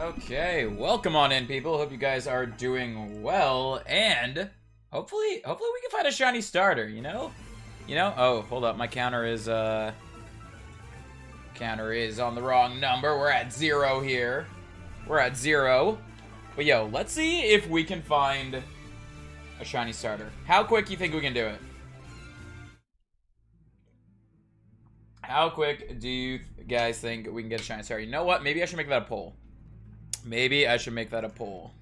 Okay, welcome on in, people. Hope you guys are doing well, and hopefully we can find a shiny starter. Oh, hold up, my counter is on the wrong number. We're at 0 here. We're at 0. But yo, let's see if we can find a shiny starter. How quick you think we can do it? How quick do you guys think we can get a shiny starter? You know what? Maybe I should make that a poll.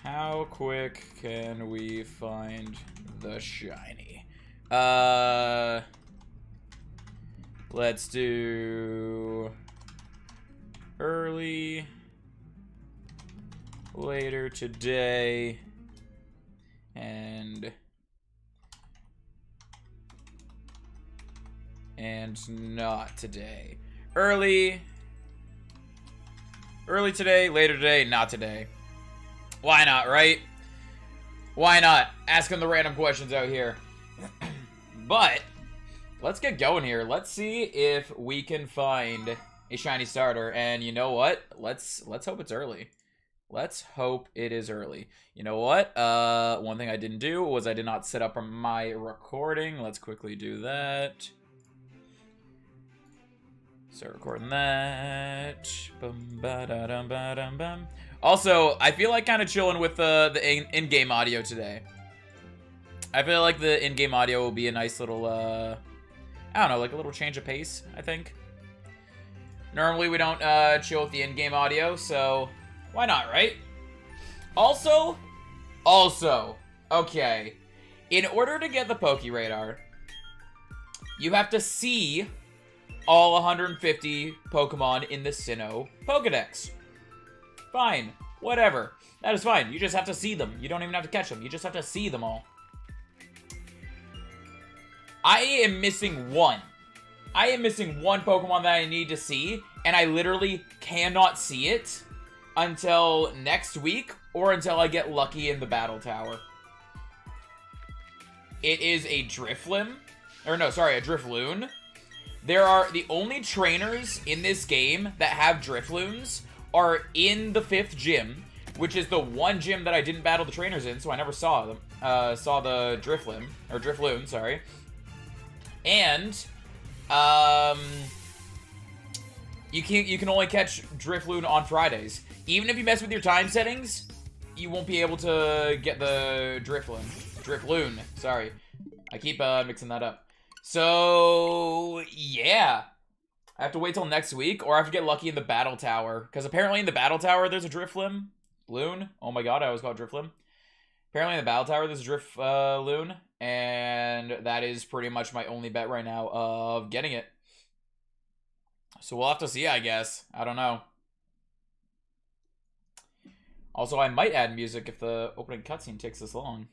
How quick can we find the shiny? Let's do early, later today, and not today. Early today, later today, not today. Why not, right? Why not? Asking the random questions out here. But let's get going here. Let's see if we can find a shiny starter. And you know what? Let's hope it's early. Let's hope it is early. You know what? One thing I didn't do was I did not set up my recording. Let's quickly do that. Start recording that. Also, I feel like kind of chilling with the in-game audio today. I feel like the in-game audio will be a nice little, I don't know, like a little change of pace, I think. Normally we don't chill with the in-game audio, so why not, right? Also, okay, in order to get the Poke Radar, you have to see all 150 Pokemon in the Sinnoh Pokedex. Fine. Whatever. That is fine. You just have to see them. You don't even have to catch them. You just have to see them all. I am missing one. I am missing one Pokemon that I need to see, and I literally cannot see it until next week or until I get lucky in the Battle Tower. It is a Drifloon. Or no, sorry, a Drifloon. There are the only trainers in this game that have Drifloons are in the 5th gym, which is the one gym that I didn't battle the trainers in, so I never saw them. Saw the Drifloon, sorry. And you can only catch Drifloon on Fridays. Even if you mess with your time settings, you won't be able to get the Drifloon, sorry. I keep mixing that up. So, yeah. I have to wait till next week, or I have to get lucky in the Battle Tower. Because apparently in the Battle Tower, there's a Drifloon. Loon? Oh my god, I always call it Drifloon. Apparently in the Battle Tower, there's a Drifloon. And that is pretty much my only bet right now of getting it. So we'll have to see, I guess. I don't know. Also, I might add music if the opening cutscene takes this long.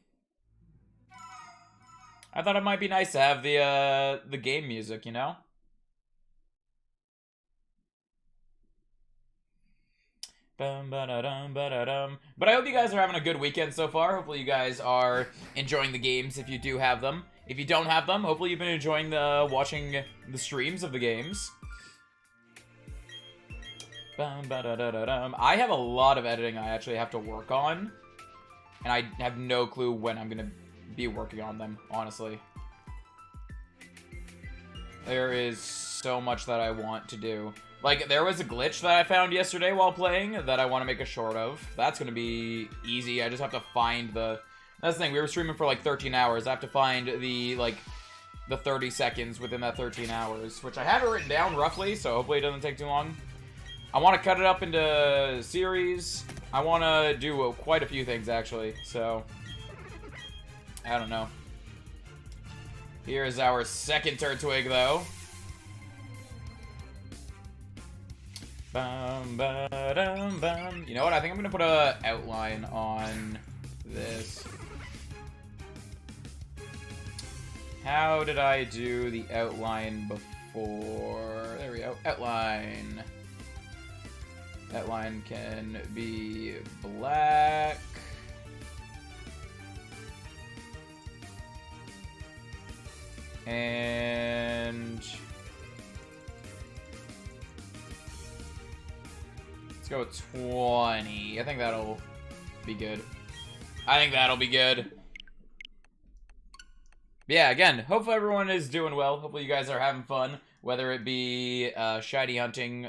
I thought it might be nice to have the game music, you know? But I hope you guys are having a good weekend so far. Hopefully you guys are enjoying the games if you do have them. If you don't have them, hopefully you've been enjoying watching the streams of the games. I have a lot of editing I actually have to work on. And I have no clue when I'm going to be working on them, honestly. There is so much that I want to do. Like, there was a glitch that I found yesterday while playing that I want to make a short of. That's going to be easy. I just have to find the... That's the thing, we were streaming for like 13 hours. I have to find the 30 seconds within that 13 hours, which I have it written down roughly, so hopefully it doesn't take too long. I want to cut it up into series. I want to do quite a few things, actually, so... I don't know. Here is our second Turtwig, though. You know what? I think I'm gonna put a outline on this. How did I do the outline before? There we go. Outline. Outline can be black. And go with 20. I think that'll be good. I think that'll be good. Yeah, again, hopefully everyone is doing well. Hopefully you guys are having fun. Whether it be shiny hunting,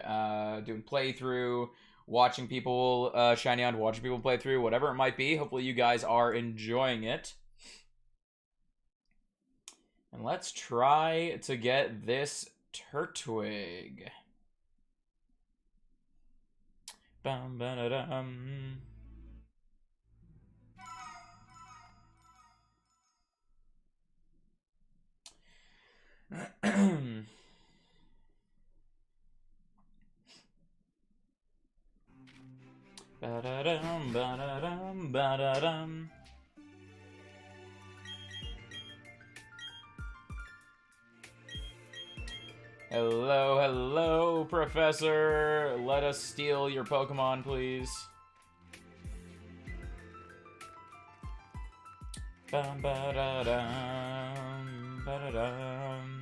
doing playthrough, watching people shiny hunt, watching people play through, whatever it might be. Hopefully you guys are enjoying it. And let's try to get this Turtwig. Bum, ba-da-dum. Ba-da-dum, ba-da-dum, ba-da-dum. Hello, hello, Professor. Let us steal your Pokemon, please. Bum, ba-da-dum, ba-da-dum.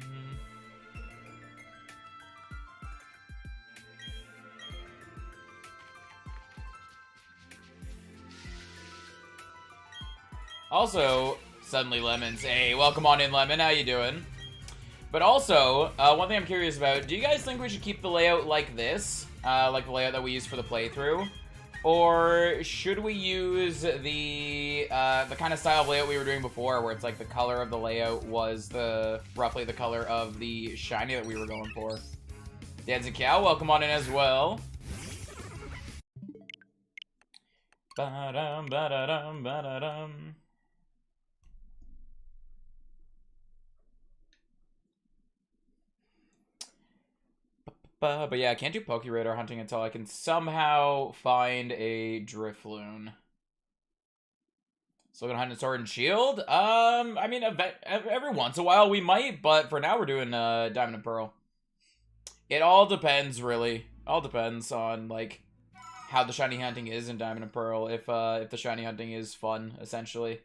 Also, suddenly Lemons. Hey, welcome on in, Lemon. How you doing? But also, one thing I'm curious about, do you guys think we should keep the layout like this? Like the layout that we used for the playthrough? Or should we use the kind of style of layout we were doing before, where it's like the color of the layout was roughly the color of the shiny that we were going for? Dance and Cow, welcome on in as well. Ba-dum, ba-da-dum, ba-da-dum. But yeah, I can't do Pokeradar hunting until I can somehow find a Drifloon. Still gonna hunt in Sword and Shield? I mean, every once in a while we might, but for now we're doing Diamond and Pearl. It all depends, really. All depends on, like, how the shiny hunting is in Diamond and Pearl, if the shiny hunting is fun, essentially.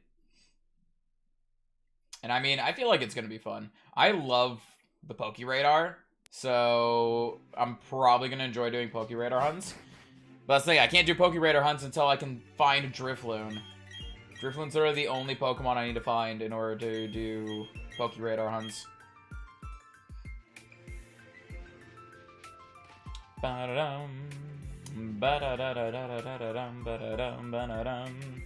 And I mean, I feel like it's gonna be fun. I love the Pokeradar. So, I'm probably going to enjoy doing Pokeradar hunts. But that's the thing, I can't do Pokeradar hunts until I can find Drifloon. Drifloon's sort of the only Pokemon I need to find in order to do Pokeradar hunts. Ba-da-dum, ba-da-da-da-da-da-da-dum, ba-da-dum, ba-da-dum.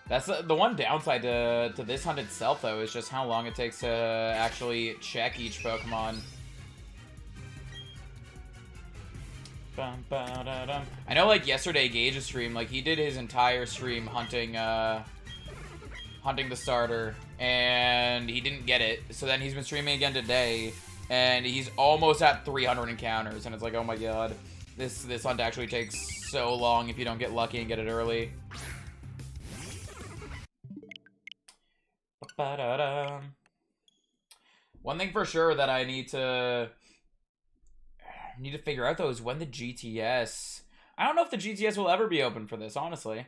That's the one downside to this hunt itself, though, is just how long it takes to actually check each Pokemon. I know, like, yesterday, Gage's stream, like, he did his entire stream hunting the starter, and he didn't get it. So then he's been streaming again today, and he's almost at 300 encounters, and it's like, oh my god. This hunt actually takes so long if you don't get lucky and get it early. One thing for sure that I need to figure out, though, is when the GTS... I don't know if the GTS will ever be open for this, honestly.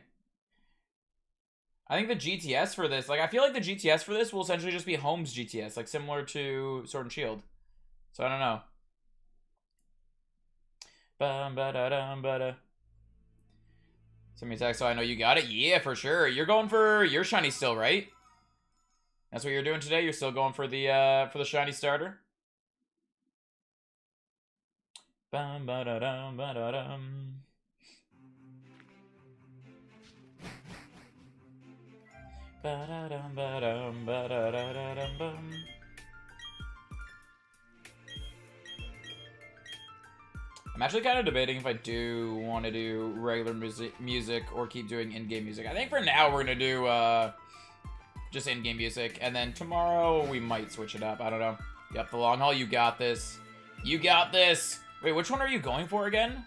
I think the GTS for this... Like, I feel like the GTS for this will essentially just be Home's GTS, like, similar to Sword and Shield. So, I don't know. Send me a text so I know you got it. Yeah, for sure. You're going for your shiny still, right? That's what you're doing today? You're still going for the shiny starter? Bum, ba-da-dum, ba-da-dum. Ba-da-dum, ba-dum, ba-da-da-da-dum, bum. I'm actually kind of debating if I do want to do regular music or keep doing in-game music. I think for now we're going to do just in-game music, and then tomorrow we might switch it up. I don't know. Yep, the long haul, you got this. You got this! Wait, which one are you going for again?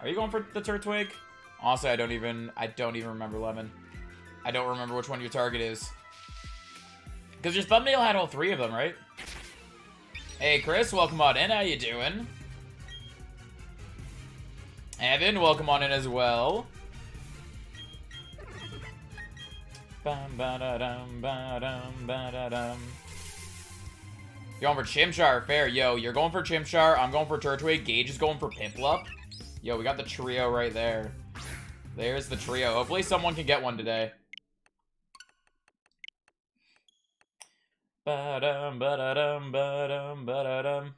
Are you going for the Turtwig? Honestly, I don't even remember, Lemon. I don't remember which one your target is. Because your thumbnail had all three of them, right? Hey, Chris, welcome on in. How you doing? Evan, welcome on in as well. Bum, ba-da-dum, ba-dum, ba-da-dum. You're going for Chimchar, fair. Yo, you're going for Chimchar. I'm going for Turtwig. Gage is going for Piplup. Yo, we got the trio right there. There's the trio. Hopefully someone can get one today. Ba-dum, ba-da-dum, ba-dum, ba-da-dum.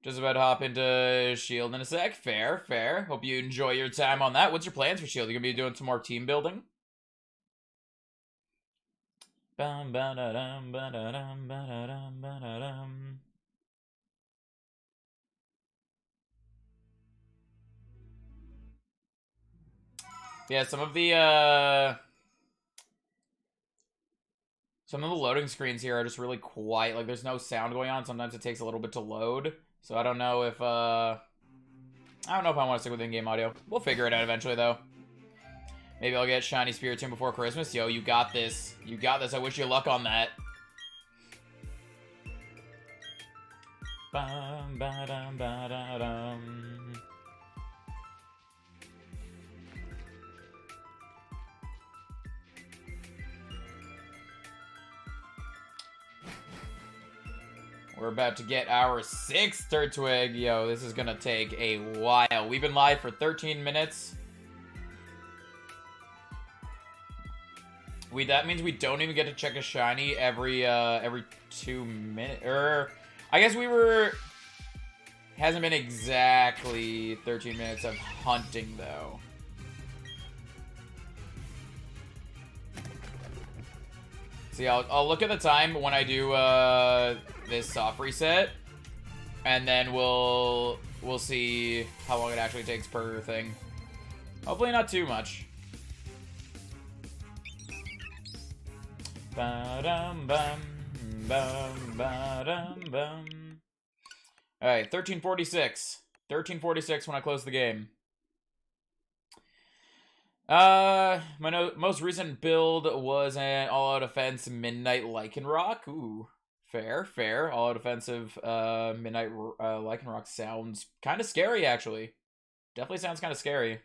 Just about to hop into Shield in a sec. Fair, fair. Hope you enjoy your time on that. What's your plans for Shield? You gonna be doing some more team building? Bum, ba-da-dum, ba-da-dum, ba-da-dum, ba-da-dum. Yeah, some of the loading screens here are just really quiet. Like, there's no sound going on. Sometimes it takes a little bit to load. So I don't know if I don't know if I want to stick with in-game audio. We'll figure it out eventually, though. Maybe I'll get Shiny Spirit Tomb before Christmas. Yo, you got this. You got this. I wish you luck on that. Bum, ba-dum, ba-da-dum. We're about to get our 6th Turtwig. Yo, this is gonna take a while. We've been live for 13 minutes. That means we don't even get to check a shiny every 2 minutes. I guess hasn't been exactly 13 minutes of hunting though. See, I'll look at the time when I do this soft reset, and then we'll see how long it actually takes per thing. Hopefully not too much. Ba-dum bum, bum, ba-dum bum. All right, 1346. 1346 when I close the game. My most recent build was an all-out offense Midnight Lycanroc. Ooh, fair, fair. All-out offensive Midnight Lycanroc sounds kind of scary, actually. Definitely sounds kind of scary.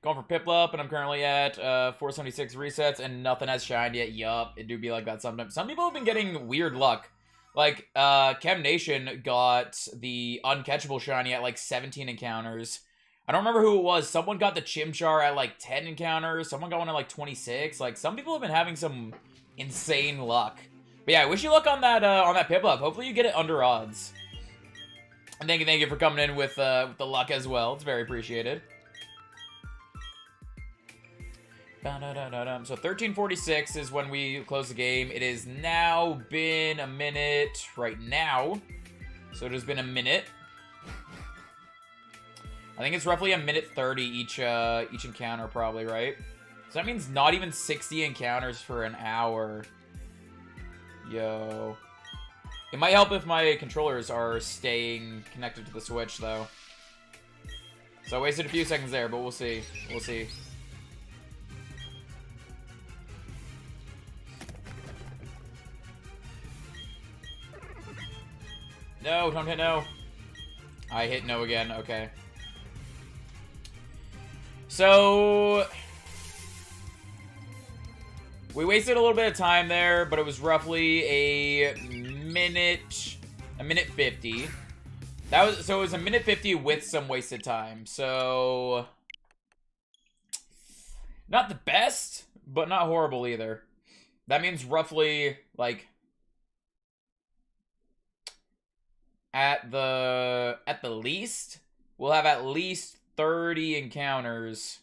Going for Piplup, and I'm currently at 476 resets, and nothing has shined yet. Yup, it do be like that sometimes. Some people have been getting weird luck. Like, Chem Nation got the uncatchable shiny at like 17 encounters. I don't remember who it was. Someone got the Chimchar at like 10 encounters. Someone got one at like 26. Like, some people have been having some insane luck. But yeah, I wish you luck on that Piplup. Hopefully you get it under odds. And thank you for coming in with the luck as well. It's very appreciated. So 1346 is when we close the game. It has now been a minute right now. So it has been a minute. I think it's roughly a minute 30 each encounter, probably, right? So that means not even 60 encounters for an hour. Yo. It might help if my controllers are staying connected to the Switch, though. So I wasted a few seconds there, but we'll see. We'll see. No, don't hit no. I hit no again, okay. So we wasted a little bit of time there, but it was roughly a minute 50. So it was a minute 50 with some wasted time. So not the best, but not horrible either. That means roughly like at the least, we'll have at least 30 encounters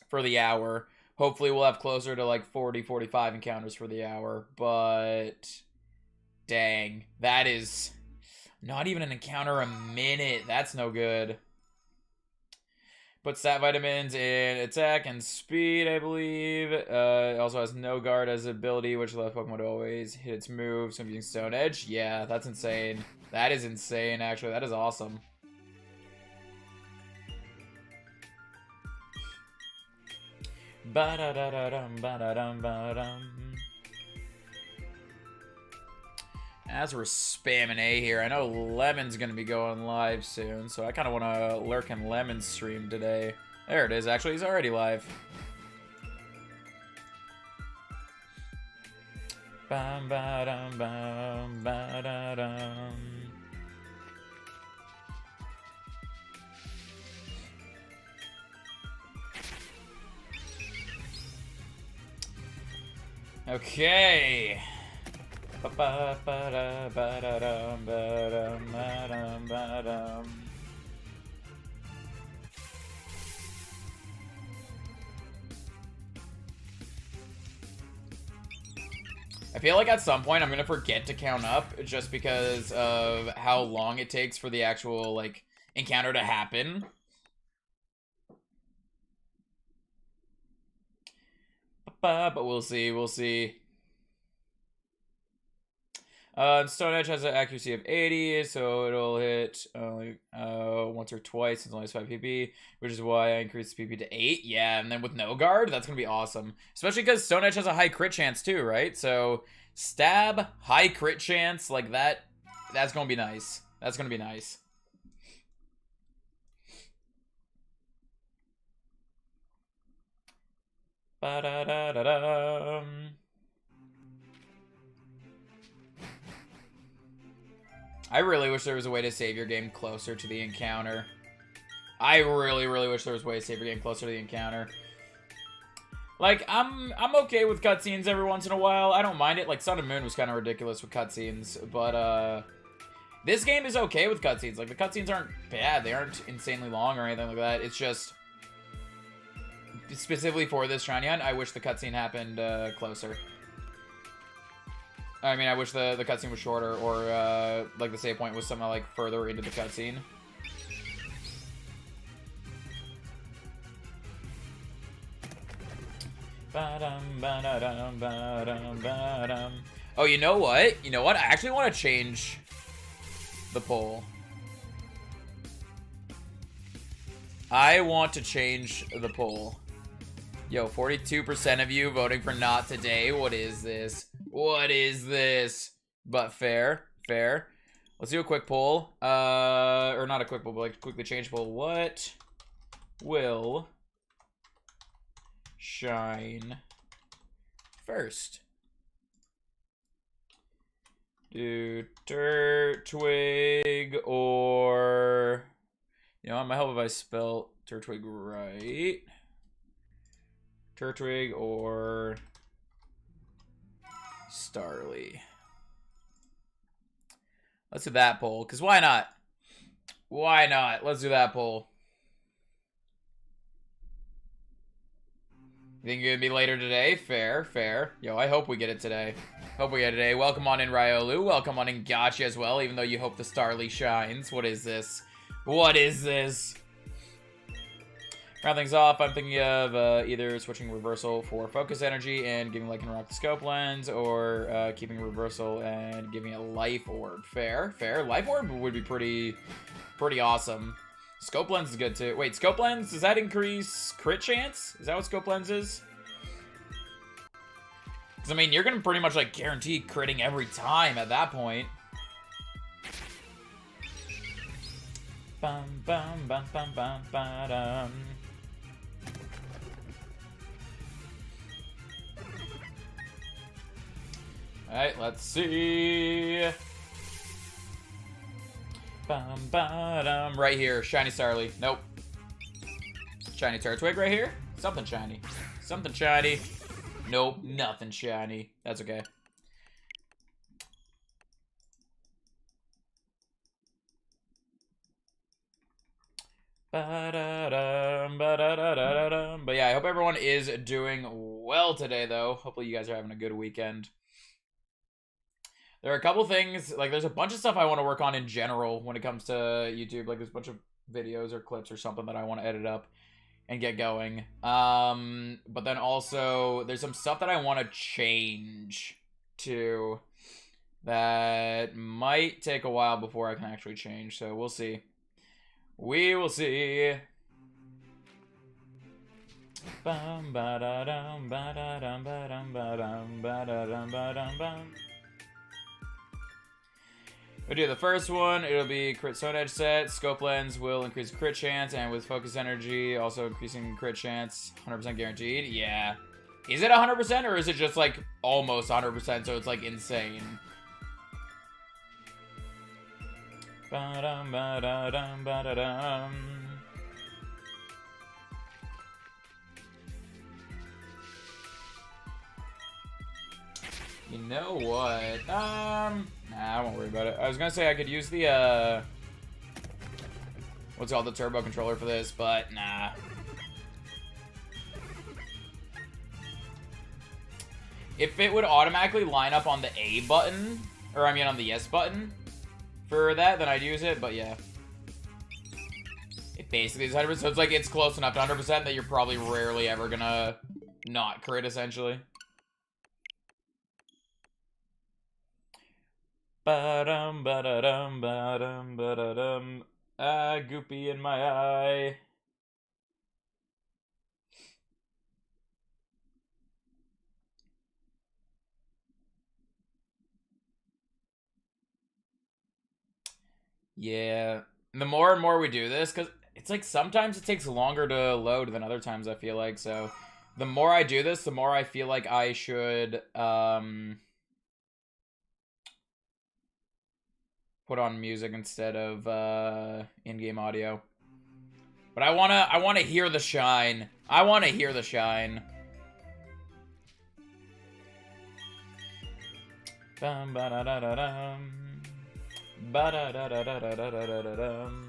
for the hour. Hopefully we'll have closer to like 40, 45 encounters for the hour. But dang, that is not even an encounter a minute. That's no good. Put stat vitamins in attack and speed, I believe. It also has no guard as ability, which allows Pokemon to always hit its moves when using Stone Edge. Yeah, that's insane. That is insane, actually. That is awesome. Ba-da-da-da-dum, ba-da-dum, ba-dum. As we're spamming A here, I know Lemon's going to be going live soon, so I kind of want to lurk in Lemon's stream today. There it is, actually. He's already live. Bam, ba-dum, bam, ba-da-dum. Okay. Ba-ba-ba-da-ba-da-dum, ba-dum, ba-dum, ba-dum. I feel like at some point I'm gonna forget to count up just because of how long it takes for the actual, like, encounter to happen. But we'll see, we'll see. Stone Edge has an accuracy of 80, so it'll hit only once or twice. It's only 5 PP, which is why I increased PP to 8. Yeah, and then with no guard, that's gonna be awesome. Especially because Stone Edge has a high crit chance too, right? So stab, high crit chance, like that. That's gonna be nice. That's gonna be nice. Ba-da-da-da-dum. I really wish there was a way to save your game closer to the encounter. I really, really wish there was a way to save your game closer to the encounter. Like, I'm okay with cutscenes every once in a while. I don't mind it. Like, Sun and Moon was kind of ridiculous with cutscenes. But, this game is okay with cutscenes. Like, the cutscenes aren't bad. They aren't insanely long or anything like that. It's just, specifically for this Shiny Hunt, I wish the cutscene happened, closer. I mean, I wish the cutscene was shorter, or, like, the save point was somehow, like, further into the cutscene. Oh, you know what? You know what? I actually want to change the poll. I want to change the poll. Yo, 42% of you voting for not today. What is this? What is this? But fair, fair. Let's do a quick poll. Or not a quick poll, but like quickly change poll. What will shine first? Do Turtwig or... You know, it might help if I spell Turtwig right. Turtwig or Starly. Let's do that poll, because why not? Why not? Let's do that poll. You think you're gonna be later today? Fair, fair. Yo, I hope we get it today. Hope we get it today. Welcome on in, Ryolu. Welcome on in, Gotcha, as well, even though you hope the Starly shines. What is this? What is this? Round things off, I'm thinking of either switching reversal for focus energy and giving Lycan Rock the scope lens, or keeping reversal and giving it life orb. Fair, fair. Life orb would be pretty awesome. Scope lens is good too. Wait, scope lens, does that increase crit chance? Is that what scope lens is? Because I mean, you're gonna pretty much like guarantee critting every time at that point. Bum bum bum bum bum ba-dum. Alright, let's see. Bum, ba-dum. Right here, shiny Starly. Nope. Shiny Turtwig right here. Something shiny. Something shiny. Nope, nothing shiny. That's okay. Ba-da-dum, ba-da-da-da-dum. But yeah, I hope everyone is doing well today, though. Hopefully you guys are having a good weekend. There are a couple things, like there's a bunch of stuff I want to work on in general when it comes to YouTube. Like there's a bunch of videos or clips or something that I want to edit up and get going. But then also there's some stuff that I want to change to that might take a while before I can actually change. So we'll see. We will see. Bum ba da dum ba da dum ba dum ba dum ba da dum ba dum bum. We'll do the first one. It'll be crit Stone Edge set. Scope lens will increase crit chance, and with focus energy, also increasing crit chance, 100% guaranteed. Yeah. Is it 100% or is it just like almost 100%? So it's like insane. Ba-dum, ba-da-dum, ba-da-dum. You know what? Nah, I won't worry about it. I was gonna say I could use the, what's called the turbo controller for this, but nah. If it would automatically line up on the A button, or I mean on the yes button for that, then I'd use it, but yeah. It basically is 100%, so it's like it's close enough to 100% that you're probably rarely ever gonna not crit, essentially. Ba-dum, ba-da-dum, ba-dum, ba-da-dum. Ah, goopy in my eye. Yeah. The more and more we do this, because it's like sometimes it takes longer to load than other times, I feel like, so the more I do this, the more I feel like I should, put on music instead of in-game audio. But I wanna hear the shine. I wanna hear the shine. Bum ba da da da dum. Ba da da da da da da da da dum.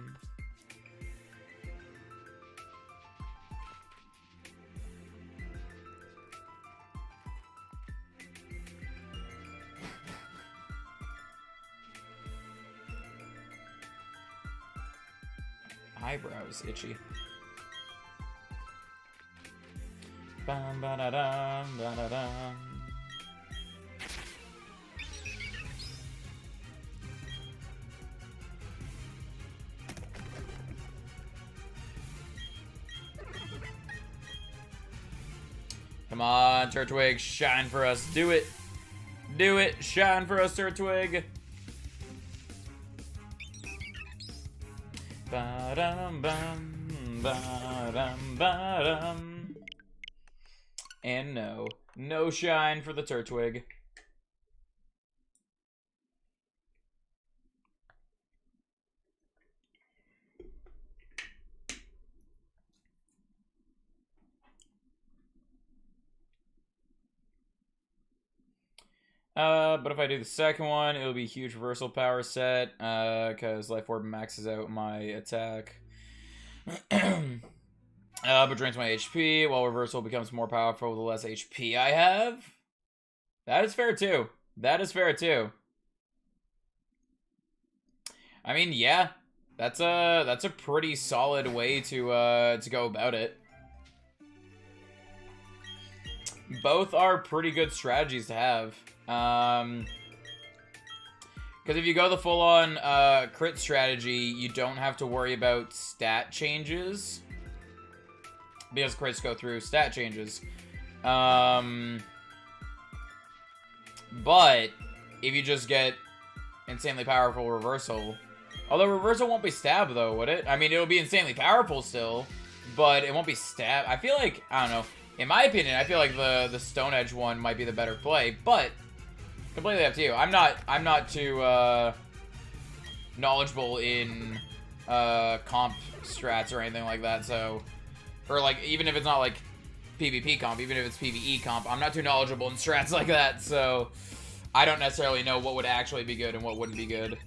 Eyebrows itchy. Bum ba da dum ba da dum. Come on, Turtwig, shine for us. Do it. Do it. Shine for us, Turtwig. Ba-dum bum, ba-dum ba-dum. And no. No shine for the Turtwig. But if I do the second one, it'll be huge reversal power set, because Life Orb maxes out my attack. But drains my HP, while reversal becomes more powerful the less HP I have. That is fair too. That is fair too. I mean, yeah. That's a pretty solid way to go about it. Both are pretty good strategies to have. Because if you go the full-on crit strategy, you don't have to worry about stat changes. Because crits go through stat changes. But if you just get insanely powerful reversal... Although reversal won't be stab, though, would it? I mean, it'll be insanely powerful still, but it won't be stab. I feel like, I don't know. In my opinion, I feel like the Stone Edge one might be the better play, but completely up to you. I'm not too knowledgeable in comp strats or anything like that, so, or like even if it's not like PvP comp, even if it's PvE comp, I'm not too knowledgeable in strats like that, so I don't necessarily know what would actually be good and what wouldn't be good.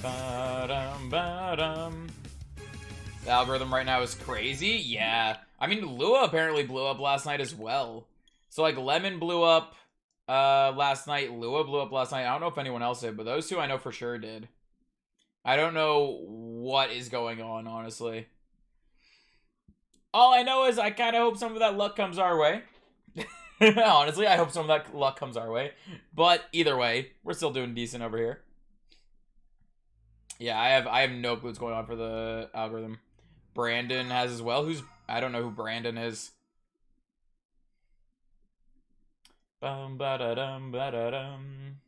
Ba-dum, ba-dum. The algorithm right now is crazy. Yeah. I mean, Lua apparently blew up last night as well. So, like, Lemon blew up last night. Lua blew up last night. I don't know if anyone else did, but those two I know for sure did. I don't know what is going on, honestly. All I know is I kind of hope some of that luck comes our way. Honestly, I hope some of that luck comes our way. But either way, we're still doing decent over here. Yeah, I have no clue what's going on for the algorithm. Brandon has as well. I don't know who Brandon is. Bum ba-da-dum ba-da-dum.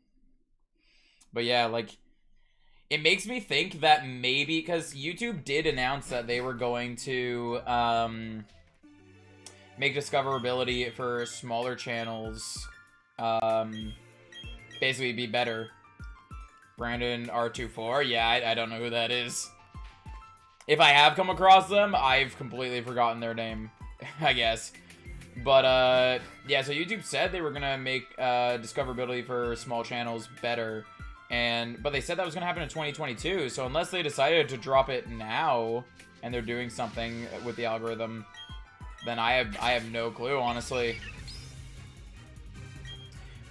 But yeah, like, it makes me think that maybe because YouTube did announce that they were going to make discoverability for smaller channels basically be better. Brandon R24? Yeah, I don't know who that is. If I have come across them, I've completely forgotten their name, I guess. But, yeah, so YouTube said they were gonna make discoverability for small channels better. But they said that was gonna happen in 2022, so unless they decided to drop it now, and they're doing something with the algorithm, then I have no clue, honestly.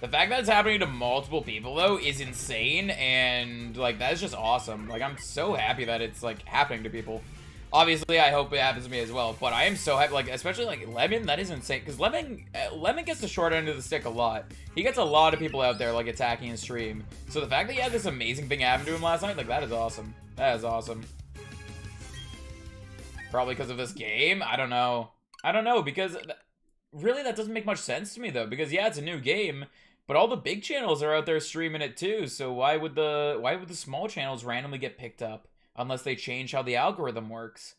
The fact that it's happening to multiple people, though, is insane, and, like, that's just awesome. Like, I'm so happy that it's, like, happening to people. Obviously, I hope it happens to me as well, but I am so happy, like, especially, like, Lemon, that is insane, because Lemon gets the short end of the stick a lot. He gets a lot of people out there, like, attacking his stream. So the fact that he had this amazing thing happen to him last night, like, that is awesome. That is awesome. Probably because of this game? I don't know. I don't know, because really that doesn't make much sense to me, though, because, yeah, it's a new game, but all the big channels are out there streaming it too, so why would the small channels randomly get picked up unless they change how the algorithm works?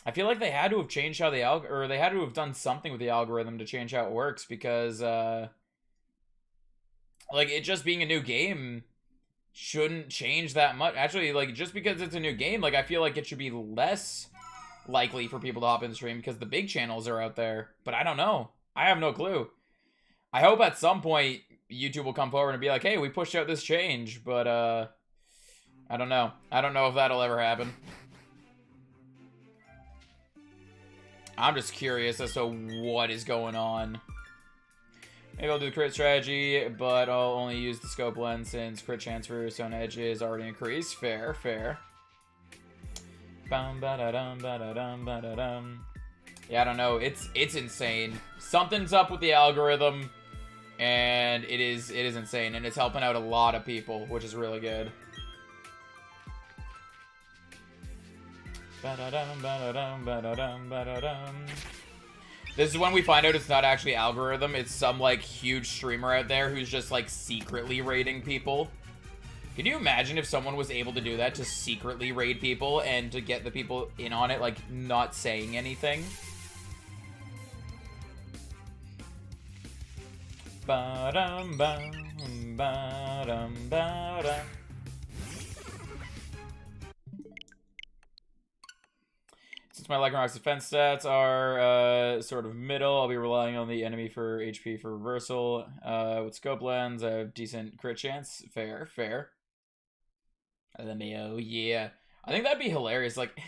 I feel like they had to have changed how or they had to have done something with the algorithm to change how it works, because like, it just being a new game shouldn't change that much. Actually, like, just because it's a new game, like, I feel like it should be less likely for people to hop in the stream because the big channels are out there. But I don't know. I have no clue. I hope at some point YouTube will come forward and be like, hey, we pushed out this change, but I don't know. I don't know if that'll ever happen. I'm just curious as to what is going on. Maybe I'll do the crit strategy, but I'll only use the scope lens since crit chance for stone edge is already increased. Fair, fair. Yeah, I don't know. It's insane. Something's up with the algorithm, and it is insane, and it's helping out a lot of people, which is really good. This is when we find out it's not actually algorithm, it's some, like, huge streamer out there who's just, like, secretly raiding people. Can you imagine if someone was able to do that, to secretly raid people and to get the people in on it, like, not saying anything? Since my Lycanroc's defense stats are sort of middle, I'll be relying on the enemy for HP for reversal. With scope lens, I have decent crit chance. Fair, fair. LMAO, yeah. I think that'd be hilarious. Like,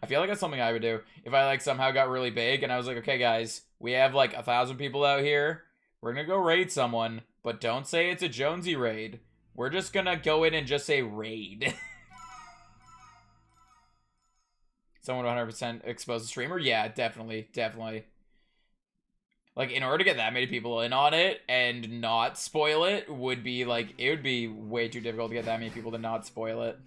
I feel like that's something I would do. If I, like, somehow got really big and I was like, okay, guys, we have, like, 1,000 people out here. We're gonna go raid someone, but don't say it's a Jonesy raid. We're just gonna go in and just say raid. Someone 100% expose the streamer? Yeah, definitely, definitely. Like, in order to get that many people in on it and not spoil it would be, like, it would be way too difficult to get that many people to not spoil it.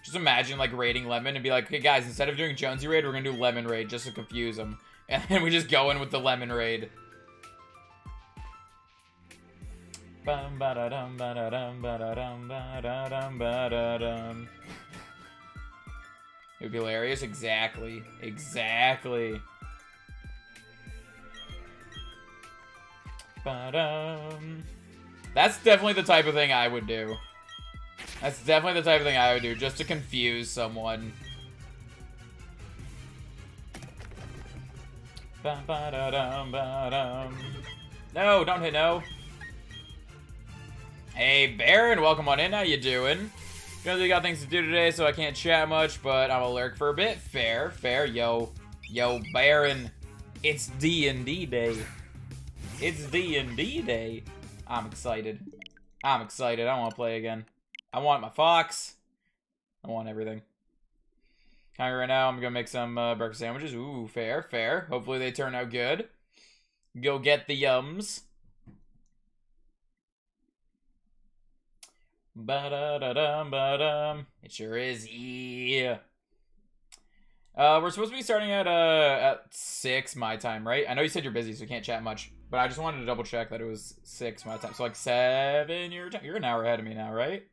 Just imagine, like, raiding Lemon and be like, okay, guys, instead of doing Jonesy raid, we're gonna do Lemon raid just to confuse them. And then we just go in with the Lemon raid. It would be hilarious. Exactly. Exactly. That's definitely the type of thing I would do. That's definitely the type of thing I would do, just to confuse someone. No, don't hit no. Hey, Baron, welcome on in. How you doing? We got things to do today, so I can't chat much, but I'm gonna lurk for a bit. Fair, fair. Yo, Baron. It's D&D day. It's D&D day. I'm excited. I'm excited. I want to play again. I want my fox. I want everything. Hungry right now. I'm gonna make some breakfast sandwiches. Ooh, fair, fair. Hopefully they turn out good. Go get the yums. Ba-da-da-dum, it sure is, yeah. We're supposed to be starting at 6 my time, right? I know you said you're busy, so you can't chat much, but I just wanted to double check that it was 6 my time. So, like, 7 your time. You're an hour ahead of me now, right?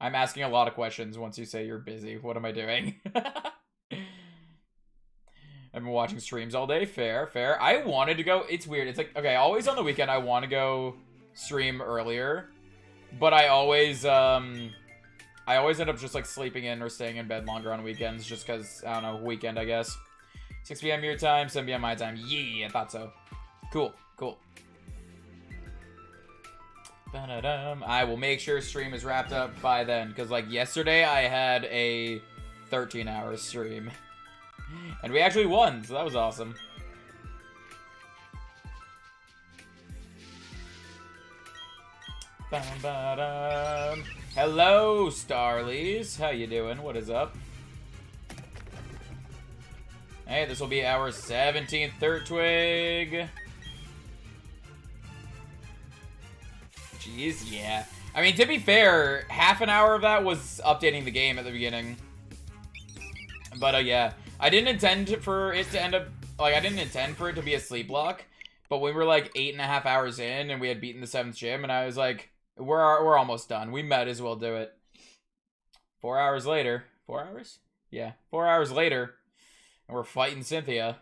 I'm asking a lot of questions once you say you're busy. What am I doing? I've been watching streams all day. Fair, fair. I wanted to go. It's weird. It's like, okay, always on the weekend I want to go stream earlier. But I always end up just like sleeping in or staying in bed longer on weekends just because, I don't know, weekend, I guess. 6 p.m. your time, 7 p.m. my time. Yeah, I thought so. Cool, cool. I will make sure stream is wrapped up by then, because like yesterday I had a 13-hour stream. And we actually won, so that was awesome. Hello, Starlies. How you doing? What is up? Hey, this will be our 17th Third Twig. Jeez, yeah. I mean, to be fair, half an hour of that was updating the game at the beginning. But, yeah. I didn't intend for it to end up... Like, I didn't intend for it to be a sleep block. But we were, like, 8.5 hours in, and we had beaten the 7th gym, and I was like, we're almost done. We might as well do it. 4 hours later. 4 hours? Yeah, 4 hours later. And we're fighting Cynthia.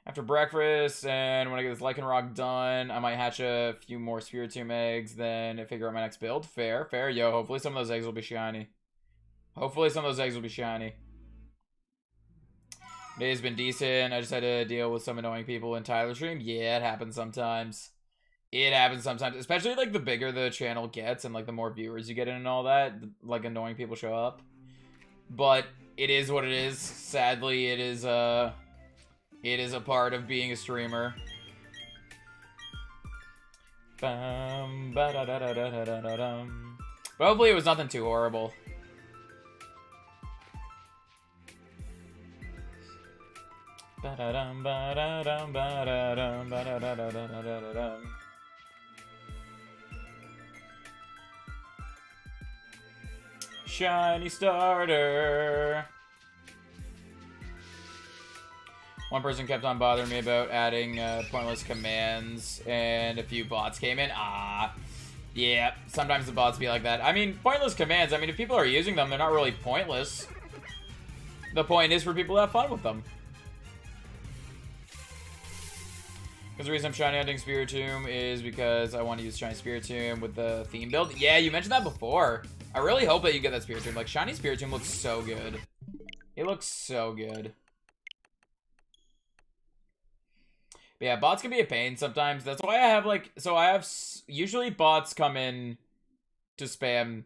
After breakfast, and when I get this Lycan Rock done, I might hatch a few more Spiritomb eggs, then figure out my next build. Fair, fair. Yo, hopefully some of those eggs will be shiny. Hopefully some of those eggs will be shiny. Today's been decent. I just had to deal with some annoying people in Tyler's stream. Yeah, it happens sometimes. It happens sometimes. Especially, like, the bigger the channel gets and, like, the more viewers you get in and all that. Like, annoying people show up. But it is what it is. Sadly, it is a part of being a streamer. But hopefully it was nothing too horrible. Shiny starter. One person kept on bothering me about adding pointless commands, and a few bots came in. Yeah, sometimes the bots be like that. I mean, pointless commands, I mean, if people are using them, they're not really pointless. The point is for people to have fun with them. Because the reason I'm shiny hunting Spiritomb is because I want to use shiny Spiritomb with the theme build. Yeah, you mentioned that before. I really hope that you get that Spiritomb. Like, shiny Spiritomb looks so good. It looks so good. But yeah, bots can be a pain sometimes. That's why I have, like... So I have... Usually bots come in to spam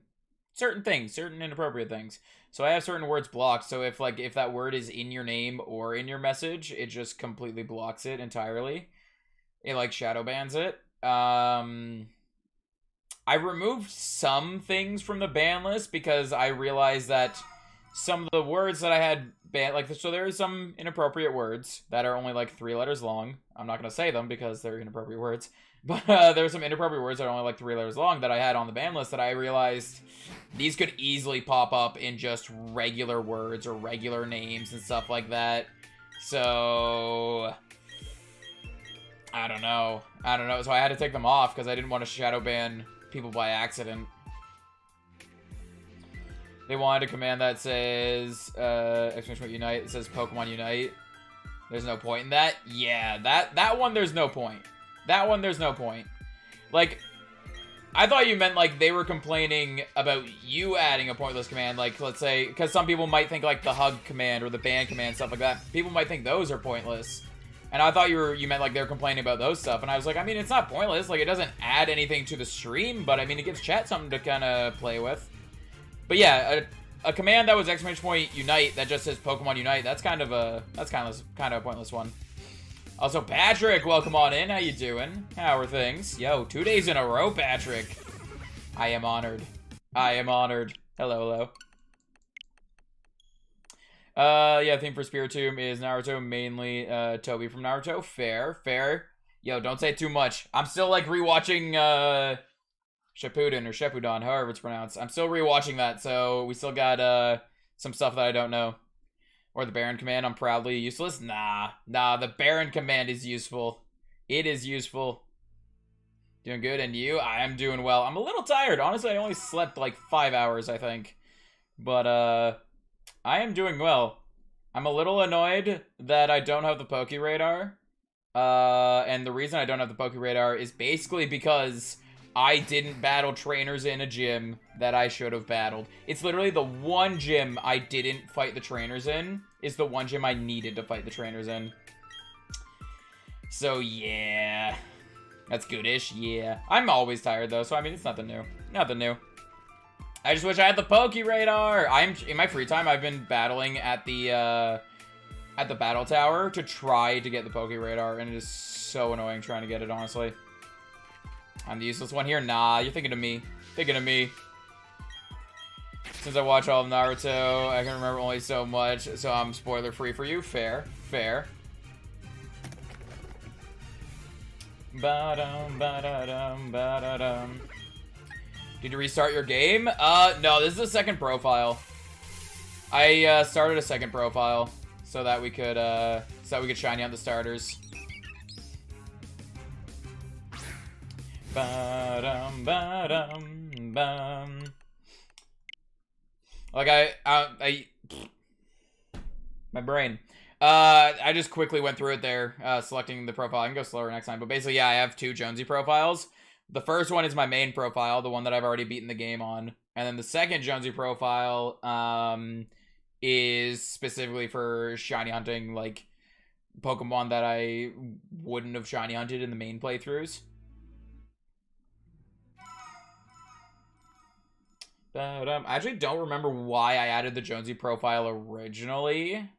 certain things. Certain inappropriate things. So I have certain words blocked. So if, like, if that word is in your name or in your message, it just completely blocks it entirely. It, like, shadow bans it. I removed some things from the ban list because I realized that some of the words that I had banned, like, so there are some inappropriate words that are only, like, 3 letters long. I'm not going to say them because they're inappropriate words. But there are some inappropriate words that are only, like, 3 letters long that I had on the ban list that I realized these could easily pop up in just regular words or regular names and stuff like that. So... I don't know. So I had to take them off because I didn't want to shadow ban people by accident. They wanted a command that says, exclamation point unite. It says Pokemon Unite. There's no point in that. Yeah, that one there's no point. That one there's no point. Like, I thought you meant, like, they were complaining about you adding a pointless command. Like, let's say, because some people might think, like, the hug command or the ban command, stuff like that. People might think those are pointless. And I thought you meant, like, they were complaining about those stuff. And I was like, I mean, it's not pointless. Like, it doesn't add anything to the stream. But, I mean, it gives chat something to kind of play with. But, yeah, a command that was exclamation point unite that just says Pokemon Unite, that's kind of a pointless one. Also, Patrick, welcome on in. How you doing? How are things? Yo, 2 days in a row, Patrick. I am honored. I am honored. Hello, hello. Yeah, theme for Spiritomb is Naruto, mainly, Toby from Naruto. Fair, fair. Yo, don't say too much. I'm still, like, rewatching, Shippuden, or Shippuden, however it's pronounced. I'm still rewatching that, so we still got, some stuff that I don't know. Or the Baron command, I'm proudly useless. Nah, the Baron command is useful. It is useful. Doing good, and you? I am doing well. I'm a little tired. Honestly, I only slept like 5 hours, I think. But, I am doing well. I'm a little annoyed that I don't have the Poke Radar. And the reason I don't have the Poke Radar is basically because I didn't battle trainers in a gym that I should have battled. It's literally the one gym I didn't fight the trainers in, is the one gym I needed to fight the trainers in. So, yeah. That's goodish, yeah. I'm always tired, though, so I mean, it's nothing new. Nothing new. I just wish I had the Poke Radar. In my free time, I've been battling at the battle tower to try to get the Poke Radar, and it is so annoying trying to get it, honestly. I'm the useless one here? Nah, you're thinking of me. Thinking of me. Since I watch all of Naruto, I can remember only so much, so I'm spoiler-free for you. Fair. Fair. Ba-dum, ba-da-dum, ba-da-dum. Did you restart your game? No, this is a second profile. I started a second profile so that we could shiny out the starters. Ba-dum, ba-dum, bum. Like my brain. I just quickly went through it there, selecting the profile. I can go slower next time, but basically, yeah, I have two Jonesy profiles. The first one is my main profile, the one that I've already beaten the game on. And then the second Jonesy profile, is specifically for shiny hunting, like, Pokemon that I wouldn't have shiny hunted in the main playthroughs. But, I actually don't remember why I added the Jonesy profile originally.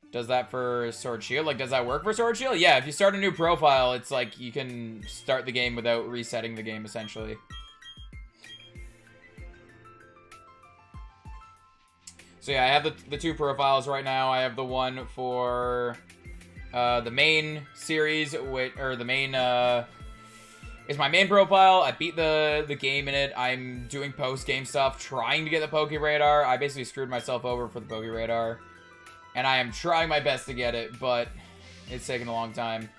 Does that for Sword Shield? Like, does that work for Sword Shield? Yeah, if you start a new profile, it's like you can start the game without resetting the game, essentially. So yeah, I have the two profiles right now. I have the one for the main series, or the main is my main profile. I beat the game in it. I'm doing post-game stuff, trying to get the Poke Radar. I basically screwed myself over for the Poke Radar. And I am trying my best to get it, but it's taking a long time.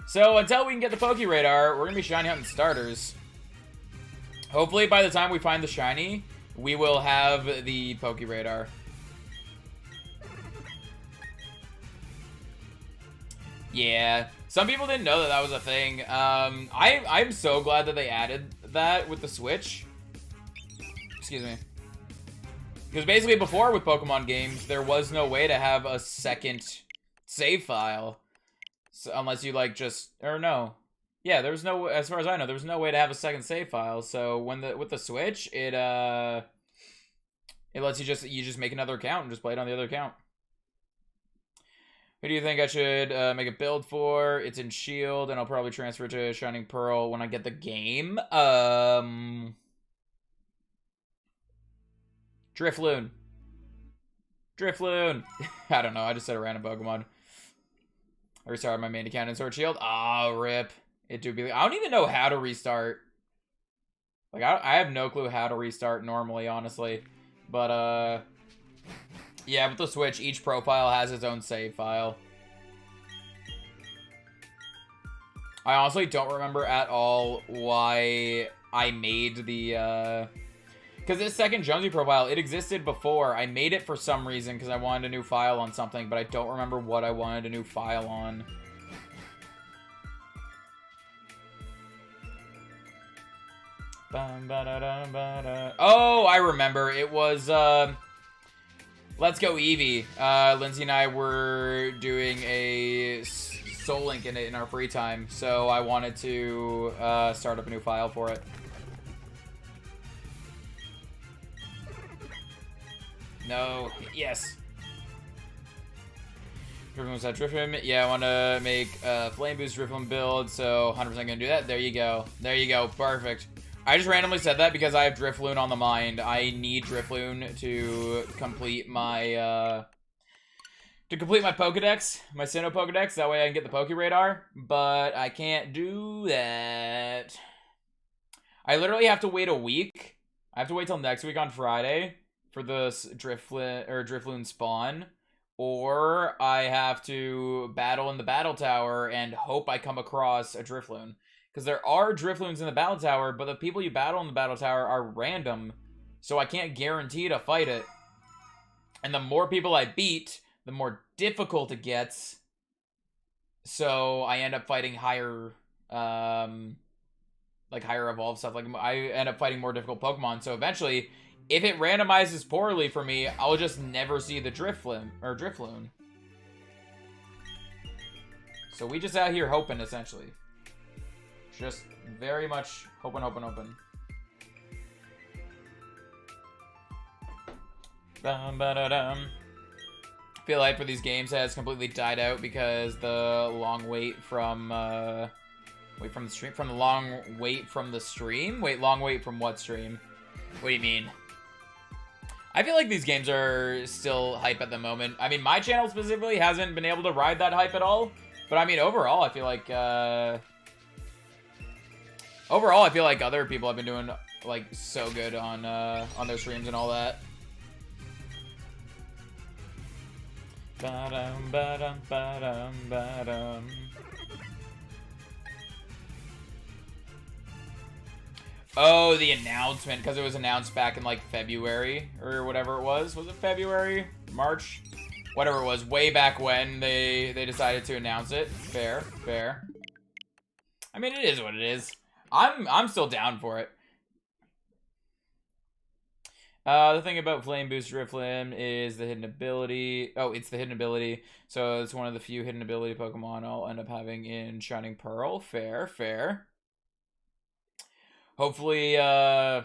So until we can get the Poke Radar, we're going to be shiny hunting starters. Hopefully by the time we find the shiny, we will have the Poke Radar. Yeah, some people didn't know that that was a thing. I'm so glad that they added that with the Switch. Excuse me. Because basically before with Pokemon games, there was no way to have a second save file. So, unless you like just, or no. Yeah, there was no, as far as I know, there was no way to have a second save file. So when with the Switch, it lets you just make another account and just play it on the other account. Who do you think I should make a build for? It's in Shield, and I'll probably transfer to Shining Pearl when I get the game. Drifloon. Drifloon. I don't know. I just said a random Pokemon. I restarted my main account in Sword Shield. Oh, rip. It do be. I don't even know how to restart. Like, I have no clue how to restart normally, honestly. But, yeah, with the Switch, each profile has its own save file. I honestly don't remember at all why I made the, because this second Jonesy profile, it existed before. I made it for some reason because I wanted a new file on something, but I don't remember what I wanted a new file on. Oh, I remember. It was, Let's Go Eevee. Lindsay and I were doing a Soul Link in it in our free time, so I wanted to start up a new file for it. No. Yes. Drifloon was at Drifloon. Yeah, I want to make a Flame Boost Drifloon build, so 100% gonna do that. There you go. There you go. Perfect. I just randomly said that because I have Drifloon on the mind. I need Drifloon to complete my Pokedex, my Sinnoh Pokedex. That way I can get the Poke Radar, but I can't do that. I literally have to wait a week. I have to wait till next week on Friday for the Drifloon spawn, or I have to battle in the battle tower and hope I come across a Drifloon. Because there are Drifloons in the battle tower, but the people you battle in the battle tower are random, so I can't guarantee to fight it. And the more people I beat, the more difficult it gets. So I end up fighting higher, like higher evolved stuff. Like I end up fighting more difficult Pokemon. So eventually, if it randomizes poorly for me, I'll just never see the Drifloon. So we just out here hoping, essentially. Just very much hoping. Feel like for these games has completely died out because the long wait from the stream. Long wait from what stream? What do you mean? I feel like these games are still hype at the moment. I mean, my channel specifically hasn't been able to ride that hype at all. But I mean, overall, I feel like other people have been doing like so good on their streams and all that. Oh, the announcement, because it was announced back in like February or whatever it was. Was it February? March? Whatever it was, way back when they decided to announce it. Fair. I mean, it is what it is. I'm still down for it. The thing about Flame Boost Drifloon is the hidden ability. Oh, it's the hidden ability. So it's one of the few hidden ability Pokemon I'll end up having in Shining Pearl. Fair. Hopefully, yeah,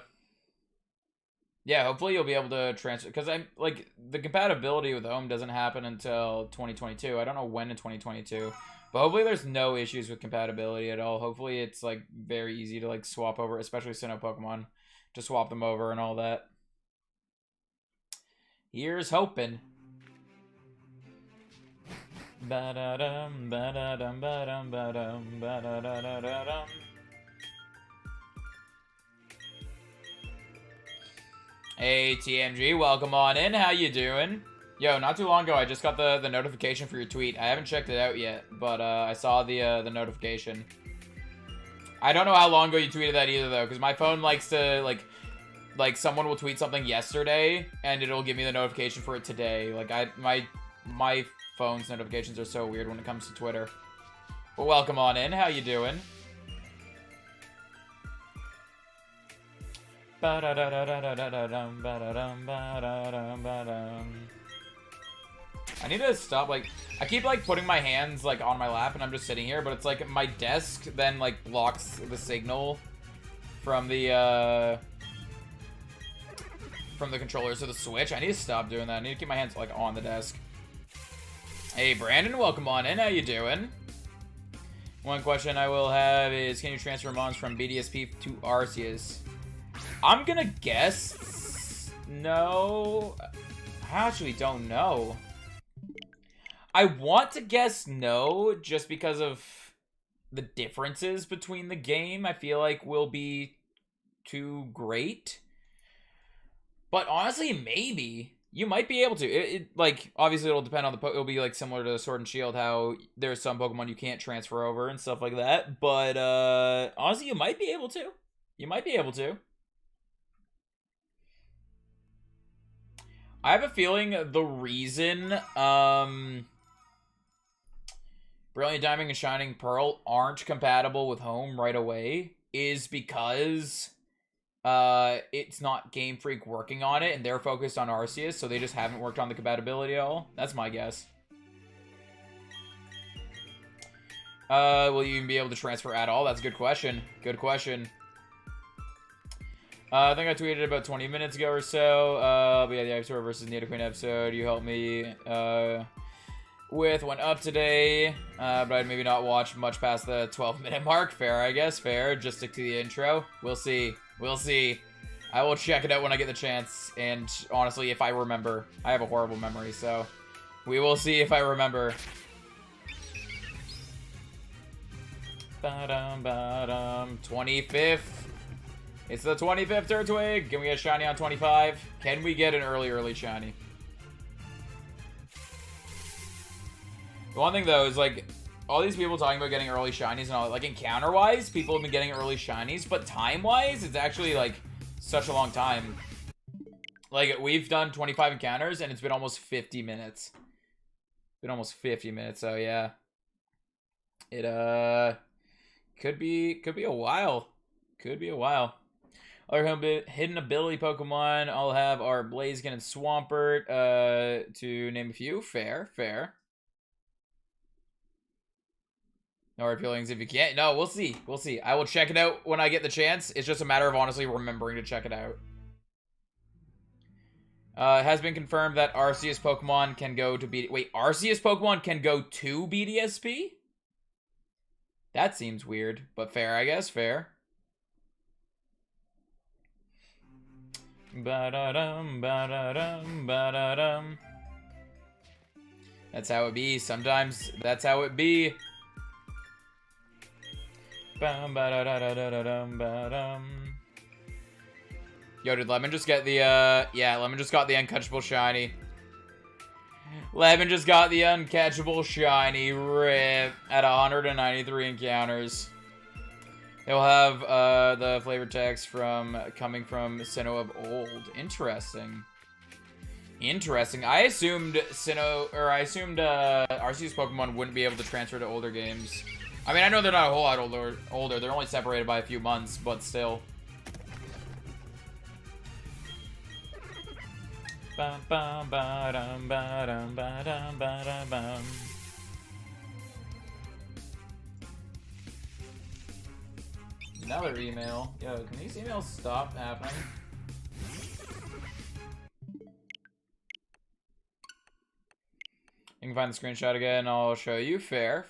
hopefully you'll be able to transfer, because I'm like, the compatibility with Home doesn't happen until 2022. I don't know when in 2022, but hopefully there's no issues with compatibility at all. Hopefully it's like very easy to like swap over, especially Sinnoh Pokemon, to swap them over and all that. Here's hoping. Ba-da-dum, ba-da-dum, ba-dum, ba-dum, ba-da-da-da-da-dum. Hey, TMG, welcome on in. How you doing? Yo, not too long ago, I just got the notification for your tweet. I haven't checked it out yet, but I saw the notification. I don't know how long ago you tweeted that either, though, because my phone likes to, like someone will tweet something yesterday, and it'll give me the notification for it today. Like, my phone's notifications are so weird when it comes to Twitter. But welcome on in. How you doing? I need to stop, like, I keep, like, putting my hands, like, on my lap, and I'm just sitting here, but it's, like, my desk then, like, blocks the signal from the controllers of the Switch. I need to stop doing that. I need to keep my hands, like, on the desk. Hey, Brandon, welcome on in. How you doing? One question I will have is, can you transfer mons from BDSP to Arceus? I'm gonna guess no. I actually don't know. I want to guess no, just because of the differences between the game. I feel like will be too great. But honestly, maybe. You might be able to. Like, obviously it'll depend on the it'll be like similar to Sword and Shield, how there's some Pokemon you can't transfer over and stuff like that. But honestly, you might be able to. You might be able to. I have a feeling the reason Brilliant Diamond and Shining Pearl aren't compatible with Home right away is because it's not Game Freak working on it, and they're focused on Arceus, so they just haven't worked on the compatibility at all. That's my guess. Will you even be able to transfer at all? That's a good question. Good question. I think I tweeted about 20 minutes ago or so. But yeah, the Ivysaur versus Nidoqueen episode. You helped me with one up today. But I'd maybe not watch much past the 12-minute mark. Fair, I guess. Fair. Just stick to the intro. We'll see. We'll see. I will check it out when I get the chance. And honestly, if I remember. I have a horrible memory, so we will see if I remember. 25th. It's the 25th Turtwig. Can we get a shiny on 25? Can we get an early shiny? The one thing, though, is, like, all these people talking about getting early shinies and all, like, encounter-wise, people have been getting early shinies, but time-wise, it's actually, like, such a long time. Like, we've done 25 encounters, and it's been almost 50 minutes. Been almost 50 minutes, so, yeah. It, could be a while. Could be a while. Other hidden ability Pokemon, I'll have our Blaziken and Swampert, to name a few. Fair. No hard feelings if you can't. No, we'll see. We'll see. I will check it out when I get the chance. It's just a matter of honestly remembering to check it out. It has been confirmed that Arceus Pokemon can go to Wait, Arceus Pokemon can go to BDSP? That seems weird, but fair, I guess. Fair. Ba-da-dum, ba-da-dum, ba-da-dum. That's how it be. Sometimes that's how it be. Bum, ba-da-da-da-da-dum, ba-dum. Yo, did Lemon just get the, yeah, Lemon just got the uncatchable shiny. Lemon just got the uncatchable shiny. RIP. At 193 encounters. They'll have, the flavor text coming from Sinnoh of old. Interesting. Interesting. I assumed Arceus Pokemon wouldn't be able to transfer to older games. I mean, I know they're not a whole lot older. They're only separated by a few months, but still. Bum, bum, ba-dum, ba-dum, ba-dum, ba-dum, bum. Another email. Yo, can these emails stop happening? You can find the screenshot again. I'll show you. Fair.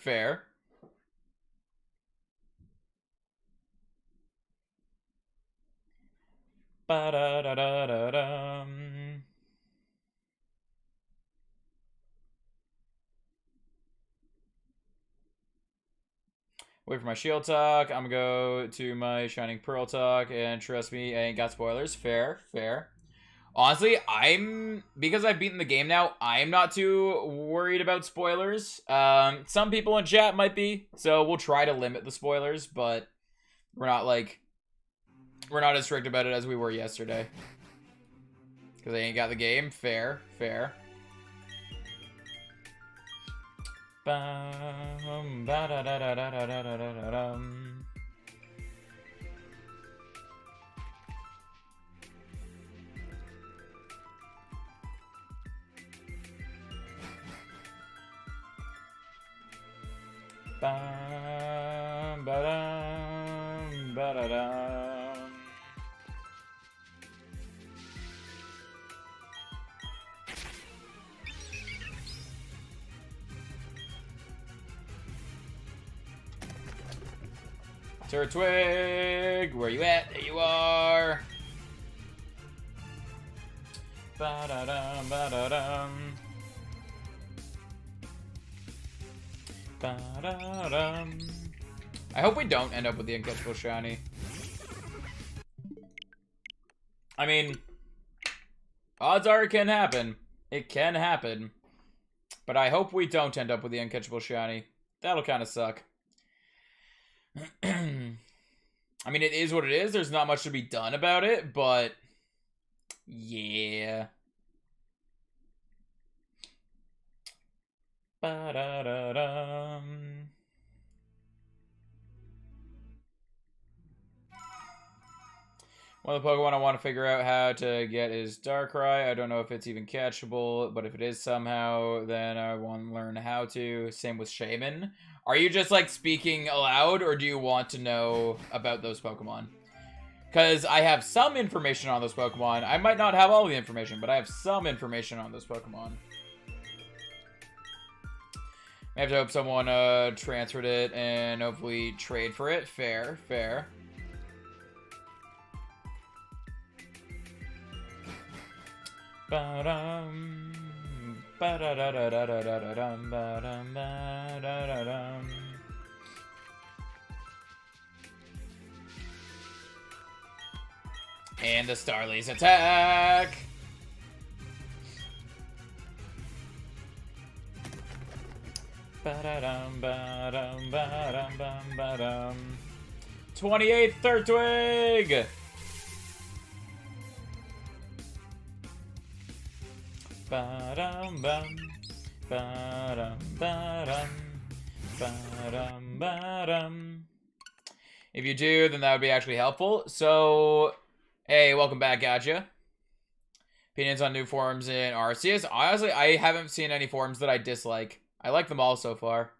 Ba-da-da-da-da-dum. Wait for my shield talk. I'm gonna go to my Shining Pearl talk, and trust me, I ain't got spoilers. Fair. Honestly, because I've beaten the game now, I'm not too worried about spoilers. Some people in chat might be, so we'll try to limit the spoilers, but we're not as strict about it as we were yesterday. Because I ain't got the game. Fair. Bum, ba-da-da-da-da-da-da-da-da-dum. Bum, ba-dum, ba-da-dum. Turtwig, where you at? There you are. Ba-da-dum, ba-da-dum. Ba-da-dum. I hope we don't end up with the uncatchable shiny. I mean, odds are it can happen. It can happen. But I hope we don't end up with the uncatchable shiny. That'll kind of suck. I mean, it is what it is. There's not much to be done about it, but yeah. Ba-da-da-dum. One of the Pokemon I want to figure out how to get is Darkrai. I don't know if it's even catchable, but if it is somehow, then I want to learn how to. Same with Shaman. Are you just, like, speaking aloud, or do you want to know about those Pokemon? Because I have some information on those Pokemon. I might not have all the information, but I have some information on those Pokemon. I have to hope someone transferred it and hopefully trade for it. Fair. Ba-dum. Ba-da-da-da-da-da-da-dum. Ba-dum. Ba-da-da-dum. And the Starlies attack! Ba-da-dum, ba-dum, ba-dum, bum, ba-dum. 28th Third Twig! Ba-dum, bum, ba-dum, ba-dum, ba-dum, ba-dum. If you do, then that would be actually helpful. So, hey, welcome back, gotcha. Opinions on new forms in Arceus. Honestly, I haven't seen any forms that I dislike. I like them all so far.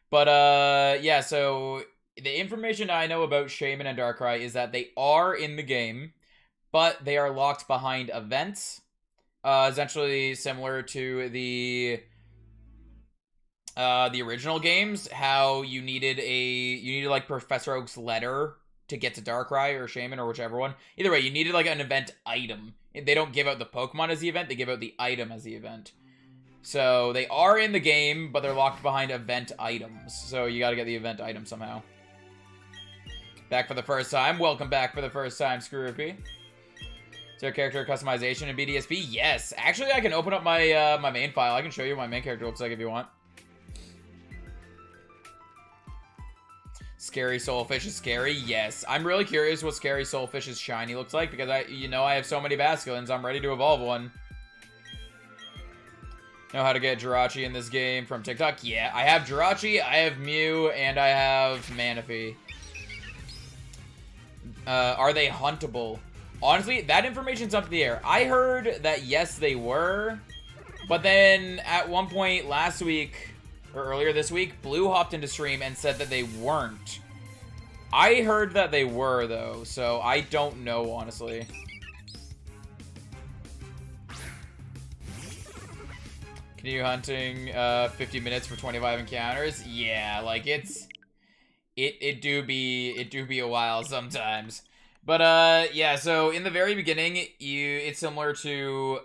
But, yeah, so the information I know about Shaman and Darkrai is that they are in the game, but they are locked behind events. Essentially similar to the original games, how you needed like Professor Oak's letter to get to Darkrai or Shaman or whichever one. Either way, you needed like an event item. They don't give out the Pokemon as the event, they give out the item as the event. So they are in the game, but they're locked behind event items. So you gotta get the event item somehow. Back for the first time. Welcome back for the first time, Scroopy. Is there character customization in BDSP? Yes. Actually, I can open up my my main file. I can show you what my main character looks like if you want. Scary Soulfish is scary? Yes. I'm really curious what Scary Soulfish's shiny looks like because I have so many Basculins. I'm ready to evolve one. Know how to get Jirachi in this game from TikTok? Yeah, I have Jirachi, I have Mew, and I have Manaphy. Are they huntable? Honestly, that information's up in the air. I heard that yes, they were, but then at one point last week, or earlier this week, Blue hopped into stream and said that they weren't. I heard that they were, though, so I don't know, honestly. Continue hunting 50 minutes for 25 encounters. Yeah, like it do be a while sometimes. But yeah, so in the very beginning, it's similar to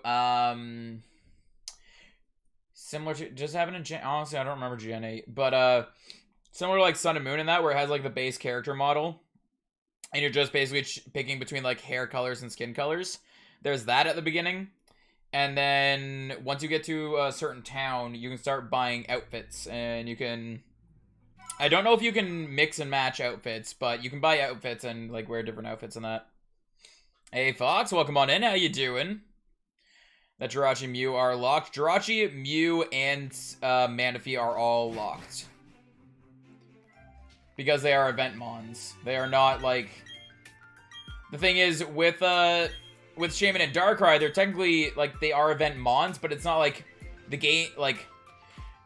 just having a Gen, honestly I don't remember Gen 8, but similar to like Sun and Moon in that, where it has like the base character model and you're just basically picking between like hair colors and skin colors. There's that at the beginning. And then once you get to a certain town, you can start buying outfits, and you can, I don't know if you can mix and match outfits, but you can buy outfits and like wear different outfits and that. Hey Fox, welcome on in. How you doing? That Jirachi and Mew are locked. Jirachi, Mew, and Manaphy are all locked. Because they are event mons. They are not like, the thing is with Shaman and Darkrai, they're technically, like, they are event mons, but it's not like the game, like,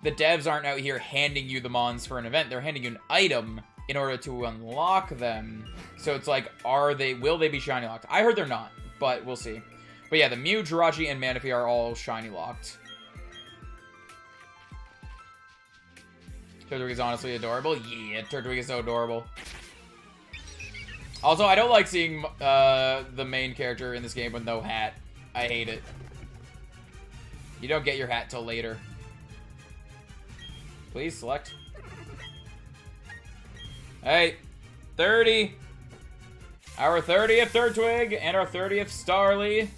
the devs aren't out here handing you the mons for an event. They're handing you an item in order to unlock them. So it's like, will they be shiny locked? I heard they're not, but we'll see. But yeah, the Mew, Jirachi, and Manaphy are all shiny locked. Turtwig is honestly adorable. Yeah, Turtwig is so adorable. Also, I don't like seeing the main character in this game with no hat. I hate it. You don't get your hat till later. Please select. Hey, 30. Our 30th Turtwig and our 30th Starly.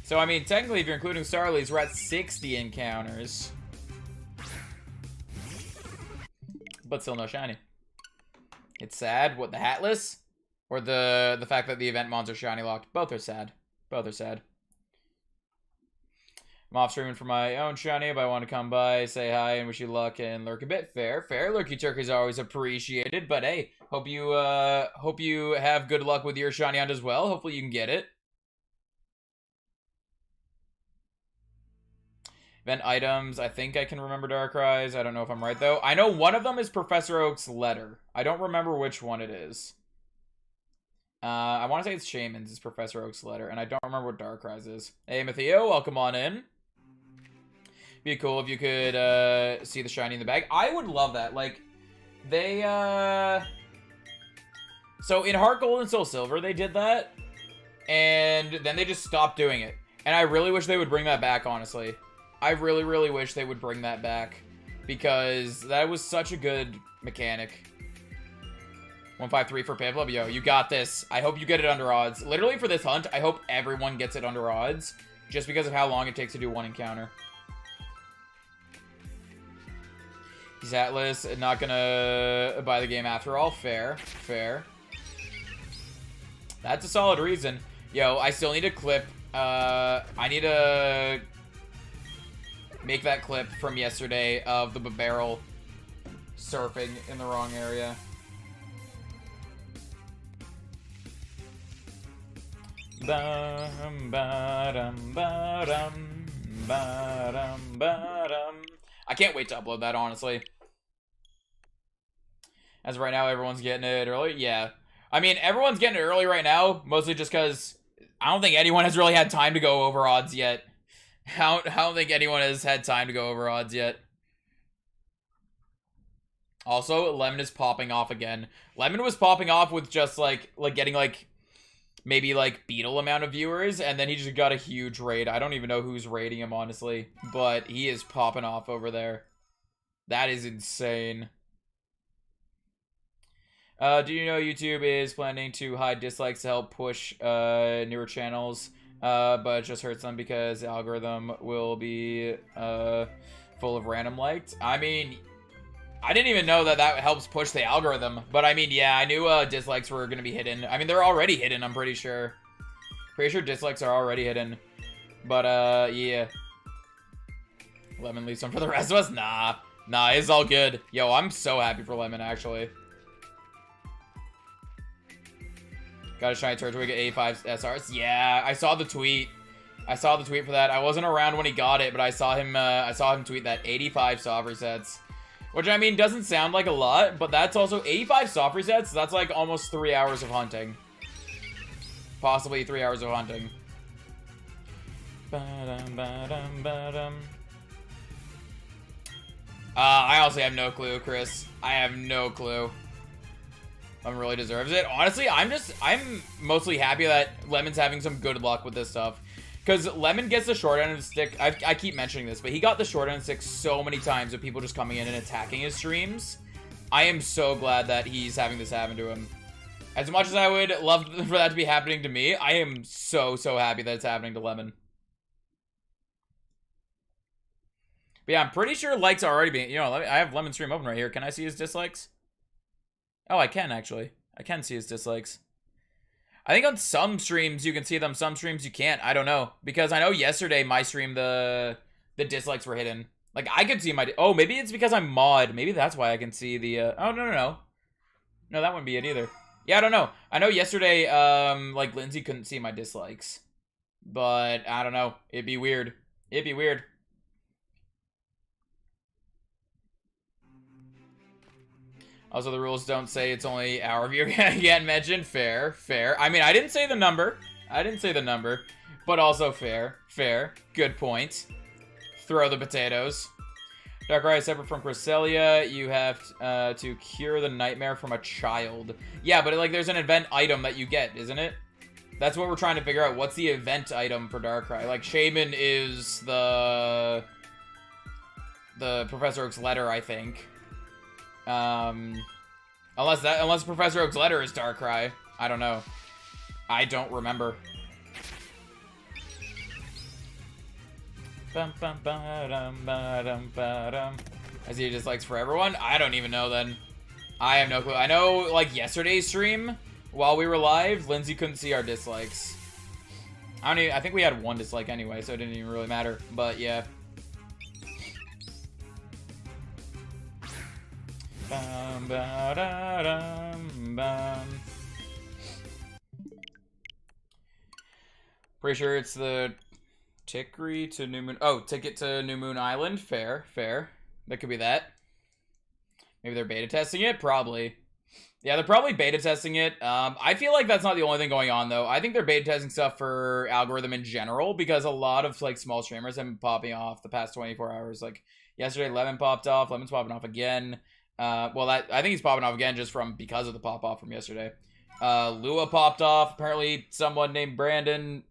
So, I mean, technically, if you're including Starlies, we're at 60 encounters. But still no shiny. It's sad. What, the hatless? Or the fact that the event mons are shiny locked? Both are sad. Both are sad. I'm off streaming for my own shiny, but I want to come by, say hi, and wish you luck and lurk a bit. Fair, fair. Lurky turkey's always appreciated, but hey, hope you have good luck with your shiny hunt as well. Hopefully you can get it. Event items, I think I can remember Darkrai's. I don't know if I'm right, though. I know one of them is Professor Oak's letter. I don't remember which one it is. I want to say it's Shaman's is Professor Oak's letter, and I don't remember what Darkrai's is. Hey, Matheo, welcome on in. Be cool if you could see the shiny in the bag. I would love that. Like, they, so in Heart Gold and Soul Silver, they did that, and then they just stopped doing it. And I really wish they would bring that back, honestly. I really, really wish they would bring that back, because that was such a good mechanic. 153 for Piplup. Yo, you got this. I hope you get it under odds. Literally for this hunt, I hope everyone gets it under odds. Just because of how long it takes to do one encounter. He's Atlas, not gonna buy the game after all. Fair, fair. That's a solid reason. Yo, I still need a clip. I need to make that clip from yesterday of the barrel surfing in the wrong area. Bum, ba-dum, ba-dum, ba-dum, ba-dum. I can't wait to upload that, honestly. As of right now, everyone's getting it early. Yeah. I mean, everyone's getting it early right now, mostly just because I don't think anyone has really had time to go over odds yet. I don't think anyone has had time to go over odds yet. Also, Lemon is popping off again. Lemon was popping off with just, like getting, like, maybe, like, Beetle amount of viewers, and then he just got a huge raid. I don't even know who's raiding him, honestly, but he is popping off over there. That is insane. Do you know YouTube is planning to hide dislikes to help push newer channels, but it just hurts them because the algorithm will be full of random liked? I mean, I didn't even know that helps push the algorithm, but I mean, yeah, I knew dislikes were going to be hidden. I mean, they're already hidden, I'm pretty sure. Pretty sure dislikes are already hidden, but yeah. Lemon leaves some for the rest of us? Nah, it's all good. Yo, I'm so happy for Lemon, actually. Got a shiny Turtwig at 85 SRs. Yeah, I saw the tweet. I saw the tweet for that. I wasn't around when he got it, but I saw him tweet that 85 soft resets. Which, I mean, doesn't sound like a lot, but that's also 85 soft resets. That's like almost 3 hours of hunting. Possibly 3 hours of hunting. I honestly have no clue, Chris. I have no clue. Lemon really deserves it. Honestly, I'm mostly happy that Lemon's having some good luck with this stuff. Because Lemon gets the short end of the stick. I keep mentioning this, but he got the short end of the stick so many times with people just coming in and attacking his streams. I am so glad that he's having this happen to him. As much as I would love for that to be happening to me, I am so happy that it's happening to Lemon. But yeah, I'm pretty sure likes are already being... You know, I have Lemon stream open right here. Can I see his dislikes? Oh, I can, actually. I can see his dislikes. I think on some streams you can see them, some streams you can't. I don't know. Because I know yesterday, my stream, the dislikes were hidden. Like, I could see my... Oh, maybe it's because I'm mod. Maybe that's why I can see the... Oh, no. No, that wouldn't be it either. Yeah, I don't know. I know yesterday, like, Lindsay couldn't see my dislikes. But, I don't know. It'd be weird. It'd be weird. Also, the rules don't say it's only our viewer can't mention. Fair. I mean, I didn't say the number. But also fair. Good point. Throw the potatoes. Darkrai is separate from Cresselia. You have to cure the nightmare from a child. Yeah, but like there's an event item that you get, isn't it? That's what we're trying to figure out. What's the event item for Darkrai? Like, Shaman is the Professor Oak's letter, I think. Unless Professor Oak's letter is Darkrai. I don't know. I don't remember. I see dislikes for everyone. I don't even know then. I have no clue. I know, like, yesterday's stream, while we were live, Lindsay couldn't see our dislikes. I think we had one dislike anyway, so it didn't even really matter. But, yeah. Pretty sure it's the Tickery to New Moon. Oh, ticket to New Moon Island. Fair. That could be that. Maybe they're beta testing it? Probably. Yeah, they're probably beta testing it. I feel like that's not the only thing going on, though. I think they're beta testing stuff for algorithm in general, because a lot of, like, small streamers have been popping off the past 24 hours. Like, yesterday, Lemon popped off. Lemon's popping off again. Well, I think he's popping off again just because of the pop-off from yesterday. Lua popped off. Apparently, someone named Brandon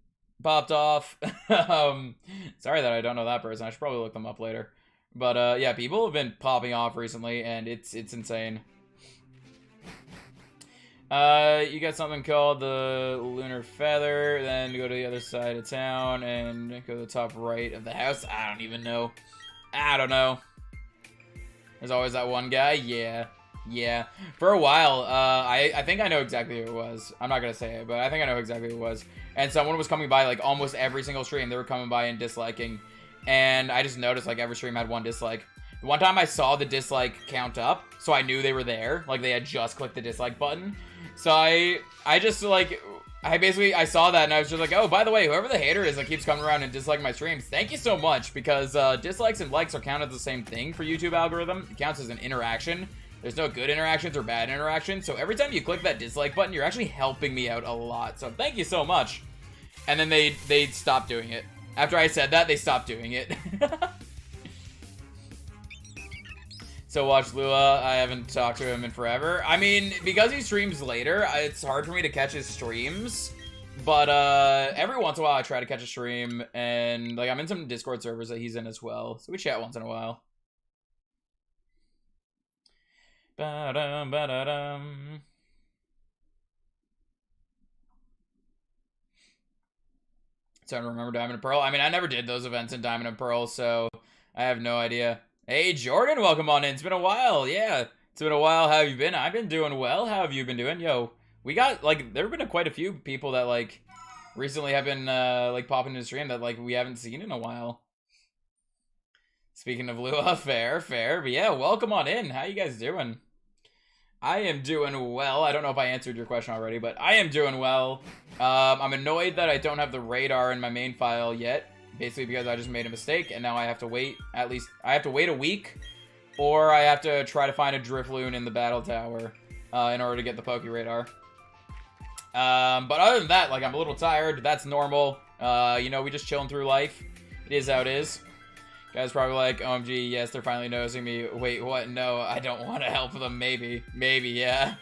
popped off. Sorry that I don't know that person. I should probably look them up later. But, yeah, people have been popping off recently, and it's insane. You got something called the Lunar Feather, then go to the other side of town and go to the top right of the house. I don't even know. I don't know. There's always that one guy. Yeah. For a while, I think I know exactly who it was. I'm not gonna say it, but I think I know exactly who it was. And someone was coming by, like, almost every single stream. They were coming by and disliking. And I just noticed, like, every stream had one dislike. One time I saw the dislike count up, so I knew they were there. Like, they had just clicked the dislike button. So I just, like, I saw that and I was just like, oh, by the way, whoever the hater is that keeps coming around and disliking my streams, thank you so much, because dislikes and likes are counted the same thing for YouTube algorithm. It counts as an interaction. There's no good interactions or bad interactions, so every time you click that dislike button, you're actually helping me out a lot, so thank you so much. And then they stopped doing it. After I said that, they stopped doing it. So watch Lua. I haven't talked to him in forever. I mean, because he streams later, it's hard for me to catch his streams. But every once in a while, I try to catch a stream, and like I'm in some Discord servers that he's in as well, so we chat once in a while. Ba-dum, ba-da-dum. So I don't remember Diamond and Pearl. I mean, I never did those events in Diamond and Pearl, so I have no idea. Hey, Jordan, welcome on in. It's been a while. Yeah, it's been a while. How have you been? I've been doing well. How have you been doing? Yo, we got, like, there have been quite a few people that, like, recently have been, like, popping into the stream that, like, we haven't seen in a while. Speaking of Lua, fair. But yeah, welcome on in. How you guys doing? I am doing well. I don't know if I answered your question already, but I am doing well. I'm annoyed that I don't have the radar in my main file yet. Basically because I just made a mistake, and now I have to wait I have to wait a week, or I have to try to find a Drifloon in the battle tower in order to get the Poke Radar. But other than that, like, I'm a little tired. That's normal. You know, we just chilling through life. It is how it is. Guys probably like, OMG, yes, they're finally noticing me. Wait, what? No, I don't want to help them. Maybe, yeah.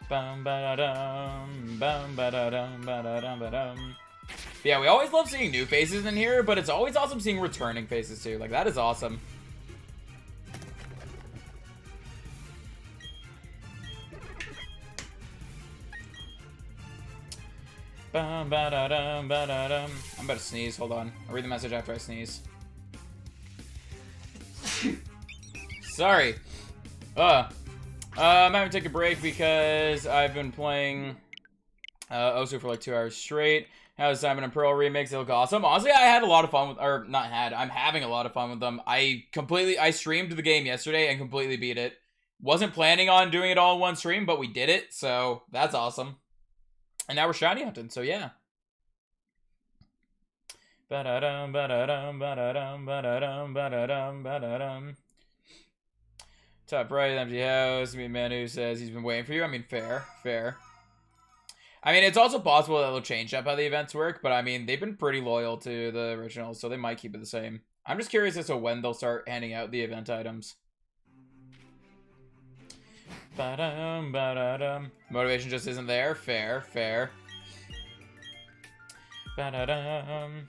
Bum ba da dum, bum ba da dum, ba da dum ba dum. Yeah, we always love seeing new faces in here, but it's always awesome seeing returning faces too. Like, that is awesome. Bum, ba, da, dum, ba, da, dum. I'm about to sneeze. Hold on. I'll read the message after I sneeze. Sorry. I'm having to take a break because I've been playing Osu for like 2 hours straight. How's Diamond and Pearl remix? They look awesome. Honestly, I had a lot of fun with, or not had, I'm having a lot of fun with them. I streamed the game yesterday and completely beat it. Wasn't planning on doing it all in one stream, but we did it, so that's awesome. And now we're shiny hunting, so yeah. Ba-da-dum, ba-da-dum, ba-da-dum, ba-da-dum, ba-da-dum, ba-da-dum. Top right, empty house. Me man who says he's been waiting for you. I mean, fair. I mean, it's also possible that they'll change up how the events work, but I mean, they've been pretty loyal to the originals, so they might keep it the same. I'm just curious as to when they'll start handing out the event items. Ba-dum, ba-da-dum. Motivation just isn't there. Fair. Ba-da-dum.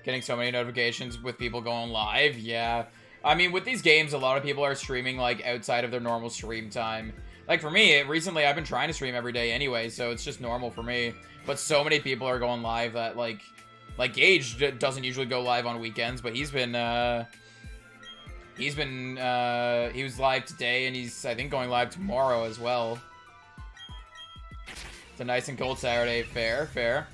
Getting so many notifications with people going live. Yeah. I mean, with these games, a lot of people are streaming, like, outside of their normal stream time. Like, for me, recently, I've been trying to stream every day anyway, so it's just normal for me. But so many people are going live that, like Gage doesn't usually go live on weekends, but he was live today, and he's, I think, going live tomorrow as well. It's a nice and cold Saturday. Fair.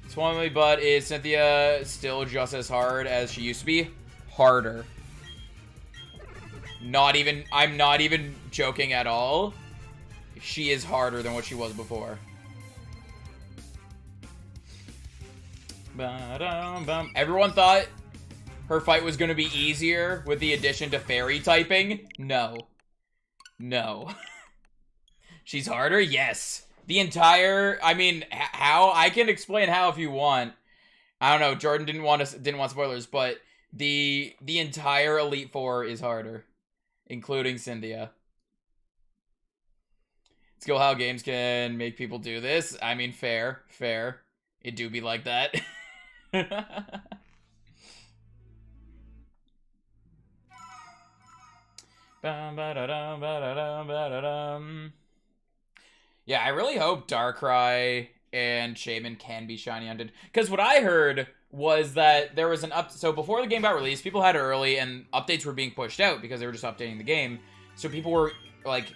Swami, but is Cynthia still just as hard as she used to be? Harder. I'm not even joking at all. She is harder than what she was before. Ba-dum-bum. Everyone thought her fight was going to be easier with the addition to fairy typing. No. She's harder? Yes. The entire, I mean, how? I can explain how if you want. I don't know, Jordan didn't want spoilers, but the entire Elite Four is harder, including Cynthia. It's cool how games can make people do this. I mean, fair. It do be like that. Yeah, I really hope Darkrai and Shaman can be shiny hunted. Because what I heard was that there was an so before the game got released, people had it early and updates were being pushed out because they were just updating the game. So people were like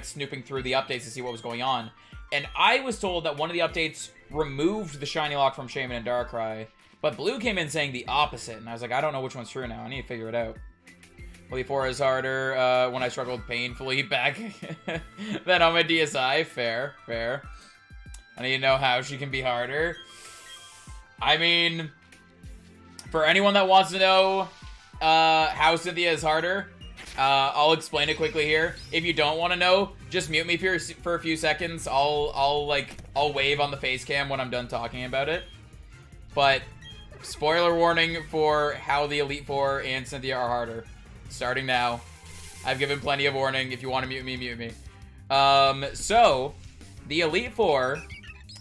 snooping through the updates to see what was going on. And I was told that one of the updates removed the shiny lock from Shaman and Darkrai, but Blue came in saying the opposite, and I was like, I don't know which one's true now. I need to figure it out. Elite 4 is harder when I struggled painfully back then on my DSi. Fair, fair. I need to know how she can be harder. I mean, for anyone that wants to know how Cynthia is harder, I'll explain it quickly here. If you don't want to know, just mute me for a few seconds. I'll wave on the face cam when I'm done talking about it. But spoiler warning for how the Elite Four and Cynthia are harder. Starting now. I've given plenty of warning. If you want to mute me, mute me. So the Elite Four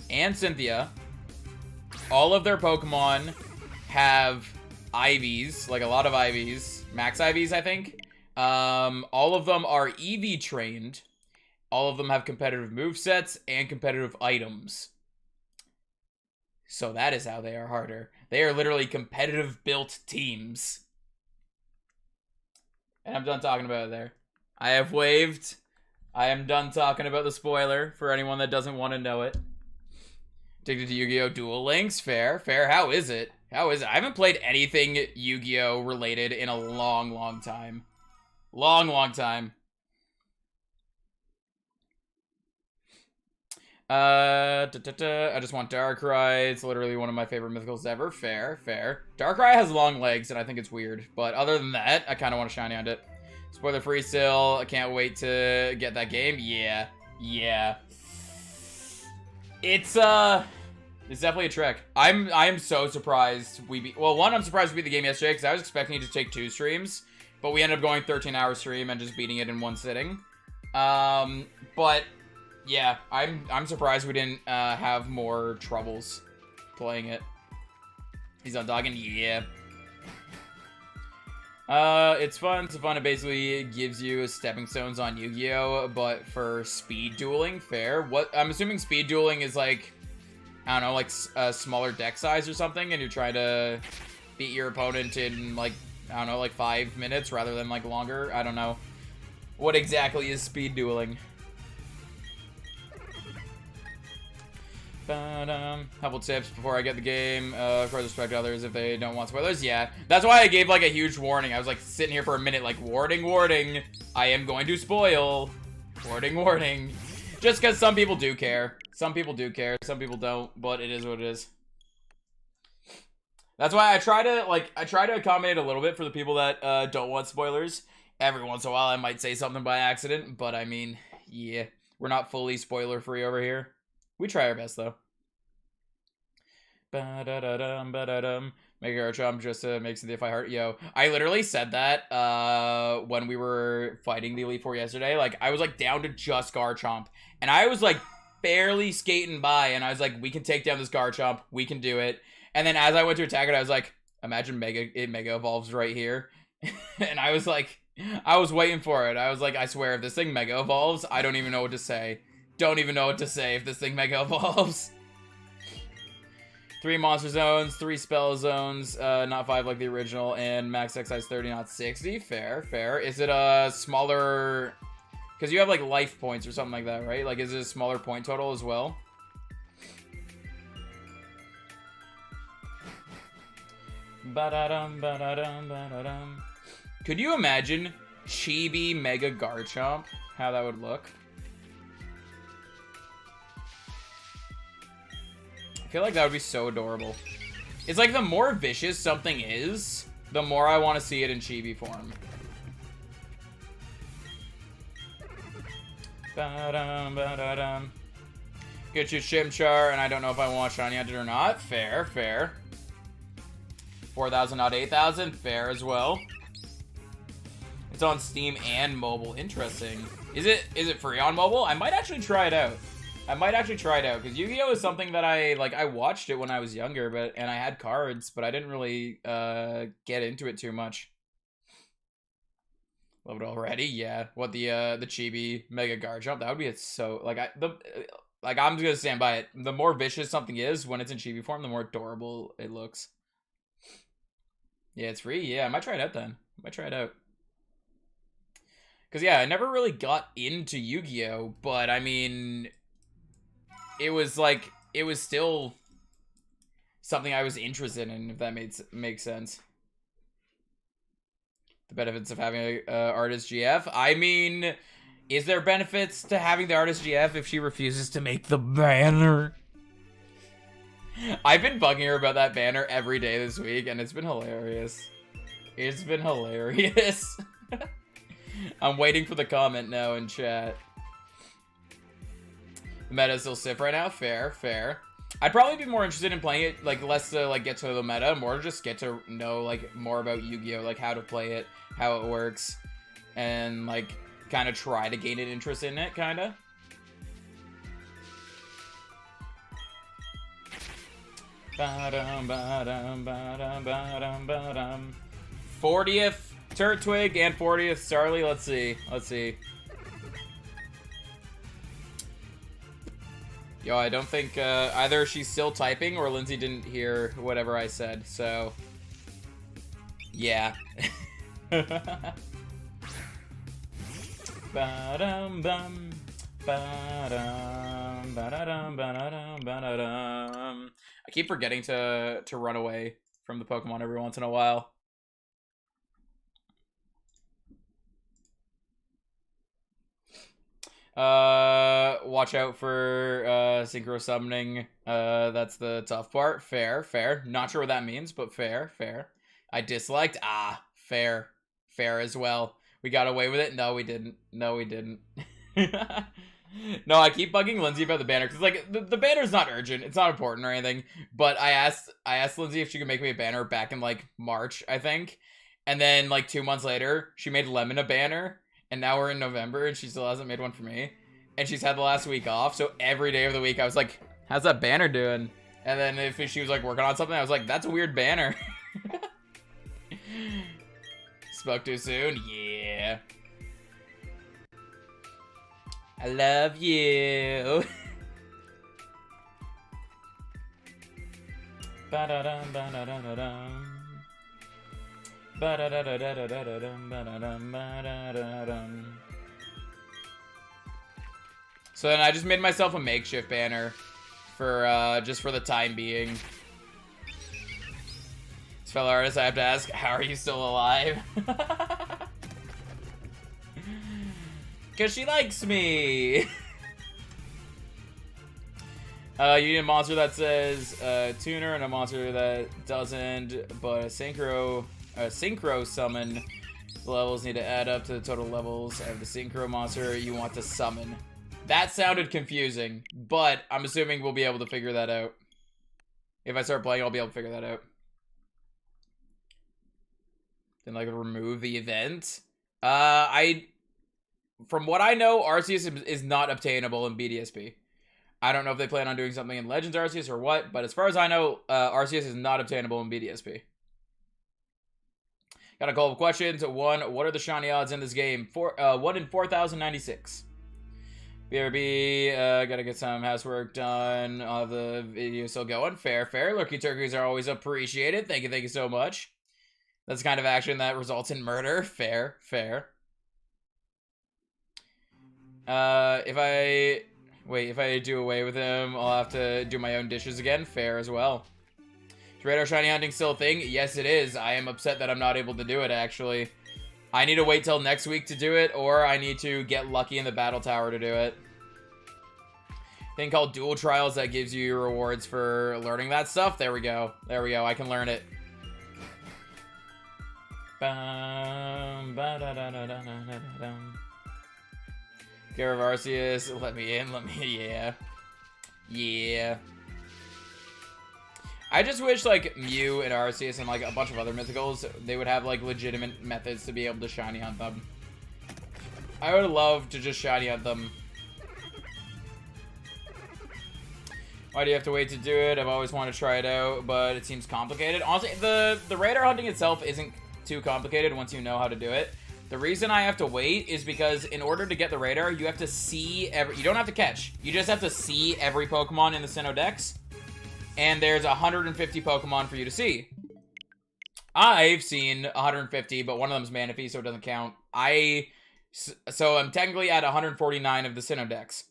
and Cynthia, all of their Pokemon have IVs, like a lot of IVs, max IVs, I think. All of them are EV trained. All of them have competitive movesets and competitive items. So that is how they are harder. They are literally competitive built teams. And I'm done talking about it there. I have waved. I am done talking about the spoiler for anyone that doesn't want to know it. Addicted to Yu-Gi-Oh! Duel Links. Fair, fair. How is it? How is it? I haven't played anything Yu-Gi-Oh! Related in a long, long time. Long, long time. I just want Darkrai. It's literally one of my favorite mythicals ever. Fair, fair. Darkrai has long legs, and I think it's weird. But other than that, I kind of want to shiny on it. Spoiler free still. I can't wait to get that game. Yeah, yeah. It's definitely a trek. I am so surprised we beat. Well, one, I'm surprised we beat the game yesterday because I was expecting it to take 2 streams, but we ended up going 13-hour stream and just beating it in 1 sitting. But yeah, I'm surprised we didn't have more troubles playing it. He's on dogging, yeah. It's fun. It's fun. It basically gives you stepping stones on Yu-Gi-Oh, but for speed dueling. Fair. What I'm assuming speed dueling is like, I don't know, like a smaller deck size or something, and you're trying to beat your opponent in like, I don't know, like 5 minutes rather than like longer. I don't know. What exactly is speed dueling? Couple tips before I get the game. Of course, respect others if they don't want spoilers. Yeah, that's why I gave like a huge warning. I was like sitting here for a minute, like warning, warning. I am going to spoil. Warning, warning. Just because some people do care. Some people do care. Some people don't. But it is what it is. That's why I try to accommodate a little bit for the people that don't want spoilers. Every once in a while, I might say something by accident. But I mean, yeah, we're not fully spoiler free over here. We try our best, though. Make our jump just to make Cynthia fight hard. Yo, I literally said that when we were fighting the Elite Four yesterday. Like, I was, like, down to just Garchomp. And I was, like, barely skating by. And I was like, we can take down this Garchomp. We can do it. And then as I went to attack it, I was like, imagine it Mega Evolves right here. And I was like, I was waiting for it. I was like, I swear, if this thing Mega Evolves, I don't even know what to say. Don't even know what to say if this thing Mega Evolves. 3 monster zones, 3 spell zones, not 5 like the original, and max X size 30, not 60. Fair, fair. Is it a smaller... Because you have like life points or something like that, right? Like, is it a smaller point total as well? Ba-da-dum, ba-da-dum, ba-da-dum. Could you imagine Chibi Mega Garchomp? How that would look? I feel like that would be so adorable. It's like the more vicious something is, the more I want to see it in chibi form. Ba-dum, ba-da-dum. Get you Chimchar, and I don't know if I want Shiny Hunted or not. Fair, fair. 4,000, not 8,000. Fair as well. It's on Steam and mobile. Interesting. Is it free on mobile? I might actually try it out. Because Yu-Gi-Oh! Is something that I watched it when I was younger, and I had cards, but I didn't really get into it too much. Love it already. Yeah. What the chibi mega guard jump? That would be so like I'm just gonna stand by it. The more vicious something is when it's in chibi form, the more adorable it looks. Yeah, it's free. Yeah, I might try it out then. I might try it out. Cause yeah, I never really got into Yu-Gi-Oh, but I mean, it was still something I was interested in, if that makes sense. The benefits of having a artist GF. I mean, is there benefits to having the artist GF if she refuses to make the banner? I've been bugging her about that banner every day this week, and it's been hilarious. It's been hilarious. I'm waiting for the comment now in chat. The meta is still stiff right now. Fair, fair. I'd probably be more interested in playing it, like, less to, like, get to the meta, more to just get to know, like, more about Yu-Gi-Oh! Like, how to play it, how it works, and, like, kind of try to gain an interest in it, kind of. Ba-dum, ba-dum, ba-dum, ba-dum, ba-dum. 40th Turtwig and 40th Starly. Let's see. Let's see. Yo, I don't think either she's still typing or Lindsay didn't hear whatever I said, so yeah. Ba-dum bum, ba-dum, ba-da-dum, ba-da-dum, ba-da-dum. I keep forgetting to run away from the Pokemon every once in a while. Watch out for synchro summoning. That's the tough part. Fair, fair. Not sure what that means, but fair, fair. I disliked. Fair. Fair as well. We got away with it. No, we didn't. No, we didn't. No, I keep bugging Lindsay about the banner because, like, the banner's not urgent. It's not important or anything. But I asked Lindsay if she could make me a banner back in, like, March, I think. And then, like, 2 months later, she made Lemon a banner. And now we're in November, and she still hasn't made one for me. And she's had the last week off, so every day of the week, I was like, how's that banner doing? And then if she was, like, working on something, I was like, that's a weird banner. Spoke too soon? Yeah. I love you. Ba-da-dum, ba-da-dum-da-dum. So then I just made myself a makeshift banner for just for the time being. This fellow artist, I have to ask, how are you still alive? Cause she likes me. You need a monster that says tuner and a monster that doesn't, but a synchro summon. The levels need to add up to the total levels of the synchro monster you want to summon. That sounded confusing, but I'm assuming we'll be able to figure that out. If I start playing, I'll be able to figure that out. Then, like, remove the event. From what I know, Arceus is not obtainable in BDSP. I don't know if they plan on doing something in Legends Arceus or what, but as far as I know, Arceus is not obtainable in BDSP. Got a couple of questions. One, what are the shiny odds in this game? 1 in 4,096. BRB, gotta get some housework done. I'll have the video still going. Fair, fair. Lurky turkeys are always appreciated. Thank you so much. That's the kind of action that results in murder. Fair, fair. If I do away with him, I'll have to do my own dishes again. Fair as well. Is radar shiny hunting still a thing? Yes, it is. I am upset that I'm not able to do it, actually. I need to wait till next week to do it, or I need to get lucky in the battle tower to do it. Thing called dual trials that gives you rewards for learning that stuff. There we go. There we go. I can learn it. Care of Arceus. Let me in. Let me. Yeah. Yeah. I just wish, like, Mew and Arceus and, like, a bunch of other mythicals, they would have, like, legitimate methods to be able to shiny hunt them. I would love to just shiny hunt them. Why do you have to wait to do it? I've always wanted to try it out, but it seems complicated. Honestly, the radar hunting itself isn't too complicated once you know how to do it. The reason I have to wait is because in order to get the radar, you have to see you don't have to catch. You just have to see every Pokemon in the Sinnoh Dex. And there's 150 Pokemon for you to see. I've seen 150, but one of them's Manaphy, so it doesn't count. So I'm technically at 149 of the Sinnoh Dex.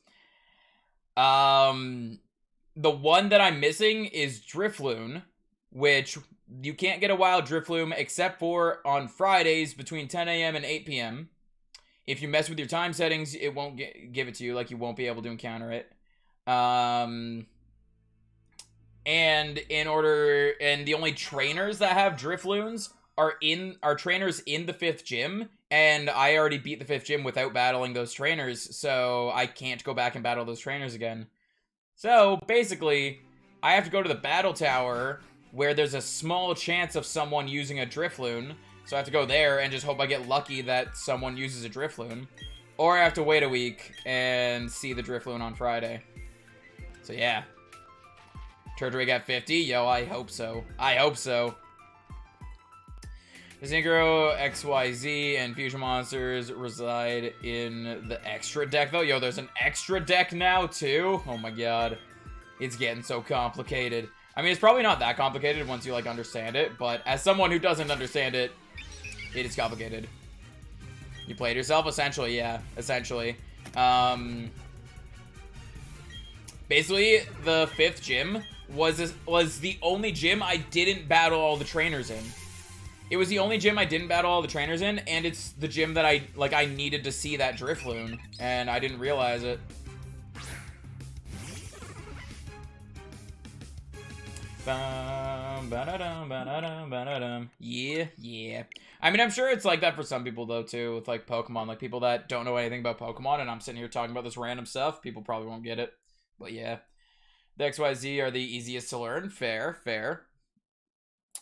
The one that I'm missing is Drifloon, which you can't get a wild Drifloon except for on Fridays between 10 a.m. and 8 p.m. If you mess with your time settings, it won't give it to you, like you won't be able to encounter it. And the only trainers that have Drifloons are trainers in the 5th gym, and I already beat the 5th gym without battling those trainers, so I can't go back and battle those trainers again. So, basically, I have to go to the battle tower, where there's a small chance of someone using a Drifloon, so I have to go there and just hope I get lucky that someone uses a Drifloon. Or I have to wait a week and see the Drifloon on Friday. So, yeah. Turtwig at 50? Yo, I hope so. I hope so. The Synchro, XYZ, and Fusion Monsters reside in the extra deck, though. Yo, there's an extra deck now, too? Oh my god. It's getting so complicated. I mean, it's probably not that complicated once you, like, understand it, but as someone who doesn't understand it, it is complicated. You played yourself? Essentially, yeah. Essentially. Basically, the 5th gym was the only gym I didn't battle all the trainers in. It was the only gym I didn't battle all the trainers in, and it's the gym that I needed to see that Drifloon, and I didn't realize it. Yeah, yeah. I mean, I'm sure it's like that for some people, though, too, with, like, Pokemon. Like, people that don't know anything about Pokemon, and I'm sitting here talking about this random stuff, people probably won't get it. But, yeah. The XYZ are the easiest to learn. Fair, fair.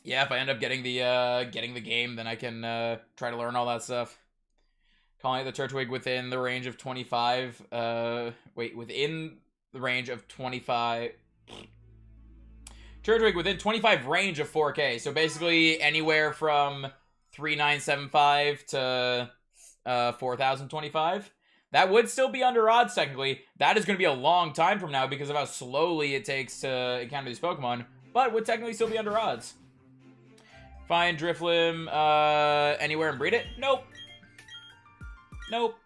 Yeah, if I end up getting the game, then I can try to learn all that stuff. Calling it the Turtwig within the range of 25. Within the range of 25. Turtwig within 25 range of 4K. So basically anywhere from 3975 to 4025. That would still be under odds, technically. That is going to be a long time from now because of how slowly it takes to encounter these Pokemon. But would technically still be under odds. Find Drifloon anywhere and breed it? Nope. Nope.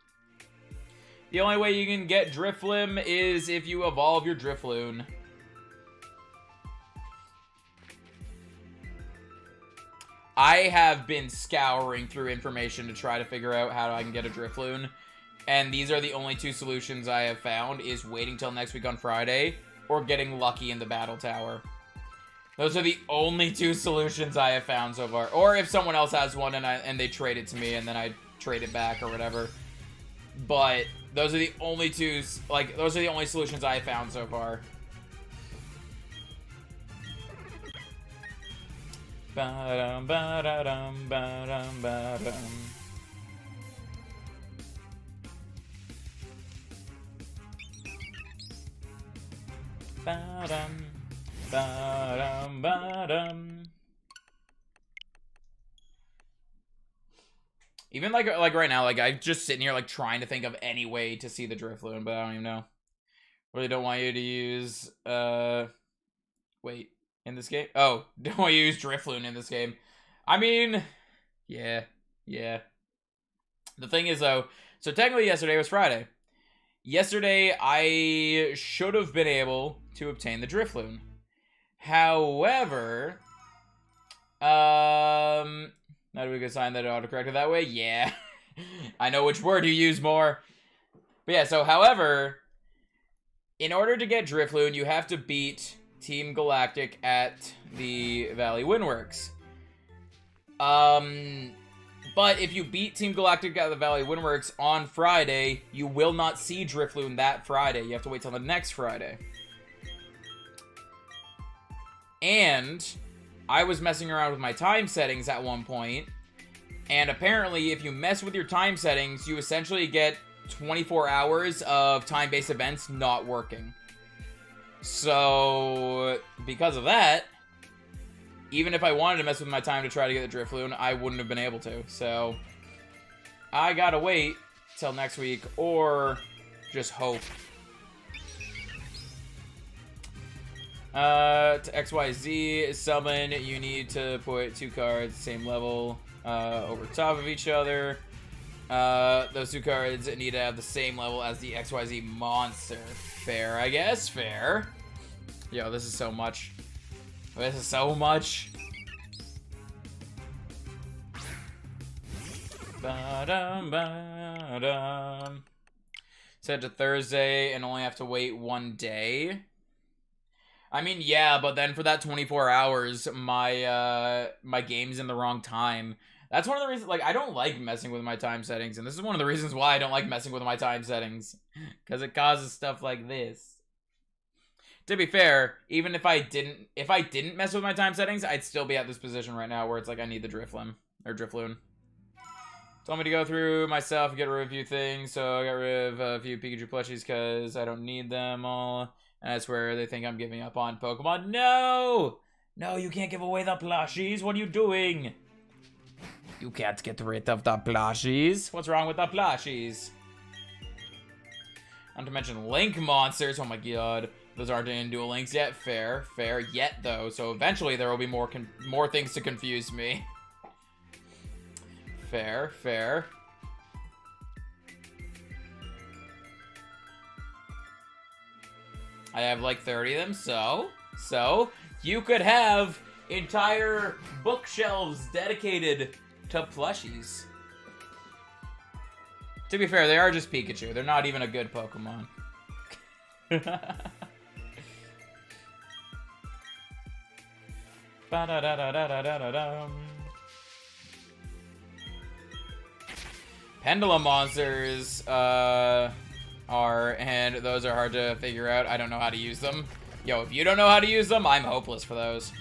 The only way you can get Drifloon is if you evolve your Drifloon. I have been scouring through information to try to figure out how I can get a Drifloon. And these are the only two solutions I have found, is waiting till next week on Friday or getting lucky in the battle tower. Those are the only two solutions I have found so far. Or if someone else has one and they trade it to me and then I trade it back or whatever. But those are the only those are the only solutions I have found so far. Ba-dum, ba-da-dum, ba-dum, ba-dum. Ba-dum, ba-dum, ba-dum. Even like right now, like I'm just sitting here like trying to think of any way to see the Drifloon, but I don't even know. Really don't want you to use wait, in this game? Oh, don't want you to use Drifloon in this game. I mean, yeah. The thing is though, so technically yesterday was Friday. Yesterday, I should have been able to obtain the Drifloon. However, not a good sign that it autocorrected that way. Yeah, I know which word you use more. But yeah, so however, in order to get Drifloon, you have to beat Team Galactic at the Valley Windworks. But if you beat Team Galactic at the Valley Windworks on Friday, you will not see Drifloon that Friday. You have to wait till the next Friday. And I was messing around with my time settings at one point, and apparently if you mess with your time settings, you essentially get 24 hours of time-based events not working. So, because of that, even if I wanted to mess with my time to try to get the Drifloon, I wouldn't have been able to. So, I gotta wait till next week or just hope. To XYZ summon, you need to put 2 cards same level over top of each other. Those 2 cards need to have the same level as the XYZ monster. Fair, I guess. Fair. Yo, this is so much. This is so much. Ba-dum, ba-dum. Set to Thursday and only have to wait 1 day. I mean, yeah, but then for that 24 hours, my my game's in the wrong time. That's one of the reasons, like, I don't like messing with my time settings, and this is one of the reasons why I don't like messing with my time settings. Because it causes stuff like this. To be fair, even if I didn't mess with my time settings, I'd still be at this position right now where it's like I need the Drifloon. Or Drifloon. Told me to go through myself and get rid of a few things, so I got rid of a few Pikachu plushies because I don't need them all. And I swear they think I'm giving up on Pokemon. No! No, you can't give away the plushies. What are you doing? You can't get rid of the plushies. What's wrong with the plushies? Not to mention Link monsters. Oh my god. Those aren't in Duel Links yet. Fair. Fair yet, though. So eventually there will be more things to confuse me. Fair. Fair. I have like 30 of them, so you could have entire bookshelves dedicated to plushies. To be fair, they are just Pikachu. They're not even a good Pokemon. Pendulum monsters, and those are hard to figure out. I don't know how to use them. Yo, if you don't know how to use them, I'm hopeless for those.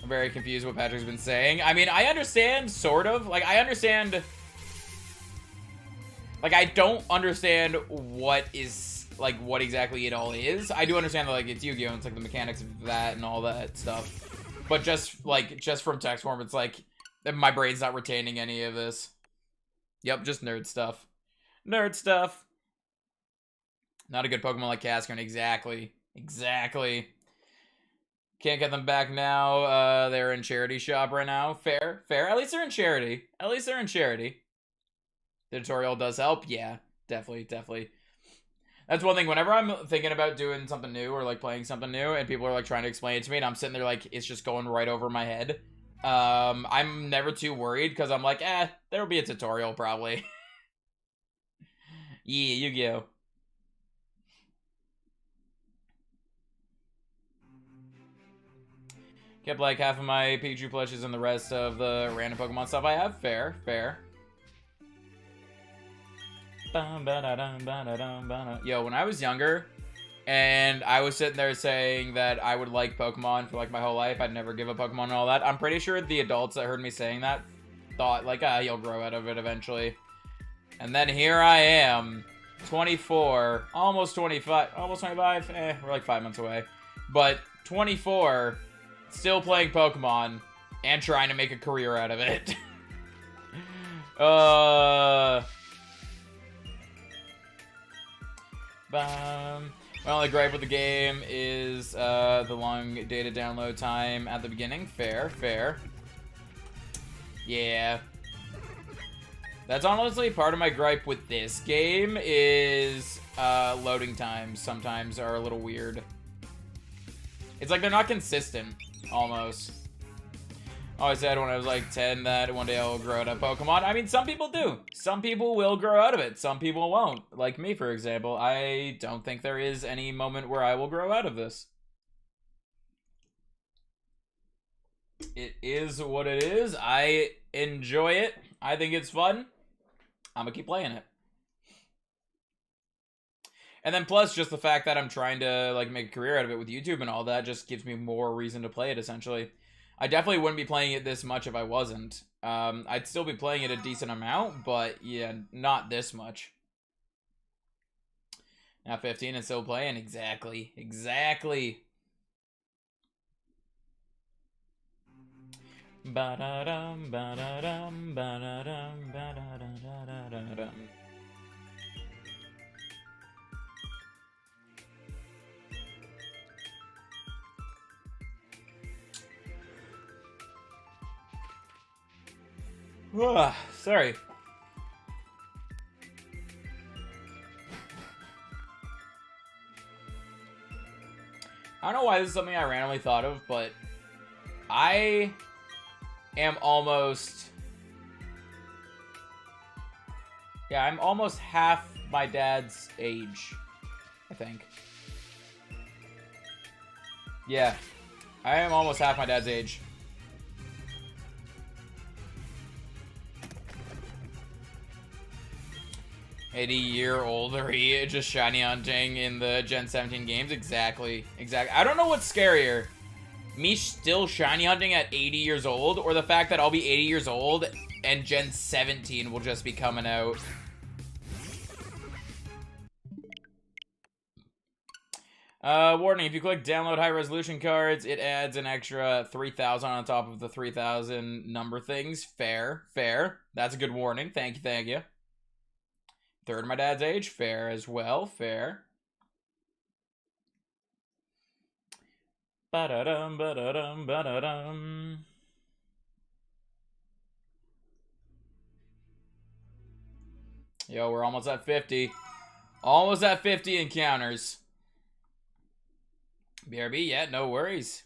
I'm very confused what Patrick's been saying. I mean, I understand, sort of. Like, I understand... Like, I don't understand what is, like, what exactly it all is. I do understand that, like, it's Yu-Gi-Oh! And it's, like, the mechanics of that and all that stuff. But just, like, just from text form, it's like, my brain's not retaining any of this. Yep, just nerd stuff. Nerd stuff. Not a good Pokemon like Cascaron. Exactly. Exactly. Can't get them back now. They're in charity shop right now. Fair. Fair. At least they're in charity. At least they're in charity. The tutorial does help. Yeah. Definitely. Definitely. That's one thing. Whenever I'm thinking about doing something new or like playing something new and people are like trying to explain it to me and I'm sitting there like it's just going right over my head. I'm never too worried because I'm like, there'll be a tutorial probably. Yeah, Yu-Gi-Oh! Kept like half of my Pikachu plushes and the rest of the random Pokemon stuff I have. Fair, fair. Yo, when I was younger and I was sitting there saying that I would like Pokemon for like my whole life, I'd never give up Pokemon and all that, I'm pretty sure the adults that heard me saying that thought like, you'll grow out of it eventually. And then here I am, 24, almost 25, we're like 5 months away. But 24, still playing Pokemon, and trying to make a career out of it. My only gripe with the game is the long data download time at the beginning. Fair, fair. Yeah. That's honestly part of my gripe with this game is loading times sometimes are a little weird. It's like they're not consistent, almost. I always said when I was like 10 that one day I'll grow out of Pokemon. I mean, some people do. Some people will grow out of it. Some people won't. Like me, for example. I don't think there is any moment where I will grow out of this. It is what it is. I enjoy it. I think it's fun. I'm gonna keep playing it. And then plus just the fact that I'm trying to like make a career out of it with YouTube and all that just gives me more reason to play it essentially. I definitely wouldn't be playing it this much if I wasn't. I'd still be playing it a decent amount, but yeah, not this much. Now 15 and still playing. Exactly. Exactly. Ba-da-dum, ba-da-dum, ba-da-dum, ba-da-da-da-da-da-dum. Sorry. I don't know why this is something I randomly thought of, but I am almost... Yeah, I'm almost half my dad's age, I think. Yeah, I am almost half my dad's age. $80-year-old he just shiny hunting in the Gen 17 games. Exactly. I don't know what's scarier. Me still shiny hunting at 80 years old, or the fact that I'll be 80 years old and Gen 17 will just be coming out. Warning, if you click download high resolution cards, it adds an extra 3,000 on top of the 3,000 number things. Fair. That's a good warning. Thank you. Third my dad's age. Fair as well. Fair. Ba-da-dum, ba-da-dum, ba-da-dum. Yo, we're almost at 50. Almost at 50 encounters. BRB, yeah, no worries.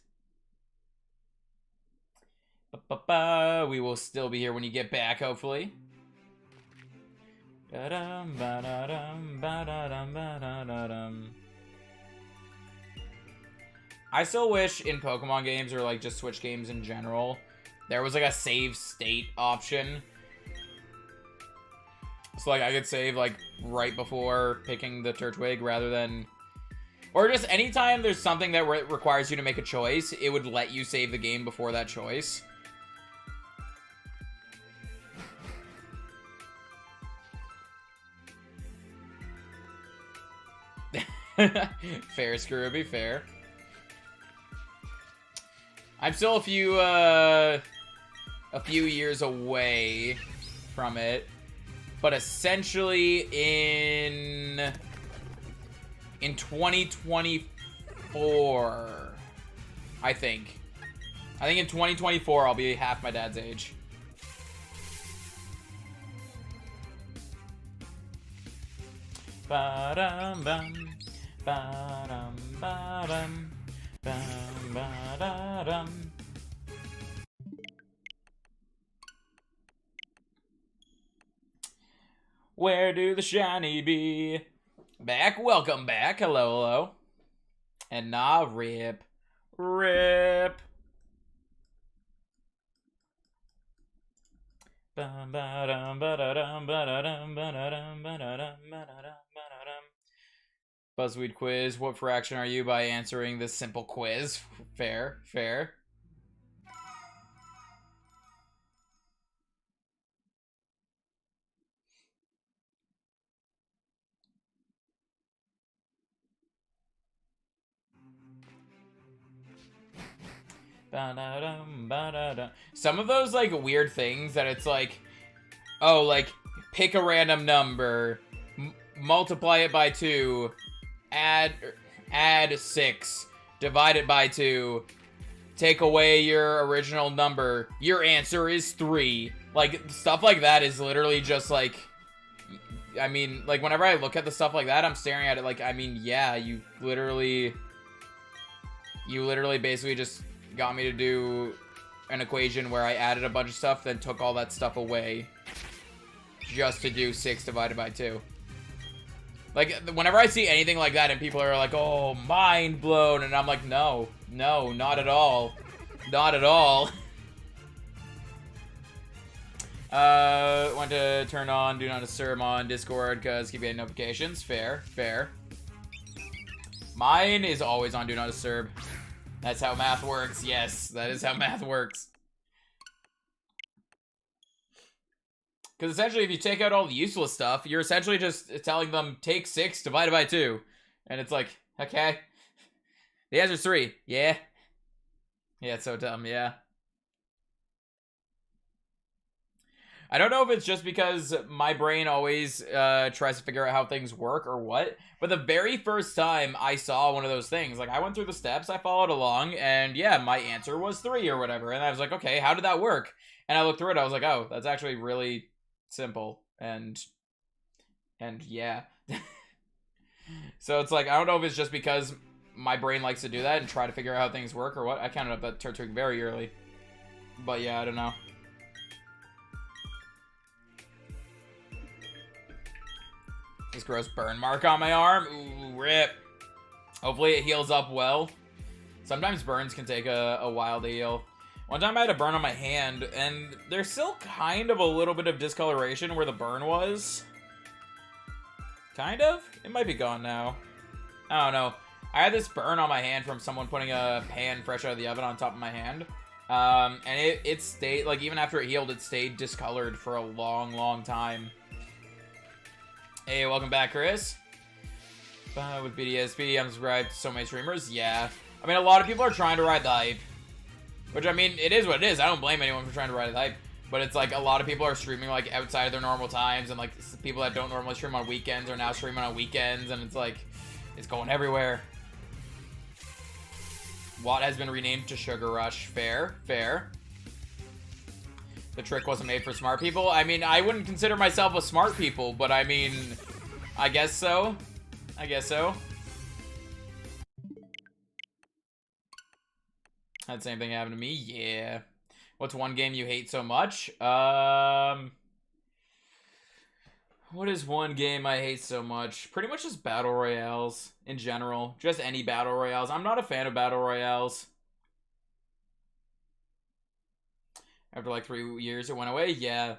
We will still be here when you get back, hopefully. Ba-dum, ba-da-dum, ba-da-dum, ba-da-dum. I still wish in Pokemon games, or like just Switch games in general, there was like a save state option. So like I could save like right before picking the Turtwig rather than... Or just anytime there's something that requires you to make a choice, it would let you save the game before that choice. Fair, Scrooby, fair. I'm still a few years away from it, but essentially in 2024, I think in 2024 I'll be half my dad's age. Ba-dum bum, ba-dum ba-dum, bum ba-da-dum. Where do the shiny be? Back, welcome back. Hello. And nah, rip. Buzzweed quiz. What fraction are you by answering this simple quiz? Fair. Some of those like weird things that it's like, oh, like pick a random number, multiply it by 2, add 6, divide it by 2, take away your original number, your answer is 3. Like stuff like that is literally just like, I mean, like whenever I look at the stuff like that, I'm staring at it like, I mean, yeah, you literally basically just got me to do an equation where I added a bunch of stuff, then took all that stuff away just to do 6 divided by 2. Like, whenever I see anything like that and people are like, oh, mind blown, and I'm like, no, not at all. Not at all. Want to turn on Do Not Disturb on Discord because keep getting notifications. Fair. Mine is always on Do Not Disturb. That's how math works. Yes, that is how math works. Because essentially, if you take out all the useless stuff, you're essentially just telling them, take 6 divided by 2. And it's like, okay. The answer's 3. Yeah. Yeah, it's so dumb, yeah. I don't know if it's just because my brain always tries to figure out how things work or what, but the very first time I saw one of those things, like I went through the steps, I followed along, and yeah, my answer was 3 or whatever, and I was like, okay, how did that work? And I looked through it, I was like, oh, that's actually really simple, and yeah. So it's like, I don't know if it's just because my brain likes to do that and try to figure out how things work or what. I counted up that Turtwig very early. But yeah, I don't know. This gross burn mark on my arm. Ooh, rip. Hopefully it heals up well. Sometimes burns can take a while to heal. One time I had a burn on my hand, and there's still kind of a little bit of discoloration where the burn was. Kind of? It might be gone now. I don't know. I had this burn on my hand from someone putting a pan fresh out of the oven on top of my hand. And it stayed, like, even after it healed, it stayed discolored for a long, long time. Hey, welcome back, Chris. With BDSP, I'm subscribed to so many streamers. Yeah. I mean, a lot of people are trying to ride the hype. Which, I mean, it is what it is. I don't blame anyone for trying to ride the hype. But it's like a lot of people are streaming like outside of their normal times, and like people that don't normally stream on weekends are now streaming on weekends, and it's like it's going everywhere. Watt has been renamed to Sugar Rush. Fair, fair. The trick wasn't made for smart people. I mean, I wouldn't consider myself a smart people, but I mean, I guess so. I guess so. That same thing happened to me. Yeah. What's one game you hate so much? What is one game I hate so much? Pretty much just battle royales in general. Just any battle royales. I'm not a fan of battle royales. After like 3 years it went away? Yeah.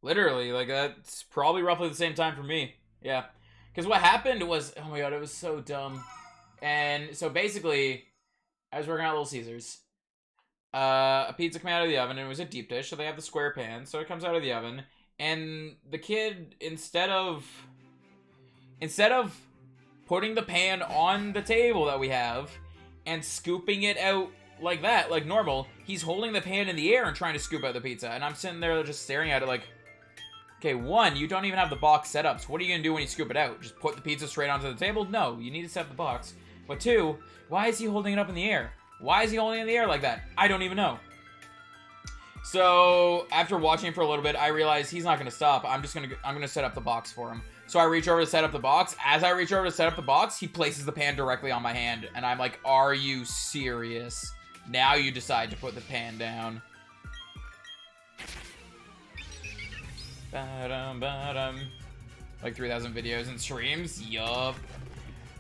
Literally, like that's probably roughly the same time for me. Yeah. Because what happened was, oh my god, it was so dumb. And so basically, I was working at Little Caesars. A pizza came out of the oven, and it was a deep dish, so they have the square pan, so it comes out of the oven, and the kid, instead of putting the pan on the table that we have, and scooping it out like that, like normal, he's holding the pan in the air and trying to scoop out the pizza, and I'm sitting there just staring at it like, okay, one, you don't even have the box set up, so what are you gonna do when you scoop it out? Just put the pizza straight onto the table? No, you need to set up the box. But two, why is he holding it up in the air? Why is he holding it in the air like that? I don't even know. So, after watching it for a little bit, I realized he's not going to stop. I'm going to set up the box for him. So I reach over to set up the box. As I reach over to set up the box, he places the pan directly on my hand. And I'm like, are you serious? Now you decide to put the pan down. Like 3,000 videos and streams? Yup.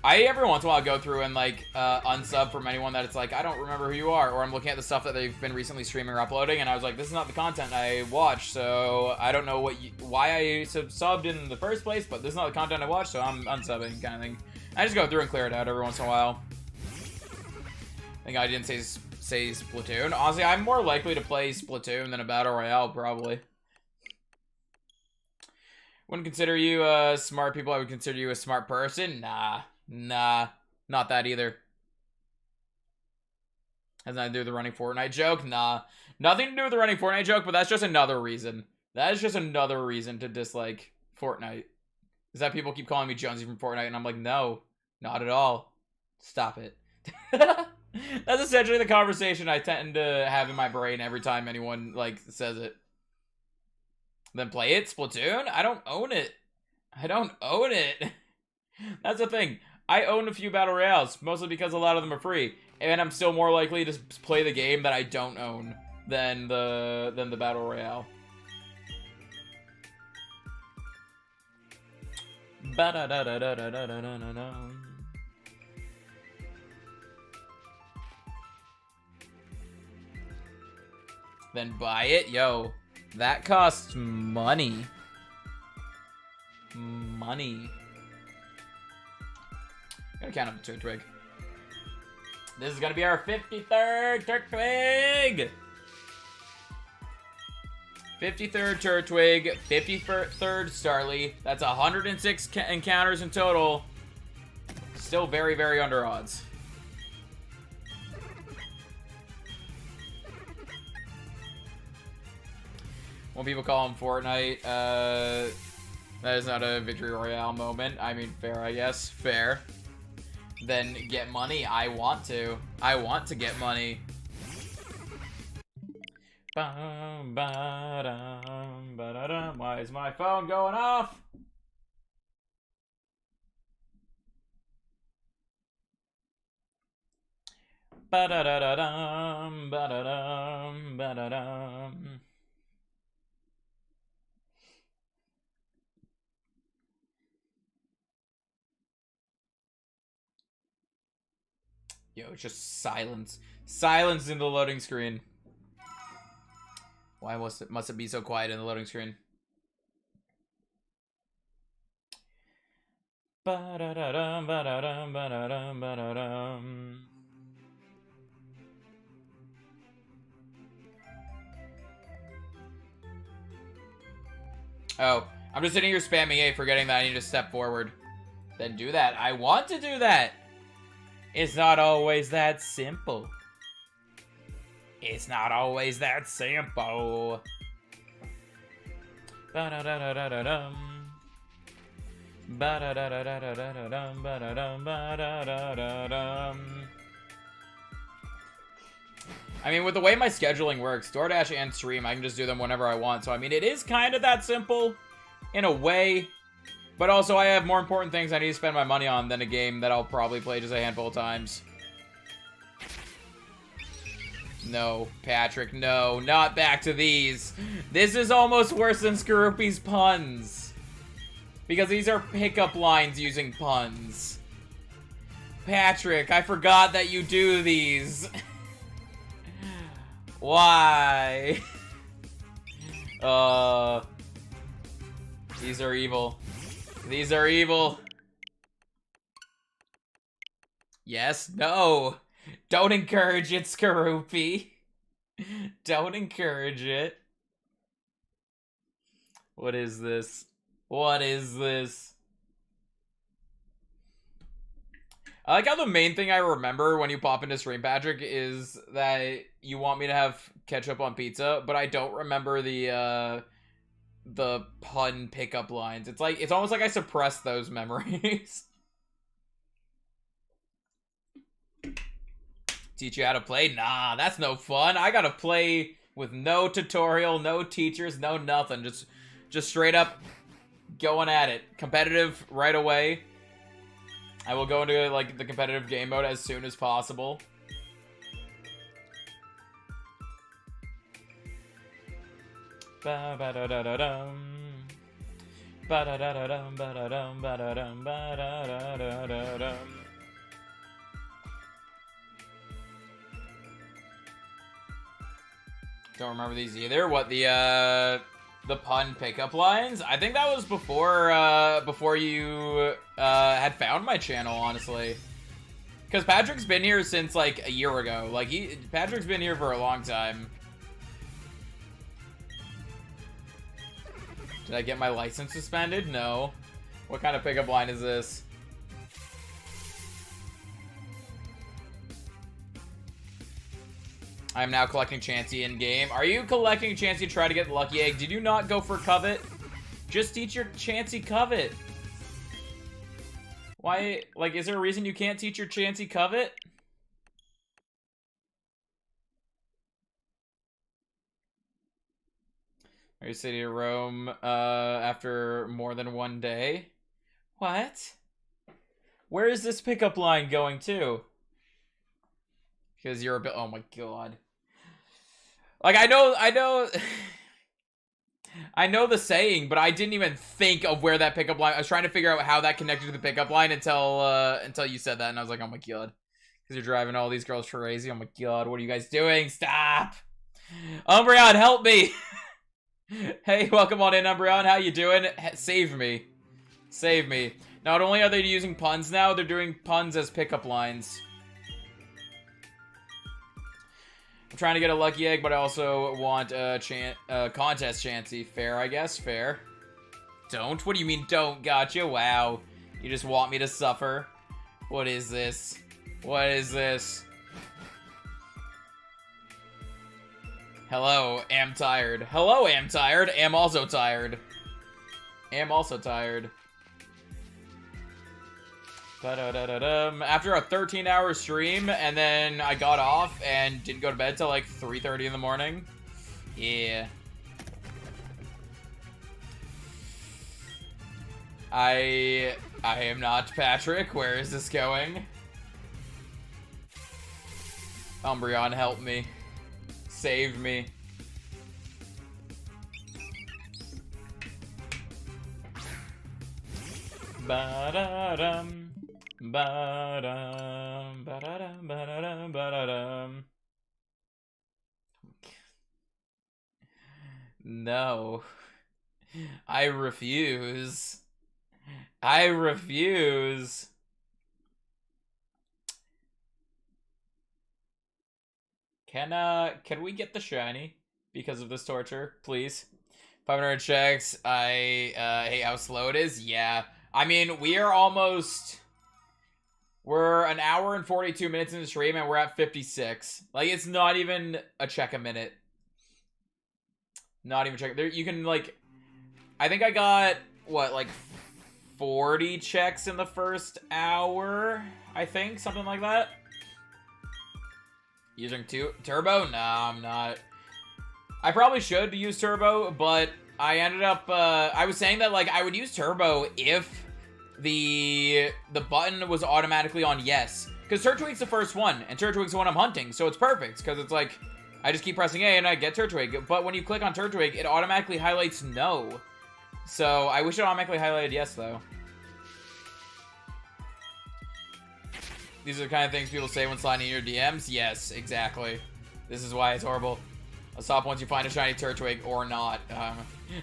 I every once in a while go through and like unsub from anyone that it's like I don't remember who you are, or I'm looking at the stuff that they've been recently streaming or uploading, and I was like, this is not the content I watch, so I don't know why I subbed in the first place, but this is not the content I watch, so I'm unsubbing kind of thing. I just go through and clear it out every once in a while. I think I didn't say Splatoon. Honestly, I'm more likely to play Splatoon than a battle royale probably. Wouldn't consider you smart people. I would consider you a smart person. Nah, not that either. Has nothing to do with the running Fortnite joke? Nah. Nothing to do with the running Fortnite joke, but that's just another reason. That is just another reason to dislike Fortnite. Is that people keep calling me Jonesy from Fortnite, and I'm like, no, not at all. Stop it. That's essentially the conversation I tend to have in my brain every time anyone, like, says it. Then play it? Splatoon? I don't own it. I don't own it. That's the thing. I own a few battle royales, mostly because a lot of them are free, and I'm still more likely to play the game that I don't own than the battle royale. Then buy it, yo. That costs money. Money. Gotta count up the Turtwig. This is gonna be our 53rd Turtwig! 53rd Turtwig, 53rd Starly. That's 106 encounters in total. Still very, very under odds. When people call him Fortnite, that is not a victory royale moment. I mean, fair, I guess. Fair. Then get money. I want to. I want to get money. Why is my phone going off? Ba-da-da-da-dum, ba-da-dum, ba-da-dum. Yo, it's just silence. Silence in the loading screen. Why must it be so quiet in the loading screen? Ba-da-da-dum, ba-da-dum, ba-da-dum, ba-da-dum. Oh, I'm just sitting here spamming A, forgetting that I need to step forward. Then do that. I want to do that. It's not always that simple. It's not always that simple. Ba-da-da-da-da-dum. Ba-da-da-da-da-da-dum. Ba-da-dum. Ba-da-da-da-da-dum. I mean, with the way my scheduling works, DoorDash and stream, I can just do them whenever I want. So, I mean, it is kind of that simple, in a way. But also, I have more important things I need to spend my money on than a game that I'll probably play just a handful of times. No, Patrick, no. Not back to these. This is almost worse than Skorupi's puns. Because these are pickup lines using puns. Patrick, I forgot that you do these. Why? These are evil. These are evil. Yes, no. Don't encourage it, Skorupi. Don't encourage it. What is this? What is this? I like how the main thing I remember when you pop into stream, Patrick, is that you want me to have ketchup on pizza, but I don't remember the pun pickup lines. It's almost like I suppressed those memories. Teach you how to play? Nah, that's no fun. I gotta play with no tutorial, no teachers, no nothing. Just straight up going at it. Competitive right away. I will go into, like, the competitive game mode as soon as possible. Ba-ba-da-da-da-dum. Ba-da-da-da-dum, ba-da-dum, ba-da-dum, ba-da-da-da-da-dum. Don't remember these either. What, the pun pickup lines? I think that was before you had found my channel, honestly. Because Patrick's been here since, like, a year ago. Like, Patrick's been here for a long time. Did I get my license suspended? No. What kind of pickup line is this? I am now collecting Chansey in-game. Are you collecting Chansey to try to get the Lucky Egg? Did you not go for Covet? Just teach your Chansey Covet. Why? Like, is there a reason you can't teach your Chansey Covet? Are you City of Rome after more than one day? What? Where is this pickup line going to? Because you're a bit. Oh my god. Like, I know I know the saying, but I didn't even think of where that pickup line. I was trying to figure out how that connected to the pickup line until you said that, and I was like, oh my god. Because you're driving all these girls crazy. Oh my god, what are you guys doing? Stop! Umbreon, help me! Hey, welcome on in, Umbreon. How you doing? Save me. Save me. Not only are they using puns now, they're doing puns as pickup lines. I'm trying to get a Lucky Egg, but I also want a contest Chansey. Fair, I guess. Fair. Don't? What do you mean don't? Gotcha. Wow. You just want me to suffer? What is this? What is this? Hello, am tired. Hello, am tired. Am also tired. Am also tired. After a 13-hour stream, and then I got off and didn't go to bed till like 3:30 in the morning. Yeah. I am not Patrick. Where is this going? Umbreon, help me. Save me. Ba-da-dum. Ba-dum. Ba-da-dum. Ba-da-dum. Ba-da-dum. No. I refuse. I refuse. Can we get the shiny because of this torture, please? 500 checks. I hate how slow it is. Yeah. I mean, we're an hour and 42 minutes in the stream and we're at 56. Like, it's not even a check a minute. Not even check. There, you can, like, I think I got, what, like 40 checks in the first hour? I think, something like that. Using turbo? No, I'm not. I probably should use turbo, but I ended up, I was saying that, like, I would use turbo if the button was automatically on yes. Because Turtwig's the first one, and Turtwig's the one I'm hunting, so it's perfect, because it's like, I just keep pressing A and I get Turtwig. But when you click on Turtwig, it automatically highlights no. So I wish it automatically highlighted yes, though. These are the kind of things people say when sliding in your DMs. Yes, exactly. This is why it's horrible. I'll stop once you find a shiny Turtwig or not.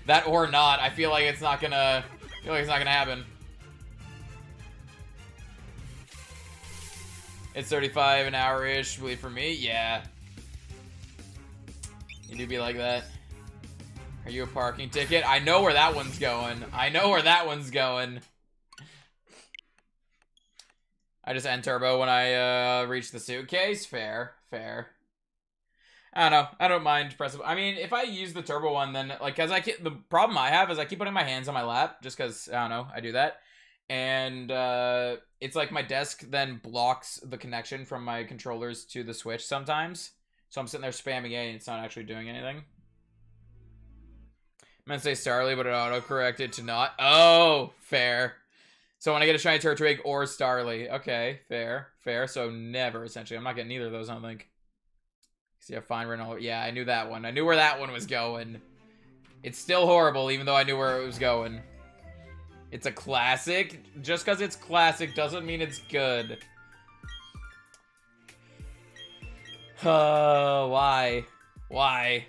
That or not, I feel like it's not gonna happen. It's 35 an hour-ish, believe for me. Yeah. You do be like that. Are you a parking ticket? I know where that one's going. I know where that one's going. I just end turbo when I reach the suitcase. Fair, fair. I don't know. I don't mind pressing. I mean, if I use the turbo one, then like, cause the problem I have is I keep putting my hands on my lap just cause I don't know. I do that, and it's like my desk then blocks the connection from my controllers to the Switch sometimes. So I'm sitting there spamming A and it's not actually doing anything. I'm gonna say Starly, but it auto-corrected to not. Oh, fair. So when I get a shiny Turtwig or Starly. Okay, fair. Fair. So never, essentially. I'm not getting either of those, I don't think. See, I find written all over. Yeah, I knew that one. I knew where that one was going. It's still horrible, even though I knew where it was going. It's a classic. Just because it's classic doesn't mean it's good. Why? Why?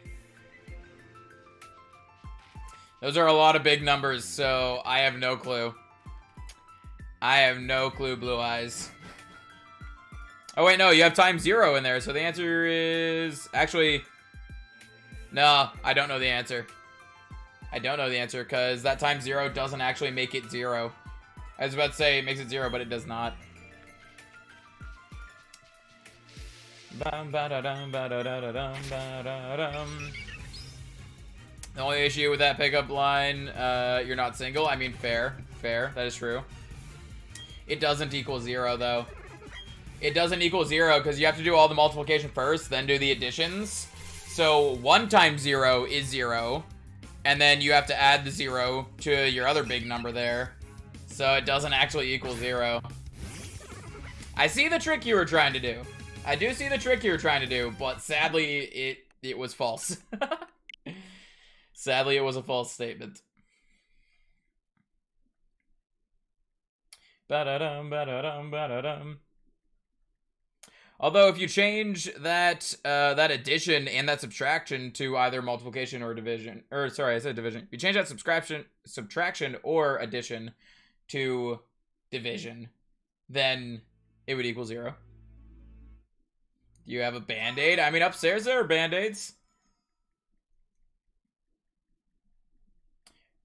Those are a lot of big numbers, so I have no clue. I have no clue, Blue Eyes. Oh, wait, no, you have time 0 in there, so the answer is... Actually, no, I don't know the answer. I don't know the answer, because that time 0 doesn't actually make it 0. I was about to say it makes it 0, but it does not. The only issue with that pickup line, you're not single. I mean, fair. Fair. That is true. It doesn't equal 0, though. It doesn't equal 0, because you have to do all the multiplication first, then do the additions. So 1 times 0 is 0. And then you have to add the 0 to your other big number there. So it doesn't actually equal 0. I see the trick you were trying to do. I do see the trick you were trying to do, but sadly, it was false. Sadly, it was a false statement. Ba-da-dum, ba-da-dum, ba-da-dum. Although, if you change that that addition and that subtraction to either multiplication or division, or sorry, I said division. If you change that subtraction or addition to division, then it would equal 0. Do you have a Band-Aid? I mean, upstairs there are Band-Aids.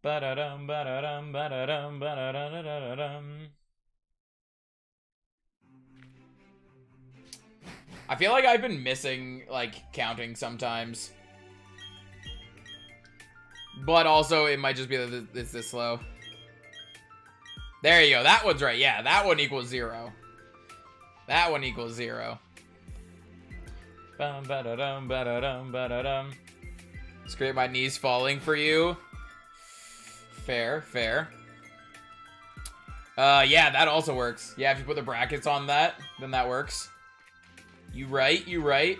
Ba-da-dum, ba-da-dum, ba-da-dum, ba-da-dum. I feel like I've been missing, like, counting sometimes. But also, it might just be that it's this slow. There you go. That one's right. Yeah, that one equals 0. That one equals 0. Bum, ba-da-dum, ba-da-dum, ba-da-dum. Scrape my knees falling for you. Fair, fair. Yeah, that also works. Yeah, if you put the brackets on that, then that works. You right, you right.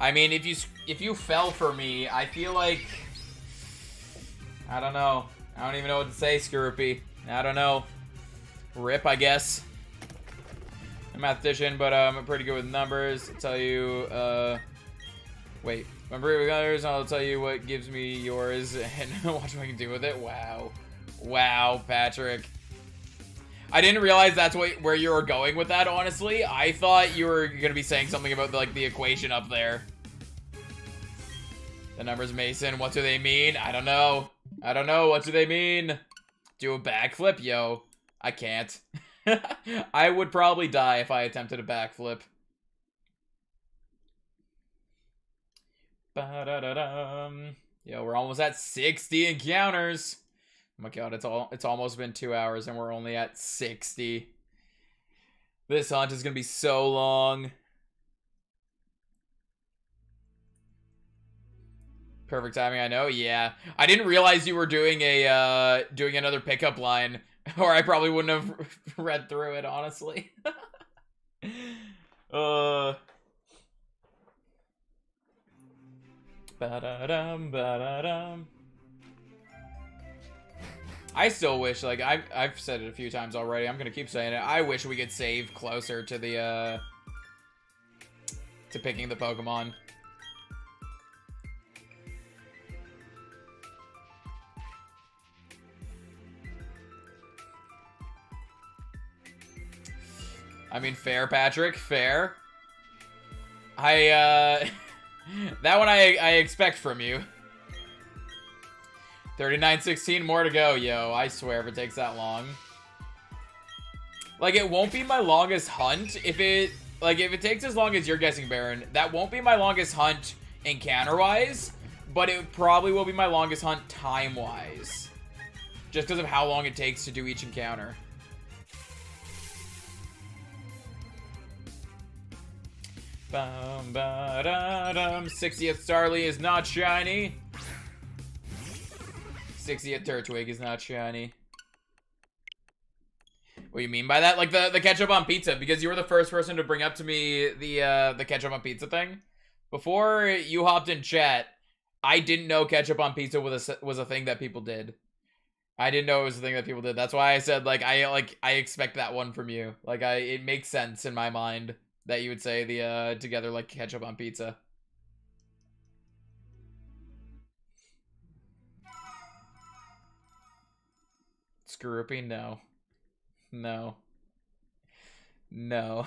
I mean, if you fell for me, I feel like... I don't know. I don't even know what to say, Scroopy. I don't know. Rip, I guess. I'm a mathematician, but I'm pretty good with numbers. I'll tell you, wait. I'm pretty good with numbers, I'll tell you what gives me yours, and watch what I can do with it. Wow. Wow, Patrick. I didn't realize that's where you were going with that, honestly. I thought you were gonna be saying something about, like, the equation up there. The numbers, Mason, what do they mean? I don't know. I don't know, what do they mean? Do a backflip? Yo, I can't. I would probably die if I attempted a backflip. Ba-da-da-dum. Yo, we're almost at 60 encounters. Oh my god, it's almost been 2 hours and we're only at 60. This hunt is gonna be so long. Perfect timing, I know. Yeah, I didn't realize you were doing a doing another pickup line, or I probably wouldn't have read through it, honestly. Ba-da-dum, ba-da-dum. I still wish, like, I've said it a few times already. I'm gonna keep saying it. I wish we could save closer to the to picking the Pokemon. I mean, fair, Patrick, fair. That one I expect from you. 39:16, more to go, yo. I swear if it takes that long. Like, it won't be my longest hunt if it takes as long as you're guessing, Baron. That won't be my longest hunt encounter-wise, but it probably will be my longest hunt time-wise. Just because of how long it takes to do each encounter. Bum, ba, da, dum. 60th Starly is not shiny. 60th Turtwig is not shiny. What do you mean by that? Like the ketchup on pizza, because you were the first person to bring up to me the ketchup on pizza thing. Before you hopped in chat, I didn't know ketchup on pizza was a thing that people did. I didn't know it was a thing that people did. That's why I said I expect that one from you. Like it makes sense in my mind that you would say the together like ketchup on pizza. Scroopy, no. No. No.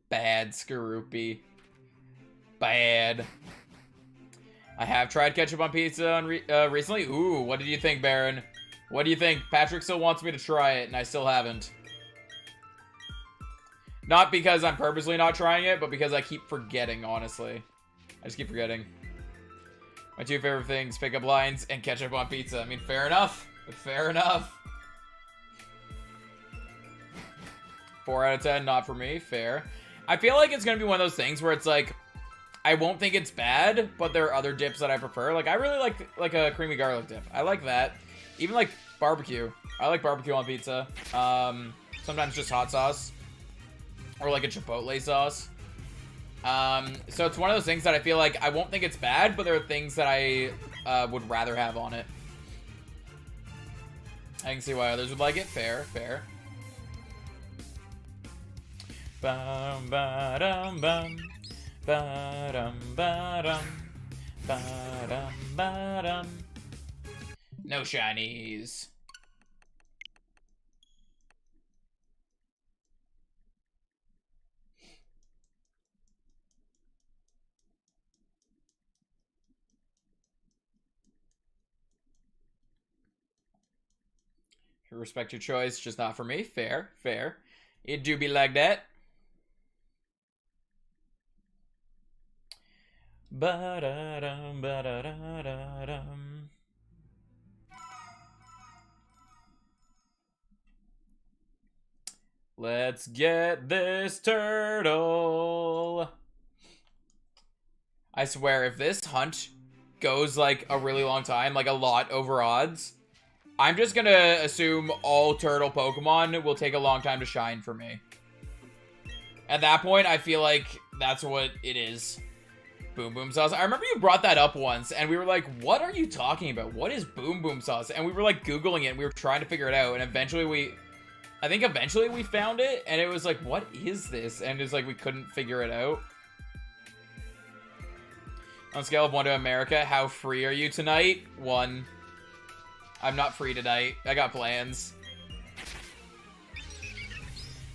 Bad Scroopy. Bad. I have tried ketchup on pizza recently. Ooh, what did you think, Baron? What do you think? Patrick still wants me to try it, and I still haven't. Not because I'm purposely not trying it, but because I keep forgetting, honestly. I just keep forgetting. My two favorite things, pickup lines and ketchup on pizza. I mean, fair enough. Fair enough. 4 out of 10, not for me. Fair. I feel like it's going to be one of those things where it's like, I won't think it's bad, but there are other dips that I prefer. Like, I really like a creamy garlic dip. I like that. Even like barbecue. I like barbecue on pizza. Sometimes just hot sauce. Or like a chipotle sauce. So it's one of those things that I feel like I won't think it's bad, but there are things that I would rather have on it. I can see why others would like it. Fair, fair. Bum ba dum bum. Ba dum ba dum. Ba dum ba dum. No shinies. Respect your choice, just not for me. Fair, fair. It do be like that. Ba-da-dum, ba-da-da-da-dum. Let's get this turtle. I swear, if this hunt goes like a really long time, like a lot over odds, I'm just gonna assume all turtle Pokemon will take a long time to shine for me. At that point, I feel like that's what it is. Boom Boom Sauce. I remember you brought that up once, and we were like, what are you talking about? What is Boom Boom Sauce? And we were like Googling it, and we were trying to figure it out, and eventually I think eventually we found it, and it was like, what is this? And it's like we couldn't figure it out. On a scale of 1 to America, how free are you tonight? 1. I'm not free tonight. I got plans.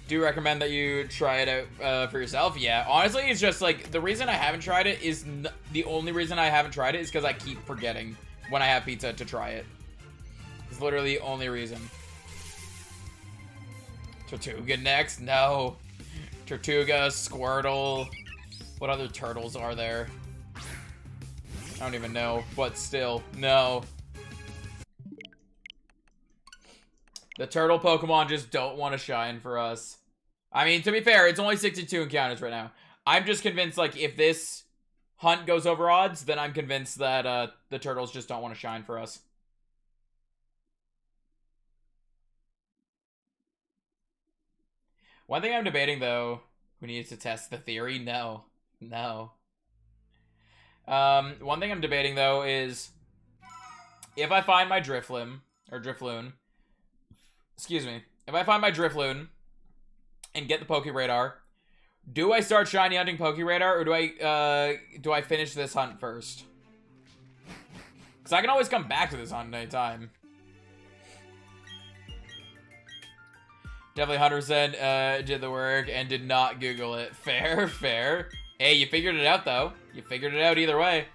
Do recommend that you try it out for yourself? Yeah, honestly, it's just like, the reason I haven't tried it is, the only reason I haven't tried it is because I keep forgetting when I have pizza to try it. It's literally the only reason. Tortuga next? No. Tortuga, Squirtle. What other turtles are there? I don't even know, but still, no. The turtle Pokemon just don't want to shine for us. I mean, to be fair, it's only 62 encounters right now. I'm just convinced, like, if this hunt goes over odds, then I'm convinced that the turtles just don't want to shine for us. One thing I'm debating, though, who needs to test the theory? No. No. One thing I'm debating, though, is if I find my Drifloon, or Drifloon, excuse me, if I find my Drifloon and get the Poke Radar, do I start shiny hunting Poke Radar, or do I finish this hunt first? Because I can always come back to this hunt at any time. Definitely 100% did the work and did not Google it. Fair, fair. Hey, you figured it out, though. You figured it out either way.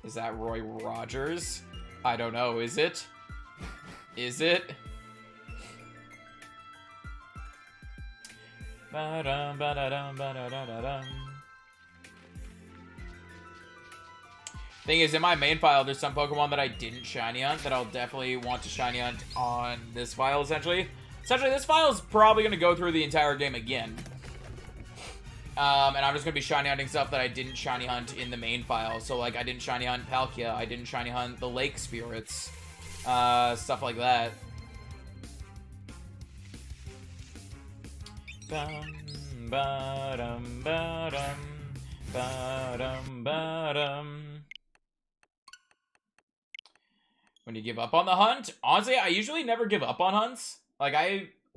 Is that Roy Rogers? I don't know. Is it? Is it? Ba-dum, ba-da-dum, ba-da-da-da-dum. Thing is, in my main file, there's some Pokemon that I didn't shiny hunt that I'll definitely want to shiny hunt on this file, essentially. Essentially, this file is probably going to go through the entire game again. And I'm just going to be shiny hunting stuff that I didn't shiny hunt in the main file. So, like, I didn't shiny hunt Palkia. I didn't shiny hunt the Lake Spirits. Stuff like that. Bum, ba-dum, ba-dum, ba-dum, ba-dum. When you give up on the hunt? Honestly, I usually never give up on hunts. Like,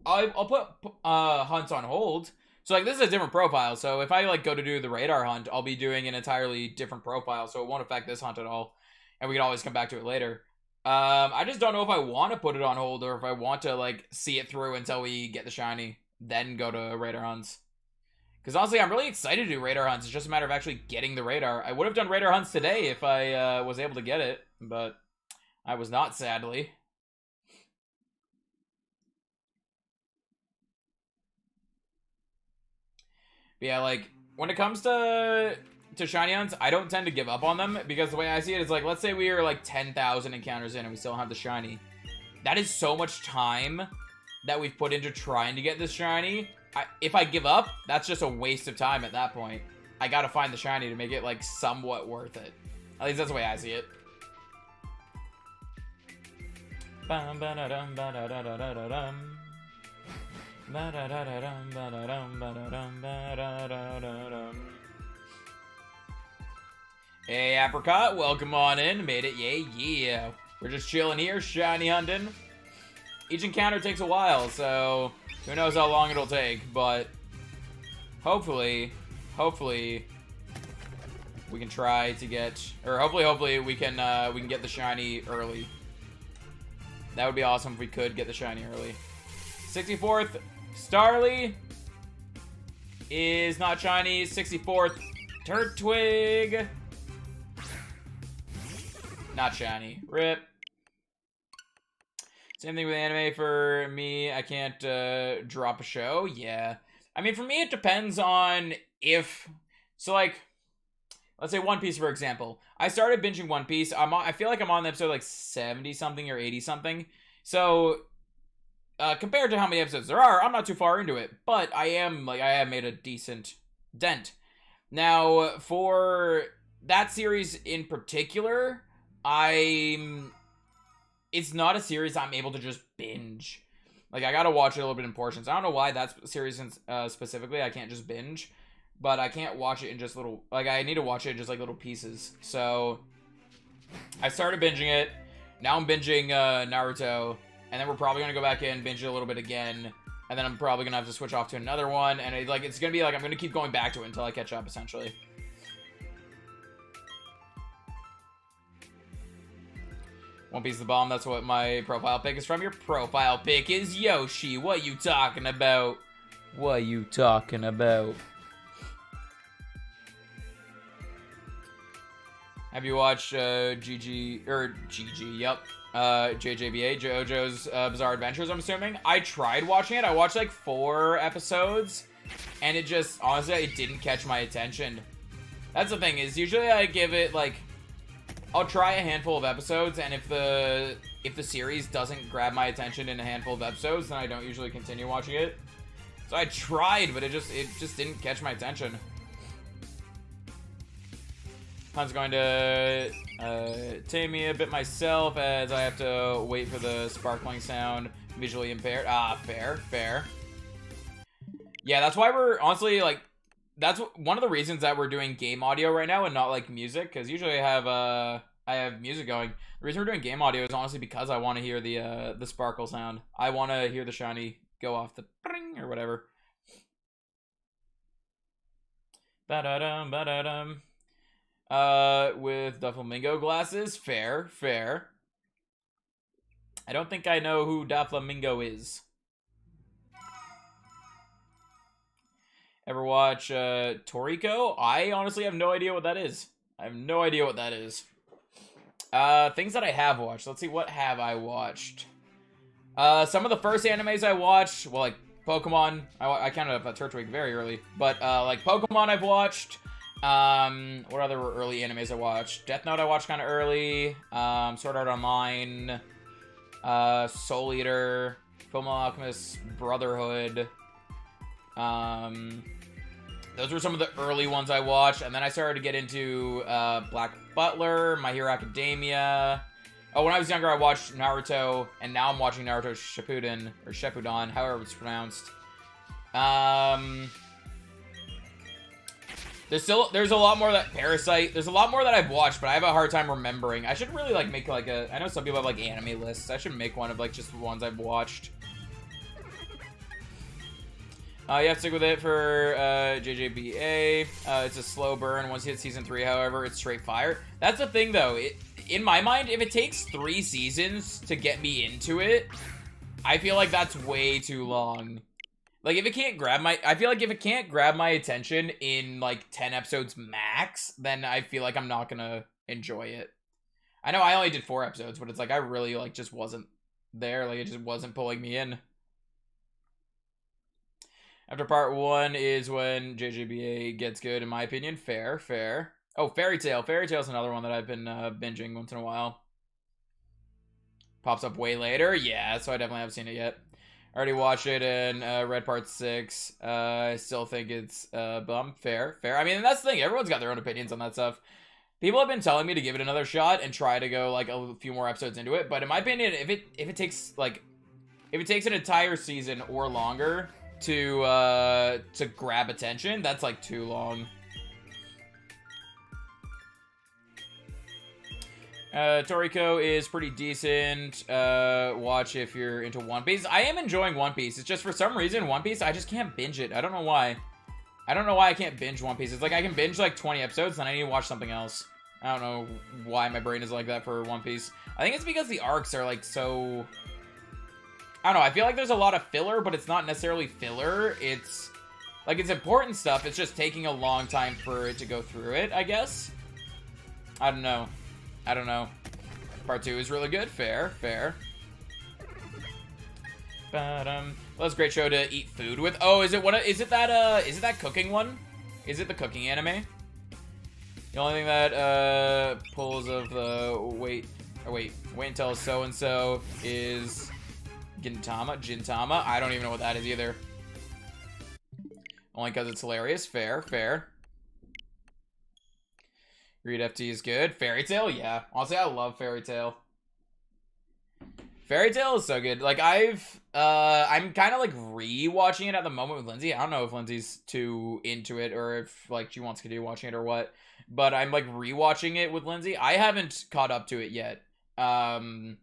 I'll put hunts on hold. So, like, this is a different profile. So, if I, like, go to do the radar hunt, I'll be doing an entirely different profile. So, it won't affect this hunt at all. And we can always come back to it later. I just don't know if I want to put it on hold or if I want to, like, see it through until we get the shiny. Then go to radar hunts. Because, honestly, I'm really excited to do radar hunts. It's just a matter of actually getting the radar. I would have done radar hunts today if I was able to get it. But I was not, sadly. But yeah, like, when it comes to shiny hunts, I don't tend to give up on them, because the way I see it is, like, let's say we are, like, 10,000 encounters in and we still don't have the shiny. That is so much time that we've put into trying to get this shiny. If I give up, that's just a waste of time at that point. I gotta find the shiny to make it, like, somewhat worth it. At least that's the way I see it. Bum, ba-da-dum, ba-da-da-da-da-dum. Ba-da-da-da-dum, ba-da-dum, ba-da-dum, ba-da-da-da-dum. Hey, Apricot, welcome on in. Made it, yeah. We're just chilling here, shiny hunting. Each encounter takes a while, so who knows how long it'll take, but hopefully we can try to get, or hopefully we can get the shiny early. That would be awesome if we could get the shiny early. 64th, Starly is not shiny. 64th, Turtwig, not shiny. Rip. Same thing with anime for me. I can't drop a show. Yeah. I mean, for me, it depends on if... So, like, let's say One Piece, for example. I started binging One Piece. I feel like I'm on episode, like, 70-something or 80-something. So, compared to how many episodes there are, I'm not too far into it. But I have made a decent dent. Now, for that series in particular, it's not a series I'm able to just binge. Like, I gotta watch it a little bit in portions. I don't know why that series specifically I can't just binge, but I can't watch it in just little, like, I need to watch it in just, like, little pieces. So, I started binging it. Now I'm binging Naruto, and then we're probably gonna go back in, binge it a little bit again, and then I'm probably gonna have to switch off to another one, and it's gonna be like, I'm gonna keep going back to it until I catch up, essentially. One Piece the bomb, that's what my profile pic is from. Your profile pic is Yoshi. What you talking about? What you talking about? Have you watched JJBA, JoJo's Bizarre Adventures, I'm assuming? I tried watching it. I watched like 4 episodes, and it just, honestly, it didn't catch my attention. That's the thing, is usually I give it like, I'll try a handful of episodes, and if the series doesn't grab my attention in a handful of episodes, then I don't usually continue watching it. So I tried, but it just didn't catch my attention. I'm going to tame me a bit myself, as I have to wait for the sparkling sound. Visually impaired. Ah, fair. Yeah, that's why we're honestly like. That's one of the reasons that we're doing game audio right now and not like music, because usually I have music going. The reason we're doing game audio is honestly because I want to hear the sparkle sound. I want to hear the shiny go off the ring or whatever. Ba-da-dum, ba-da-dum. With Doflamingo glasses, fair. I don't think I know who Doflamingo is. Ever watch Toriko? I honestly have no idea what that is. Things that I have watched. Let's see, what have I watched? Some of the first animes I watched, well, like Pokemon. I counted up Turtwig very early, but like Pokemon I've watched. What other early animes I watched? Death Note I watched kind of early. Sword Art Online. Soul Eater. Fullmetal Alchemist Brotherhood. Those were some of the early ones I watched, and then I started to get into Black Butler, My Hero Academia. Oh, when I was younger, I watched Naruto, and now I'm watching Naruto Shippuden, or Shippuden, however it's pronounced. There's a lot more that Parasite. There's a lot more that I've watched, but I have a hard time remembering. I should really like make like a. I know some people have like anime lists. I should make one of like just the ones I've watched. You have to stick with it for JJBA. It's a slow burn. Once you hit season 3, however, it's straight fire. That's the thing, though. In my mind, if it takes 3 seasons to get me into it, I feel like that's way too long. Like, if it can't grab my... I feel like if it can't grab my attention in, like, 10 episodes max, then I feel like I'm not gonna enjoy it. I know I only did 4 episodes, but it's like I really, like, just wasn't there. Like, it just wasn't pulling me in. After part 1 is when JJBA gets good, in my opinion. Fair. Oh, Fairy Tail. Fairy Tail's another one that I've been binging once in a while. Pops up way later. Yeah, so I definitely haven't seen it yet. I already watched it and read part 6. I still think it's bum. Fair. I mean, that's the thing. Everyone's got their own opinions on that stuff. People have been telling me to give it another shot and try to go like a few more episodes into it. But in my opinion, if it takes an entire season or longer to grab attention, that's like too long. Toriko is pretty decent. Watch if you're into One Piece. I am enjoying One Piece. It's just for some reason One Piece, I just can't binge it. I don't know why. I can't binge One Piece. It's like I can binge like 20 episodes, then I need to watch something else. I don't know why my brain is like that for One Piece. I think it's because the arcs are like so... I don't know, I feel like there's a lot of filler, but it's not necessarily filler. It's like, it's important stuff. It's just taking a long time for it to go through it, I guess. I don't know. Part 2 is really good. Fair. Well, that's a great show to eat food with. Oh, is it that cooking one? Is it the cooking anime? The only thing that pulls of the wait until so-and-so is Gintama. I don't even know what that is either. Only because it's hilarious. Fair. Read FT is good. Fairy Tail, yeah. Honestly, I love Fairy Tail. Fairy Tail is so good. Like, I'm kind of, like, re-watching it at the moment with Lindsay. I don't know if Lindsay's too into it or if, like, she wants to continue watching it or what. But I'm, like, re-watching it with Lindsay. I haven't caught up to it yet. But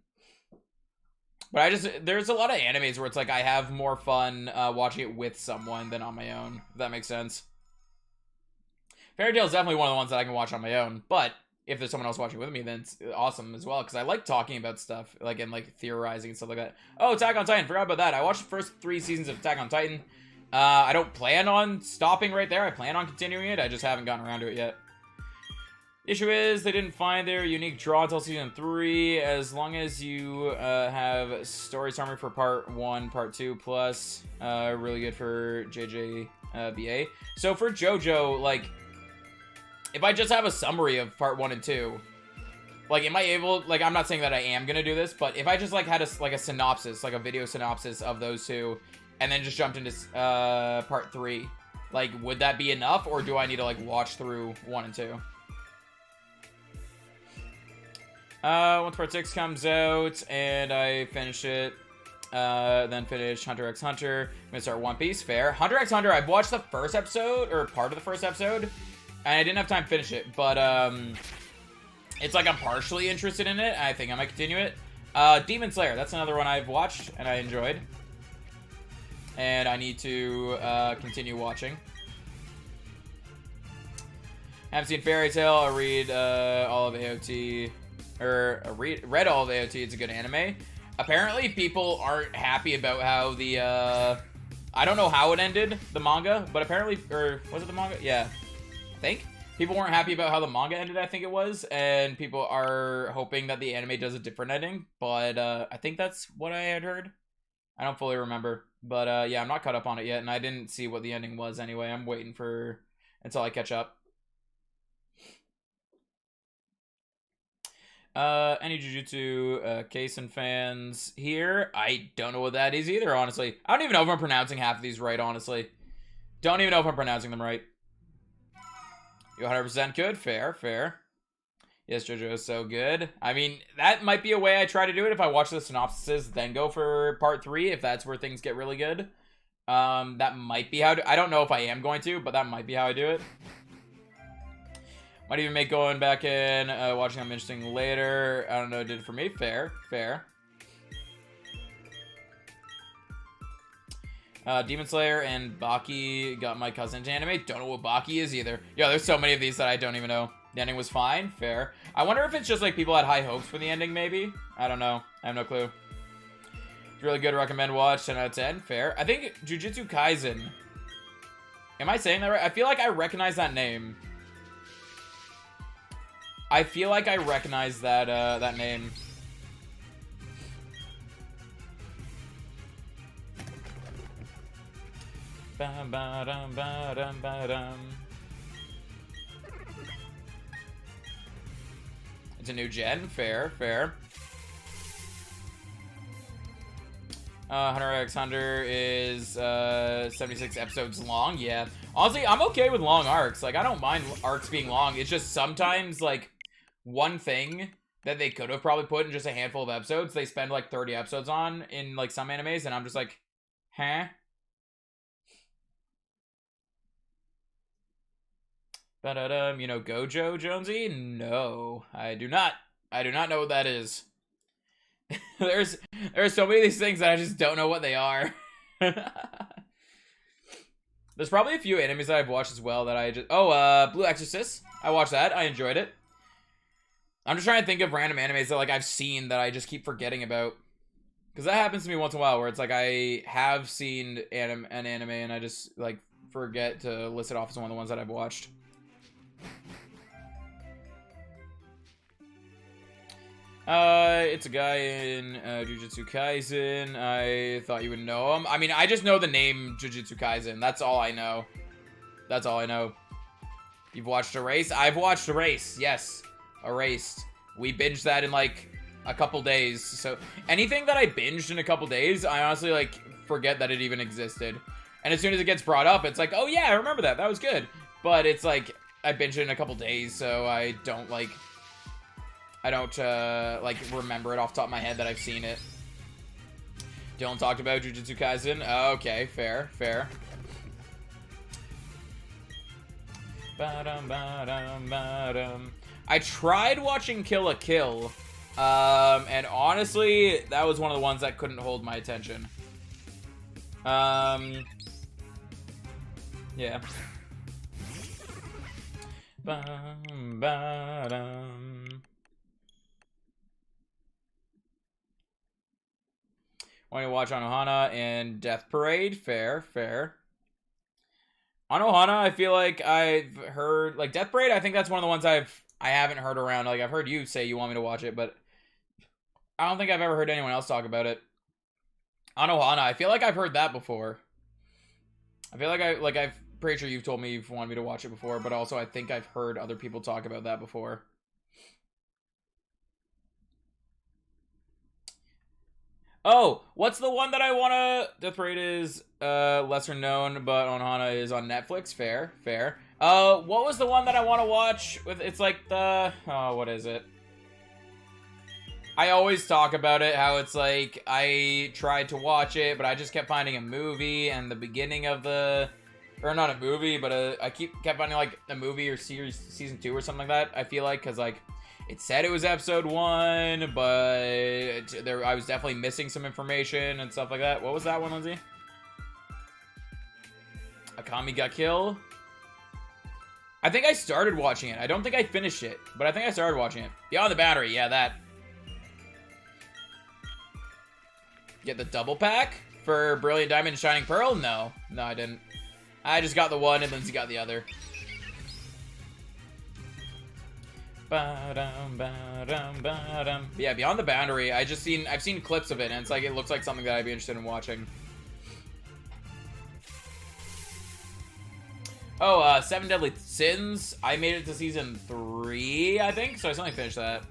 there's a lot of animes where it's, like, I have more fun watching it with someone than on my own. If that makes sense. Fairy Tail is definitely one of the ones that I can watch on my own. But if there's someone else watching with me, then it's awesome as well, because I like talking about stuff, like, and, like, theorizing and stuff like that. Oh, Attack on Titan, forgot about that. I watched the first 3 seasons of Attack on Titan. I don't plan on stopping right there. I plan on continuing it. I just haven't gotten around to it yet. Issue is, they didn't find their unique draw until season 3. As long as you have story summary for part 1, part 2, plus, really good for JJBA. So for JoJo, like, if I just have a summary of part 1 and 2, like, am I able, like, I'm not saying that I am gonna do this, but if I just, like, had a synopsis, like a video synopsis of those 2, and then just jumped into part 3, like, would that be enough, or do I need to, like, watch through 1 and 2? Once part 6 comes out, and I finish it, then finish Hunter x Hunter, I'm gonna start One Piece, fair. Hunter x Hunter, I've watched the first episode, or part of the first episode, and I didn't have time to finish it, but, it's like I'm partially interested in it. I think I might continue it. Demon Slayer, that's another one I've watched, and I enjoyed. And I need to, continue watching. Haven't seen Fairy Tail. I'll read, all of AOT, or read all of AOT. It's a good anime. Apparently, people aren't happy about how the, I don't know how it ended, the manga, but apparently, or was it the manga? Yeah. I think people weren't happy about how the manga ended, I think it was, and people are hoping that the anime does a different ending, but I think that's what I had heard. I don't fully remember, but yeah, I'm not caught up on it yet, and I didn't see what the ending was anyway. I'm waiting for until I catch up. Any Jujutsu Kaisen fans here? I don't know what that is either, honestly. I don't even know if I'm pronouncing half of these right, honestly. Don't even know if I'm pronouncing them right. You 100% could. Fair. Yes, JoJo is so good. I mean, that might be a way I try to do it if I watch the synopsises, then go for part 3, if that's where things get really good. That might be how I don't know if I am going to, but that might be how I do it. Might even make going back in, watching them interesting later. I don't know, did it for me. Fair. Demon Slayer and Baki got my cousin to anime. Don't know what Baki is either. Yo, there's so many of these that I don't even know. The ending was fine. Fair. I wonder if it's just like people had high hopes for the ending, maybe? I don't know. I have no clue. It's really good. Recommend watch. 10 out of 10. Fair. I think Jujutsu Kaisen. Am I saying that right? I feel like I recognize that name. I feel like I recognize that, that name. It's a new gen. Fair. Hunter x Hunter is 76 episodes long. Yeah. Honestly, I'm okay with long arcs. Like, I don't mind arcs being long. It's just sometimes, like, one thing that they could have probably put in just a handful of episodes, they spend, like, 30 episodes on in, like, some animes, and I'm just like, huh? You know Gojo, Jonesy? No, I do not. I do not know what that is. There's so many of these things that I just don't know what they are. There's probably a few animes that I've watched as well that I just... Oh, Blue Exorcist. I watched that. I enjoyed it. I'm just trying to think of random animes that, like, I've seen that I just keep forgetting about. Because that happens to me once in a while, where it's like I have seen an anime and I just, like, forget to list it off as one of the ones that I've watched. It's a guy in Jujutsu Kaisen. I thought you would know him. I mean, I just know the name Jujutsu Kaisen. That's all I know. That's all I know. You've watched Erased? I've watched Erased. Yes, Erased. We binged that in like a couple days. So anything that I binged in a couple days, I honestly like forget that it even existed. And as soon as it gets brought up, it's like, oh yeah, I remember that. That was good. But it's like I binged it in a couple days, so I don't like remember it off the top of my head that I've seen it. Dylan talked about Jujutsu Kaisen. Okay, fair. I tried watching Kill la Kill, and honestly, that was one of the ones that couldn't hold my attention. Yeah. Want to watch Anohana and Death Parade? Fair. Anohana, I feel like I've heard, like, Death Parade, I think that's one of the ones I haven't heard around. Like, I've heard you say you want me to watch it, but I don't think I've ever heard anyone else talk about it. Anohana, I feel like I've heard that before. I feel like I'm pretty sure you've told me you've wanted me to watch it before, but also I think I've heard other people talk about that before. Oh, what's the one that I wanna... Death Parade is lesser known, but Anohana is on Netflix. Fair. What was the one that I want to watch? It's like the... Oh, what is it? I always talk about it, how it's like, I tried to watch it, but I just kept finding a movie, and the beginning of the... Or not a movie, but I kept finding like a movie or series, season 2 or something like that, I feel like, because like... It said it was episode 1, but I was definitely missing some information and stuff like that. What was that one, Lindsay? Akami got killed? I think I started watching it. I don't think I finished it, but I think I started watching it. Beyond the Boundary, yeah, that. Get the double pack for Brilliant Diamond and Shining Pearl? No, I didn't. I just got the one and Lindsay got the other. Yeah, Beyond the Boundary, I've seen clips of it, and it's like, it looks like something that I'd be interested in watching. Oh, Seven Deadly Sins. I made it to season 3, I think, so I suddenly finished that.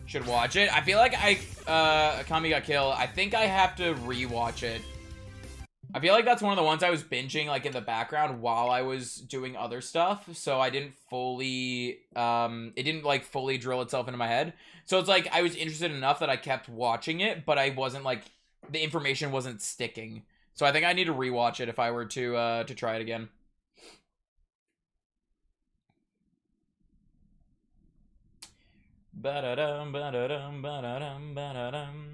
Should watch it. I feel like Akami got killed. I think I have to rewatch it. I feel like that's one of the ones I was binging, like, in the background while I was doing other stuff, so I didn't fully, it didn't, like, fully drill itself into my head. So it's like, I was interested enough that I kept watching it, but I wasn't, like, the information wasn't sticking. So I think I need to rewatch it if I were to try it again. Ba-da-dum, ba-da-dum, ba-da-dum, ba-da-dum.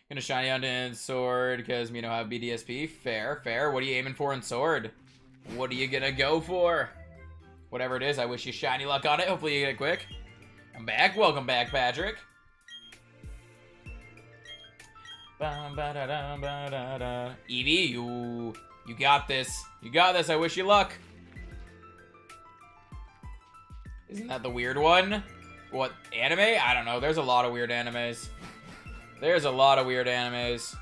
Gonna shiny on in Sword because you know have BDSP. Fair. What are you aiming for in Sword? What are you gonna go for? Whatever it is, I wish you shiny luck on it. Hopefully you get it quick. I'm back. Welcome back, Patrick. Evie, you got this. You got this. I wish you luck. Isn't that the weird one? What, anime? I don't know. There's a lot of weird animes. There's a lot of weird animes.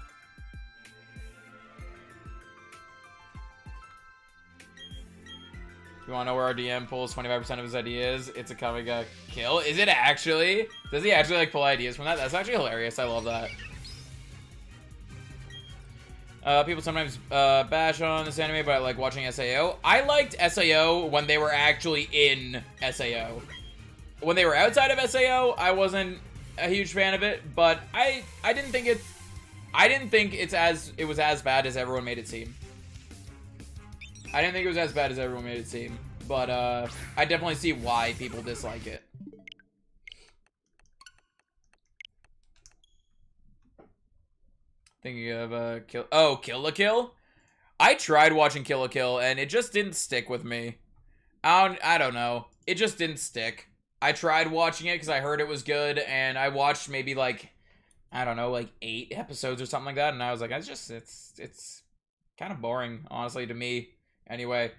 You wanna know where our DM pulls 25% of his ideas? It's a comic kill. Is it actually? Does he actually like pull ideas from that? That's actually hilarious. I love that. People sometimes bash on this anime, but I like watching SAO. I liked SAO when they were actually in SAO. When they were outside of SAO, I wasn't a huge fan of it, but I didn't think it was as bad as everyone made it seem. I didn't think it was as bad as everyone made it seem, but I definitely see why people dislike it. Thinking of Kill la Kill? I tried watching Kill la Kill and it just didn't stick with me. I don't know. It just didn't stick. I tried watching it because I heard it was good, and I watched maybe like I don't know, like 8 episodes or something like that, and I was like, it's kind of boring, honestly, to me. Anyway,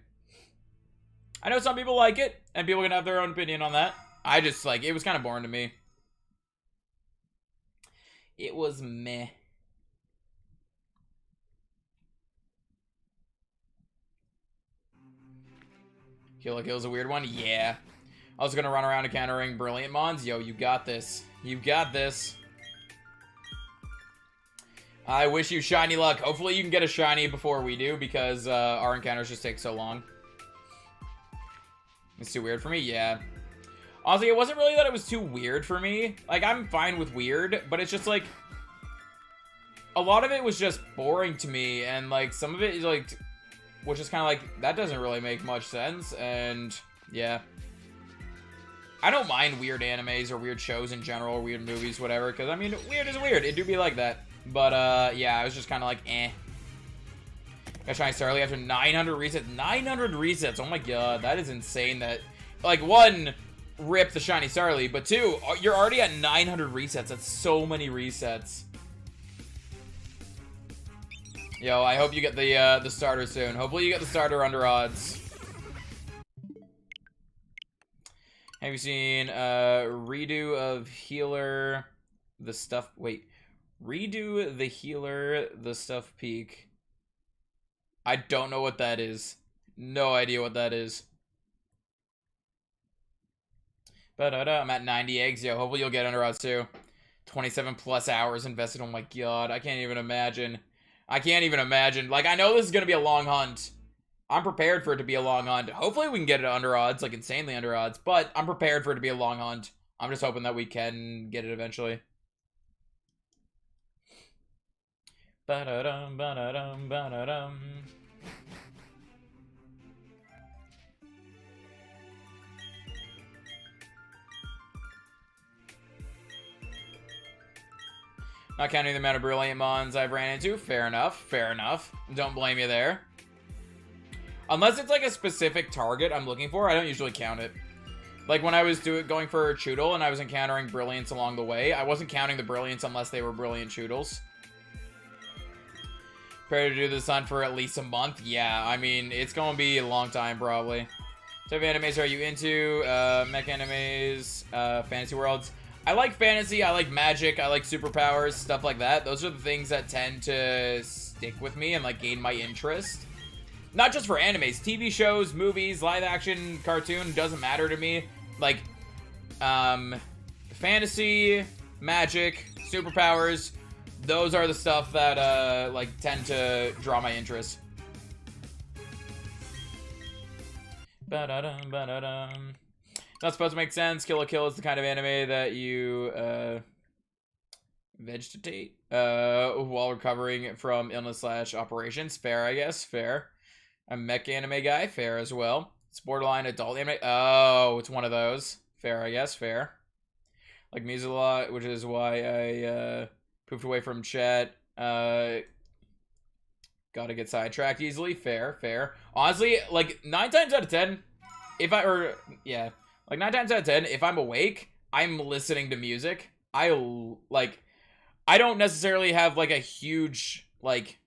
I know some people like it, and people can have their own opinion on that. I just, like, it was kind of boring to me. It was meh. Kill's a weird one? Yeah. I was gonna run around encountering brilliant mons. Yo, you got this. You got this. I wish you shiny luck. Hopefully you can get a shiny before we do, because our encounters just take so long. It's too weird for me? Yeah. Honestly, it wasn't really that it was too weird for me. Like, I'm fine with weird, but it's just like... a lot of it was just boring to me, and like, some of it is like... which is kind of like, that doesn't really make much sense, and yeah. I don't mind weird animes or weird shows in general, or weird movies, whatever, because I mean, weird is weird. It do be like that. But yeah, I was just kind of like, eh. Got shiny Starly after 900 resets. 900 resets, oh my god, that is insane that, like, one, rip the shiny Starly, but two, you're already at 900 resets. That's so many resets. Yo, I hope you get the starter soon. Hopefully you get the starter under odds. Have you seen redo of healer the stuff? Wait, redo the healer the stuff peak. I don't know what that is. No idea what that is. But I'm at 90 eggs. Yo, hopefully you'll get under odds too. 27 plus hours invested. Oh my god, I can't even imagine. I can't even imagine. Like, I know this is gonna be a long hunt. I'm prepared for it to be a long hunt. Hopefully we can get it under odds, like insanely under odds, but I'm prepared for it to be a long hunt. I'm just hoping that we can get it eventually. Ba-da-dum, ba-da-dum, ba-da-dum. Not counting the amount of brilliant mons I've ran into. Fair enough, fair enough. Don't blame you there. Unless it's like a specific target I'm looking for, I don't usually count it. Like when I was going for Choodle and I was encountering brilliants along the way, I wasn't counting the brilliants unless they were brilliant Choodles. Prepare to do this hunt for at least a month? Yeah, I mean, it's gonna be a long time probably. What type of animes are you into? Mech animes, fantasy worlds. I like fantasy, I like magic, I like superpowers, stuff like that. Those are the things that tend to stick with me and like gain my interest. Not just for animes, TV shows, movies, live action, cartoon, doesn't matter to me. Like, fantasy, magic, superpowers, those are the stuff that, like, tend to draw my interest. Ba-da-dum, ba-da-dum. Not supposed to make sense. Kill la Kill is the kind of anime that you, vegetate, while recovering from illness/operations. Fair, I guess. Fair. I'm a mech anime guy. Fair as well. It's borderline adult anime. Oh, it's one of those. Fair, I guess. Fair. Like music a lot, which is why I poofed away from chat. Gotta get sidetracked easily. Fair, fair. Honestly, like 9 times out of 10, like 9 times out of 10, if I'm awake, I'm listening to music. I don't necessarily have like a huge, like,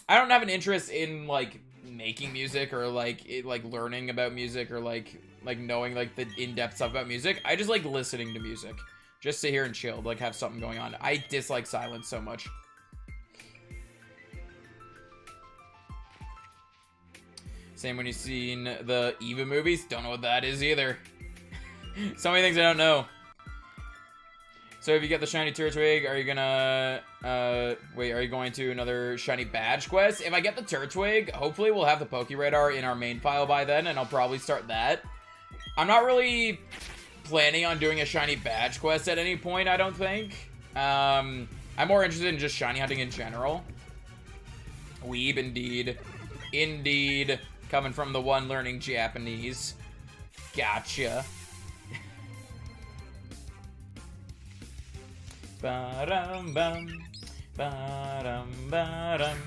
I don't have an interest in like making music or like learning about music or like knowing like the in-depth stuff about music. I just like listening to music. Just sit here and chill, like have something going on. I dislike silence so much. Same when you've seen the Eva movies. Don't know what that is either. So many things I don't know. So if you get the shiny Turtwig, are you gonna, wait, are you going to another shiny badge quest? If I get the Turtwig, hopefully we'll have the Poke Radar in our main file by then, and I'll probably start that. I'm not really planning on doing a shiny badge quest at any point, I don't think. I'm more interested in just shiny hunting in general. Weeb, indeed. Indeed. Coming from the one learning Japanese. Gotcha. Ba-dum bum, ba-dum ba-dum.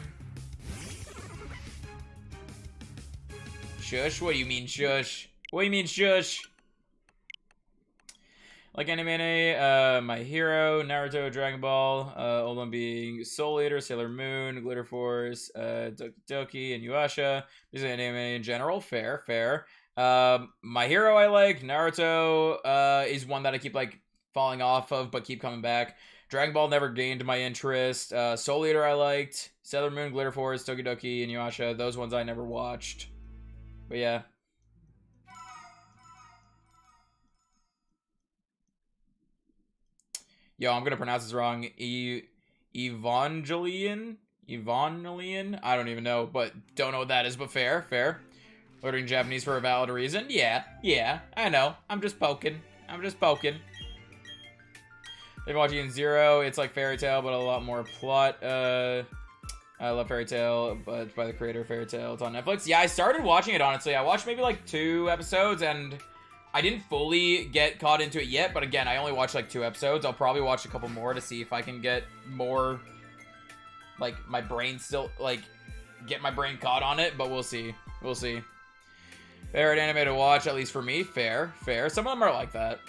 Shush? What do you mean shush? What do you mean shush? Like anime, My Hero, Naruto, Dragon Ball, old one being Soul Eater, Sailor Moon, Glitter Force, Doki Doki, and Yuasha. These are anime in general. Fair, fair. My Hero I like. Naruto is one that I keep like falling off of, but keep coming back. Dragon Ball never gained my interest. Soul Eater I liked. Sailor Moon, Glitter Force, Doki Doki, and Yuasha. Those ones I never watched. But yeah. Yo, I'm gonna pronounce this wrong. Evangelion? Evangelion? I don't even know, but don't know what that is, but fair, fair. Learning Japanese for a valid reason? Yeah, I know. I'm just poking. They've watching Zero. It's like Fairy Tail, but a lot more plot. I love Fairy Tail, but it's by the creator of Fairy Tail. It's on Netflix. Yeah, I started watching it, honestly. I watched maybe like 2 episodes, and I didn't fully get caught into it yet, but again, I only watched like 2 episodes. I'll probably watch a couple more to see if I can get more, like, my brain still, like, get my brain caught on it, but we'll see. We'll see. Favorite anime to watch, at least for me. Fair, fair. Some of them are like that.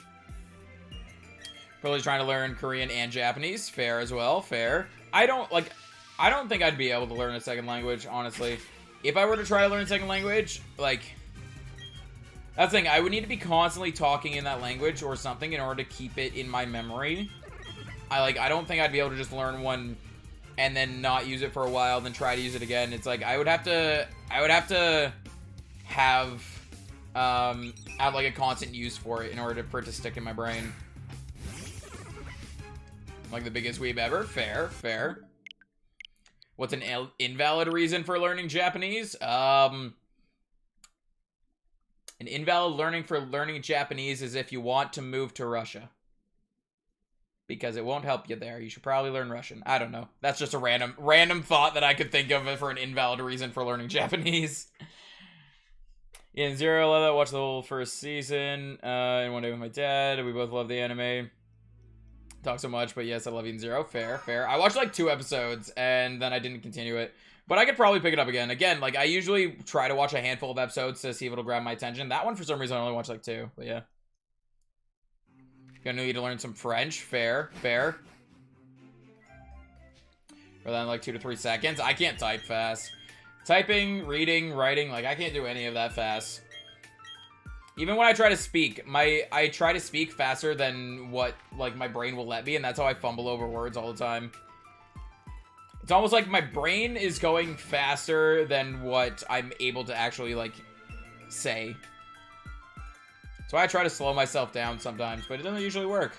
Probably trying to learn Korean and Japanese. Fair as well, fair. I don't think I'd be able to learn a second language, honestly. If I were to try to learn a second language, like, that's the thing, I would need to be constantly talking in that language or something in order to keep it in my memory. I don't think I'd be able to just learn one and then not use it for a while, then try to use it again. It's like, I would have to have like a constant use for it in order for it to stick in my brain. Like the biggest weeb ever. Fair, fair. What's an invalid reason for learning Japanese? An invalid learning for learning Japanese is if you want to move to Russia. Because it won't help you there. You should probably learn Russian. I don't know. That's just a random thought that I could think of for an invalid reason for learning Japanese. In Zero, I watched the whole first season in one day with my dad. We both love the anime. Talk so much, but yes, I love you in Zero. Fair, fair. I watched like 2 episodes and then I didn't continue it. But I could probably pick it up again. Again, like, I usually try to watch a handful of episodes to see if it'll grab my attention. That one, for some reason, I only watched like 2. But yeah. Gonna need to learn some French. Fair, fair. For then like 2 to 3 seconds. I can't type fast. Typing, reading, writing, like, I can't do any of that fast. Even when I try to speak, I try to speak faster than what, like, my brain will let me, and that's how I fumble over words all the time. It's almost like my brain is going faster than what I'm able to actually, like, say. So I try to slow myself down sometimes, but it doesn't usually work.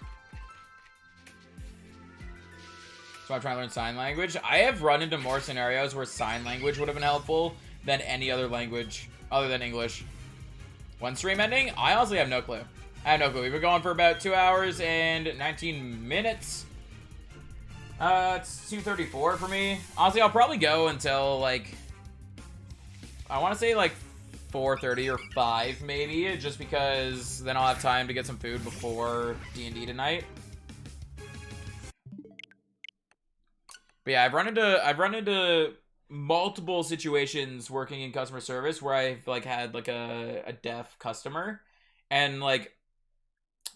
So I'm trying to learn sign language. I have run into more scenarios where sign language would have been helpful than any other language other than English. When stream ending? I honestly have no clue. I have no clue. We've been going for about 2 hours and 19 minutes. It's 2:34 for me. Honestly, I'll probably go until, like, I want to say, like, 4:30 or 5, maybe, just because then I'll have time to get some food before D&D tonight. But yeah, I've run into multiple situations working in customer service where I've, like, had, like, a deaf customer, and, like,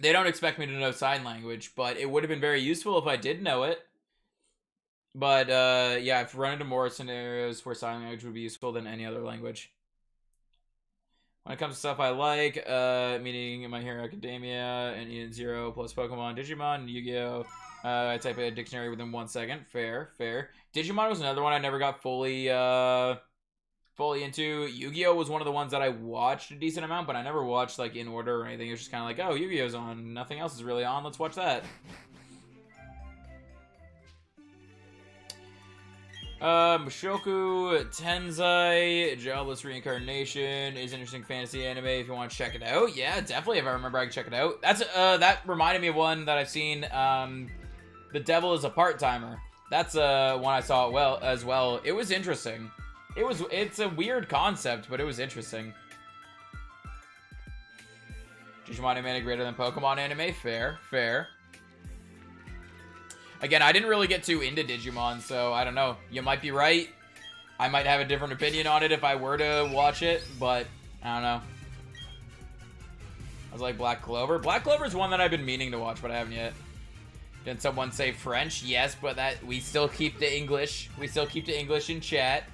they don't expect me to know sign language, but it would have been very useful if I did know it. But, yeah, I've run into more scenarios where sign language would be useful than any other language. When it comes to stuff I like, meaning My Hero Academia, and Ian Zero, plus Pokemon, Digimon, and Yu-Gi-Oh! I type in a dictionary within 1 second. Fair, fair. Digimon was another one I never got fully into. Yu-Gi-Oh! Was one of the ones that I watched a decent amount, but I never watched, like, in order or anything. It was just kind of like, oh, Yu-Gi-Oh's on. Nothing else is really on. Let's watch that. Mushoku Tensei, Jobless Reincarnation is an interesting fantasy anime if you want to check it out. Yeah, definitely, if I remember, I can check it out. That's that reminded me of one that I've seen, The Devil is a Part-Timer. That's one I saw as well. It was interesting. It's a weird concept, but it was interesting. Digimon anime greater than Pokemon anime? Fair, fair. Again, I didn't really get too into Digimon, so I don't know. You might be right. I might have a different opinion on it if I were to watch it, but I don't know. was like Black Clover. Black Clover is one that I've been meaning to watch, but I haven't yet. Did someone say French? Yes, but that we still keep the English. We still keep the English in chat.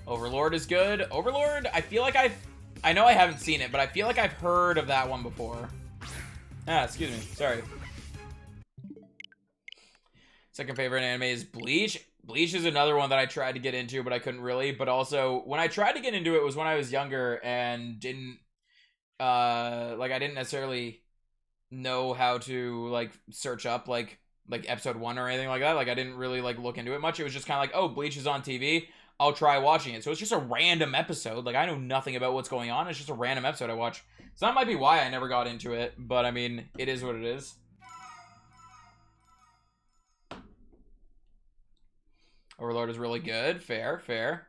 Overlord is good. Overlord, I feel like I know I haven't seen it, but I feel like I've heard of that one before. Ah, excuse me. Sorry. Second favorite anime is Bleach. Bleach is another one that I tried to get into, but I couldn't really. But also, when I tried to get into it was when I was younger and didn't, like, I didn't necessarily know how to, like, search up, like episode 1 or anything like that. Like, I didn't really, like, look into it much. It was just kind of like, oh, Bleach is on TV. I'll try watching it. So it's just a random episode. Like, I know nothing about what's going on. It's just a random episode I watch. So that might be why I never got into it. But, I mean, it is what it is. Overlord is really good. Fair, fair.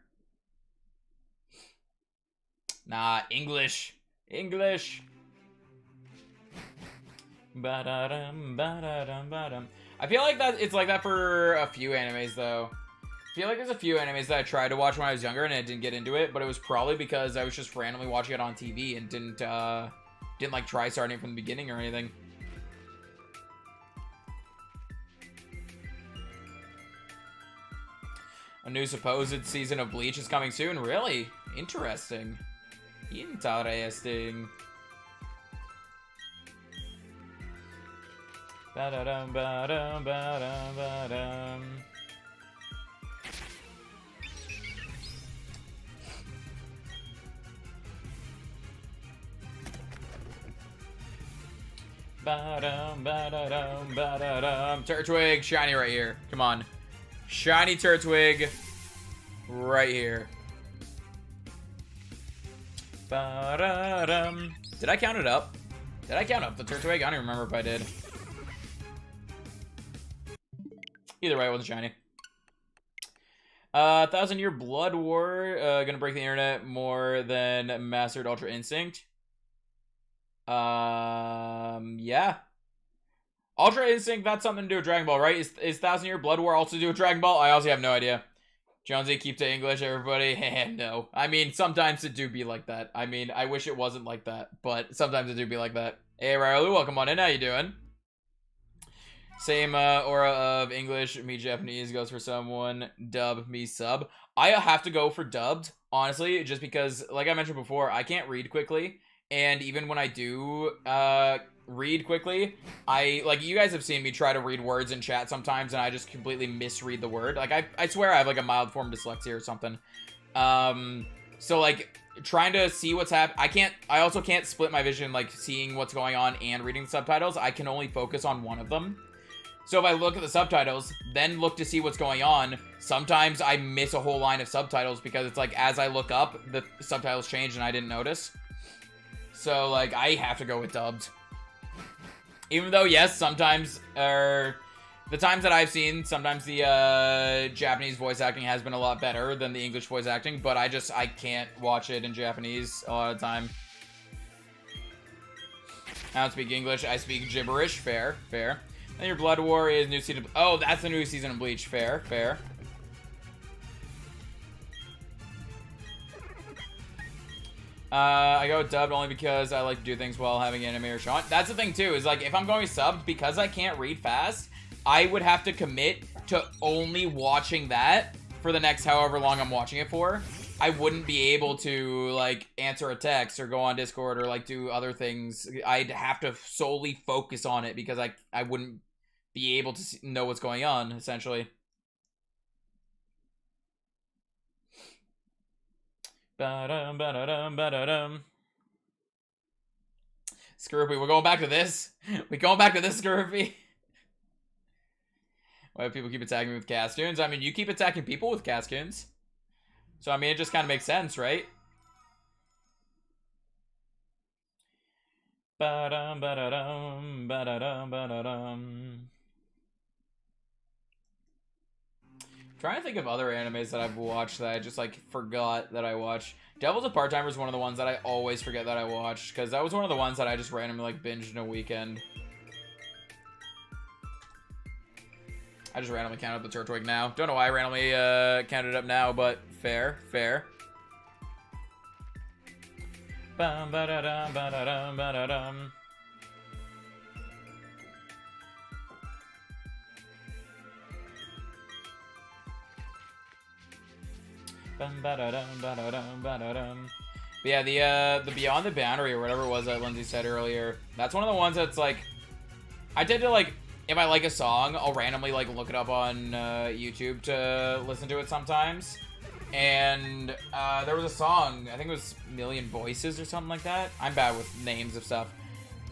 Nah, English. English. Ba-da-dum, ba-da-dum, ba-dum. I feel like that it's like that for a few animes, though. I feel like there's a few animes that I tried to watch when I was younger and I didn't get into it, but it was probably because I was just randomly watching it on TV and didn't like try starting it from the beginning or anything. A new supposed season of Bleach is coming soon. Really? Interesting. Interesting. Ba-da-dum, ba-dum, ba-dum, ba-dum. Ba-dum, ba-da-dum, ba-da-dum. Turtwig, shiny right here. Come on. Shiny Turtwig right here. Ba-da-dum. Did I count it up? Did I count up the Turtwig? I don't even remember if I did. Either way, it wasn't shiny. 1,000-Year Blood War. Gonna break the internet more than Mastered Ultra Instinct. Yeah. Ultra Instinct, that's something to do with Dragon Ball, right? Is 1,000-Year Blood War also to do with Dragon Ball? I also have no idea. Jonesy, keep to English, everybody. No. I mean, sometimes it do be like that. I mean, I wish it wasn't like that, but sometimes it do be like that. Hey, Raulu, welcome on in. How you doing? Same aura of English, me Japanese goes for someone. Dub, me sub. I have to go for dubbed, honestly, just because, like I mentioned before, I can't read quickly. And even when I do read quickly, like, you guys have seen me try to read words in chat sometimes, and I just completely misread the word. Like, I swear I have, like, a mild form of dyslexia or something. So, like, trying to see what's happening. I also can't split my vision, like, seeing what's going on and reading subtitles. I can only focus on one of them. So if I look at the subtitles, then look to see what's going on, sometimes I miss a whole line of subtitles because it's like, as I look up, the subtitles change and I didn't notice. So, like, I have to go with dubbed. Even though, yes, sometimes, the times that I've seen, sometimes the Japanese voice acting has been a lot better than the English voice acting, but I can't watch it in Japanese a lot of the time. I don't speak English, I speak gibberish. Fair, fair. And your Blood War is new season. Oh, that's the new season of Bleach. Fair, fair. I go dubbed only because I like to do things while having anime or show. That's the thing too, is like, if I'm going subbed, because I can't read fast, I would have to commit to only watching that for the next however long I'm watching it for. I wouldn't be able to, like, answer a text or go on Discord or, like, do other things. I'd have to solely focus on it because I wouldn't be able to know what's going on, essentially. Ba-dum, ba-da-dum, ba-da-dum. Scurvy, we're going back to this? We going back to this, Scurvy? Why do people keep attacking me with Cascoons? I mean, you keep attacking people with Cascoons. So, I mean, it just kind of makes sense, right? Ba-dum, ba-da-dum, ba-da-dum, ba-da-dum. Trying to think of other animes that I've watched that I just, like, forgot that I watched. Devil's a Part-Timer is one of the ones that I always forget that I watched, because that was one of the ones that I just randomly, like, binged in a weekend. I just randomly counted up the Turtwig now. Don't know why I randomly counted it up now, but fair, fair. Bum, ba-da-dum, ba-da-dum, ba-da-dum. Bum, ba-da-dum, ba-da-dum, ba-da-dum. But yeah, the Beyond the Boundary or whatever it was that Lindsay said earlier, that's one of the ones that's like, I tend to like, if I like a song, I'll randomly like look it up on YouTube to listen to it sometimes. And there was a song, I think it was Million Voices or something like that. I'm bad with names of stuff.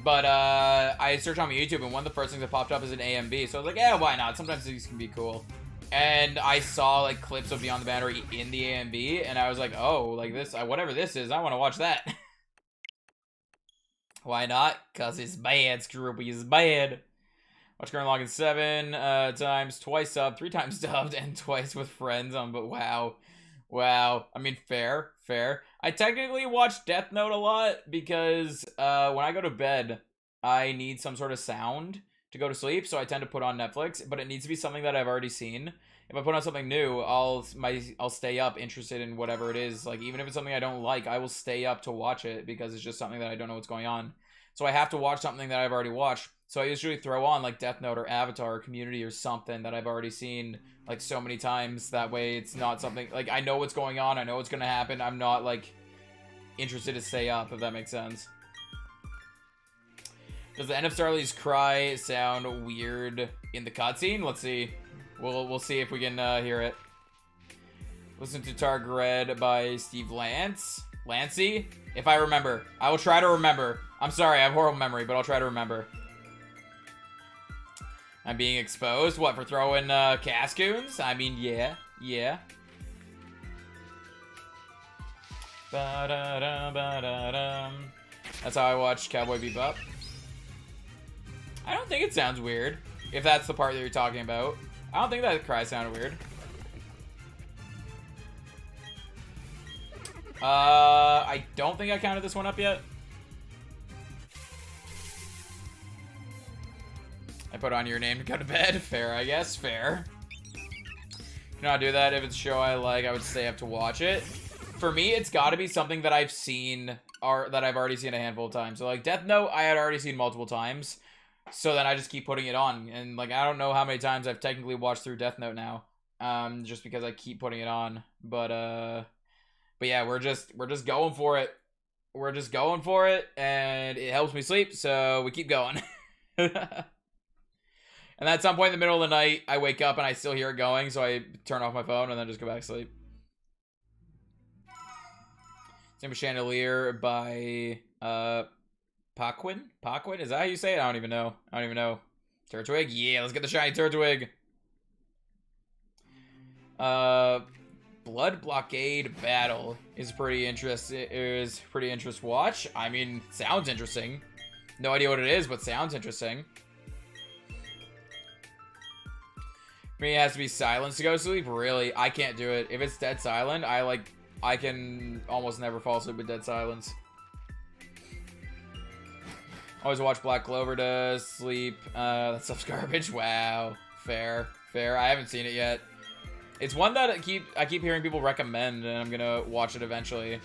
But I searched on YouTube and one of the first things that popped up is an A and B. So I was like, yeah, why not? Sometimes these can be cool. And I saw like clips of Beyond the Boundary in the A and B, and I was like, oh, like this, whatever this is, I want to watch that. Why not? Cause it's bad, Scroopy is bad. Watch current login 7 times, twice subbed, 3 times dubbed, and twice with friends on, but wow. Wow. I mean, fair. I technically watch Death Note a lot because when I go to bed, I need some sort of sound to go to sleep, so I tend to put on Netflix, but it needs to be something that I've already seen. If I put on something new, I'll stay up interested in whatever it is. Like, even if it's something I don't like, I will stay up to watch it because it's just something that I don't know what's going on. So I have to watch something that I've already watched. So I usually throw on like Death Note or Avatar or Community or something that I've already seen like so many times. That way it's not something like I know what's going on, I know what's gonna happen. I'm not like interested to stay up, if that makes sense. Does the end of Starly's cry sound weird in the cutscene? Let's see. We'll see if we can hear it. Listen to Targred by Steve Lancey? If I remember. I will try to remember. I'm sorry, I have horrible memory, but I'll try to remember. I'm being exposed? What, for throwing Cascoons? I mean, yeah. Ba-da-da-ba-da-dum. That's how I watch Cowboy Bebop. I don't think it sounds weird, if that's the part that you're talking about. I don't think that cry sounded weird. I don't think I counted this one up yet. I put on your name to go to bed. Fair, I guess. Fair. Cannot do that. If it's a show I like, I would stay up to watch it. For me, it's got to be something that I've seen, or that I've already seen a handful of times. So, like, Death Note, I had already seen multiple times. So then I just keep putting it on. And, like, I don't know how many times I've technically watched through Death Note now. Just because I keep putting it on. But yeah, we're just going for it. We're just going for it, and it helps me sleep, so we keep going. And at some point in the middle of the night, I wake up and I still hear it going, so I turn off my phone and then just go back to sleep. Same with Chandelier by Paquin? Paquin? Is that how you say it? I don't even know. Turtwig? Yeah, let's get the shiny Turtwig. Blood Blockade Battle is pretty interesting. Watch. I mean, sounds interesting. No idea what it is, but sounds interesting. For me, it has to be silence to go to sleep. Really, I can't do it. If it's dead silent, I can almost never fall asleep with dead silence. Always watch Black Clover to sleep. That stuff's garbage. Wow. Fair. I haven't seen it yet. It's one that I keep hearing people recommend, and I'm gonna watch it eventually.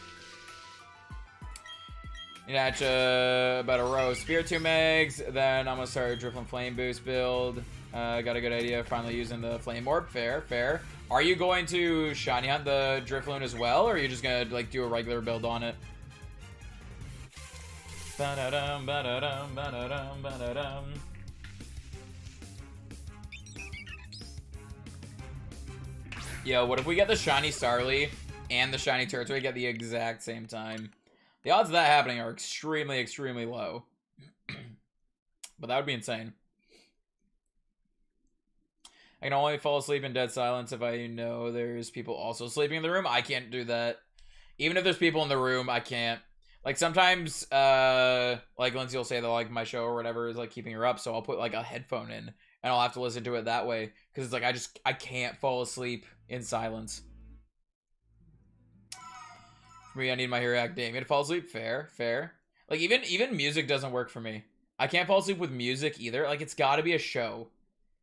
About a row of Spear 2 megs, then I'm gonna start a Drifloon Flame Boost build. Got a good idea, finally using the Flame Orb. Fair. Are you going to Shiny Hunt the Drifloon as well, or are you just gonna like do a regular build on it? Ba-da-dum, ba-da-dum, ba-da-dum, ba-da-dum. Yo, what if we get the shiny Starly and the shiny Turtwig at the exact same time? The odds of that happening are extremely, extremely low. But that would be insane. I can only fall asleep in dead silence if I know there's people also sleeping in the room. I can't do that. Even if there's people in the room, I can't. Like, sometimes, like, Lindsay will say that, like, my show or whatever is, like, keeping her up, so I'll put, like, a headphone in, and I'll have to listen to it that way. Because it's like, I can't fall asleep in silence. For me, I need my Hero Academia to fall asleep. Fair. Like, even music doesn't work for me. I can't fall asleep with music either. Like, it's gotta be a show.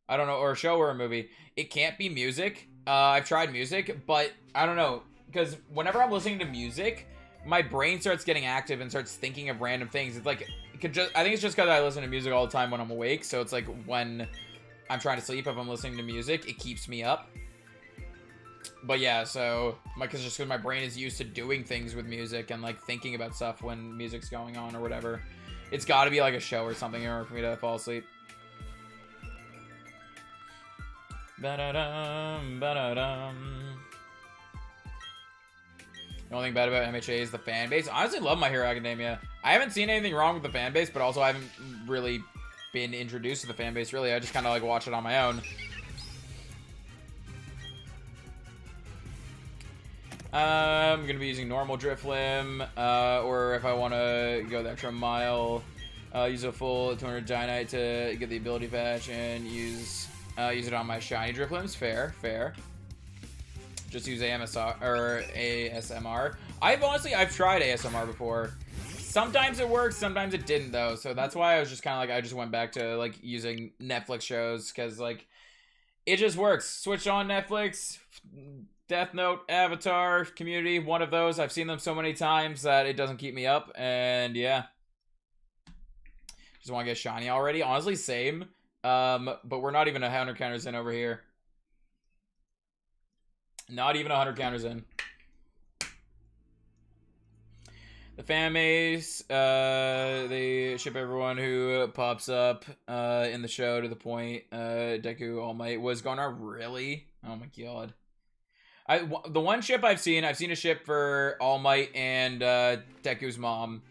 I don't know, or a show or a movie. It can't be music. I've tried music, but I don't know. Because whenever I'm listening to music, my brain starts getting active and starts thinking of random things. It's like, I think it's just because I listen to music all the time when I'm awake. So it's like when I'm trying to sleep, if I'm listening to music, it keeps me up. But yeah, so just because my brain is used to doing things with music and like thinking about stuff when music's going on or whatever. It's got to be like a show or something in order for me to fall asleep. Ba-da-dum, ba-da-dum. The only thing bad about MHA is the fan base. I honestly love My Hero Academia. I haven't seen anything wrong with the fan base, but also I haven't really been introduced to the fan base, really. I just kind of like watch it on my own. I'm gonna be using normal drift limb, or if I want to go the extra mile, use a full 200 Dynite to get the ability patch and use it on my shiny drift limbs. Fair. Just use AMSR or ASMR. I've tried ASMR before. Sometimes it works, sometimes it didn't though. So that's why I was just kind of like, I just went back to like using Netflix shows because like it just works. Switch on Netflix. Death Note, Avatar, Community, one of those. I've seen them so many times that it doesn't keep me up, and yeah. Just want to get shiny already. Honestly, same. But we're not even 100 counters in over here. Not even 100 counters in. The fan base, they ship everyone who pops up in the show to the point. Deku All Might was going on. Really? Oh my god. The one ship I've seen a ship for All Might and Deku's mom.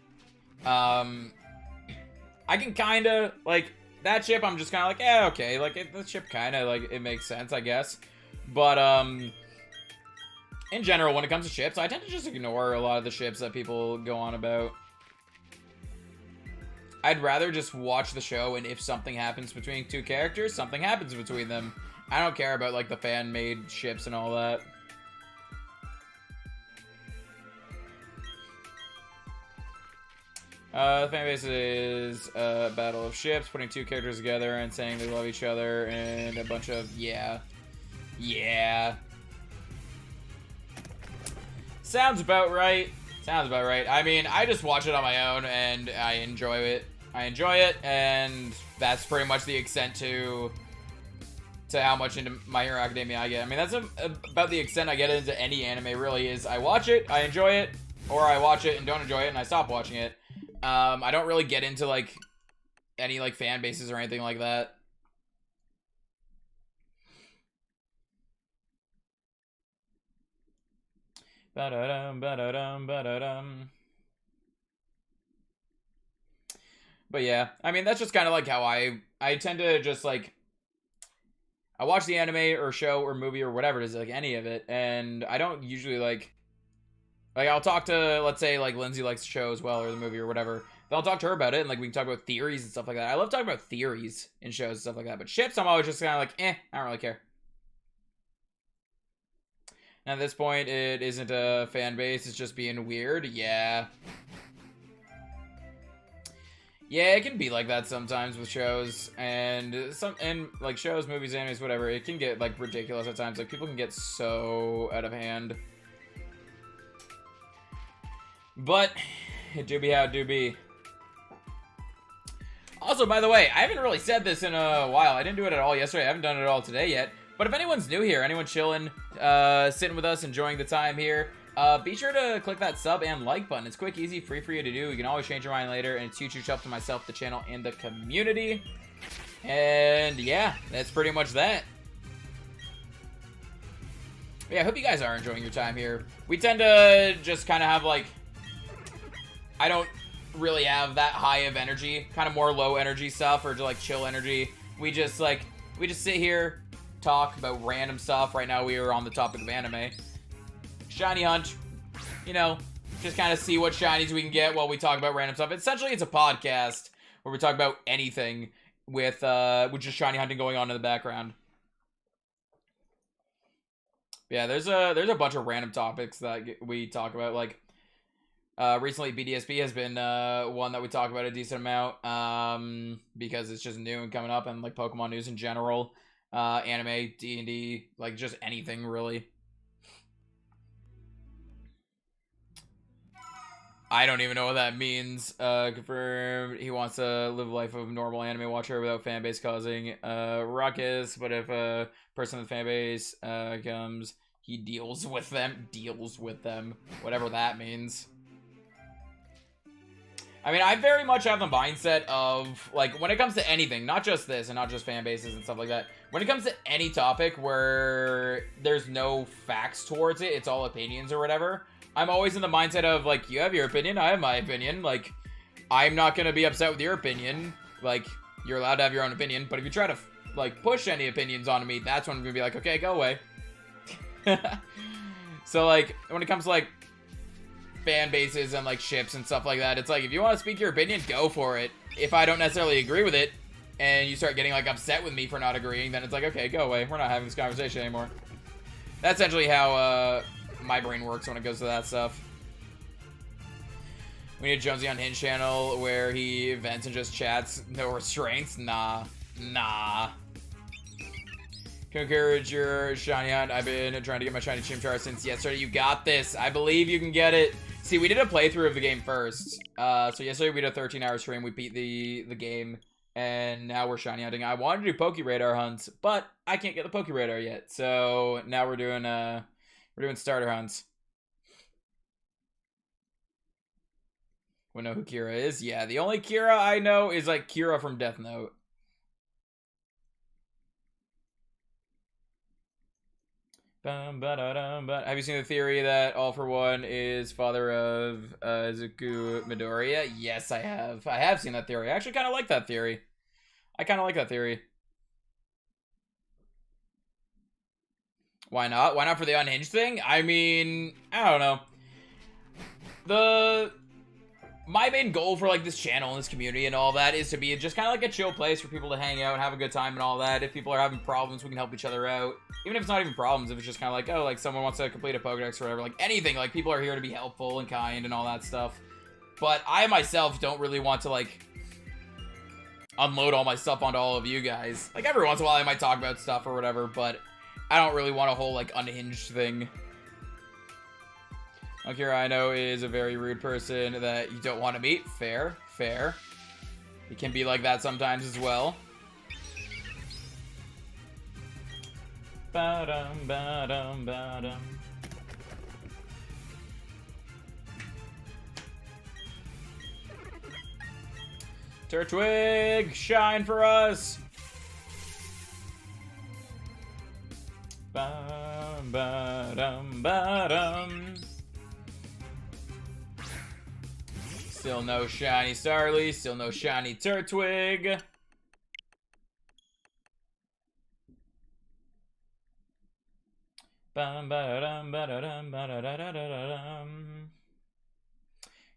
I can kind of, like, that ship, I'm just kind of like, yeah, okay. Like, the ship kind of, like, it makes sense, I guess. But, in general, when it comes to ships, I tend to just ignore a lot of the ships that people go on about. I'd rather just watch the show, and if something happens between two characters, something happens between them. I don't care about, like, the fan-made ships and all that. The fan base is a battle of ships, putting two characters together and saying they love each other, and a bunch of, yeah. Sounds about right. I mean, I just watch it on my own, and I enjoy it. And that's pretty much the extent to how much into My Hero Academia I get. I mean, that's about the extent I get into any anime, really, is I watch it, I enjoy it, or I watch it and don't enjoy it, and I stop watching it. I don't really get into, like, any, like, fan bases or anything like that. Ba-da-dum, ba-da-dum, ba-da-dum. But yeah, I mean, that's just kind of like how I tend to just, like, I watch the anime or show or movie or whatever it is, like, any of it, and I don't usually, like, I'll talk to, let's say, like, Lindsay likes the show as well, or the movie or whatever. Then I'll talk to her about it, and, like, we can talk about theories and stuff like that. I love talking about theories in shows and stuff like that. But ships, I'm always just kind of like, I don't really care. And at this point, it isn't a fan base. It's just being weird. Yeah. Yeah, it can be like that sometimes with shows. And, like, shows, movies, animes, whatever. It can get, like, ridiculous at times. Like, people can get so out of hand. But it do be how it do be. Also, by the way, I haven't really said this in a while. I didn't do it at all yesterday. I haven't done it at all today yet. But if anyone's new here, anyone chilling, sitting with us, enjoying the time here, be sure to click that sub and like button. It's quick, easy, free for you to do. You can always change your mind later, and it's huge help to myself, the channel, and the community. And yeah, that's pretty much that. Yeah, I hope you guys are enjoying your time here. We tend to just kind of have, like, I don't really have that high of energy, kind of more low energy stuff or just like chill energy. We just sit here, talk about random stuff. Right now we are on the topic of anime. Shiny hunt, you know, just kind of see what shinies we can get while we talk about random stuff. Essentially, it's a podcast where we talk about anything with just shiny hunting going on in the background. Yeah, there's a bunch of random topics that we talk about, like, recently, BDSP has been one that we talk about a decent amount because it's just new and coming up, and like Pokemon news in general, anime, D&D, like just anything really. I don't even know what that means. Confirmed. He wants to live a life of normal anime watcher without fanbase causing ruckus. But if a person with fanbase comes, he deals with them. Deals with them. Whatever that means. I mean, I very much have the mindset of, like, when it comes to anything, not just this and not just fan bases and stuff like that, when it comes to any topic where there's no facts towards it, it's all opinions or whatever, I'm always in the mindset of, like, you have your opinion, I have my opinion, like, I'm not gonna be upset with your opinion, like, you're allowed to have your own opinion, but if you try to, like, push any opinions onto me, that's when I'm gonna be like, okay, go away. So, like, when it comes to, like, fan bases and like ships and stuff like that, it's like, if you want to speak your opinion, go for it. If I don't necessarily agree with it and you start getting like upset with me for not agreeing, then it's like, okay, go away, we're not having this conversation anymore. That's essentially how my brain works when it goes to that stuff. We need a Jonesy Unhinged channel where he vents and just chats, no restraints. Nah. Can encourage your shiny hunt. I've been trying to get my shiny Chimchar since yesterday. You got this. I believe you can get it. See, we did a playthrough of the game first. So yesterday we did a 13-hour stream. We beat the game, and now we're shiny hunting. I wanted to do Poke Radar hunts, but I can't get the Poke Radar yet. So now we're doing starter hunts. We know who Kira is. Yeah, the only Kira I know is like Kira from Death Note. Have you seen the theory that All For One is father of Zuku Midoriya? Yes, I have. I have seen that theory. I actually kind of like that theory. Why not? Why not for the unhinged thing? I mean, I don't know. My main goal for like this channel and this community and all that is to be just kind of like a chill place for people to hang out and have a good time and all that. If people are having problems, we can help each other out. Even if it's not even problems, if it's just kind of like, oh, like someone wants to complete a Pokedex or whatever, like anything, like people are here to be helpful and kind and all that stuff. But I myself don't really want to like unload all my stuff onto all of you guys. Like every once in a while I might talk about stuff or whatever, but I don't really want a whole like unhinged thing. Akira, I know, is a very rude person that you don't want to meet. Fair. He can be like that sometimes as well. Turtwig, shine for us. Still no shiny Starly, still no shiny Turtwig.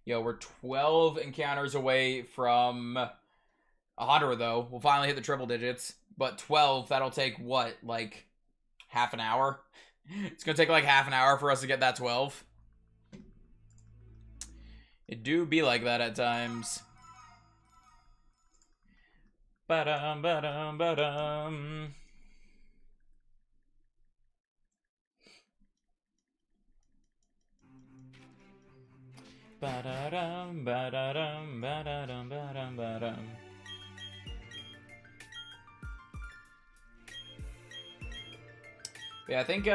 Yo, we're 12 encounters away from 100 though. We'll finally hit the triple digits. But 12, that'll take what, like half an hour? It's gonna take like half an hour for us to get that 12. It do be like that at times. Ba-dum. Yeah, I think,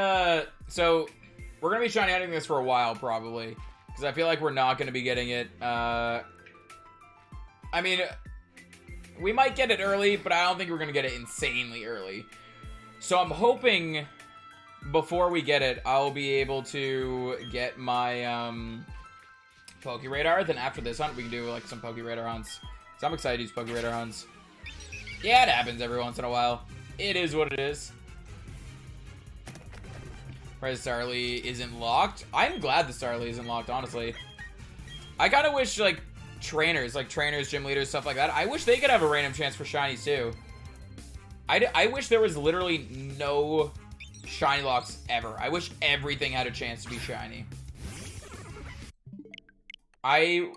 so we're gonna be shiny hunting this for a while, probably. Because I feel like we're not gonna be getting it, I mean, we might get it early, but I don't think we're gonna get it insanely early. So I'm hoping before we get it, I'll be able to get my, Poke Radar. Then after this hunt, we can do, like, some Poke Radar hunts. So I'm excited to use Poke Radar hunts. Yeah, it happens every once in a while. It is what it is. Prize Starly isn't locked. I'm glad the Starly isn't locked, honestly. I kind of wish, like, trainers, gym leaders, stuff like that, I wish they could have a random chance for shinies, too. I wish there was literally no shiny locks ever. I wish everything had a chance to be shiny. I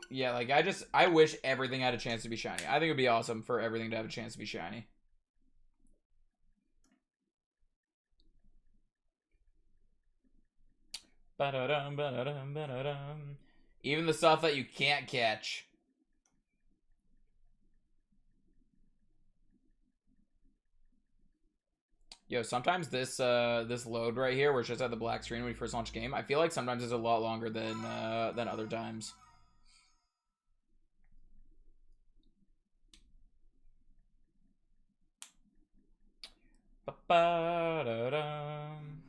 wish everything had a chance to be shiny. I think it'd be awesome for everything to have a chance to be shiny. Even the stuff that you can't catch. Yo, sometimes this this load right here, where it's just at the black screen when we first launch game, I feel like sometimes it's a lot longer than other times. Ba-da-dum.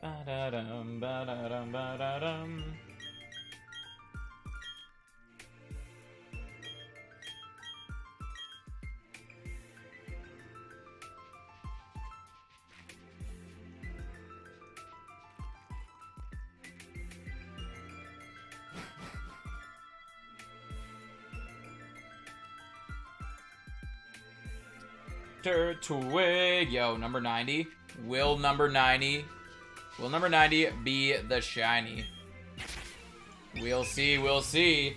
Ba-da-dum, ba-da-dum, ba-da-dum. Twig. Yo, number 90. Will number 90 be the shiny? We'll see, we'll see.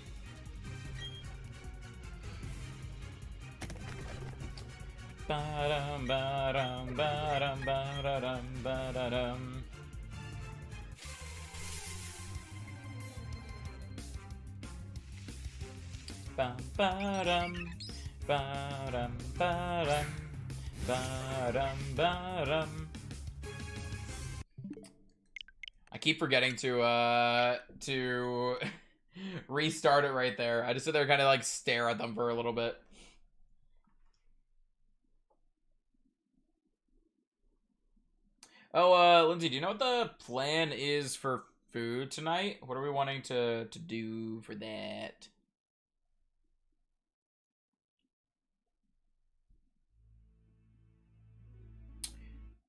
Ba-dum, ba-dum, ba-dum, ba-da-dum, ba-da-dum. Ba-ba-dum, ba-dum, ba-dum. Ba-dum. I keep forgetting to restart it right there. I just sit there kind of like stare at them for a little bit. Oh, Lindsay, do you know what the plan is for food tonight? What are we wanting to do for that?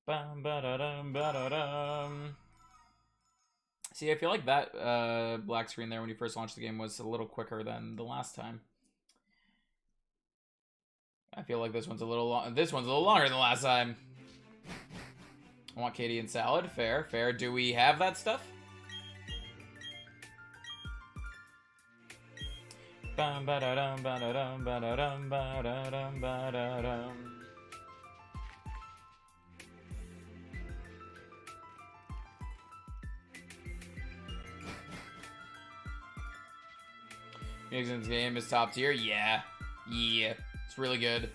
Bum, ba-da-dum, ba-da-dum. See, I feel like that black screen there when you first launched the game was a little quicker than the last time. I feel like this one's a little longer than last time. I want Katie and salad. Fair, fair. Do we have that stuff? Bum, ba-da-dum, ba-da-dum, ba-da-dum, ba-da-dum, ba-da-dum. Nixon's game is top tier. Yeah. Yeah. It's really good.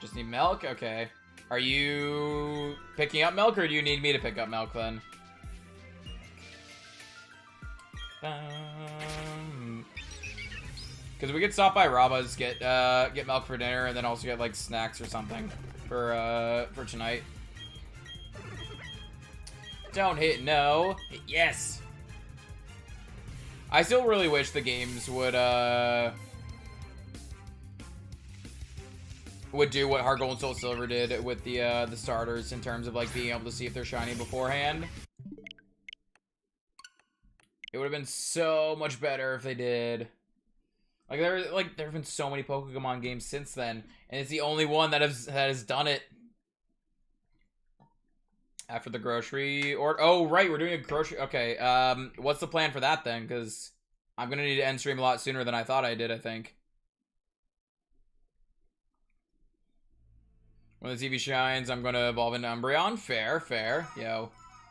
Just need milk? Okay. Are you picking up milk, or do you need me to pick up milk then? Because we could stop by Raba's, get milk for dinner, and then also get like snacks or something for tonight. Don't hit no. Hit yes. I still really wish the games would do what Heart Gold and Soul Silver did with the starters in terms of like being able to see if they're shiny beforehand. It would have been so much better if they did. Like there have been so many Pokemon games since then, and it's the only one that has done it. After the grocery or oh right, we're doing a grocery. Okay, what's the plan for that then? Because I'm gonna need to end stream a lot sooner than I thought I did. I think when the TV shines, I'm gonna evolve into Umbreon. Fair, fair. Yo,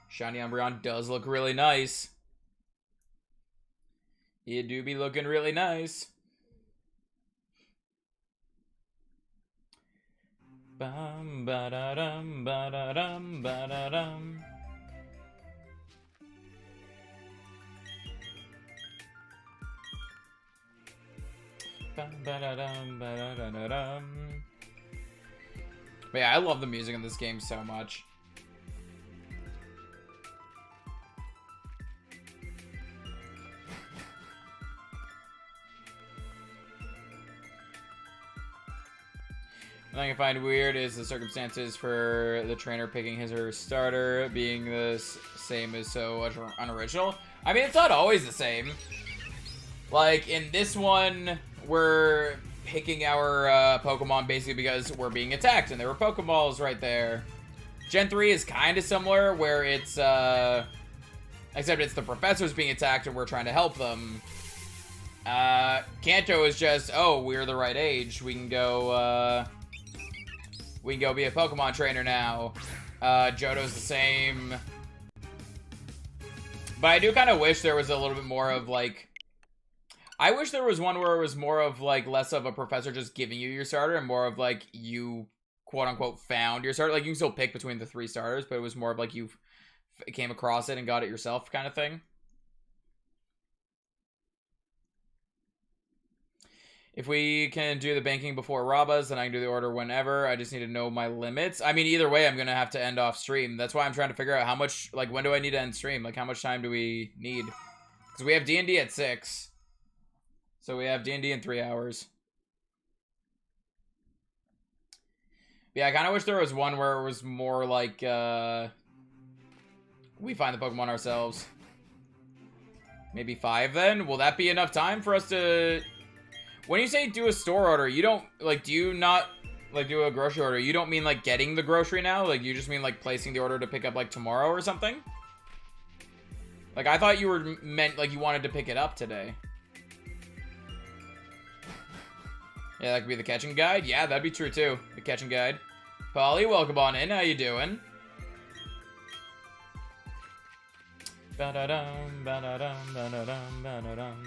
shiny Umbreon does look really nice. It do be looking really nice. Bum ba da dum ba da dum ba da dum. Bum ba da dum ba da da da dum. But yeah, I love the music in this game so much. The thing I find weird is the circumstances for the trainer picking his or her starter being the same is so unoriginal. I mean, it's not always the same. Like, in this one, we're picking our Pokemon basically because we're being attacked, and there were Pokeballs right there. Gen 3 is kind of similar, where it's, except it's the professors being attacked and we're trying to help them. Kanto is just, oh, we're the right age. We can go be a Pokemon trainer now. Johto's the same. But I do kind of wish there was a little bit more of, like... I wish there was one where it was more of, like, less of a professor just giving you your starter and more of, like, you, quote-unquote, found your starter. Like, you can still pick between the 3 starters, but it was more of, like, you came across it and got it yourself kind of thing. If we can do the banking before Rabas, then I can do the order whenever. I just need to know my limits. I mean, either way, I'm going to have to end off stream. That's why I'm trying to figure out how much, like, when do I need to end stream? Like, how much time do we need? Because we have D&D at 6. So we have D&D in 3 hours. Yeah, I kind of wish there was one where it was more like, we find the Pokemon ourselves. Maybe 5 then? Will that be enough time for us to... When you say do a store order, you don't, like, do you not, like, do a grocery order? You don't mean, like, getting the grocery now? Like, you just mean, like, placing the order to pick up, like, tomorrow or something? Like, I thought you were meant, like, you wanted to pick it up today. Yeah, that could be the catching guide. Yeah, that'd be true, too. The catching guide. Polly, welcome on in. How you doing? Ba-da-dum, ba-da-dum, ba-da-dum, ba-da-dum.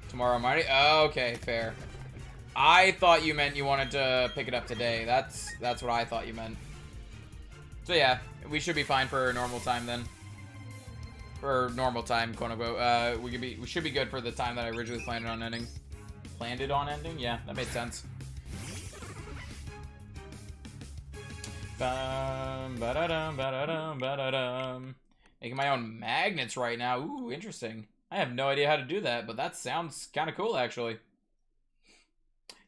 Tomorrow, Marty? Oh, okay, fair. I thought you meant you wanted to pick it up today. That's what I thought you meant. So yeah, we should be fine for normal time then. For normal time, quote unquote. We should be good for the time that I originally planned on ending. Planned it on ending? Yeah, that made sense. Bum, ba-da-dum, ba-da-dum, ba-da-dum. Making my own magnets right now. Ooh, interesting. I have no idea how to do that, but that sounds kind of cool, actually.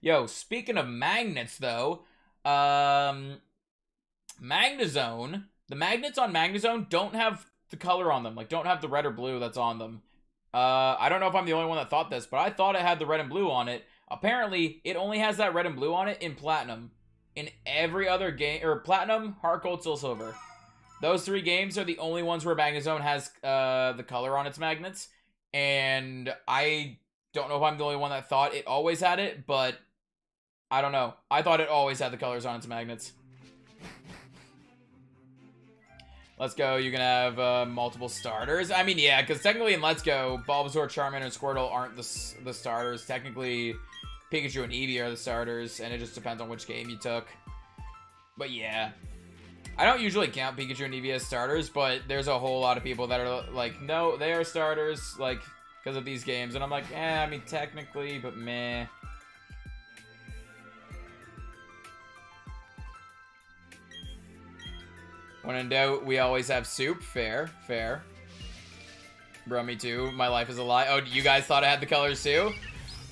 Yo, speaking of magnets, though, Magnezone, the magnets on Magnezone don't have the color on them. Like, don't have the red or blue that's on them. I don't know if I'm the only one that thought this, but I thought it had the red and blue on it. Apparently, it only has that red and blue on it in Platinum. In every other game, or Platinum, Heart Gold, Soul Silver. Those 3 games are the only ones where Magnezone has the color on its magnets. And I don't know if I'm the only one that thought it always had it, but I don't know. I thought it always had the colors on its magnets. Let's Go, you can have multiple starters. I mean, yeah, because technically in Let's Go, Bulbasaur, Charmander, and Squirtle aren't the starters. Technically, Pikachu and Eevee are the starters, and it just depends on which game you took. But yeah. I don't usually count Pikachu and Eevee as starters, but there's a whole lot of people that are like, no, they are starters, like, because of these games. And I'm like, I mean, technically, but meh. When in doubt, we always have soup. Fair, fair. Bro, me too. My life is a lie. Oh, you guys thought it had the colors too?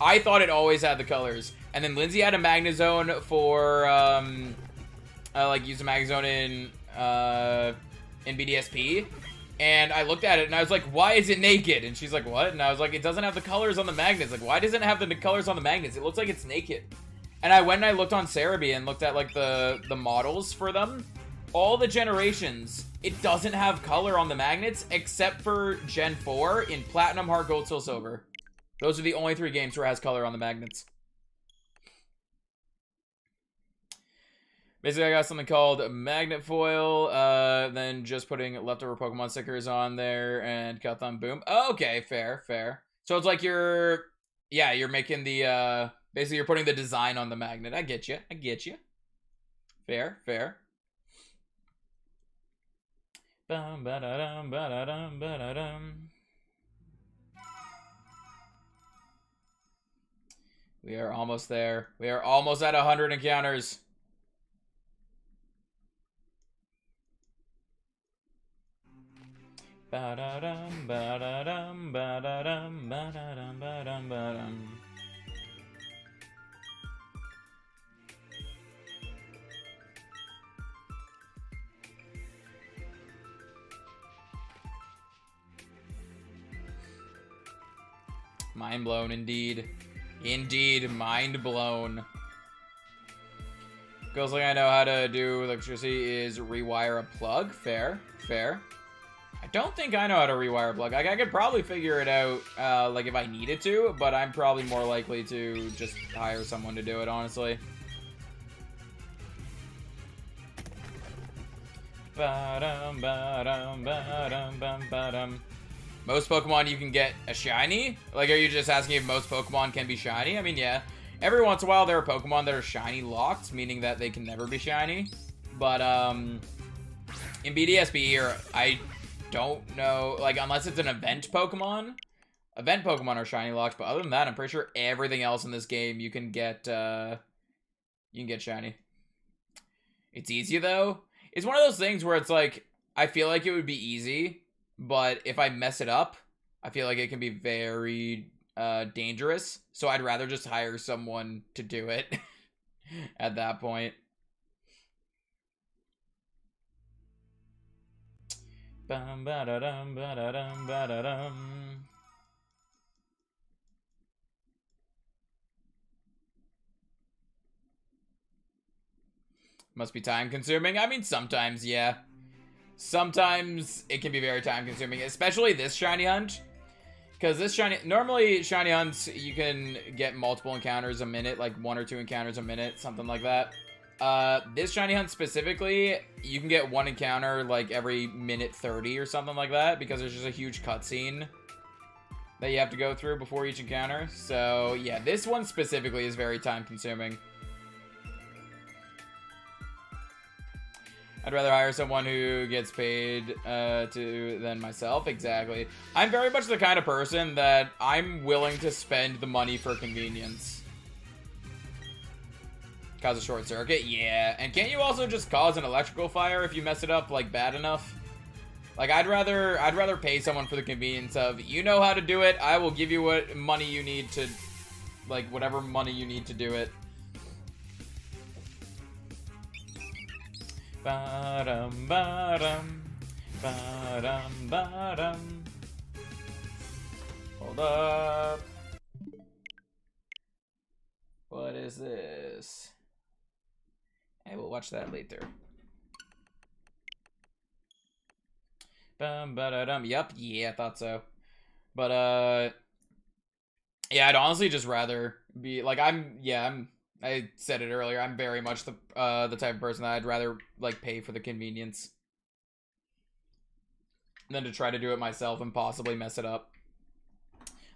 I thought it always had the colors. And then Lindsay had a Magnezone for, like, use a Magnezone in BDSP. And I looked at it and I was like, why is it naked? And she's like, what? And I was like, it doesn't have the colors on the magnets. Like, why doesn't it have the colors on the magnets? It looks like it's naked. And I went and I looked on Cerebi and looked at, like, the models for them. All the generations, it doesn't have color on the magnets except for Gen 4 in Platinum, Heart Gold, Soul Silver. Those are the only 3 games where it has color on the magnets. Basically, I got something called magnet foil, then just putting leftover Pokemon stickers on there and cut them, boom. Oh, okay, fair, fair. So it's like you're making the, basically you're putting the design on the magnet. I get you, I get you. Fair, fair. Bum, ba-da-dum, ba-da-dum, ba-da-dum. We are almost there. We are almost at 100 encounters. Ba-da-dum, ba-da-dum, ba-da-dum, ba-da-dum, ba-dum, ba-dum. Mind blown, indeed. Indeed, mind blown. Feels like I know how to do electricity is rewire a plug. Fair, fair. I don't think I know how to rewire plug. Like, I could probably figure it out, like, if I needed to, but I'm probably more likely to just hire someone to do it, honestly. Ba-dum, ba-dum, ba-dum, bum, ba-dum. Most Pokemon you can get a shiny? Like, are you just asking if most Pokemon can be shiny? I mean, yeah. Every once in a while, there are Pokemon that are shiny locked, meaning that they can never be shiny. But, in BDSP, or I don't know, like, unless it's an event Pokemon are shiny locked, but other than that, I'm pretty sure everything else in this game you can get shiny. It's easy, though. It's one of those things where it's like, I feel like it would be easy, but if I mess it up, I feel like it can be very dangerous, so I'd rather just hire someone to do it at that point. Bum, ba-da-dum, ba-da-dum, ba-da-dum. Must be time consuming. I mean, sometimes, yeah. Sometimes it can be very time consuming, especially this shiny hunt. Because this normally shiny hunts, you can get multiple encounters a minute, like 1 or 2 encounters a minute, something like that. This shiny hunt specifically, you can get 1 encounter like every minute 30 or something like that, because there's just a huge cutscene that you have to go through before each encounter. So yeah, this one specifically is very time consuming. I'd rather hire someone who gets paid than myself. Exactly. I'm very much the kind of person that I'm willing to spend the money for convenience. Cause a short circuit? Yeah. And can't you also just cause an electrical fire if you mess it up, like, bad enough? Like, I'd rather pay someone for the convenience of, you know how to do it, I will give you what money you need to, like, whatever money you need to do it. Ba-dum, ba-dum, ba-dum, ba-dum. Hold up. What is this? Hey, we'll watch that later. Bum, ba-da-dum. Yup, yeah, I thought so. But, yeah, I'd honestly just rather be, like, I said it earlier, I'm very much the type of person that I'd rather, like, pay for the convenience than to try to do it myself and possibly mess it up.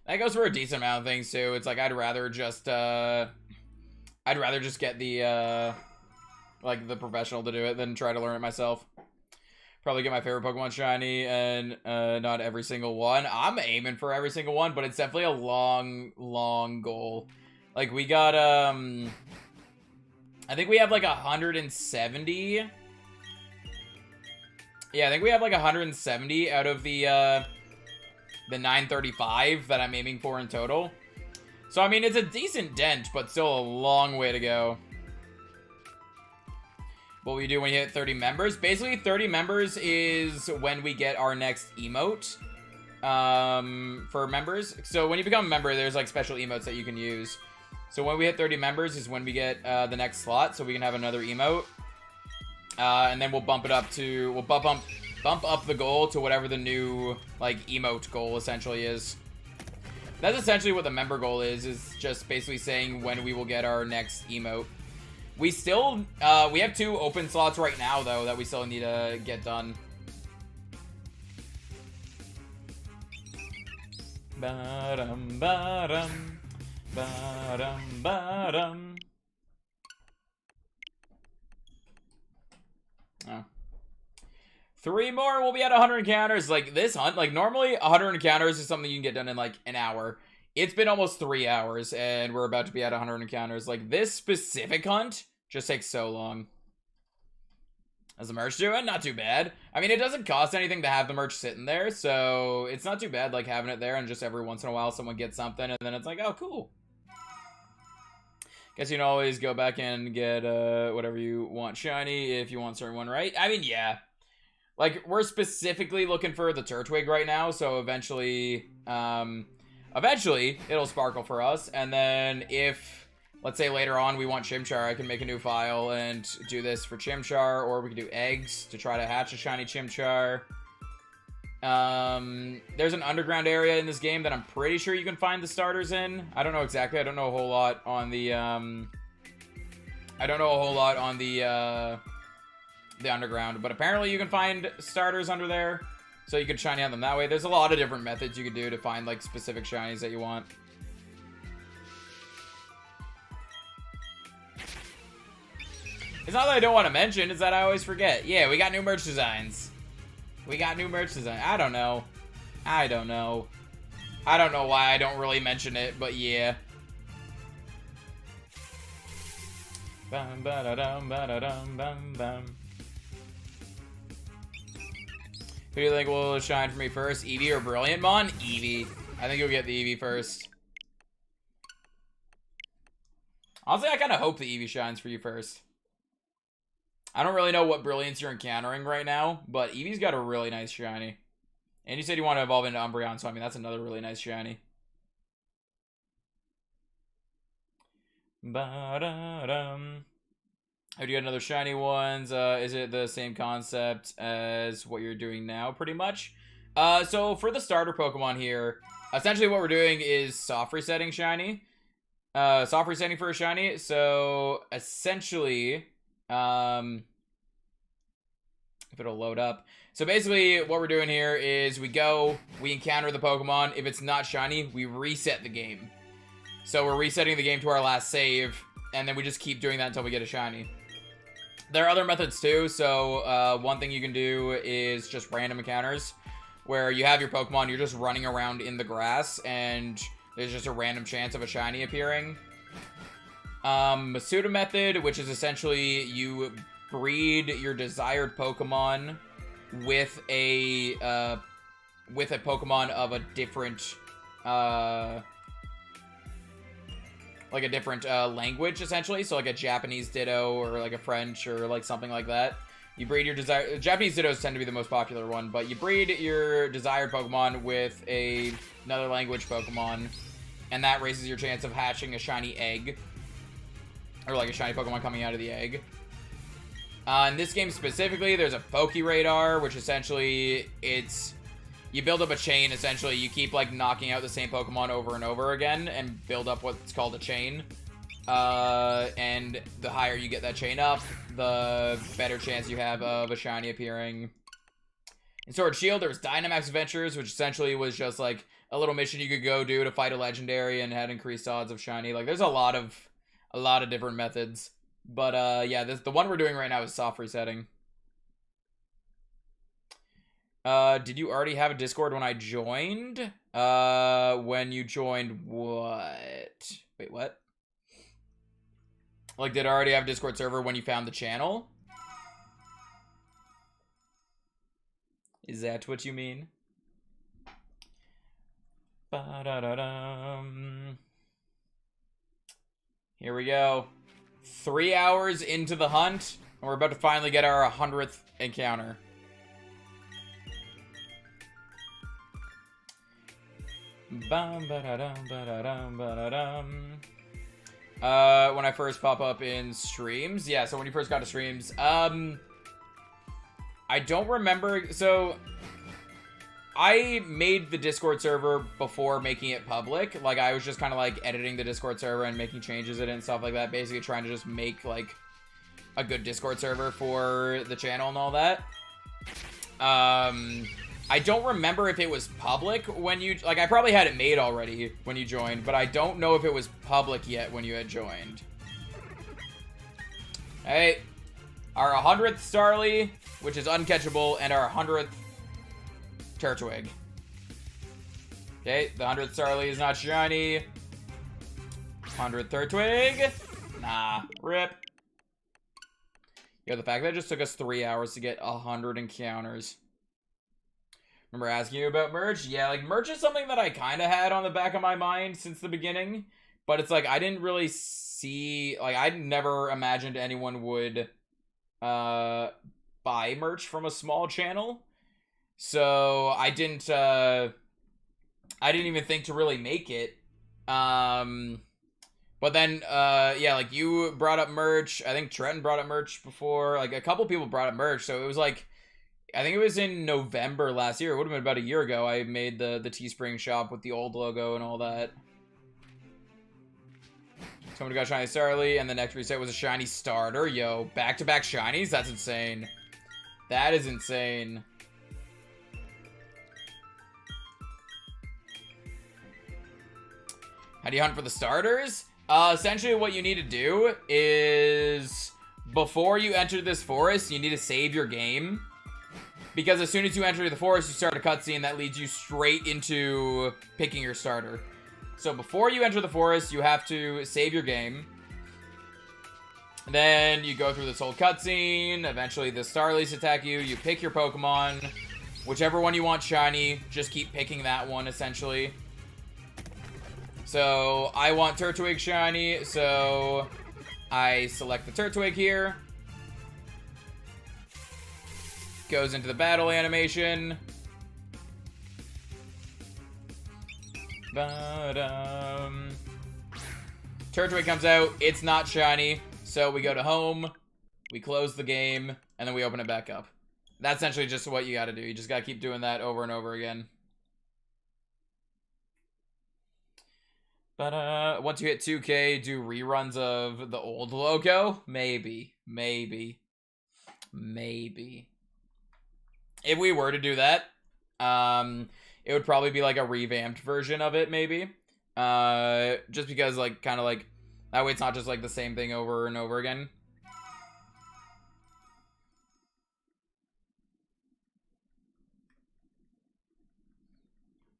That goes for a decent amount of things, too. It's like, I'd rather just get the, like, the professional to do it than try to learn it myself. Probably get my favorite Pokemon shiny, and not every single one. I'm aiming for every single one, but it's definitely a long, long goal. Like, we got, I think we have, like, 170. Yeah, I think we have, like, 170 out of the 935 that I'm aiming for in total. So, I mean, it's a decent dent, but still a long way to go. What we do when you hit 30 members? Basically, 30 members is when we get our next emote for members. So, when you become a member, there's, like, special emotes that you can use. So when we hit 30 members is when we get the next slot, so we can have another emote. And then we'll bump it up to, bump up the goal to whatever the new, like, emote goal essentially is. That's essentially what the member goal is just basically saying when we will get our next emote. We still, we have 2 open slots right now, though, that we still need to get done. Ba-dum, ba-dum. Ba-dum, ba-dum. Oh. 3 more, we'll be at 100 encounters. Like, this hunt, like, normally 100 encounters is something you can get done in, like, an hour. It's been almost 3 hours, and we're about to be at 100 encounters. Like, this specific hunt just takes so long. How's the merch doing? Not too bad. I mean, it doesn't cost anything to have the merch sitting there, so it's not too bad, like, having it there, and just every once in a while someone gets something, and then it's like, oh, cool. Guess you can always go back and get whatever you want shiny if you want certain one, right? I mean, yeah. Like, we're specifically looking for the Turtwig right now, so eventually it'll sparkle for us. And then if, let's say later on we want Chimchar, I can make a new file and do this for Chimchar, or we can do eggs to try to hatch a shiny Chimchar. There's an underground area in this game that I'm pretty sure you can find the starters in. I don't know exactly. I don't know a whole lot on the, the underground, but apparently you can find starters under there, so you can shiny on them that way. There's a lot of different methods you could do to find, like, specific shinies that you want. It's not that I don't want to mention, it's that I always forget. Yeah, we got new merch designs. We got new merch design. I don't know. I don't know why I don't really mention it, but yeah. Bum, ba-da-dum, ba-da-dum, bum, bum. Who do you think will shine for me first? Eevee or Brilliant Mon? Eevee. I think you'll get the Eevee first. Honestly, I kind of hope the Eevee shines for you first. I don't really know what Brilliance you're encountering right now, but Eevee's got a really nice shiny. And you said you want to evolve into Umbreon, so I mean, that's another really nice shiny. Ba-da-dum. Have you got another shiny ones? Is it the same concept as what you're doing now, pretty much? So for the starter Pokemon here, essentially what we're doing is soft resetting shiny. Soft resetting for a shiny. So essentially, if it'll load up. So basically what we're doing here is we encounter the Pokemon. If it's not shiny, we reset the game. So we're resetting the game to our last save, and then we just keep doing that until we get a shiny. There are other methods too. So one thing you can do is just random encounters, where you have your Pokemon, you're just running around in the grass, and there's just a random chance of a shiny appearing. Pseudo method, which is essentially you breed your desired Pokemon with a Pokemon of a different language, essentially. So like a Japanese Ditto or like a French or like something like that. You breed your Japanese Dittos tend to be the most popular one, but you breed your desired Pokemon with another language Pokemon, and that raises your chance of hatching a shiny egg. Or like a shiny Pokemon coming out of the egg. In this game specifically, there's a Poke Radar, which essentially you build up a chain. Essentially, you keep like knocking out the same Pokemon over and over again and build up what's called a chain. And the higher you get that chain up, the better chance you have of a shiny appearing. In Sword Shield, there's Dynamax Adventures, which essentially was just like a little mission you could go do to fight a legendary and had increased odds of shiny. Like, there's a lot of different methods. But yeah, the one we're doing right now is soft resetting. Did you already have a Discord when I joined? When you joined what? Wait, what? Like, did I already have a Discord server when you found the channel? Is that what you mean? Ba-da-da-dum. Here we go. 3 hours into the hunt, and we're about to finally get our 100th encounter. Bum, ba-da-dum, ba-da-dum, ba-da-dum. When I first pop up in streams. Yeah, so when you first got to streams. I don't remember. So I made the Discord server before making it public. Like, I was just kind of like editing the Discord server and making changes in it and stuff like that. Basically trying to just make like a good Discord server for the channel and all that. I don't remember if it was public when you, like, I probably had it made already when you joined, but I don't know if it was public yet when you had joined. Hey, our 100th Starly, which is uncatchable, and our 100th Turtwig. Okay, the 100th Starly is not shiny. 100th Turtwig. Nah, rip. Yeah, the fact that it just took us 3 hours to get 100 encounters. Remember asking you about merch? Yeah, like, merch is something that I kind of had on the back of my mind since the beginning. But it's like, I didn't really see, like, I never imagined anyone would buy merch from a small channel. So I didn't even think to really make it. But then, yeah, like, you brought up merch. I think Trenton brought up merch before. Like, a couple people brought up merch. So it was like, I think it was in November last year. It would have been about a year ago. I made the Teespring shop with the old logo and all that. Someone got shiny Starly, and the next reset was a shiny starter. Yo, back-to-back shinies? That's insane. That is insane. How do you hunt for the starters? Essentially what you need to do is, before you enter this forest, you need to save your game. Because as soon as you enter the forest, you start a cutscene that leads you straight into picking your starter. So before you enter the forest, you have to save your game. Then you go through this whole cutscene. Eventually the Starlies attack you. You pick your Pokemon. Whichever one you want shiny, just keep picking that one, essentially. So I want Turtwig shiny, so I select the Turtwig here. Goes into the battle animation. Turtwig comes out. It's not shiny. So we go to home. We close the game. And then we open it back up. That's essentially just what you gotta do. You just gotta keep doing that over and over again. But once you hit 2K, do reruns of the old logo? Maybe. Maybe. Maybe. If we were to do that, it would probably be like a revamped version of it, maybe. Just because, like, kind of like, that way it's not just like the same thing over and over again.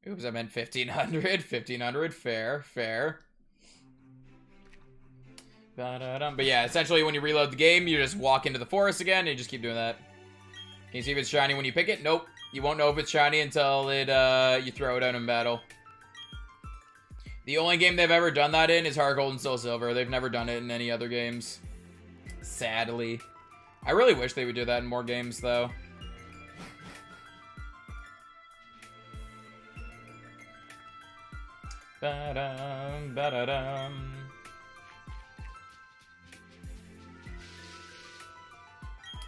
Oops, I meant 1500. 1500, fair, fair. But yeah, essentially when you reload the game, you just walk into the forest again, and you just keep doing that. Can you see if it's shiny when you pick it? Nope. You won't know if it's shiny until it you throw it out in battle. The only game they've ever done that in is Heart Gold and Soul Silver. They've never done it in any other games. Sadly. I really wish they would do that in more games, though. Ba-dum, ba-da-dum.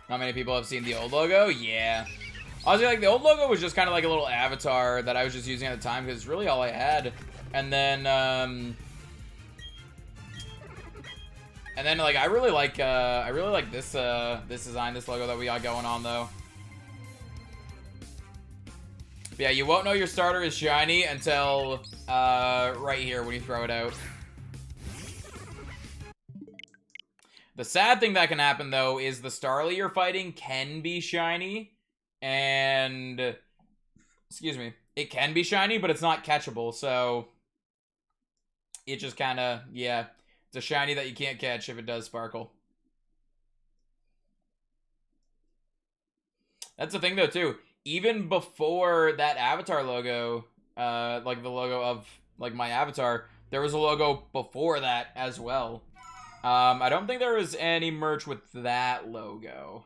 Not many people have seen the old logo? Yeah. Honestly, like, the old logo was just kind of like a little avatar that I was just using at the time because it's really all I had. And then, like, I really like this, this design, this logo that we got going on, though. But yeah, you won't know your starter is shiny until, right here when you throw it out. The sad thing that can happen, though, is the Starly you're fighting can be shiny. And, excuse me, it can be shiny, but it's not catchable, so it just kind of, yeah, it's a shiny that you can't catch if it does sparkle. That's the thing, though, too. Even before that avatar logo, like the logo of, like, my avatar, there was a logo before that as well. I don't think there was any merch with that logo.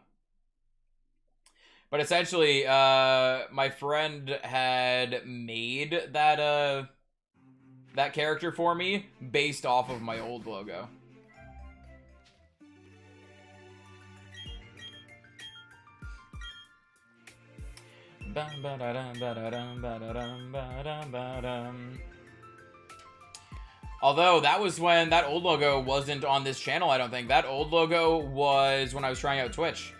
But essentially, my friend had made that, that character for me based off of my old logo. Although, that was when that old logo wasn't on this channel, I don't think. That old logo was when I was trying out Twitch.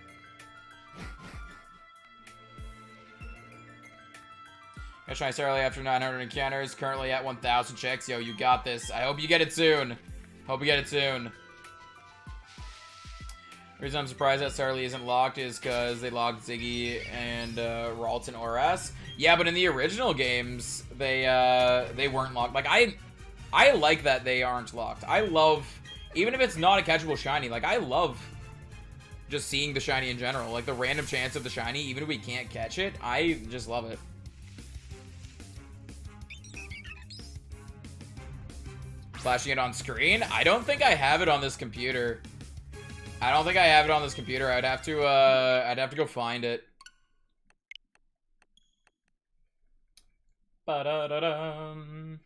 Got shiny Starly after 900 encounters. Currently at 1,000 checks. Yo, you got this. I hope you get it soon. Hope you get it soon. The reason I'm surprised that Starly isn't locked is because they locked Ziggy and Ralts and Oras. Yeah, but in the original games, they weren't locked. Like, I like that they aren't locked. I love, even if it's not a catchable shiny, like, I love just seeing the shiny in general. Like, the random chance of the shiny, even if we can't catch it, I just love it. Flashing it on screen? I don't think I have it on this computer. I don't think I have it on this computer. I'd have to go find it. Ba-da-da-dum.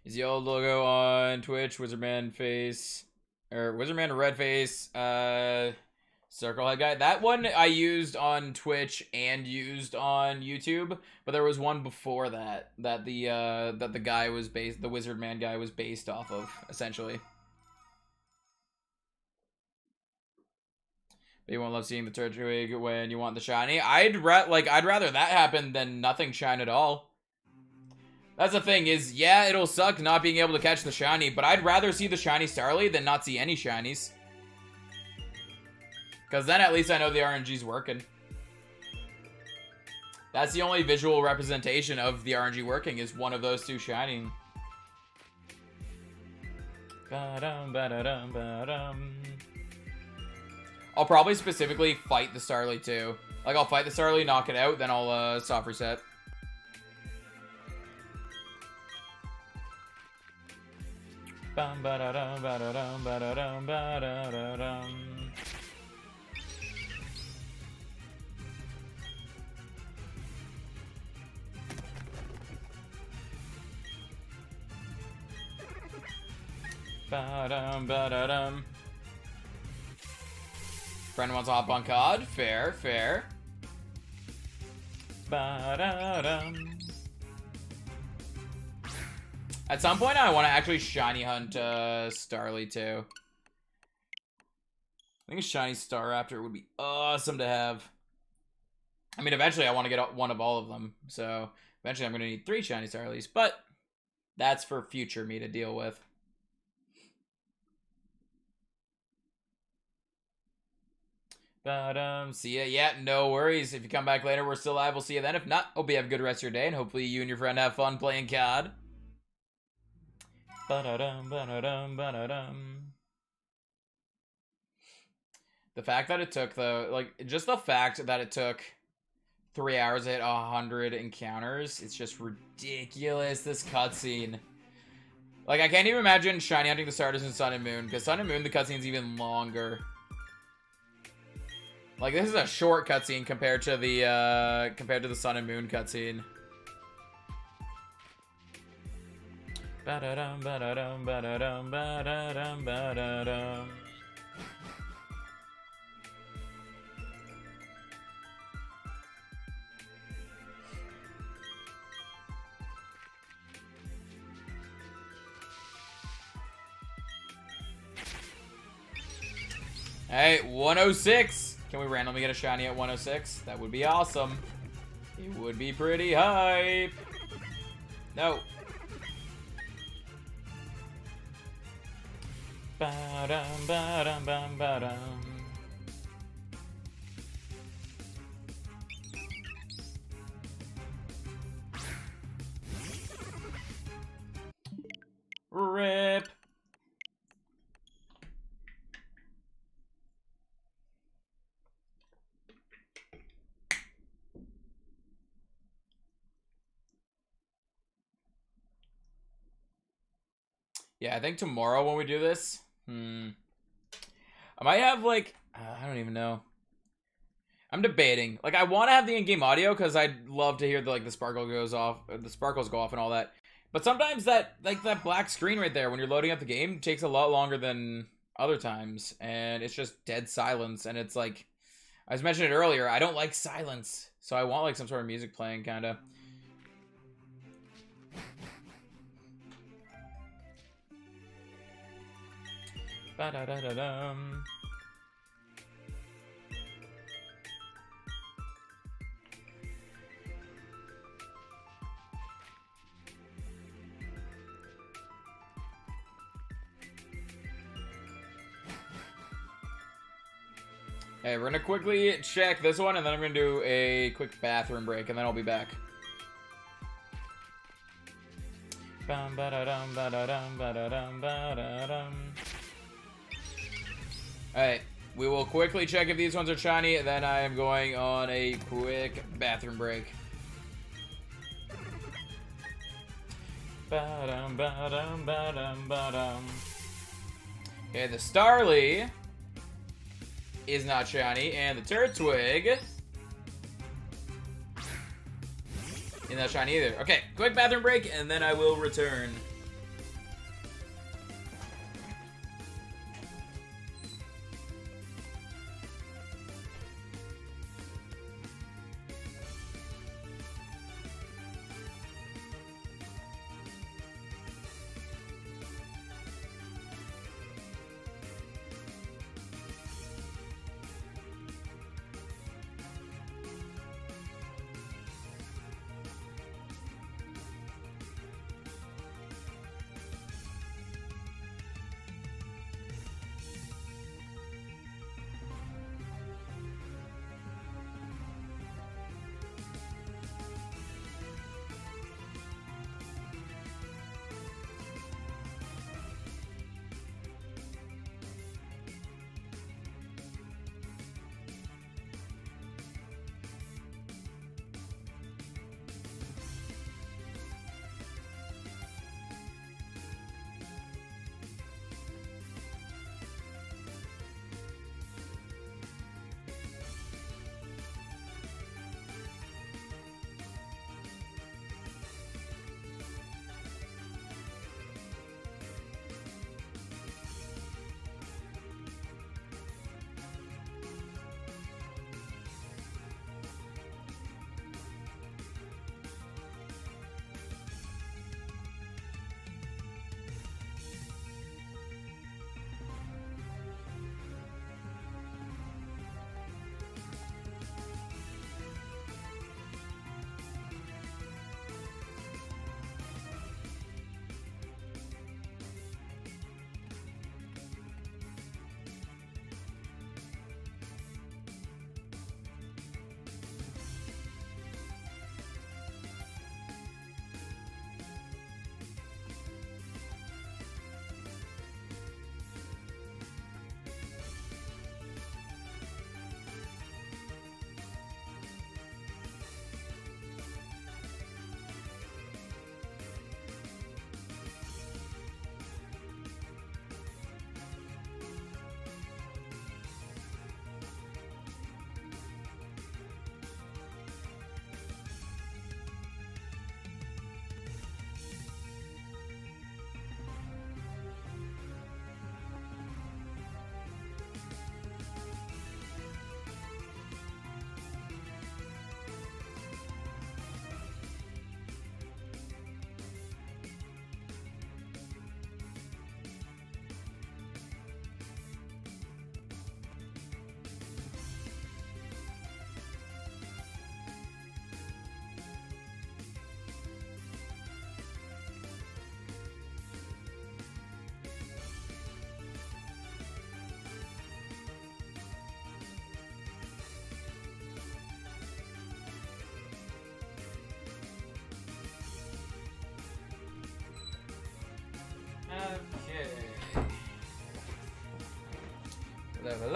Is the old logo on Twitch? Wizardman face. or Wizardman Red Face, Circle Head guy. That one I used on Twitch and used on YouTube, but there was one before that the guy was based, the Wizardman guy was based off of, essentially. But you won't love seeing the Turtwig when you want the shiny. I'd rather that happen than nothing shine at all. That's the thing is, yeah, it'll suck not being able to catch the shiny, but I'd rather see the shiny Starly than not see any shinies. Because then at least I know the RNG's working. That's the only visual representation of the RNG working, is one of those two shining. I'll probably specifically fight the Starly too. Like, I'll fight the Starly, knock it out, then I'll soft reset. Friend wants to hop on COD. Fair, fair. At some point, I want to actually shiny hunt Starly too. I think a shiny Staraptor would be awesome to have. I mean, eventually I want to get one of all of them. So eventually I'm going to need 3 shiny Starlies. But that's for future me to deal with. But, see ya. Yeah, no worries. If you come back later, we're still live. We'll see you then. If not, hope you have a good rest of your day. And hopefully you and your friend have fun playing COD. The fact that it took just the fact that it took 3 hours to hit 100 encounters, it's just ridiculous, this cutscene. Like, I can't even imagine shiny hunting the starters in Sun and Moon, because Sun and Moon, the cutscene's even longer. Like, this is a short cutscene compared to the Sun and Moon cutscene. Ba-da-dum, ba-da-dum, ba-da-dum, ba-da-dum, ba-da-dum. Hey, 106! Can we randomly get a shiny at 106? That would be awesome. It would be pretty hype. No. Ba-dum, ba-dum, bum, ba-dum. Rip. Yeah, I think tomorrow when we do this, I might have, like, I don't even know. I'm debating. Like, I want to have the in-game audio because I'd love to hear the sparkle goes off, the sparkles go off and all that. But sometimes that black screen right there when you're loading up the game takes a lot longer than other times, and it's just dead silence. And it's like, I was mentioning it earlier, I don't like silence, so I want like some sort of music playing, kind of. Ba-da-da-da-dum. Hey, we're gonna quickly check this one, and then I'm gonna do a quick bathroom break, and then I'll be back. Bum, ba-da-dum, ba-da-dum, ba-da-dum, ba-da-dum. Alright, we will quickly check if these ones are shiny, and then I am going on a quick bathroom break. Ba-dum, ba-dum, ba-dum, ba-dum. Okay, the Starly is not shiny, and the Turtwig is not shiny either. Okay, quick bathroom break, and then I will return.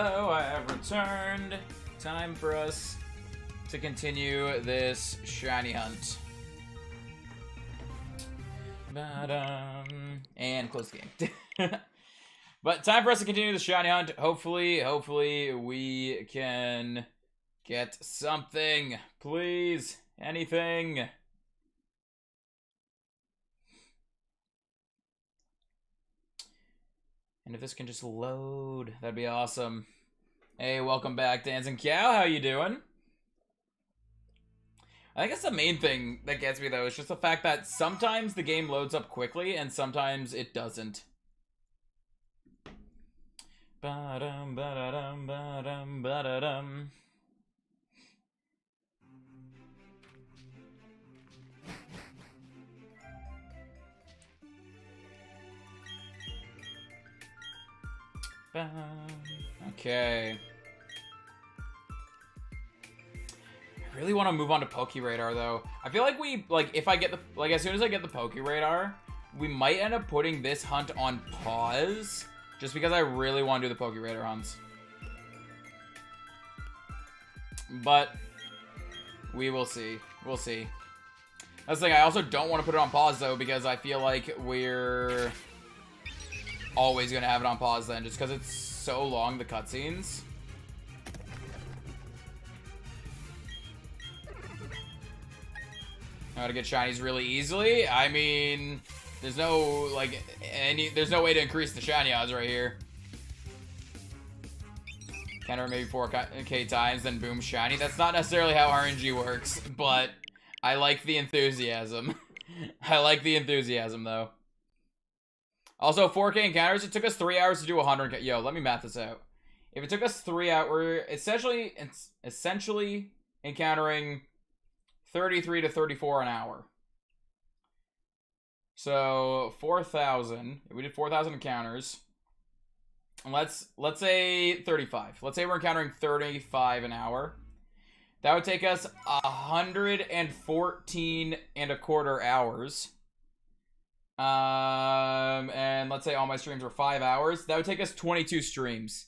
Hello, I have returned. Time for us to continue this shiny hunt. And close the game. But time for us to continue the shiny hunt. Hopefully we can get something. Please, anything. And if this can just load, that'd be awesome. Hey, welcome back, Dancing Cow. How you doing? I think that's the main thing that gets me, though. It's just the fact that sometimes the game loads up quickly, and sometimes it doesn't. Ba-dum, ba-da-dum, ba-dum, ba-da-dum. Okay. I really want to move on to Poke Radar, though. I feel like if I get as soon as I get the Poke Radar, we might end up putting this hunt on pause, just because I really want to do the Poke Radar hunts. But we will see. We'll see. That's the thing. I also don't want to put it on pause, though, because I feel like we're always going to have it on pause then, just because it's so long, the cutscenes. How to get shinies really easily? I mean, there's no, there's no way to increase the shiny odds right here. Counter maybe 4k times, then boom, shiny. That's not necessarily how RNG works, but I like the enthusiasm. I like the enthusiasm, though. Also, 4k encounters, it took us 3 hours to do 100k. Yo, let me math this out. If it took us 3 hours, we're essentially encountering 33 to 34 an hour. So, 4,000. If we did 4,000 encounters, and let's say 35. Let's say we're encountering 35 an hour. That would take us 114 and a quarter hours. And let's say all my streams were 5 hours. That would take us 22 streams.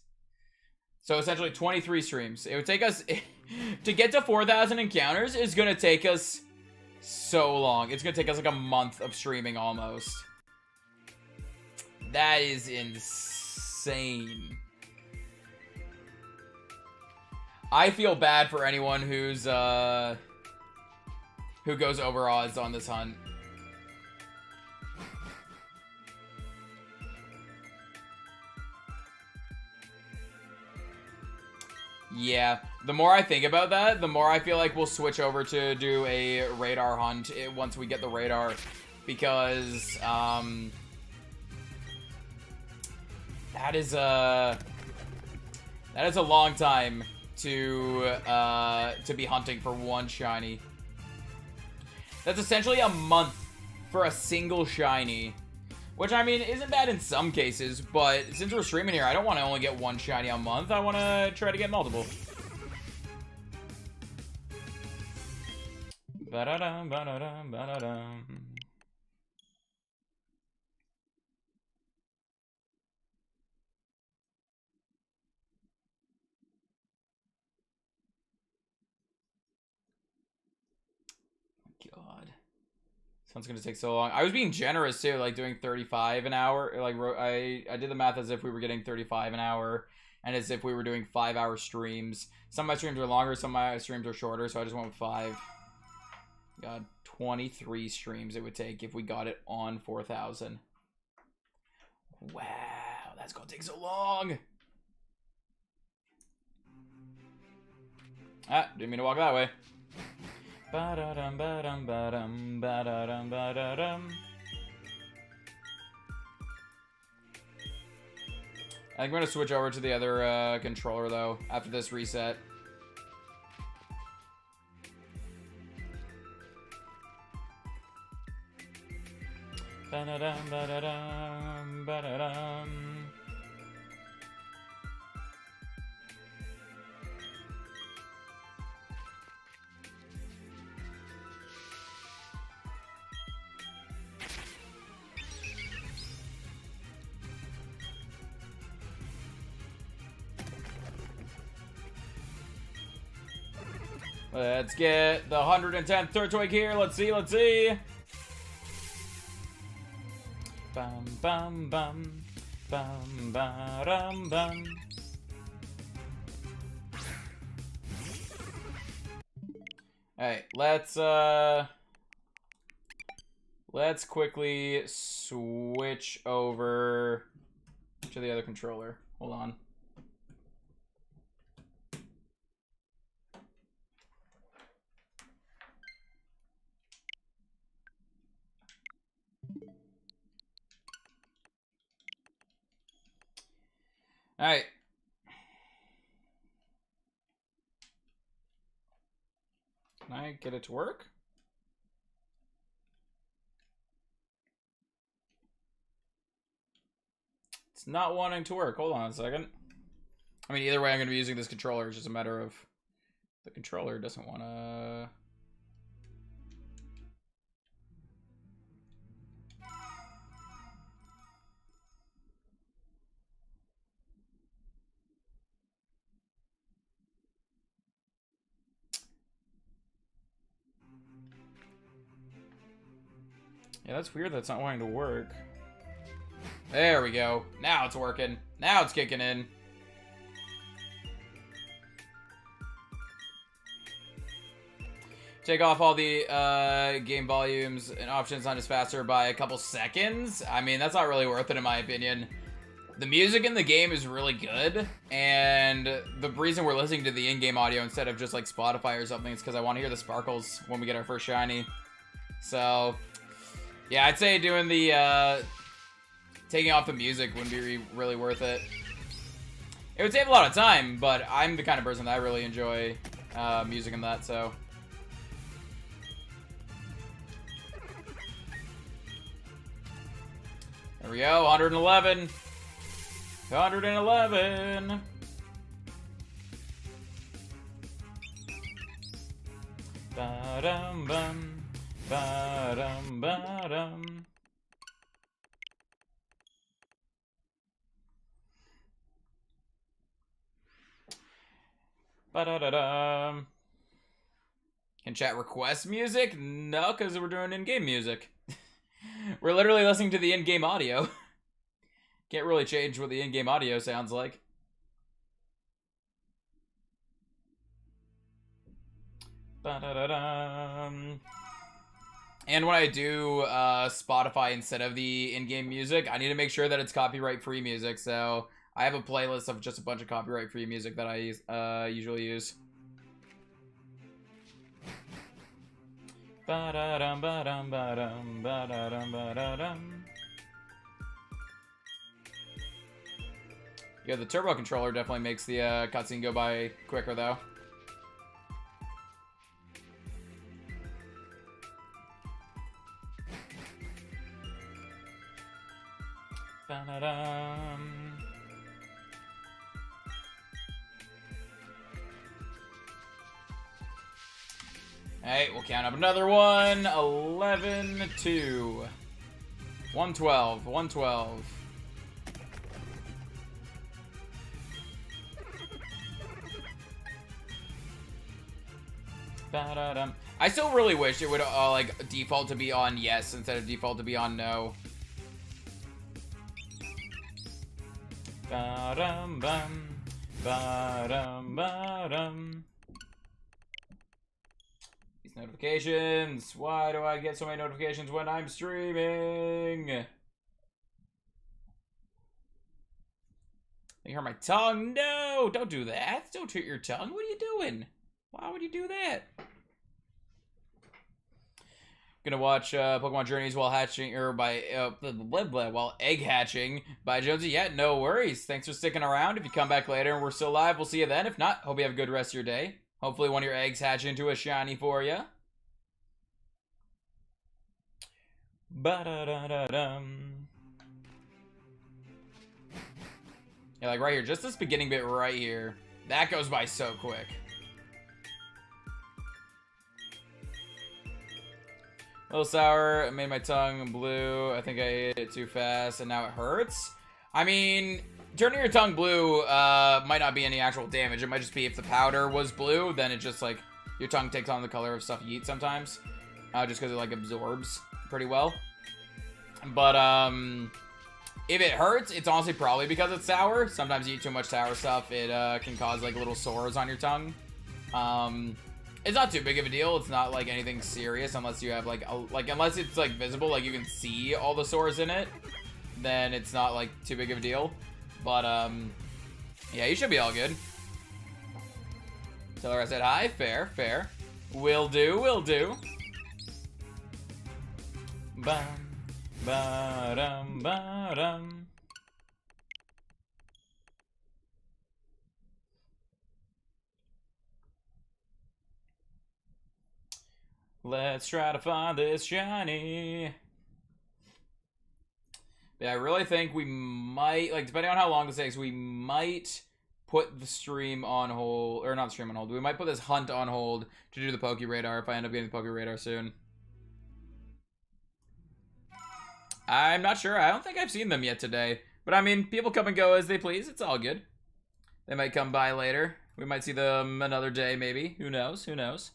So essentially 23 streams. It would take us to get to 4,000 encounters is going to take us so long. It's going to take us like a month of streaming almost. That is insane. I feel bad for anyone who goes over odds on this hunt. Yeah, the more I think about that, the more I feel like we'll switch over to do a radar hunt once we get the radar, because that is a long time to be hunting for one shiny. That's essentially a month for a single shiny. Which, I mean, isn't bad in some cases, but since we're streaming here, I don't want to only get one shiny a month. I want to try to get multiple. Ba-da-dum, ba-da-dum, ba-da-dum. God. This one's gonna take so long. I was being generous too, like doing 35 an hour. Like I did the math as if we were getting 35 an hour, and as if we were doing 5-hour streams. Some of my streams are longer, some of my streams are shorter, so I just went with 5. God, 23 streams it would take if we got it on 4,000. Wow, that's gonna take so long. Ah, didn't mean to walk that way. Ba-da-dum, ba-dum, ba-dum, ba-da-dum, ba-da-dum. I think I'm going to switch over to the other controller, though, after this reset. Ba-da-dum, ba-da-dum, ba-da-dum. Let's get the 110th Turtwig here. Let's see, let's see. Bum, bum, bum. Bum, ba-dum, bum. Alright, let's quickly switch over to the other controller. Hold on. Alright. Can I get it to work? It's not wanting to work. Hold on a second. I mean, either way, I'm going to be using this controller. It's just a matter of the controller doesn't want to... Yeah, that's weird that's not wanting to work. There we go. Now it's working. Now it's kicking in. Take off all the game volumes and options on just faster by a couple seconds. I mean, that's not really worth it in my opinion. The music in the game is really good, and the reason we're listening to the in-game audio instead of just like Spotify or something is because I want to hear the sparkles when we get our first shiny. So, yeah, I'd say doing the taking off the music wouldn't be really worth it. It would save a lot of time, but I'm the kind of person that I really enjoy music in that, so. There we go, 111. 111. Ba-dum bum. Ba-dum ba-dum. Ba-da-da-dum. Can chat request music? No, because we're doing in-game music. We're literally listening to the in-game audio. Can't really change what the in-game audio sounds like. Ba-da-da-dum. And when I do Spotify instead of the in-game music, I need to make sure that it's copyright-free music. So I have a playlist of just a bunch of copyright-free music that I usually use. Ba-da-dum, ba-dum, ba-dum, ba-da-dum, ba-da-dum. Yeah, the turbo controller definitely makes the cutscene go by quicker, though. Ba-da-dum. Alright, we'll count up another one. 11, 2. 112, 112. Ba-da-dum. I still really wish it would like default to be on yes instead of default to be on no. Ba-dum bum. Ba-dum ba-dum. These notifications. Why do I get so many notifications when I'm streaming? You hear my tongue? No! Don't do that. Don't hurt your tongue. What are you doing? Why would you do that? Gonna watch Pokemon Journeys while hatching, or by while egg hatching by Jonesy. Yeah, no worries. Thanks for sticking around. If you come back later and we're still live, we'll see you then. If not, hope you have a good rest of your day. Hopefully one of your eggs hatch into a shiny for you. Ba-da-da-da-dum. Yeah, like right here. Just this beginning bit right here. That goes by so quick. A little sour. It made my tongue blue. I think I ate it too fast and now it hurts. I mean, turning your tongue blue might not be any actual damage. It might just be if the powder was blue, then it just like, Your tongue takes on the color of stuff you eat sometimes, just because it like absorbs pretty well. But if it hurts, it's honestly probably because it's sour. Sometimes you eat too much sour stuff, it can cause like little sores on your tongue. It's not too big of a deal. It's not like anything serious unless you have like unless it's like visible, like you can see all the sores in it, then it's not like too big of a deal. But yeah, you should be all good. Tell her I said hi. Fair, fair. Will do, will do. Bum, ba-dum, ba-dum. Let's try to find this shiny. Yeah, I really think we might, like, depending on how long this takes, we might put the stream on hold, or not the stream on hold. We might put this hunt on hold to do the Poke Radar if I end up getting the Poke Radar soon. I'm not sure. I don't think I've seen them yet today. But I mean, people come and go as they please. It's all good. They might come by later. We might see them another day, maybe. Who knows? Who knows?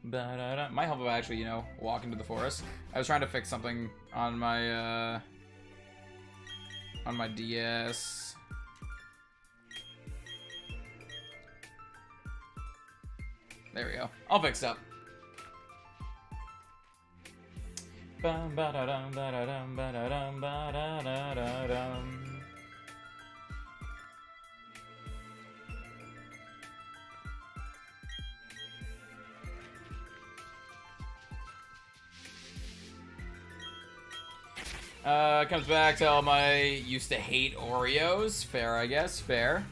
Might help if I actually, you know, walk into the forest. I was trying to fix something on my DS. There we go. All fixed up. Comes back to all my used to hate Oreos. Fair, I guess. Fair.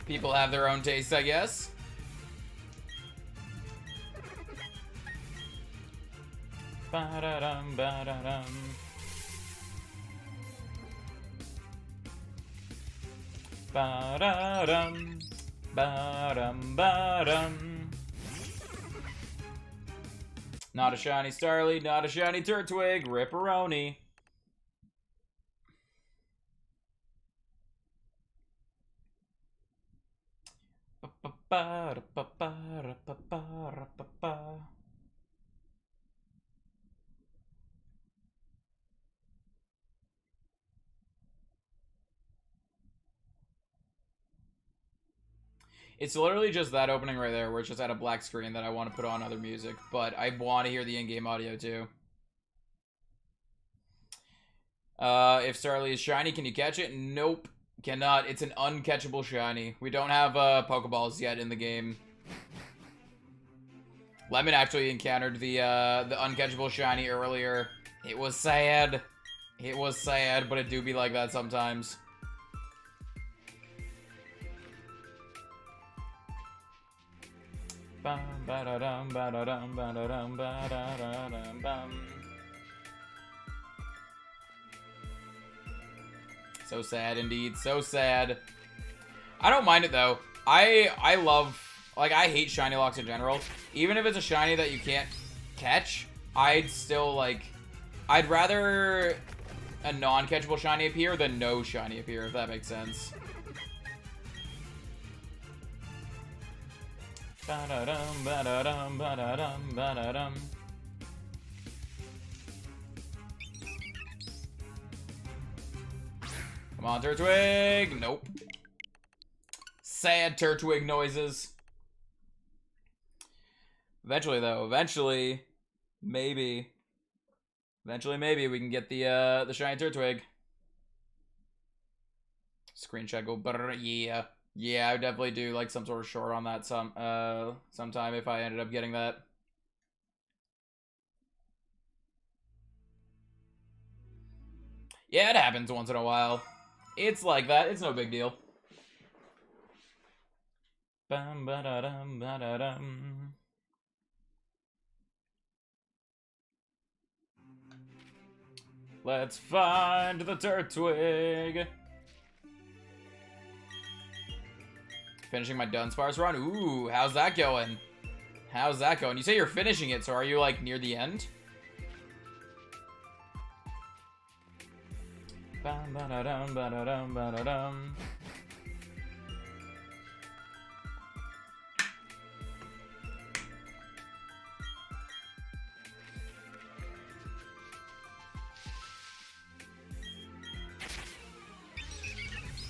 People have their own tastes, I guess. Ba-da-dum, ba-da-dum. Ba-da-dum, ba-dum, ba-dum. Not a shiny Starly, not a shiny Turtwig, Ripperoni. It's literally just that opening right there where it's just at a black screen that I want to put on other music, but I want to hear the in-game audio too. If Starly is shiny, can you catch it? Nope, cannot. It's an uncatchable shiny. We don't have Pokeballs yet in the game. Lemon actually encountered the uncatchable shiny earlier. It was sad. It was sad, but it do be like that sometimes. Bum, ba-da-dum, ba-da-dum, ba-da-dum, ba-da-dum, bum. So sad indeed, so sad. I don't mind it though. I love, like, I hate shiny locks in general. Even if it's a shiny that you can't catch, I'd still, like, I'd rather a non-catchable shiny appear than no shiny appear, if that makes sense. Ba-da-dum, ba-da-dum, ba-da-dum, ba-da-dum. Come on, Turtwig! Nope. Sad Turtwig noises. Eventually, though. Eventually, maybe we can get the shiny Turtwig. Screenshot go, brr, yeah. Yeah, I would definitely do like some sort of short on that sometime if I ended up getting that. Yeah, it happens once in a while. It's like that. It's no big deal. Bum, ba-da-dum, ba-da-dum. Let's find the Turtwig. Finishing my Dunsparce run. Ooh, how's that going? How's that going? You say you're finishing it, so are you like near the end? Bum, ba-da-dum, ba-da-dum, ba-da-dum.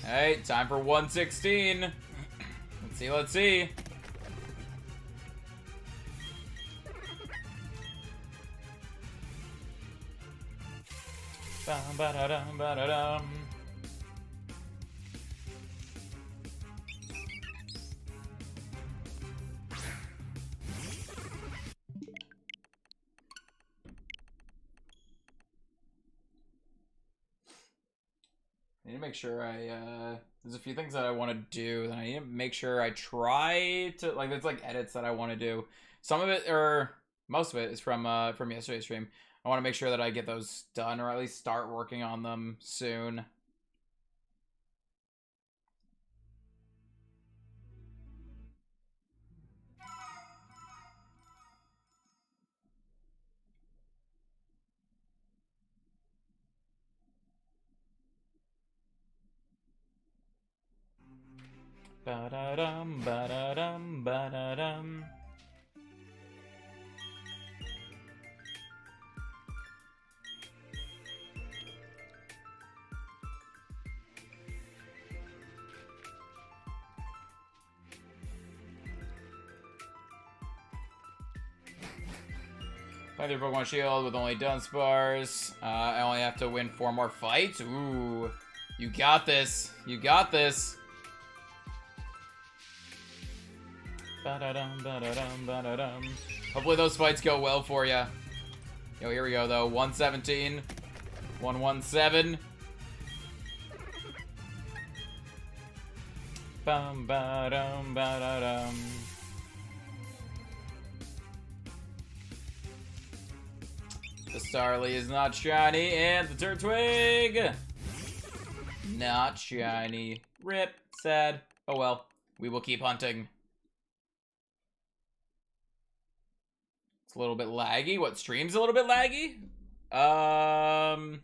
Hey, time for 116. Let's see, let's see. Bum, ba-da-dum, ba-da-dum. I need to make sure there's a few things that I want to do, and I need to make sure I try to, like, there's, like, edits that I want to do. Some of it, or most of it, is from yesterday's stream. I want to make sure that I get those done, or at least start working on them soon. Ba-da-dum, ba-da-dum, ba-da-dum. Fight your Pokemon Shield with only Dunsparce. I only have to win 4 more fights. Ooh. You got this. You got this. Ba-da-dum, ba-da-dum, ba-da-dum. Hopefully those fights go well for you. Yo, here we go, though. 117. 117. Bum, ba-dum, ba-da-dum. The Starly is not shiny, and the Turtwig! Not shiny. Rip. Sad. Oh well. We will keep hunting. It's a little bit laggy. What, stream's a little bit laggy? I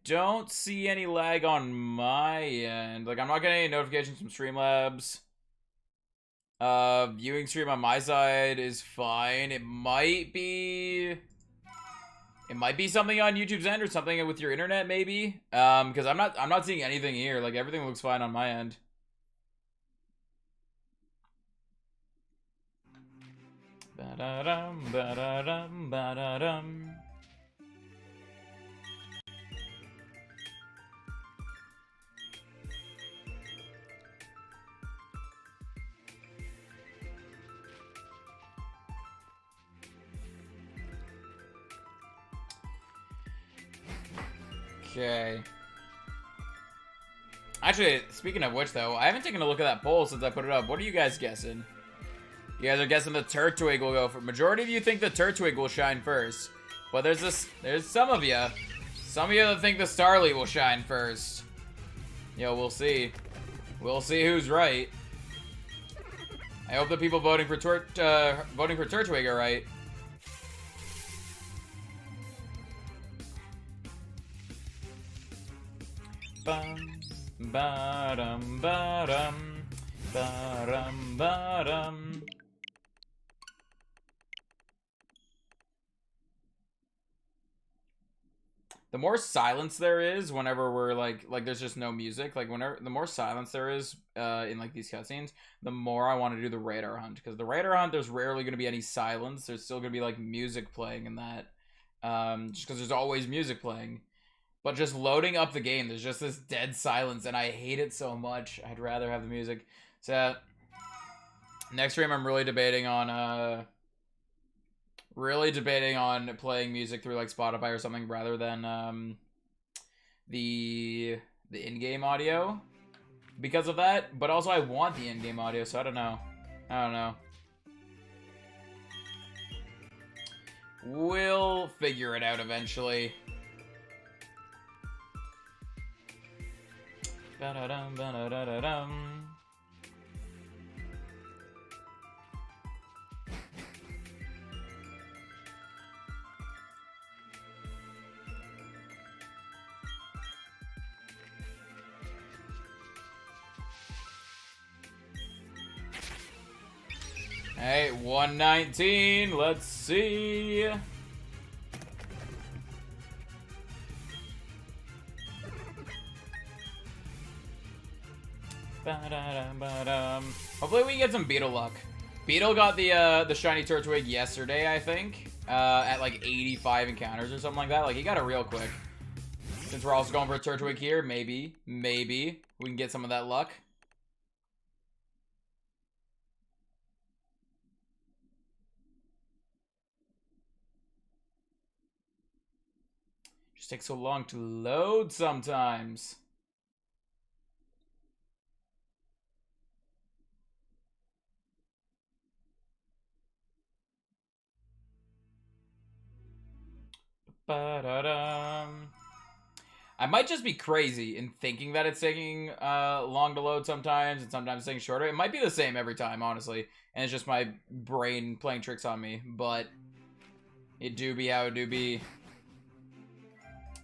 don't see any lag on my end. Like, I'm not getting any notifications from Streamlabs. Viewing stream on my side is fine. It might be something on YouTube's end or something with your internet, maybe. Because I'm not seeing anything here. Like, everything looks fine on my end. Ba-da-dum, ba-da-dum, ba-da-dum. Okay. Actually, speaking of which, though, I haven't taken a look at that poll since I put it up. What are you guys guessing? You guys are guessing the Turtwig will go for. Majority of you think the Turtwig will shine first, but there's some of you that think the Starly will shine first. Yo, we'll see. We'll see who's right. I hope the people voting for Turtwig are right. Bum, ba-dum, ba-dum, ba-dum, ba-dum. The more silence there is whenever we're like there's just no music, like the more silence there is in like these cutscenes, the more I want to do the radar hunt, because the radar hunt, there's rarely going to be any silence. There's still going to be like music playing in that, just because there's always music playing. But just loading up the game, there's just this dead silence, and I hate it so much. I'd rather have the music. So next stream, I'm really debating on playing music through like Spotify or something rather than the in-game audio because of that. But also I want the in-game audio, so I don't know. We'll figure it out eventually. Ba-da-dum, ba-da-da-da-dum. Hey, 119. Let's see. Hopefully we can get some Beetle luck. Beetle got the shiny Turtwig yesterday, I think, at like 85 encounters or something like that. Like, he got it real quick. Since we're also going for a Turtwig here, maybe we can get some of that luck. Just takes so long to load sometimes. Ba-da-dum. I might just be crazy in thinking that it's taking long to load sometimes, and sometimes it's taking shorter. It might be the same every time, honestly, and it's just my brain playing tricks on me. But it do be how it do be.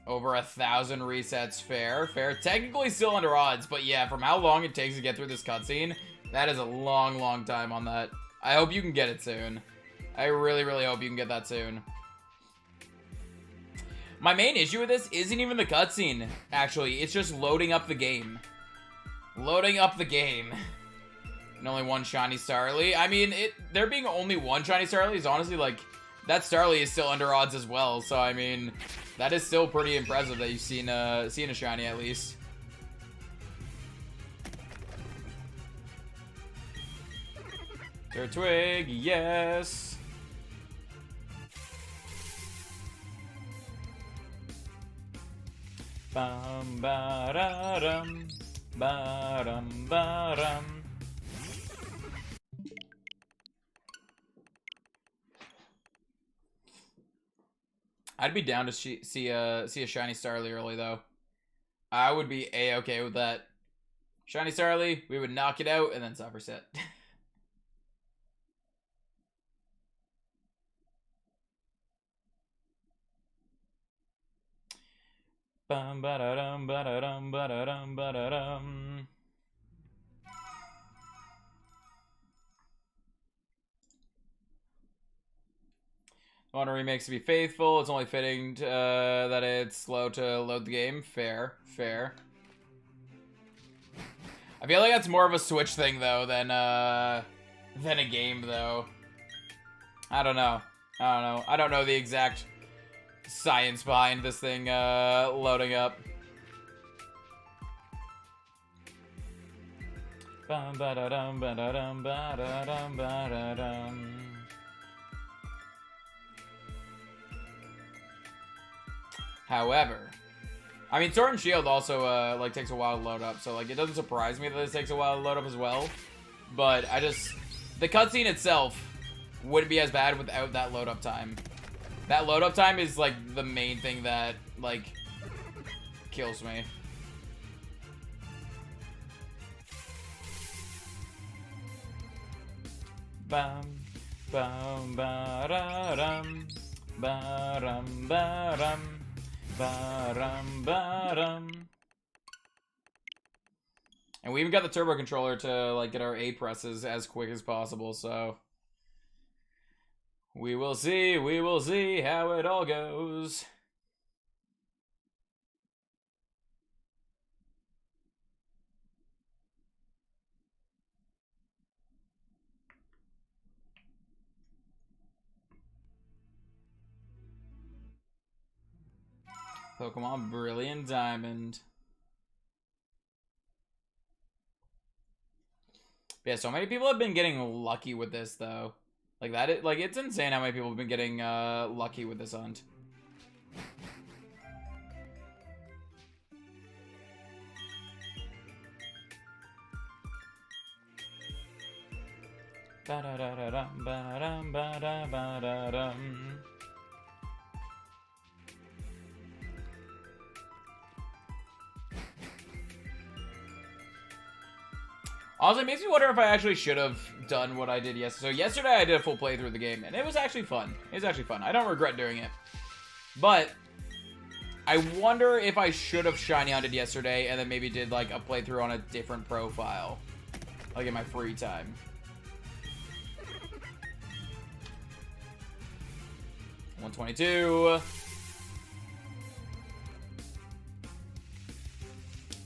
Over 1,000 resets, fair. Technically still under odds, but yeah, from how long it takes to get through this cutscene, that is a long time on that. I hope you can get it soon. I really hope you can get that soon. My main issue with this isn't even the cutscene, actually. It's just loading up the game. Loading up the game. And only one shiny Starly. I mean, there being only one shiny Starly is honestly, like, that Starly is still under odds as well. So, I mean, that is still pretty impressive that you've seen a shiny at least. Turtwig, yes. Bum ba da dum, ba dum ba dum. I'd be down to see a shiny Starly early though. I would be a-okay with that. Shiny Starly, we would knock it out and then suffer set. Bum ba da dum ba da dum ba da dum ba da dum. I want a remix to be faithful. It's only fitting that it's slow to load the game. Fair. I feel like that's more of a Switch thing though than a game though. I don't know. I don't know the exact science behind this thing loading up. Bum ba da dum ba da dum ba da dum ba da dum. However, I mean, Sword and Shield also, like, takes a while to load up, so, like, it doesn't surprise me that this takes a while to load up as well, but the cutscene itself wouldn't be as bad without that load up time. That load up time is, like, the main thing that, like, kills me. Bum, bum, ba-da-dum, ba-dum, ba-dum. Ba-dum. And we even got the turbo controller to like get our A presses as quick as possible, so we will see how it all goes. Pokemon Brilliant Diamond. Yeah, so many people have been getting lucky with this though. Like it's insane how many people have been getting lucky with this hunt. Ba-da-da-da-dum, ba-da-dum, ba-da-ba-da-dum. Also, it makes me wonder if I actually should have done what I did yesterday. So yesterday I did a full playthrough of the game, and it was actually fun. I don't regret doing it. But I wonder if I should have shiny hunted yesterday and then maybe did like a playthrough on a different profile. Like in my free time. $122.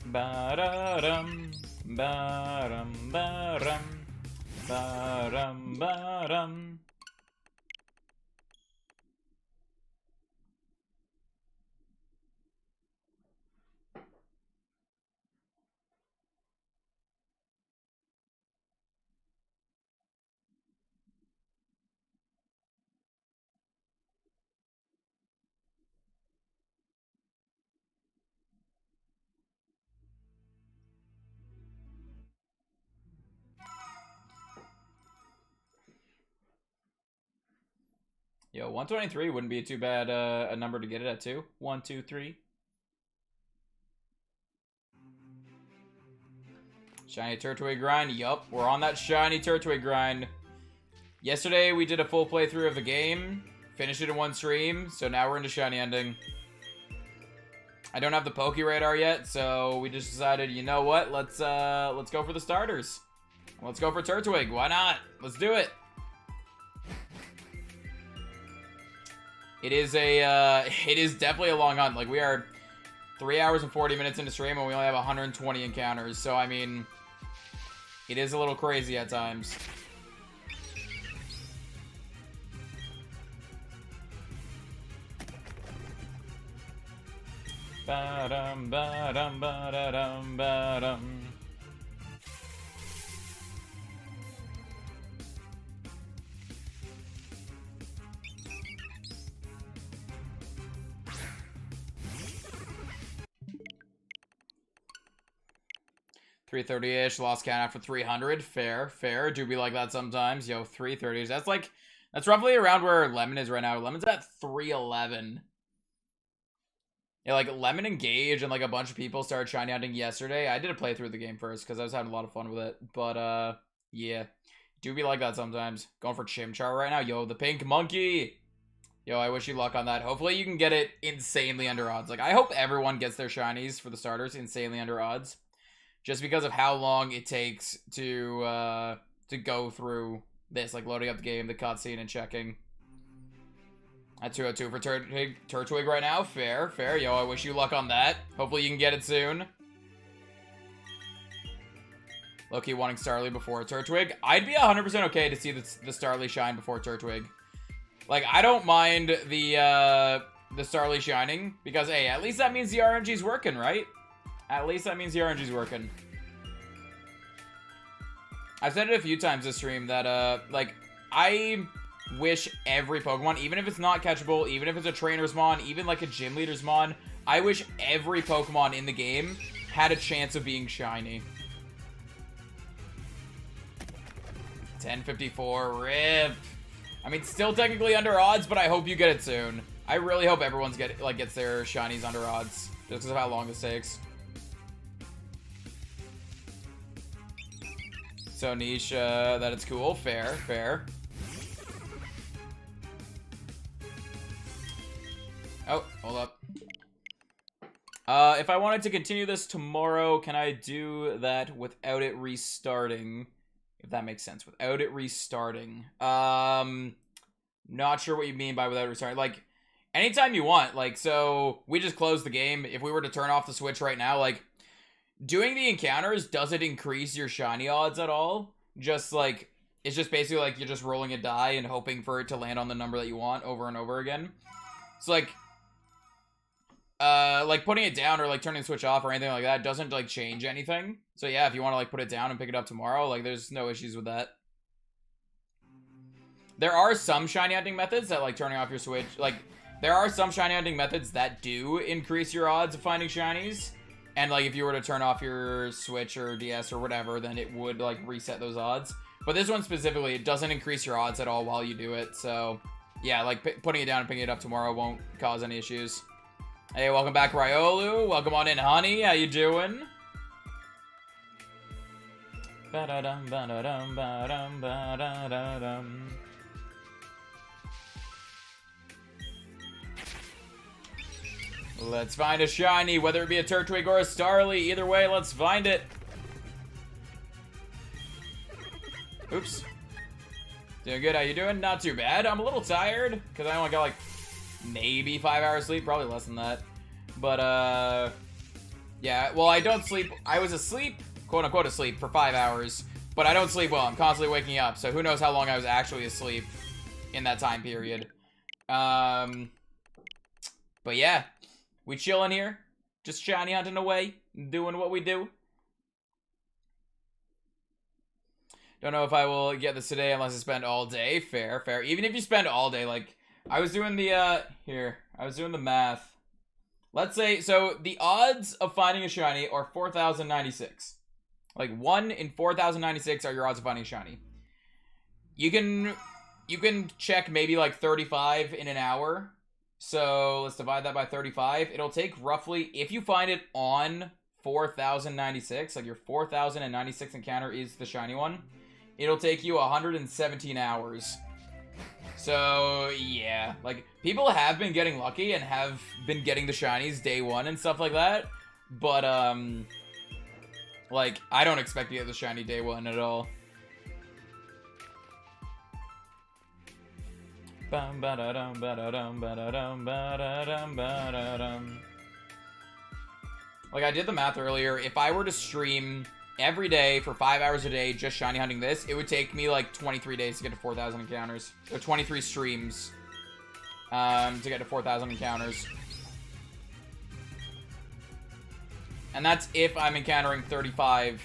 Ba-da-dum. Ba-dum, ba-dum. Ba-dum, ba-dum. Yo, 123 wouldn't be too bad a number to get it at too. 1, 2, 3. Shiny Turtwig grind. Yup, we're on that shiny Turtwig grind. Yesterday we did a full playthrough of the game, finished it in one stream, so now we're into shiny ending. I don't have the Poke Radar yet, so we just decided, you know what? Let's go for the starters. Let's go for Turtwig. Why not? Let's do it. It is definitely a long hunt. Like, we are 3 hours and 40 minutes into stream, and we only have 120 encounters. So, I mean, it is a little crazy at times. Ba-dum, ba-dum, ba-da-dum, ba-dum. $330-ish, lost count after 300. Fair. Do be like that sometimes. Yo, 330-ish. That's roughly around where Lemon is right now. Lemon's at 311. Yeah, like, Lemon and Gage and, like, a bunch of people started shiny hunting yesterday. I did a playthrough of the game first, because I was having a lot of fun with it. But, yeah. Do be like that sometimes. Going for Chimchar right now. Yo, the pink monkey! Yo, I wish you luck on that. Hopefully you can get it insanely under odds. Like, I hope everyone gets their shinies for the starters insanely under odds. Just because of how long it takes to go through this. Like, loading up the game, the cutscene, and checking. At 202 for Turtwig right now. Fair. Yo, I wish you luck on that. Hopefully you can get it soon. Low-key wanting Starly before Turtwig. I'd be 100% okay to see the Starly shine before Turtwig. Like, I don't mind the Starly shining. Because, hey, at least that means the RNG's working, right? At least that means the RNG's working. I've said it a few times this stream that, like, I wish every Pokemon, even if it's not catchable, even if it's a trainer's mon, even like a gym leader's mon, I wish every Pokemon in the game had a chance of being shiny. 1054, rip. I mean, still technically under odds, but I hope you get it soon. I really hope everyone's gets their shinies under odds, just because of how long this takes. So niche that it's cool. Fair. Oh, hold up. If I wanted to continue this tomorrow, can I do that without it restarting? If that makes sense. Without it restarting. Not sure what you mean by without restarting. Like, anytime you want. Like, so we just closed the game. If we were to turn off the Switch right now, like, doing the encounters doesn't increase your shiny odds at all. Just, like, it's just basically like you're just rolling a die and hoping for it to land on the number that you want over and over again. So, like putting it down or, like, turning the Switch off or anything like that doesn't, like, change anything. So, yeah, if you want to, like, put it down and pick it up tomorrow, like, there's no issues with that. There are some shiny hunting methods that, like, turning off your Switch, like, there are some shiny hunting methods that do increase your odds of finding shinies. And, like, if you were to turn off your Switch or DS or whatever, then it would, like, reset those odds. But this one specifically, it doesn't increase your odds at all while you do it. So, yeah, like, putting it down and picking it up tomorrow won't cause any issues. Hey, welcome back, Ryolu. Welcome on in, honey. How you doing? Ba-da-dum, ba-da-dum, ba-dum, ba-da-da-dum. Let's find a shiny, whether it be a Turtwig or a Starly. Either way, let's find it. Oops. Doing good, how you doing? Not too bad. I'm a little tired, because I only got, like, maybe 5 hours sleep. Probably less than that. But, yeah, well, I don't sleep. I was asleep quote-unquote asleep for 5 hours. But I don't sleep well. I'm constantly waking up. So who knows how long I was actually asleep in that time period. But yeah. We chilling here. Just shiny hunting away. Doing what we do. Don't know if I will get this today unless I spend all day. Fair, fair. Even if you spend all day, like, I was doing the, I was doing the math. Let's say, so the odds of finding a shiny are 4,096. Like, 1 in 4,096 are your odds of finding a shiny. You can check maybe like 35 in an hour. So, let's divide that by 35. It'll take roughly, if you find it on 4,096, like your 4,096 encounter is the shiny one, it'll take you 117 hours. So, yeah. Like, people have been getting lucky and have been getting the shinies day one and stuff like that. But, like, I don't expect to get the shiny day one at all. Like, I did the math earlier. If I were to stream every day for 5 hours a day just shiny hunting this, it would take me like 23 days to get to 4,000 encounters. Or 23 streams to get to 4,000 encounters. And that's if I'm encountering 35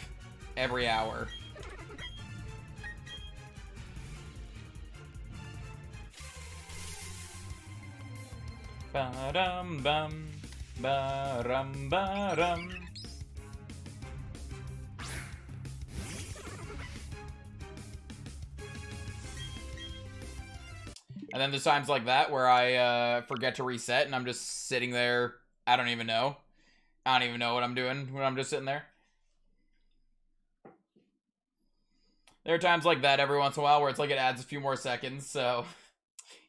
every hour. Ba-dum-bum, ba-rum-ba-dum. And then there's times like that where I forget to reset and I'm just sitting there. I don't even know. I don't even know what I'm doing when I'm just sitting there. There are times like that every once in a while where it's like it adds a few more seconds. So,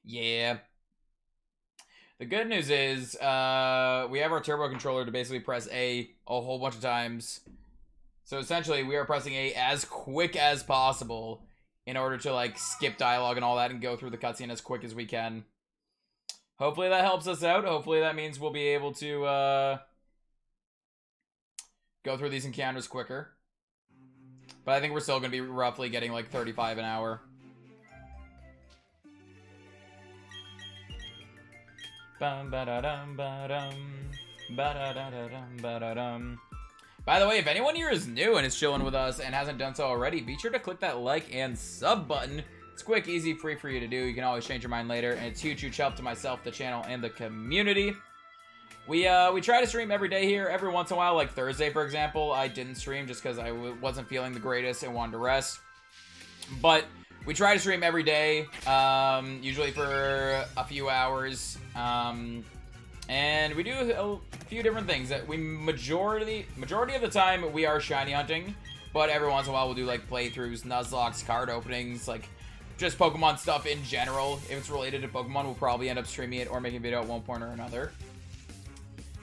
yeah. The good news is we have our turbo controller to basically press A a whole bunch of times. So essentially we are pressing A as quick as possible in order to like skip dialogue and all that and go through the cutscene as quick as we can. Hopefully that helps us out. Hopefully that means we'll be able to go through these encounters quicker. But I think we're still going to be roughly getting like 35 an hour. By the way, if anyone here is new and is chilling with us and hasn't done so already, be sure to click that like and sub button. It's quick, easy, free for you to do. You can always change your mind later, and it's huge, huge help to myself, the channel, and the community. We try to stream every day here. Every once in a while, like Thursday, for example, I didn't stream just because I wasn't feeling the greatest and wanted to rest. But we try to stream every day, usually for a few hours. And we do a few different things. That we majority of the time we are shiny hunting, but every once in a while we'll do like playthroughs, Nuzlocks, card openings, like just Pokemon stuff in general. If it's related to Pokemon, we'll probably end up streaming it or making a video at one point or another.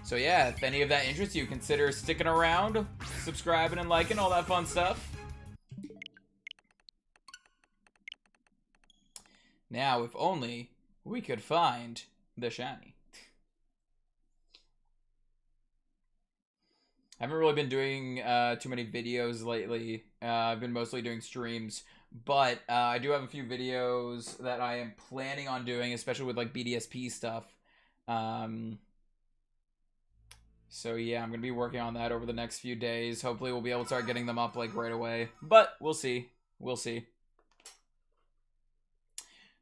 So yeah, if any of that interests you, consider sticking around, subscribing and liking, all that fun stuff. Now, if only we could find the shiny. I haven't really been doing too many videos lately. I've been mostly doing streams, but I do have a few videos that I am planning on doing, especially with like BDSP stuff. So yeah, I'm gonna be working on that over the next few days. Hopefully we'll be able to start getting them up like right away, but we'll see. We'll see.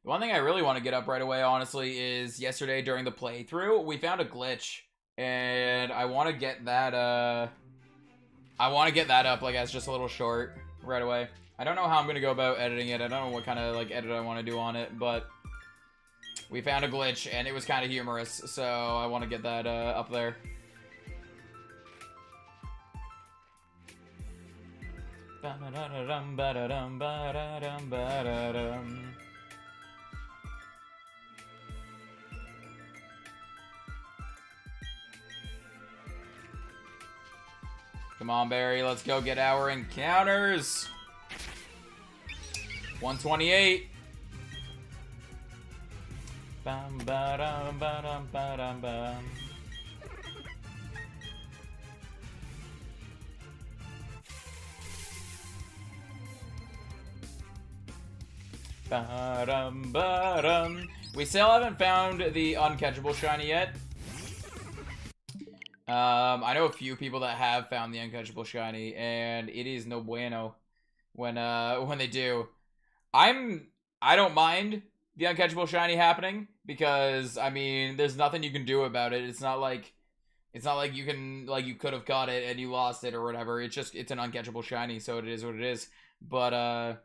The one thing I really want to get up right away, honestly, is yesterday during the playthrough, we found a glitch. And I want to get that, up, like, as just a little short right away. I don't know how I'm going to go about editing it. I don't know what kind of, like, edit I want to do on it, but we found a glitch, and it was kind of humorous, so I want to get that, up there. Come on, Barry. Let's go get our encounters. 128. Bum, ba-dum, ba-dum, ba-dum, bum. Ba-dum, ba-dum. We still haven't found the uncatchable shiny yet. I know a few people that have found the uncatchable shiny, and it is no bueno when they do. I don't mind the uncatchable shiny happening because I mean there's nothing you can do about it. It's not like you can you could have caught it and you lost it or whatever. It's an uncatchable shiny, so it is what it is. But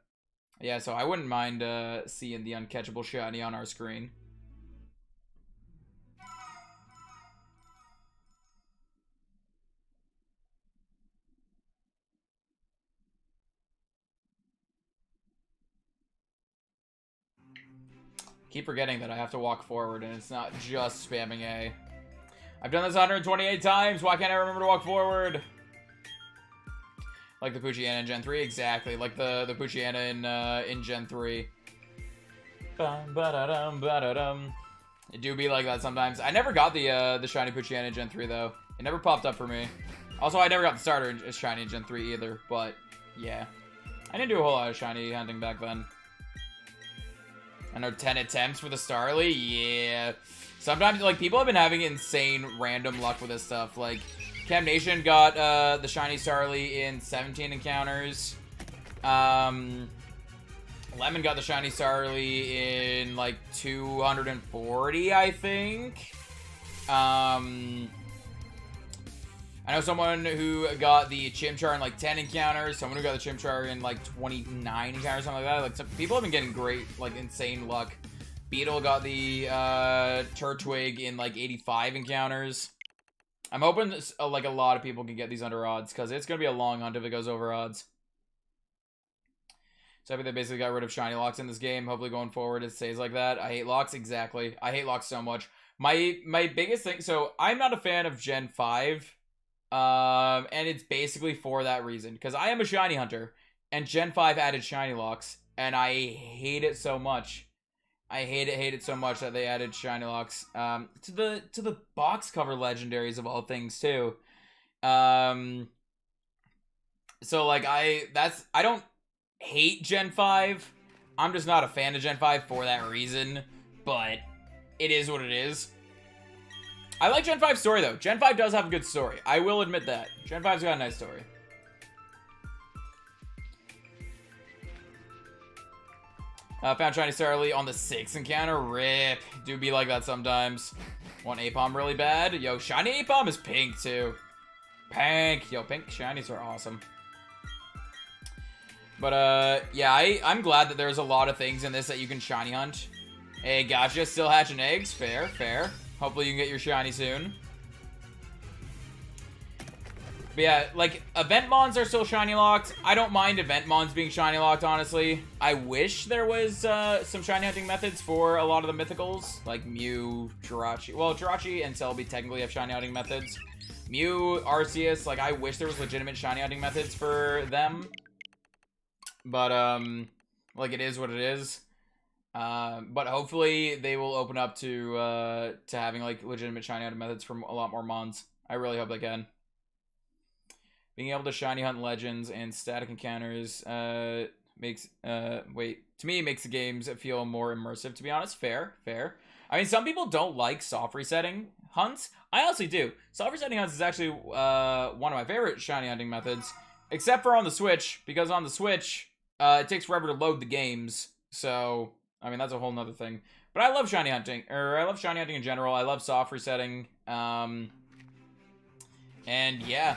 yeah, so I wouldn't mind seeing the uncatchable shiny on our screen. Keep forgetting that I have to walk forward and it's not just spamming A. I've done this 128 times. Why can't I remember to walk forward? Like the Poochyena in Gen 3, exactly. Like the Poochyena in Gen 3. It do be like that sometimes. I never got the shiny Poochyena in Gen 3 though. It never popped up for me. Also, I never got the starter shiny in Gen 3 either. But yeah, I didn't do a whole lot of shiny hunting back then. I know 10 attempts for the Starly. Yeah. Sometimes, like, people have been having insane random luck with this stuff. Like, Cam Nation got the shiny Starly in 17 encounters. Lemon got the shiny Starly in, like, 240, I think. I know someone who got the Chimchar in like 10 encounters, someone who got the Chimchar in like 29 encounters, something like that. Like, some people have been getting great, like, insane luck. Beetle got the Turtwig in like 85 encounters. I'm hoping like a lot of people can get these under odds because it's gonna be a long hunt if it goes over odds. So I think they basically got rid of shiny locks in this game. Hopefully going forward it stays like that. I hate locks, exactly. I hate locks so much. My biggest thing, so I'm not a fan of Gen 5. And it's basically for that reason. Because I am a shiny hunter. And Gen 5 added shiny locks. And I hate it so much. I hate it so much that they added shiny locks. To the box cover legendaries of all things too. So like I don't hate Gen 5. I'm just not a fan of Gen 5 for that reason. But it is what it is. I like Gen 5's story, though. Gen 5 does have a good story. I will admit that. Gen 5's got a nice story. Found shiny Starly on the 6th encounter. RIP. Do be like that sometimes. Want Apom really bad? Yo, shiny Apom is pink, too. Pink. Yo, pink shinies are awesome. But, yeah, I'm glad that there's a lot of things in this that you can shiny hunt. Hey, gotcha. Still hatching eggs. Fair, fair. Hopefully you can get your shiny soon. But yeah, like, event mons are still shiny locked. I don't mind event mons being shiny locked, honestly. I wish there was some shiny hunting methods for a lot of the mythicals. Like Mew, Jirachi. Well, Jirachi and Celebi technically have shiny hunting methods. Mew, Arceus, like, I wish there was legitimate shiny hunting methods for them. But, like, it is what it is. But hopefully they will open up to having like legitimate shiny hunting methods from a lot more mons. I really hope they can. Being able to shiny hunt legends and static encounters makes to me it makes the games feel more immersive, to be honest. Fair. I mean, some people don't like soft resetting hunts. I honestly do. Soft resetting hunts is actually one of my favorite shiny hunting methods, except for on the Switch, because on the Switch it takes forever to load the games. So I mean, that's a whole nother thing. But I love shiny hunting. Or I love shiny hunting in general. I love soft resetting. And yeah.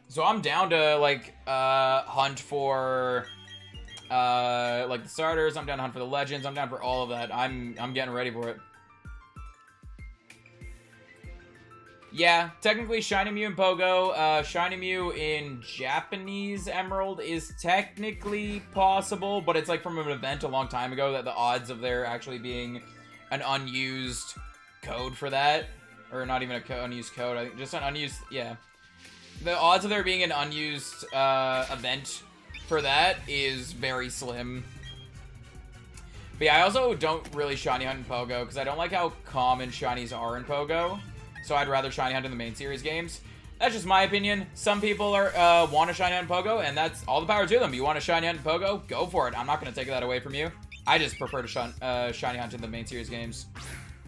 So I'm down to, like, hunt for, like, the starters. I'm down to hunt for the legends. I'm down for all of that. I'm getting ready for it. Yeah, technically Shiny Mew and Pogo. Shiny Mew in Japanese Emerald is technically possible, but it's like from an event a long time ago that the odds of there actually being an unused code for that, or not even a unused code, I think just an unused, yeah. The odds of there being an unused event for that is very slim. But yeah, I also don't really shiny hunt in Pogo because I don't like how common shinies are in Pogo. So I'd rather shiny hunt in the main series games. That's just my opinion. Some people are want to shiny hunt in Pogo, and that's all the power to them. You want to shiny hunt in Pogo? Go for it. I'm not going to take that away from you. I just prefer to shiny hunt in the main series games.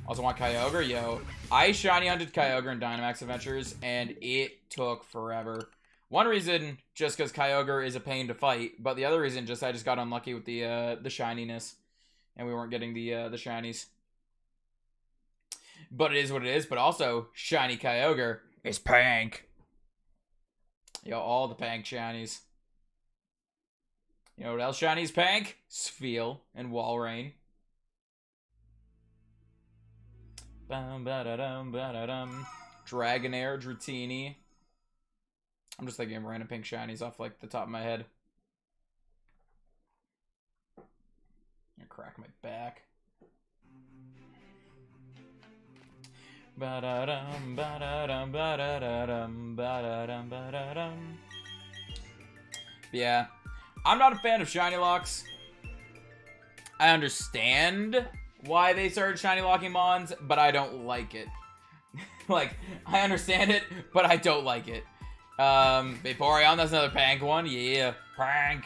Also want Kyogre, yo. I shiny hunted Kyogre in Dynamax Adventures, and it took forever. One reason, just because Kyogre is a pain to fight, but the other reason, I just got unlucky with the shininess, and we weren't getting the shinies. But it is what it is. But also, shiny Kyogre is pink. Yo, all the pink shinies. You know what else shinies pink? Spheal and Walrein. Dragonair, Dratini. I'm just thinking of random pink shinies off like the top of my head. I'm gonna crack my back. Yeah, I'm not a fan of shiny locks. I understand why they started shiny locking mons, but I don't like it. Like, I understand it, but I don't like it. Vaporeon, that's another prank one. Yeah, prank.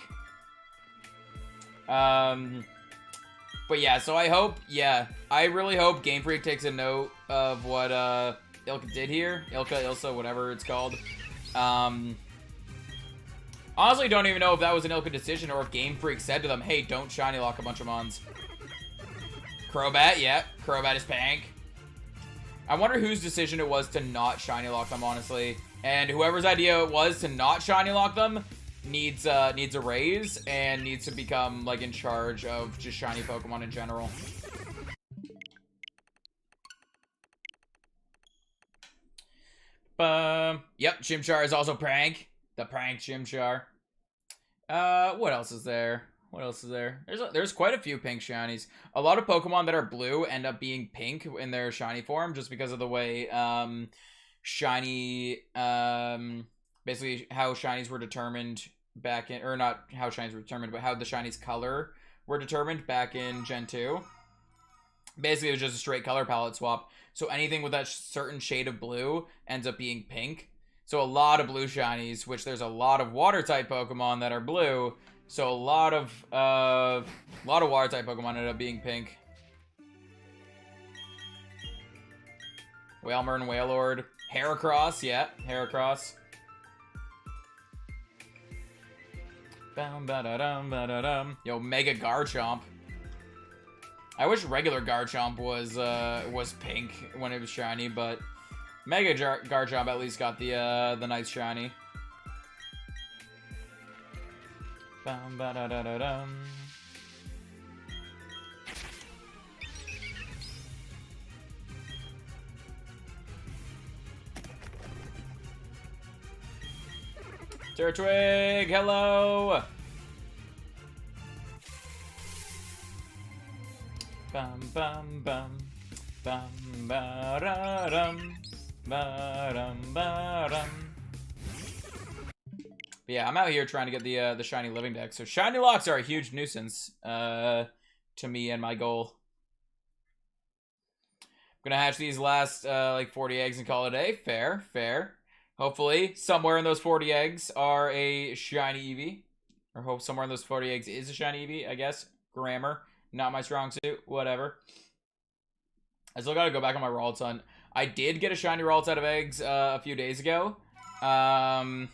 But yeah, so I hope, I really hope Game Freak takes a note of what, Ilka did here. Ilka, Ilsa, whatever it's called. Honestly, don't even know if that was an Ilka decision or if Game Freak said to them, hey, don't shiny lock a bunch of mons. Crobat, yeah. Crobat is pink. I wonder whose decision it was to not shiny lock them, honestly. And whoever's idea it was to not shiny lock them needs a raise and needs to become, like, in charge of just shiny Pokemon in general. Yep, Chimchar is also prank. The prank Chimchar. What else is there? What else is there? There's quite a few pink shinies. A lot of Pokemon that are blue end up being pink in their shiny form just because of the way shiny basically how shinies were determined back in, or not how shinies were determined, but how the shinies color were determined back in Gen 2. Basically it was just a straight color palette swap. So anything with that certain shade of blue ends up being pink. So a lot of blue shinies, which there's a lot of water type Pokemon that are blue. So a lot of water type Pokemon ended up being pink. Wailmer and Wailord. Heracross, yeah, Heracross. Yo, Mega Garchomp. I wish regular Garchomp was pink when it was shiny, but Mega Garchomp at least got the nice shiny. Turtwig, hello. Bum bum bum bum ba-da-dum ba-dum ba-dum. But yeah, I'm out here trying to get the shiny living deck. So shiny locks are a huge nuisance to me and my goal. I'm gonna hatch these last like 40 eggs and call it a day. Fair, fair. Hopefully, somewhere in those 40 eggs are a shiny Eevee. Or hope somewhere in those 40 eggs is a shiny Eevee, I guess. Grammar. Not my strong suit. Whatever. I still gotta go back on my Ralts hunt. I did get a shiny Ralts out of eggs a few days ago. And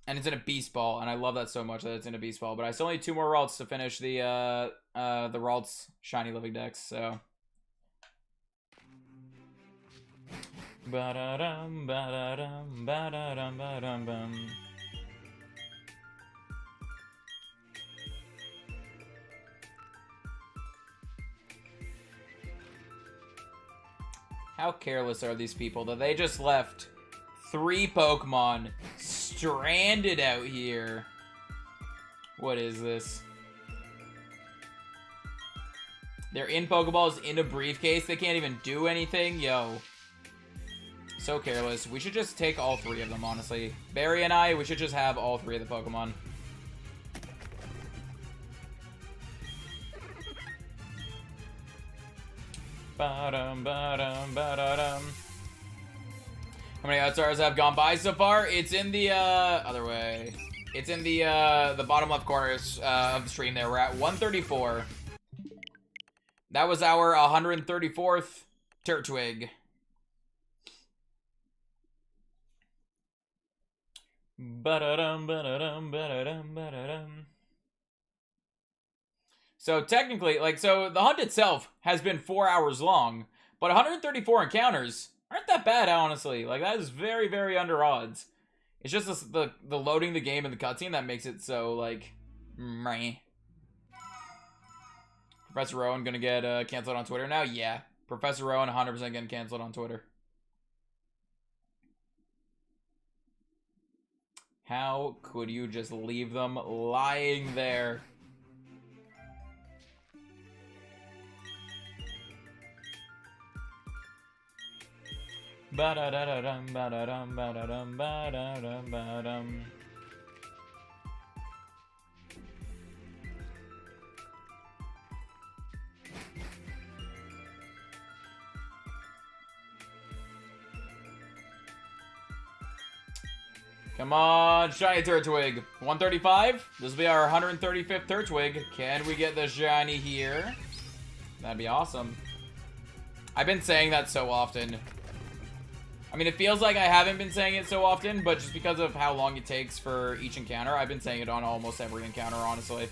it's in a Beast Ball, and I love that so much that it's in a Beast Ball. But I still need 2 more Ralts to finish the Ralts shiny living decks, so... Ba-da-dum, ba-da-dum, ba-da-dum, ba-dum-bum. How careless are these people that they just left 3 Pokemon stranded out here? What is this? They're in Pokeballs in a briefcase. They can't even do anything. Yo. So careless. We should just take all 3 of them, honestly. Barry and I, we should just have all 3 of the Pokemon. Ba-dum, ba-dum, ba-da-dum. How many Outstars have gone by so far? It's in the other way. It's in the bottom left corners of the stream there. We're at 134. That was our 134th Turtwig. So technically, like, so the hunt itself has been 4 hours long, but 134 encounters aren't that bad, honestly. Like, that is very, very under odds. It's just the loading the game and the cutscene that makes it so, like, meh. Professor Rowan gonna get canceled on Twitter now? Yeah. Professor Rowan 100% getting canceled on Twitter. How could you just leave them lying there? Ba-da-da-da-dum, ba-da-dum, ba-da-dum, ba-da-dum, ba-dum. Come on, shiny Turtwig. 135. This will be our 135th Turtwig. Can we get the shiny here? That'd be awesome. I've been saying that so often. I mean, it feels like I haven't been saying it so often, but just because of how long it takes for each encounter, I've been saying it on almost every encounter, honestly.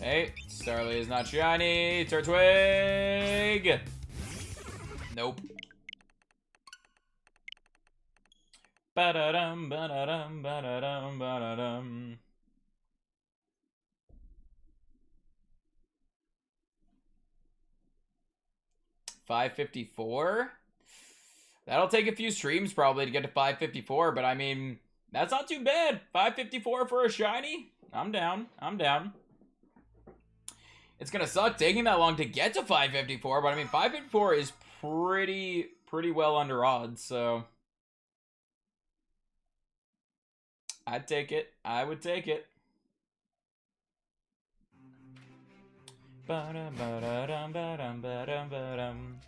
Hey, Starly is not shiny. Turtwig! Nope. Ba-da-dum, ba-da-dum, ba-da-dum, ba-da-dum. $554? That'll take a few streams probably to get to 554, but I mean, that's not too bad. 554 for a shiny? I'm down. I'm down. It's gonna suck taking that long to get to 554, but I mean, 554 is pretty well under odds, so I'd take it. I would take it. Ba-dum, ba-da-dum, ba-dum, ba-dum, ba-dum.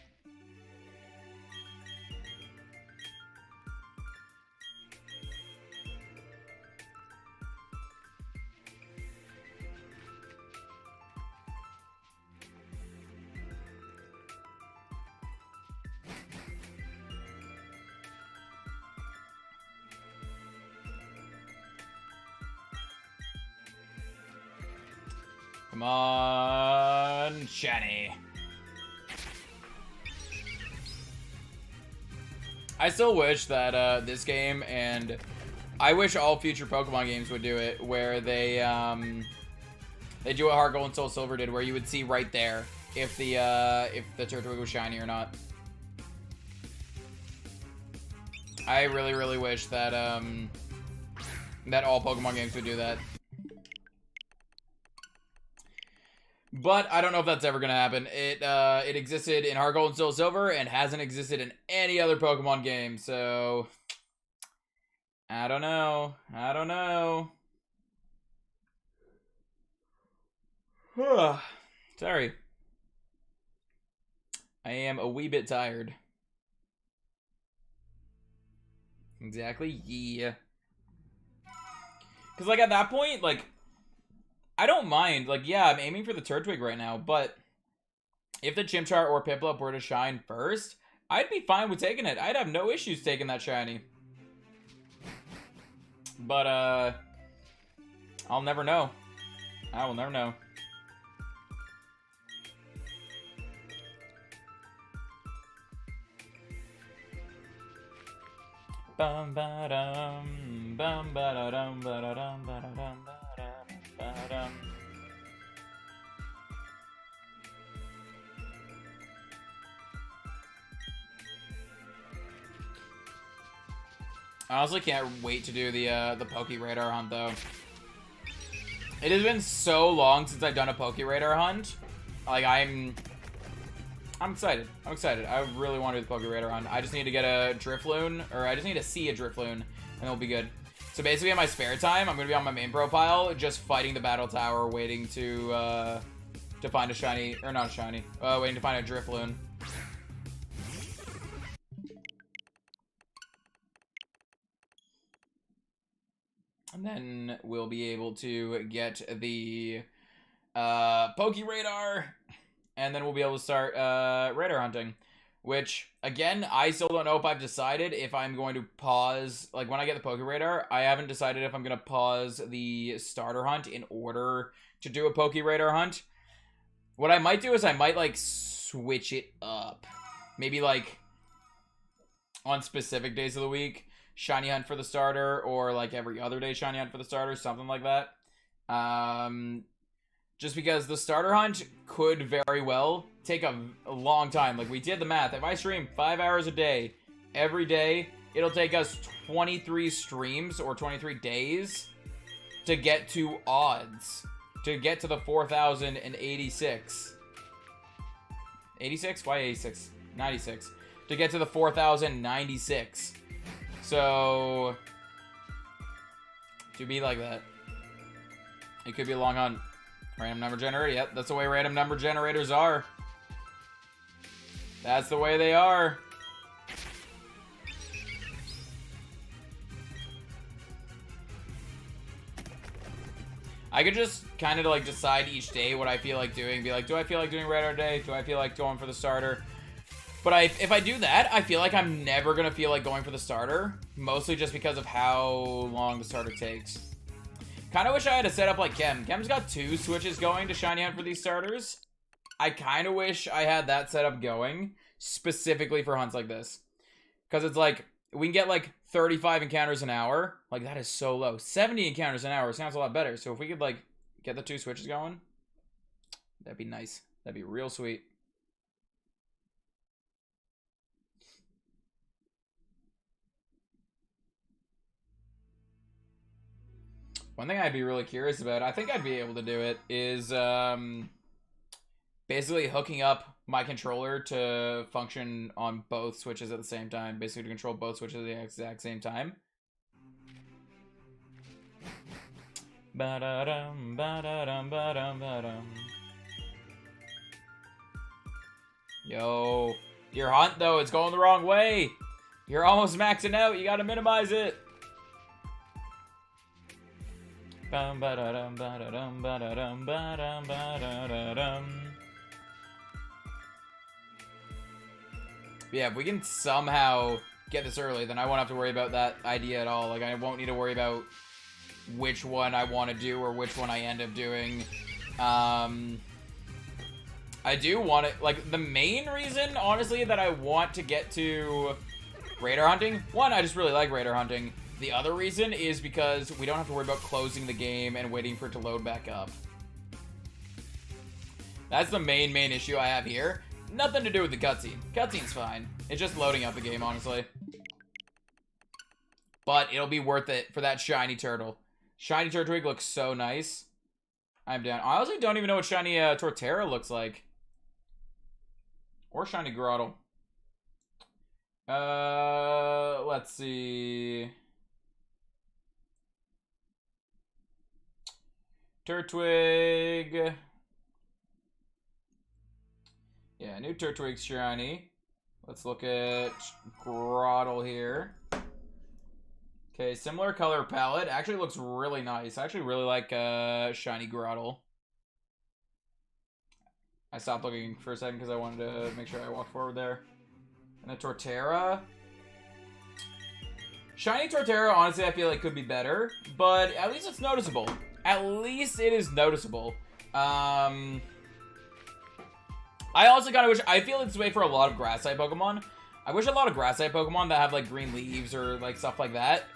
Come on, shiny. I still wish that this game, and I wish all future Pokemon games would do it, where they do what Heart Gold and Soul Silver did, where you would see right there if the Turtwig was shiny or not. I really wish that that all Pokemon games would do that. But I don't know if that's ever gonna happen. It existed in Heart Gold and Soul Silver and hasn't existed in any other Pokemon game, so I don't know. I don't know. Sorry. I am a wee bit tired. Exactly, yeah. Because, like, at that point, like, I don't mind. Like, yeah, I'm aiming for the Turtwig right now, but if the Chimchar or Piplup were to shine first, I'd be fine with taking it. I'd have no issues taking that shiny. But, I'll never know. I will never know. Bum ba dum, bum ba da dum ba da dum ba da dum ba dum. I honestly can't wait to do the Poke Radar hunt though. It has been so long since I've done a Poke Radar hunt. Like I'm excited. I'm excited. I really want to do the Poke Radar hunt. I just need to get a Drifloon, or I just need to see a Drifloon, and it'll be good. So basically, in my spare time, I'm gonna be on my main profile, just fighting the Battle Tower, waiting to find a shiny, or not a shiny, waiting to find a Drifloon. And then we'll be able to get the Poke Radar, and then we'll be able to start radar hunting. Which, again, I still don't know if I've decided if I'm going to pause. Like, when I get the Poke Radar, I haven't decided if I'm going to pause the starter hunt in order to do a Poke Radar hunt. What I might do is I might, like, switch it up. Maybe, like, on specific days of the week, shiny hunt for the starter, or, like, every other day shiny hunt for the starter, something like that. Just because the starter hunt could very well take a long time. Like, we did the math. If I stream 5 hours a day, every day, it'll take us 23 streams or 23 days to get to odds. To get to the 4,086. 86? Why 86? 96. To get to the 4,096. So, to be like that, it could be a long hunt. Random number generator. Yep, that's the way random number generators are. That's the way they are. I could just kind of like decide each day what I feel like doing. Be like, do I feel like doing radar day? Do I feel like going for the starter? But if I do that, I feel like I'm never going to feel like going for the starter. Mostly just because of how long the starter takes. Kind of wish I had a setup like Kem. Kem's got 2 switches going to shiny hunt for these starters. I kind of wish I had that setup going specifically for hunts like this. Because it's like, we can get like 35 encounters an hour. Like, that is so low. 70 encounters an hour sounds a lot better. So if we could like get the 2 switches going, that'd be nice. That'd be real sweet. One thing I'd be really curious about, I think I'd be able to do it, is basically hooking up my controller to function on both switches at the same time. Basically to control both switches at the exact same time. Ba-da-dum, ba-da-dum, ba-dum, ba-dum. Yo, your hunt, though, it's going the wrong way. You're almost maxing out. You gotta minimize it. Bum ba-da-dum, ba-da-dum, ba-da-dum, ba-dum, ba-da-da-dum. Yeah, if we can somehow get this early, then I won't have to worry about that idea at all. Like, I won't need to worry about which one I want to do or which one I end up doing. I do want it, like, the main reason, honestly, that I want to get to radar hunting, one, I just really like radar hunting. The other reason is because we don't have to worry about closing the game and waiting for it to load back up. That's the main issue I have here. Nothing to do with the cutscene. Cutscene's fine. It's just loading up the game, honestly. But it'll be worth it for that shiny turtle. Shiny Turtwig looks so nice. I'm down. I honestly don't even know what shiny Torterra looks like. Or shiny Grottle. Let's see. Turtwig. Yeah, new Turtwig's shiny. Let's look at Grottle here. Okay, similar color palette. Actually looks really nice. I actually really like shiny Grottle. I stopped looking for a second because I wanted to make sure I walked forward there. And the Torterra. Shiny Torterra, honestly, I feel like could be better, but at least it's noticeable. At least it is noticeable. I also kind of wish, I feel it's this way for a lot of grass type Pokemon. I wish a lot of grass type Pokemon that have like green leaves or like stuff like that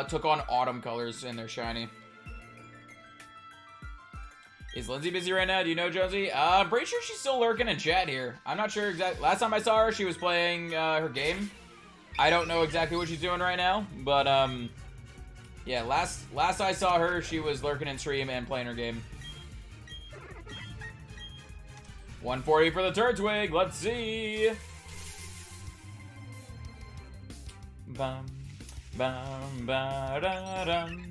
took on autumn colors in their shiny. Is Lindsay busy right now? Do you know, Jonesy? I'm pretty sure she's still lurking in chat here. I'm not sure exactly. Last time I saw her, she was playing her game. I don't know exactly what she's doing right now, but yeah, last I saw her, she was lurking in stream and playing her game. 140 for the Turtwig. Let's see. Bum bum ba da dum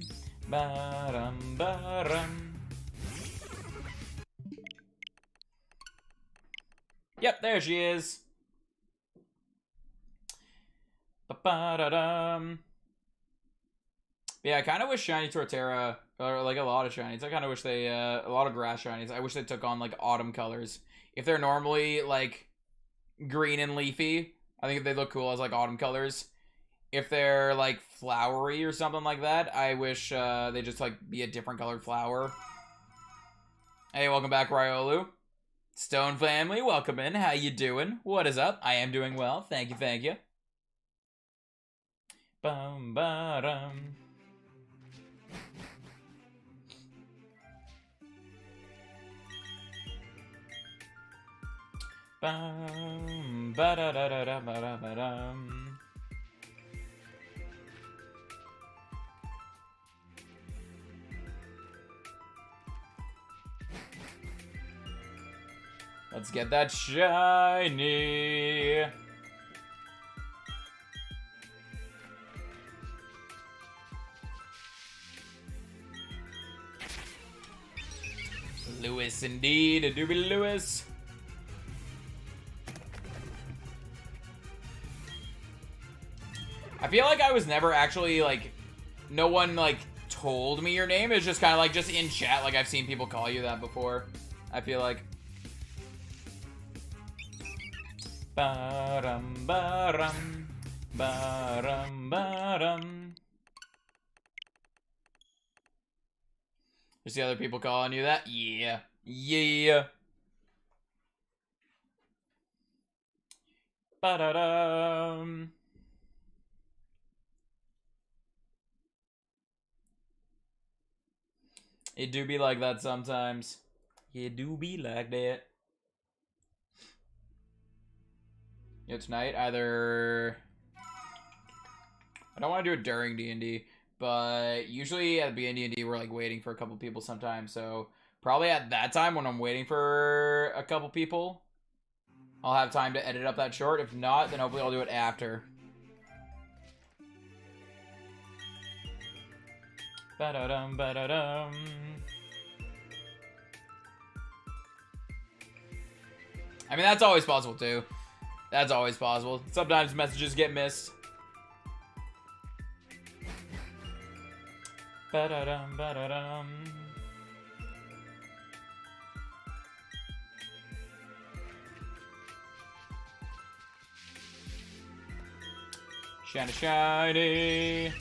ba dum ba dum. Yep, there she is. Ba-ba-da-dum. But yeah, I kind of wish Shiny Torterra, or like a lot of shinies, I kind of wish they, a lot of grass shinies, I wish they took on like autumn colors. If they're normally like green and leafy, I think they look cool as like autumn colors. If they're like flowery or something like that, I wish they just like be a different colored flower. Hey, welcome back, Ryolu. Stone family, welcome in. How you doing? What is up? I am doing well. Thank you, thank you. Bum ba-dum. Bum ba-da-da-da-da-ba-da-ba-dum. Let's get that shiny. Lewis, indeed. A doobie Lewis. I feel like I was never actually, like, no one, like, told me your name. It was just kind of, like, just in chat. Like, I've seen people call you that before. I feel like. Ba-dum, ba-dum, ba-dum, ba-dum. You see other people calling you that? Yeah. Yeah. Ba-da-dum. It do be like that sometimes. It do be like that. Yeah, tonight, either... I don't want to do it during D&D, but usually at D&D, we're like waiting for a couple people sometimes, so probably at that time when I'm waiting for a couple people, I'll have time to edit up that short. If not, then hopefully I'll do it after. Ba-da-dum, ba-da-dum. I mean, that's always possible, too. That's always possible. Sometimes messages get missed. Ba-da-dum, ba-da-dum. Shiny, shiny.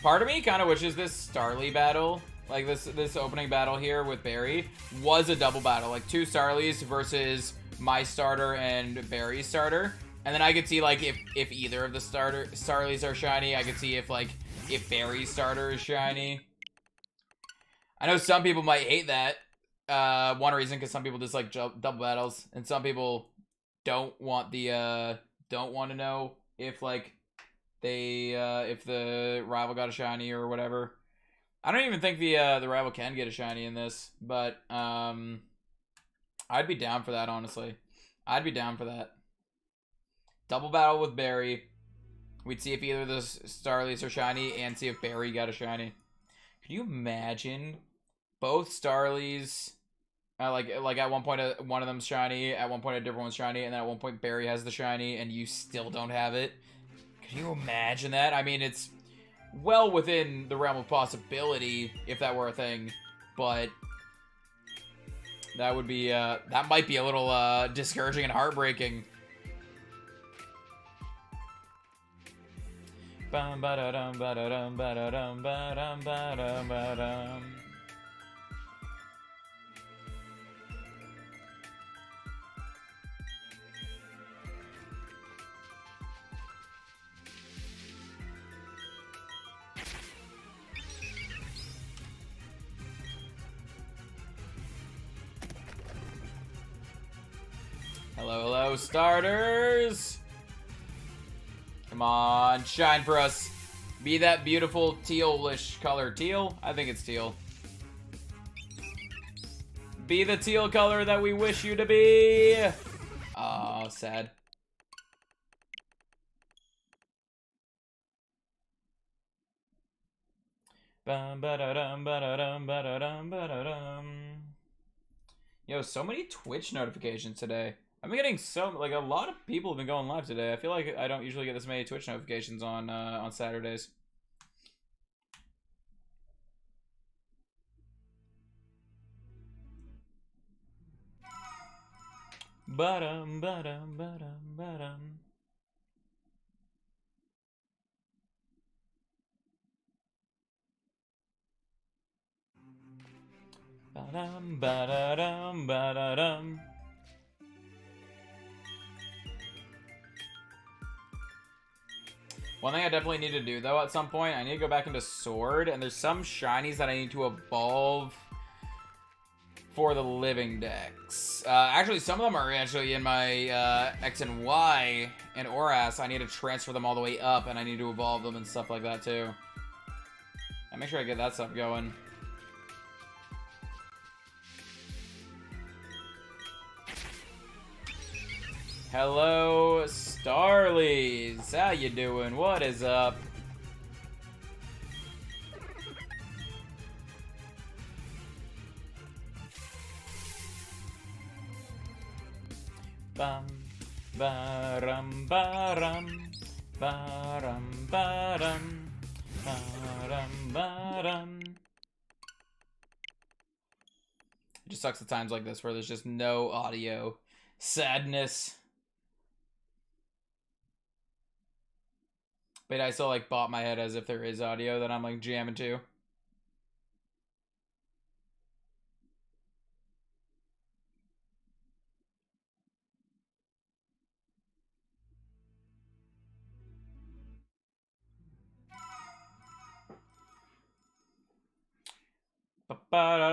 Part of me kind of wishes this Starly battle, like this opening battle here with Barry, was a double battle. Like 2 Starlies versus my starter and Barry's starter. And then I could see, like, if either of the Starlies are shiny, I could see if Barry's starter is shiny. I know some people might hate that. One reason, because some people just like double battles, and some people don't want to know if, like, they, if the rival got a shiny or whatever. I don't even think the rival can get a shiny in this, but, I'd be down for that, honestly. I'd be down for that. Double battle with Barry. We'd see if either of the Starlies are shiny and see if Barry got a shiny. Can you imagine both Starlies, like at one point one of them's shiny, at one point a different one's shiny, and then at one point Barry has the shiny and you still don't have it? Can you imagine that? I mean, it's well within the realm of possibility if that were a thing, but that would be that might be a little discouraging and heartbreaking. Bum ba-da-dum ba-da-dum ba-da-dum ba-dum ba-dum ba-dum. Hello, hello, starters! Come on, shine for us. Be that beautiful tealish color. Teal? I think it's teal. Be the teal color that we wish you to be. Oh, sad. Bum ba-da-dum ba-da-dum ba-da-dum ba-da-dum. Yo, so many Twitch notifications today. I've been getting like a lot of people have been going live today. I feel like I don't usually get this many Twitch notifications on Saturdays. Ba-dum, ba-dum, ba-dum, ba-dum. Ba-dum, ba-da-dum, ba-da-dum. One thing I definitely need to do, though, at some point, I need to go back into Sword, and there's some shinies that I need to evolve for the living decks. Actually, some of them are actually in my X and Y and Oras. I need to transfer them all the way up, and I need to evolve them and stuff like that, too. And make sure I get that stuff going. Hello, Starlies. How you doing? What is up? Bum, ba-rum, ba-rum, ba-rum, ba-rum, ba-rum, ba-rum. It just sucks at times like this where there's just no audio. Sadness. But I still like bop my head as if there is audio that I'm like jamming to.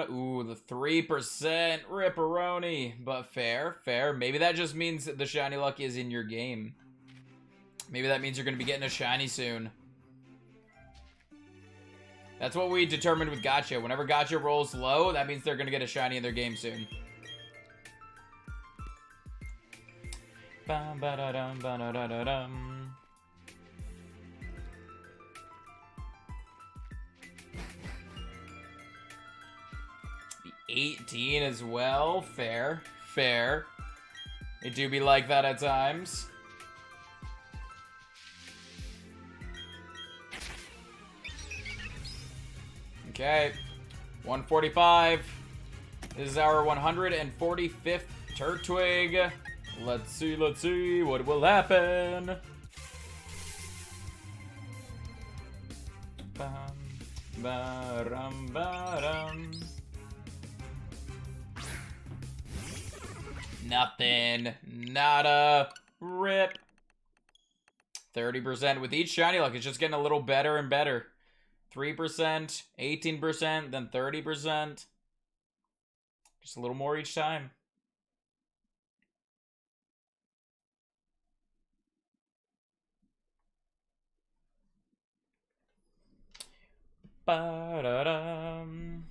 Ooh, the 3% Ripperoni. But fair, fair. Maybe that just means that the shiny luck is in your game. Maybe that means you're going to be getting a shiny soon. That's what we determined with Gacha. Whenever Gacha rolls low, that means they're going to get a shiny in their game soon. Bum, ba-da-dum, ba-da-da-da-dum. The 18 as well. Fair. Fair. It do be like that at times. Okay, 145. This is our 145th Turtwig. Let's see what will happen. Bum, ba-rum, ba-rum. Nothing. Nada. Rip. 30% with each shiny luck. It's just getting a little better and better. 3%, 18%, then 30%. Just a little more each time. Ba-da-dum.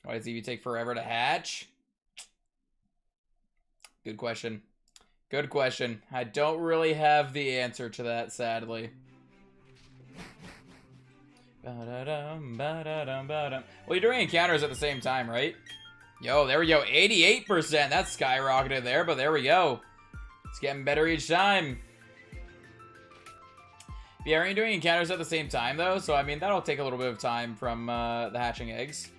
Why does Eevee take forever to hatch? Good question. Good question. I don't really have the answer to that, sadly. Ba-da-dum, ba-da-dum, ba-dum. Well, you're doing encounters at the same time, right? Yo, there we go. 88%. That's skyrocketed there, but there we go. It's getting better each time. Yeah, are you doing encounters at the same time, though? So, I mean, that'll take a little bit of time from the hatching eggs.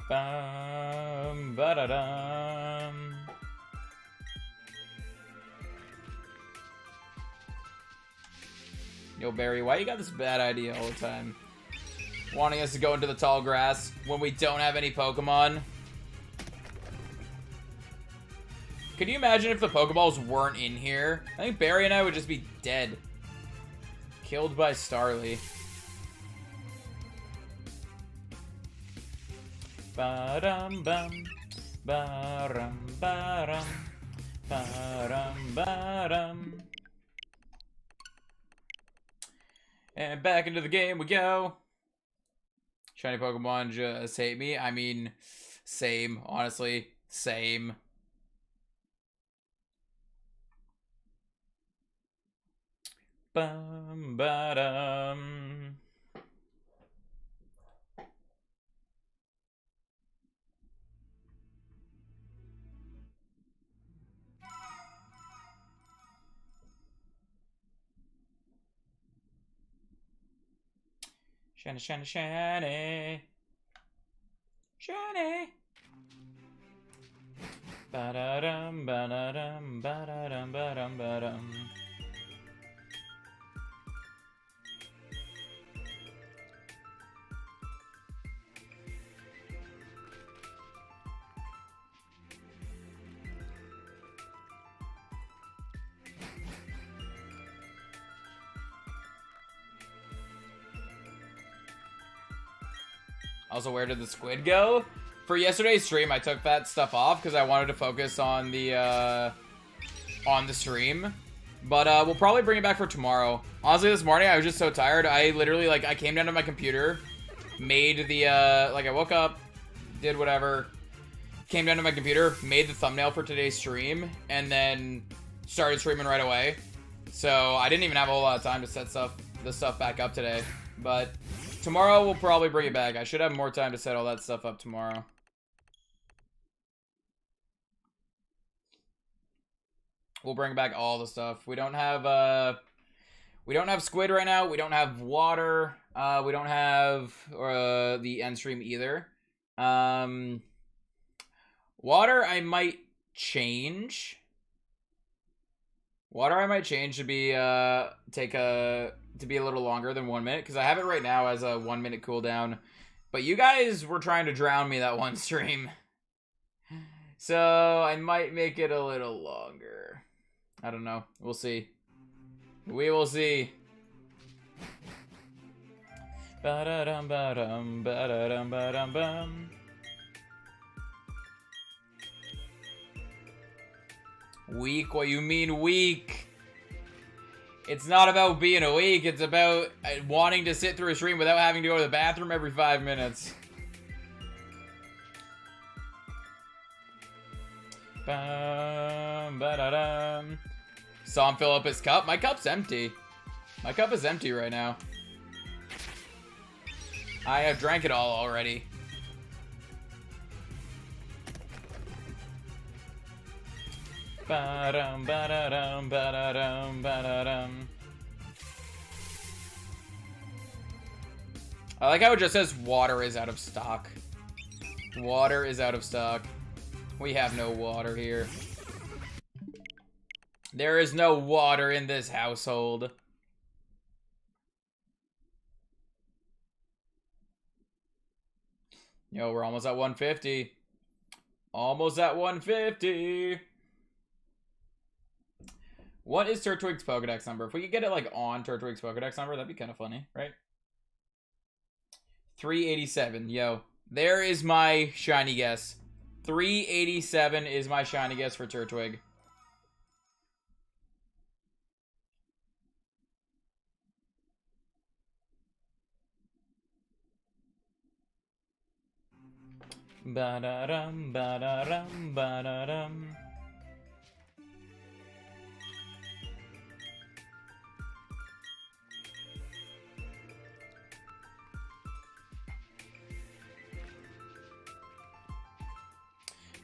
Bum, ba-da-dum. Yo, Barry, why you got this bad idea all the time? Wanting us to go into the tall grass when we don't have any Pokemon? Could you imagine if the Pokeballs weren't in here? I think Barry and I would just be dead. Killed by Starly. Ba-dum-bum. Ba-rum-ba-rum. Ba-rum-ba-rum. And back into the game we go. Shiny Pokemon just hate me. I mean, same. Honestly, same. Bum, ba-dum. Shiny, shiny, shiny. Shiny. Ba-da-dum, ba-da-dum, ba-da-dum, ba-dum, ba-dum. Also, where did the squid go? For yesterday's stream, I took that stuff off because I wanted to focus on the stream. But we'll probably bring it back for tomorrow. Honestly, this morning I was just so tired. I literally, like, I came down to my computer, made the, like, I woke up, did whatever, came down to my computer, made the thumbnail for today's stream, and then started streaming right away. So I didn't even have a whole lot of time to set this stuff back up today. But tomorrow we'll probably bring it back. I should have more time to set all that stuff up tomorrow. We'll bring back all the stuff. We don't have squid right now. We don't have water. We don't have the end stream either. Water I might change. Water I might change to be to be a little longer than 1 minute, because I have it right now as a 1 minute cooldown. But you guys were trying to drown me that one stream. So I might make it a little longer. I don't know. We'll see. We will see. Ba-da-dum, ba-dum, ba-da-dum, ba-dum, bum. Weak? What you mean weak? It's not about being a weak. It's about wanting to sit through a stream without having to go to the bathroom every 5 minutes. Bum, ba-da-dum. Saw him fill up his cup. My cup's empty. My cup is empty right now. I have drank it all already. Ba-dum, ba-da-dum, ba-da-dum, ba-da-dum. I like how it just says water is out of stock. Water is out of stock. We have no water here. There is no water in this household. Yo, we're almost at 150. Almost at 150. What is Turtwig's Pokedex number? If we could get it, like, on Turtwig's Pokedex number, that'd be kind of funny, right? 387. Yo, there is my shiny guess. 387 is my shiny guess for Turtwig. Ba-da-dum, ba-da-dum, ba-da-dum.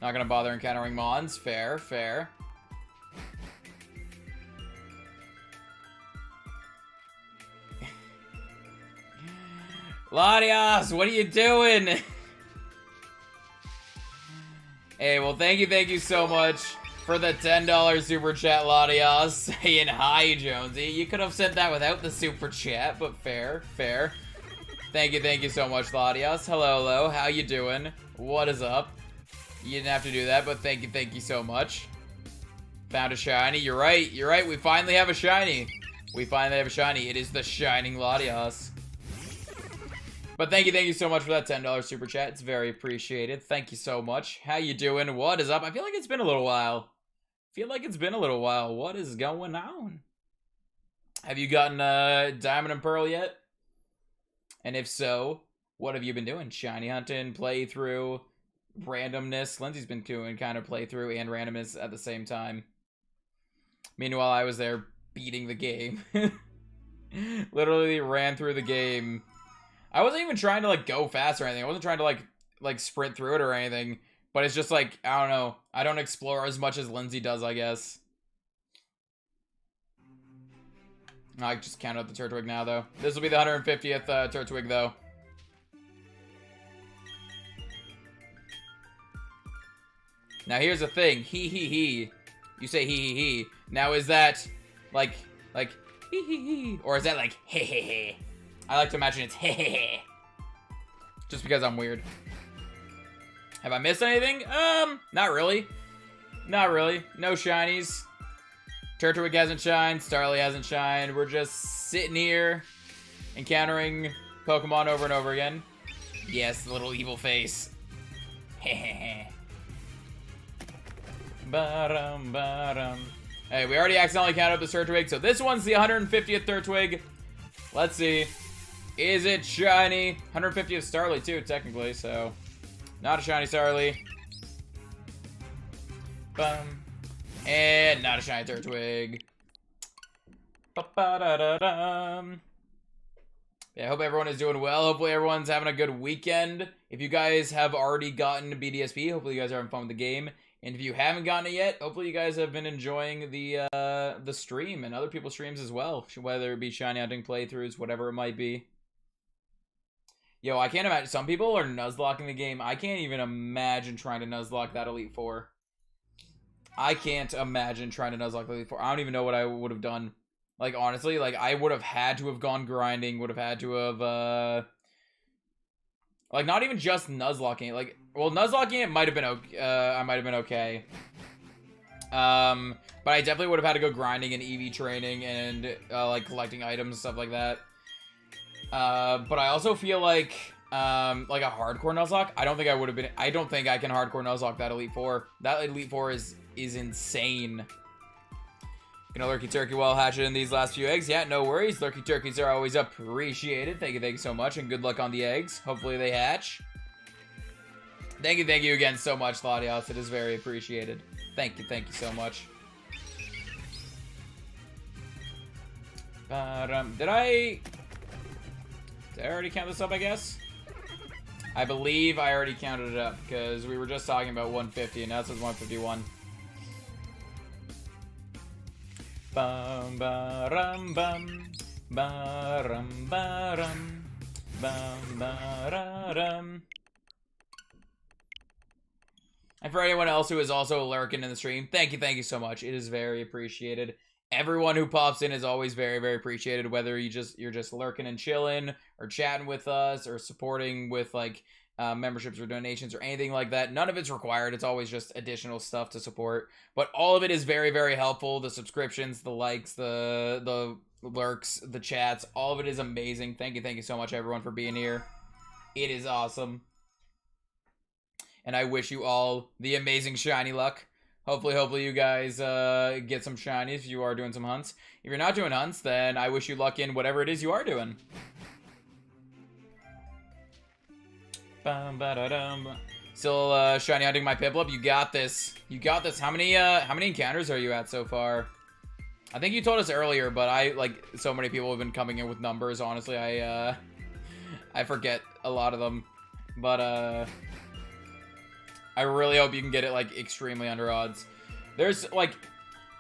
Not gonna bother encountering Mons. Fair, fair. Latias, what are you doing? Hey, well, thank you so much for the $10 super chat, Latias. Saying hi, Jonesy. You could have sent that without the super chat, but fair, fair. Thank you so much, Latias. Hello, how you doing? What is up? You didn't have to do that, but thank you so much. Found a shiny. You're right. We finally have a shiny. It is the Shining Latias. But thank you so much for that $10 super chat. It's very appreciated. Thank you so much. How you doing? What is up? I feel like it's been a little while. What is going on? Have you gotten Diamond and Pearl yet? And if so, what have you been doing? Shiny hunting, playthrough, randomness. Lindsay's been doing kind of playthrough and randomness at the same time. Meanwhile, I was there beating the game. Literally ran through the game. I wasn't even trying to, like, go fast or anything. I wasn't trying to, like sprint through it or anything. But it's just, like, I don't know. I don't explore as much as Lindsay does, I guess. I just count out the Turtwig now, though. This will be the 150th Turtwig, though. Now, here's the thing. He. You say he. Now, is that, like, he. Or is that, like, he. I like to imagine it's he. Just because I'm weird. Have I missed anything? Not really. Not really. No shinies. Turtwig hasn't shined. Starly hasn't shined. We're just sitting here encountering Pokemon over and over again. Yes, the little evil face. Hey, we already accidentally counted up the Turtwig, so this one's the 150th Turtwig. Let's see. Is it shiny? 150th Starly, too, technically, so... Not a shiny Starly. And not a shiny Turtwig. Yeah, I hope everyone is doing well. Hopefully everyone's having a good weekend. If you guys have already gotten BDSP, hopefully you guys are having fun with the game. And if you haven't gotten it yet, hopefully you guys have been enjoying the stream and other people's streams as well. Whether it be shiny hunting playthroughs, whatever it might be. Yo, I can't imagine. Some people are nuzlocking the game. I can't even imagine trying to nuzlock that Elite Four. I can't imagine trying to nuzlocke the Elite Four. I don't even know what I would have done. Like, honestly, like, I would have had to have gone grinding. Would have had to have, like, not even just nuzlocking. Like, well, nuzlocking it might have been okay. I might have been okay. But I definitely would have had to go grinding and EV training and, like, collecting items and stuff like that. But I also feel like a hardcore nuzlocke, I don't think I would have been, I don't think I can hardcore nuzlocke that Elite Four. That Elite Four is insane. Gonna Lurky Turkey while hatching these last few eggs. Yeah, no worries. Lurky Turkeys are always appreciated. Thank you so much, and good luck on the eggs. Hopefully they hatch. Thank you again so much, Latios. It is very appreciated. Thank you so much. Did I already count this up, I guess? I believe I already counted it up, because we were just talking about 150, and now it says 151. Bum barum bum barum barum bum barum. And for anyone else who is also lurking in the stream, thank you so much. It is very appreciated. Everyone who pops in is always very, very appreciated, whether you're just lurking and chilling, or chatting with us, or supporting with, like, memberships or donations or anything like that. None of it's required. It's always just additional stuff to support. But all of it is very, very helpful. The subscriptions, the likes, the lurks, the chats, all of it is amazing. Thank you so much, everyone, for being here. It is awesome. And I wish you all the amazing shiny luck. Hopefully you guys get some shinies if you are doing some hunts. If you're not doing hunts, then I wish you luck in whatever it is you are doing. Still shiny hunting my Piplup. You got this. You got this. How many encounters are you at so far? I think you told us earlier, but so many people have been coming in with numbers. Honestly, I forget a lot of them. But I really hope you can get it, like, extremely under odds. There's, like,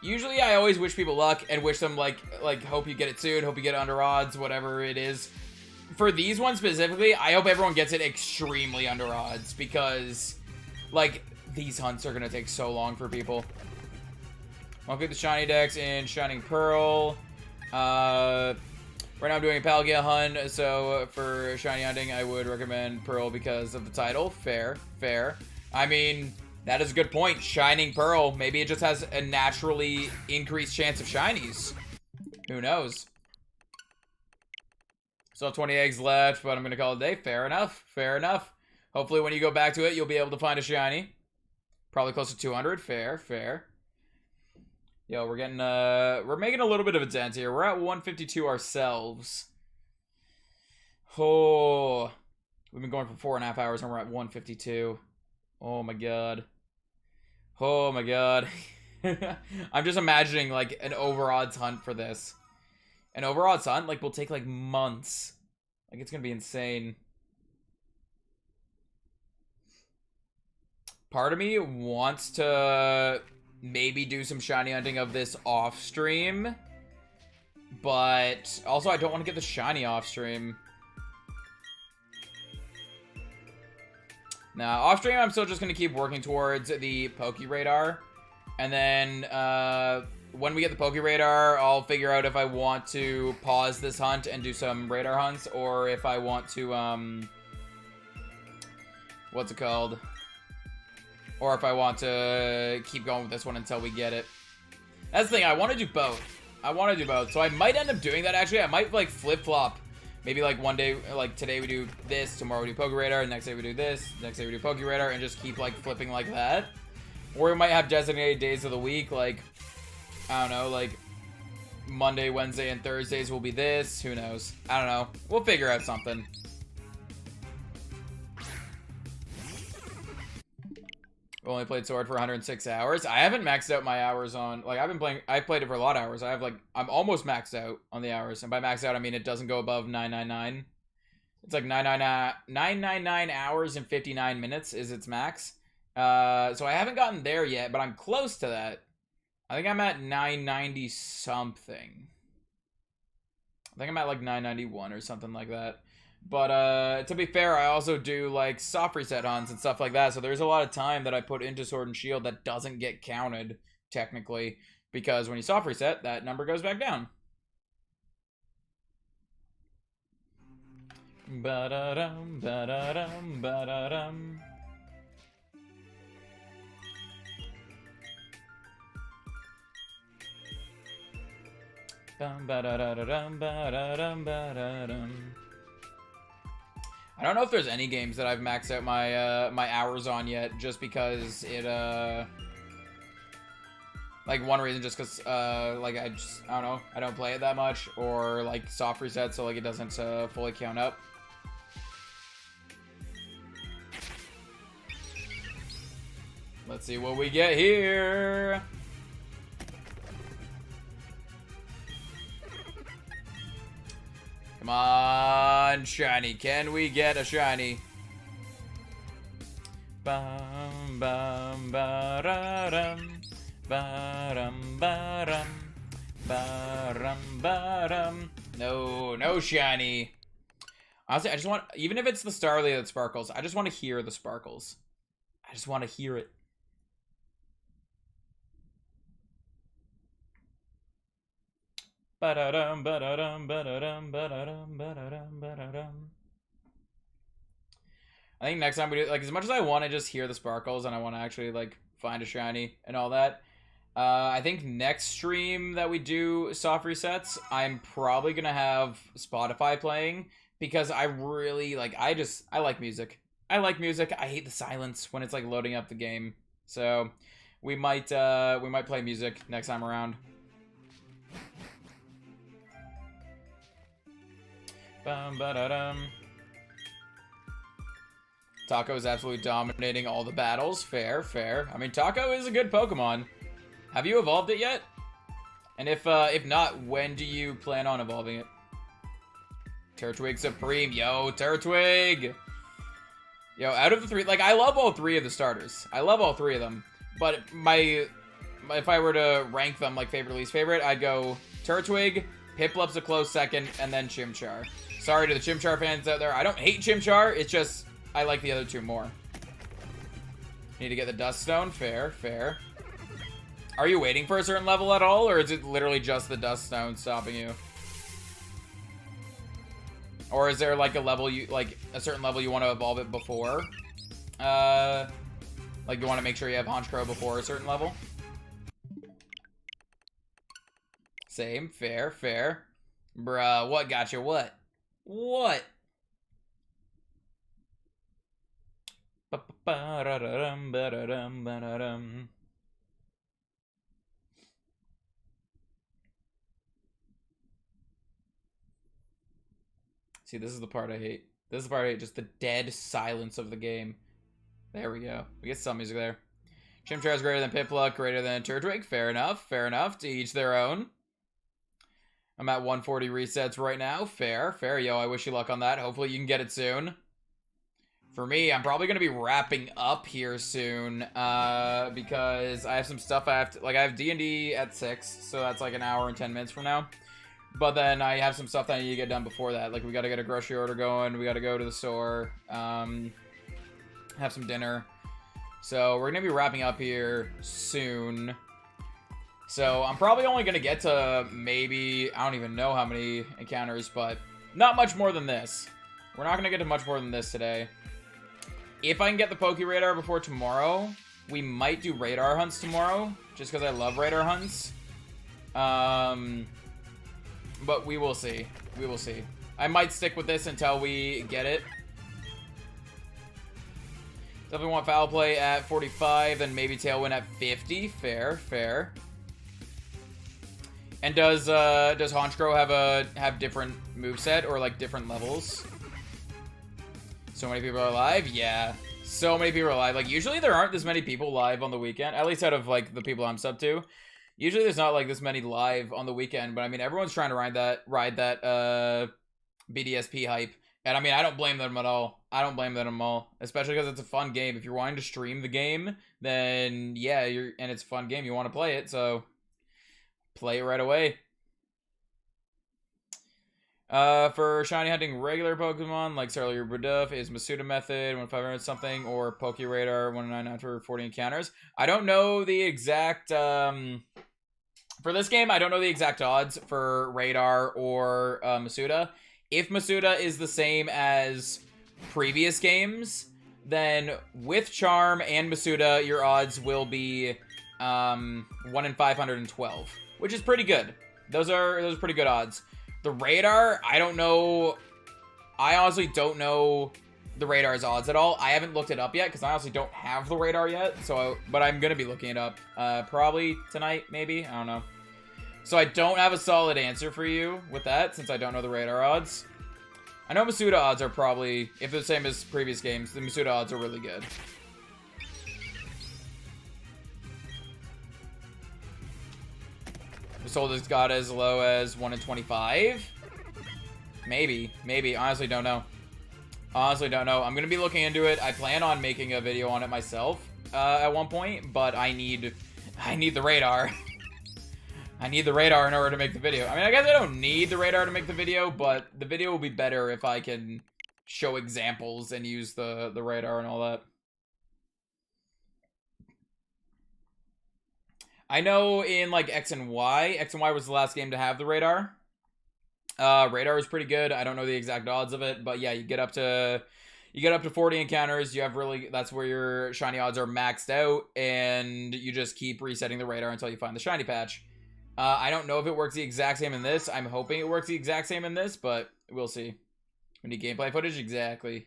usually I always wish people luck and wish them, like, hope you get it soon, hope you get it under odds, whatever it is. For these ones specifically, I hope everyone gets it extremely under odds, because, like, these hunts are gonna take so long for people. I'll get the shiny dex in Shining Pearl. Right now I'm doing a Palkia hunt, so for shiny hunting, I would recommend Pearl because of the title. Fair. I mean, that is a good point. Shining Pearl, maybe it just has a naturally increased chance of shinies. Who knows? Still have 20 eggs left, but I'm going to call it a day. Fair enough. Hopefully when you go back to it, you'll be able to find a shiny. Probably close to 200. Fair. Yo, we're making a little bit of a dent here. We're at 152 ourselves. Oh, we've been going for 4.5 hours and we're at 152. Oh my god. I'm just imagining, like, an over-odds hunt for this. An over-odds hunt, like, will take, like, months. Like, it's gonna be insane. Part of me wants to maybe do some shiny hunting of this off-stream. But also, I don't want to get the shiny off stream. Now, off stream, I'm still just going to keep working towards the Poke Radar. And then, when we get the Poke Radar, I'll figure out if I want to pause this hunt and do some radar hunts, or if I want to, what's it called? Or if I want to keep going with this one until we get it. That's the thing, I want to do both. I want to do both, so I might end up doing that, actually. I might, like, flip-flop. Maybe, like, one day, like, today we do this, tomorrow we do Poke Radar, next day we do this, next day we do Poke Radar, and just keep, like, flipping like that. Or we might have designated days of the week, like, I don't know, like, Monday, Wednesday, and Thursdays will be this. Who knows? I don't know. We'll figure out something. Only played Sword for 106 hours. I haven't maxed out my hours on, like, I've played it for a lot of hours. I have, like, I'm almost maxed out on the hours. And by maxed out, I mean it doesn't go above 999. It's like 999 hours and 59 minutes is its max. So I haven't gotten there yet, but I'm close to that. I think I'm at 990 something. I think I'm at, like, 991 or something like that. But, to be fair, I also do, like, soft reset hunts and stuff like that, so there's a lot of time that I put into Sword and Shield that doesn't get counted, technically, because when you soft reset, that number goes back down. Ba-da-dum, ba-da-dum, ba-da-dum. Bum, ba-da-da-da-dum, ba-da-dum, ba-da-dum. I don't know if there's any games that I've maxed out my my hours on yet, just because it like, one reason just because like, I don't know, I don't play it that much, or like soft reset, so like it doesn't fully count up. Let's see what we get here. Come on, shiny. Can we get a shiny? Bum bum ba-da-dum, ba-dum ba-dum, ba-dum ba-dum. No shiny. Honestly, I just want, even if it's the Starly that sparkles, I just want to hear the sparkles. I just want to hear it. Ba-da-dum, ba-da-dum, ba-da-dum, ba-da-dum, ba-da-dum, ba-da-dum. I think next time we do, like, as much as I want to just hear the sparkles and I want to actually, like, find a shiny and all that, I think next stream that we do soft resets, I'm probably gonna have Spotify playing, because I really, like, I like music. I like music. I hate the silence when it's, like, loading up the game. So we might play music next time around. Bum, ba-da-dum. Taco is absolutely dominating all the battles. Fair, fair. I mean, Taco is a good Pokemon. Have you evolved it yet? And if not, when do you plan on evolving it? Turtwig Supreme. Yo, Turtwig! Yo, out of the three, like, I love all three of the starters. I love all three of them. But if I were to rank them, like, favorite, least favorite, I'd go Turtwig, Piplup's a close second, and then Chimchar. Sorry to the Chimchar fans out there. I don't hate Chimchar, it's just, I like the other two more. Need to get the Dust Stone. Fair, fair. Are you waiting for a certain level at all, or is it literally just the Dust Stone stopping you? Or is there, like, a level you, like, a certain level you want to evolve it before? Like, you want to make sure you have Honchkrow before a certain level? Same. Fair, fair. Bruh, what got you? What? What? See, this is the part I hate. This is the part I hate, just the dead silence of the game. There we go. We get some music there. Chimchar is greater than Piplup, greater than Turtwig. Fair enough, fair enough. To each their own. I'm at 140 resets right now. Fair, fair. Yo, I wish you luck on that. Hopefully you can get it soon. For me, I'm probably going to be wrapping up here soon, because I have some stuff I have to, like, I have D&D at 6, so that's like an hour and 10 minutes from now. But then I have some stuff that I need to get done before that. Like, we gotta get a grocery order going. We gotta go to the store. Have some dinner. So, we're gonna be wrapping up here soon. So, I'm probably only gonna get to maybe, I don't even know how many encounters, but not much more than this. We're not gonna get to much more than this today. If I can get the Poke Radar before tomorrow, we might do radar hunts tomorrow, just because I love radar hunts. But we will see. We will see. I might stick with this until we get it. Definitely want Foul Play at 45, and maybe Tailwind at 50. Fair, fair. And does Honchkrow have different moveset or like different levels? So many people are live? Yeah. So many people are live. Like, usually there aren't this many people live on the weekend. At least out of, like, the people I'm sub to. Usually there's not, like, this many live on the weekend. But, I mean, everyone's trying to ride that BDSP hype. And, I mean, I don't blame them at all. I don't blame them at all. Especially because it's a fun game. If you're wanting to stream the game, then, yeah, and it's a fun game. You want to play it, so play it right away. For shiny hunting regular Pokemon, like Sarlier Buduff, is Masuda method, 1500 something, or Poke Radar, 109 after 40 encounters. I don't know the exact, for this game, I don't know the exact odds for Radar or, Masuda. If Masuda is the same as previous games, then with Charm and Masuda, your odds will be, 1 in 512, which is pretty good. Those are pretty good odds. The radar, I don't know. I honestly don't know the radar's odds at all. I haven't looked it up yet because I honestly don't have the radar yet. But I'm gonna be looking it up probably tonight, maybe. I don't know. So I don't have a solid answer for you with that since I don't know the radar odds. I know Masuda odds are probably, if they're the same as previous games, the Masuda odds are really good. Sold has got as low as 1 in 25. Maybe. Honestly, don't know. I'm gonna be looking into it. I plan on making a video on it myself at one point, but I need the radar. I need the radar in order to make the video. I mean, I guess I don't need the radar to make the video, but the video will be better if I can show examples and use the radar and all that. I know in, like, X and Y was the last game to have the radar. Radar is pretty good. I don't know the exact odds of it, but yeah, you get up to 40 encounters. You have that's where your shiny odds are maxed out, and you just keep resetting the radar until you find the shiny patch. I don't know if it works the exact same in this. I'm hoping it works the exact same in this, but we'll see. We need gameplay footage? Exactly.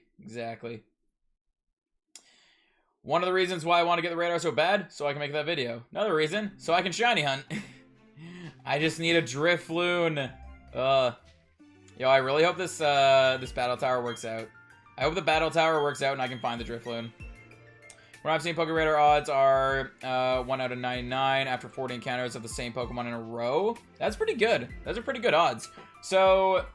One of the reasons why I want to get the radar so bad, so I can make that video. Another reason, so I can shiny hunt. I just need a Drifloon. Yo, I really hope this battle tower works out. I hope the battle tower works out and I can find the Drifloon. What I've seen, Poke Radar odds are 1 out of 99 after 40 encounters of the same Pokemon in a row. That's pretty good. Those are pretty good odds. So,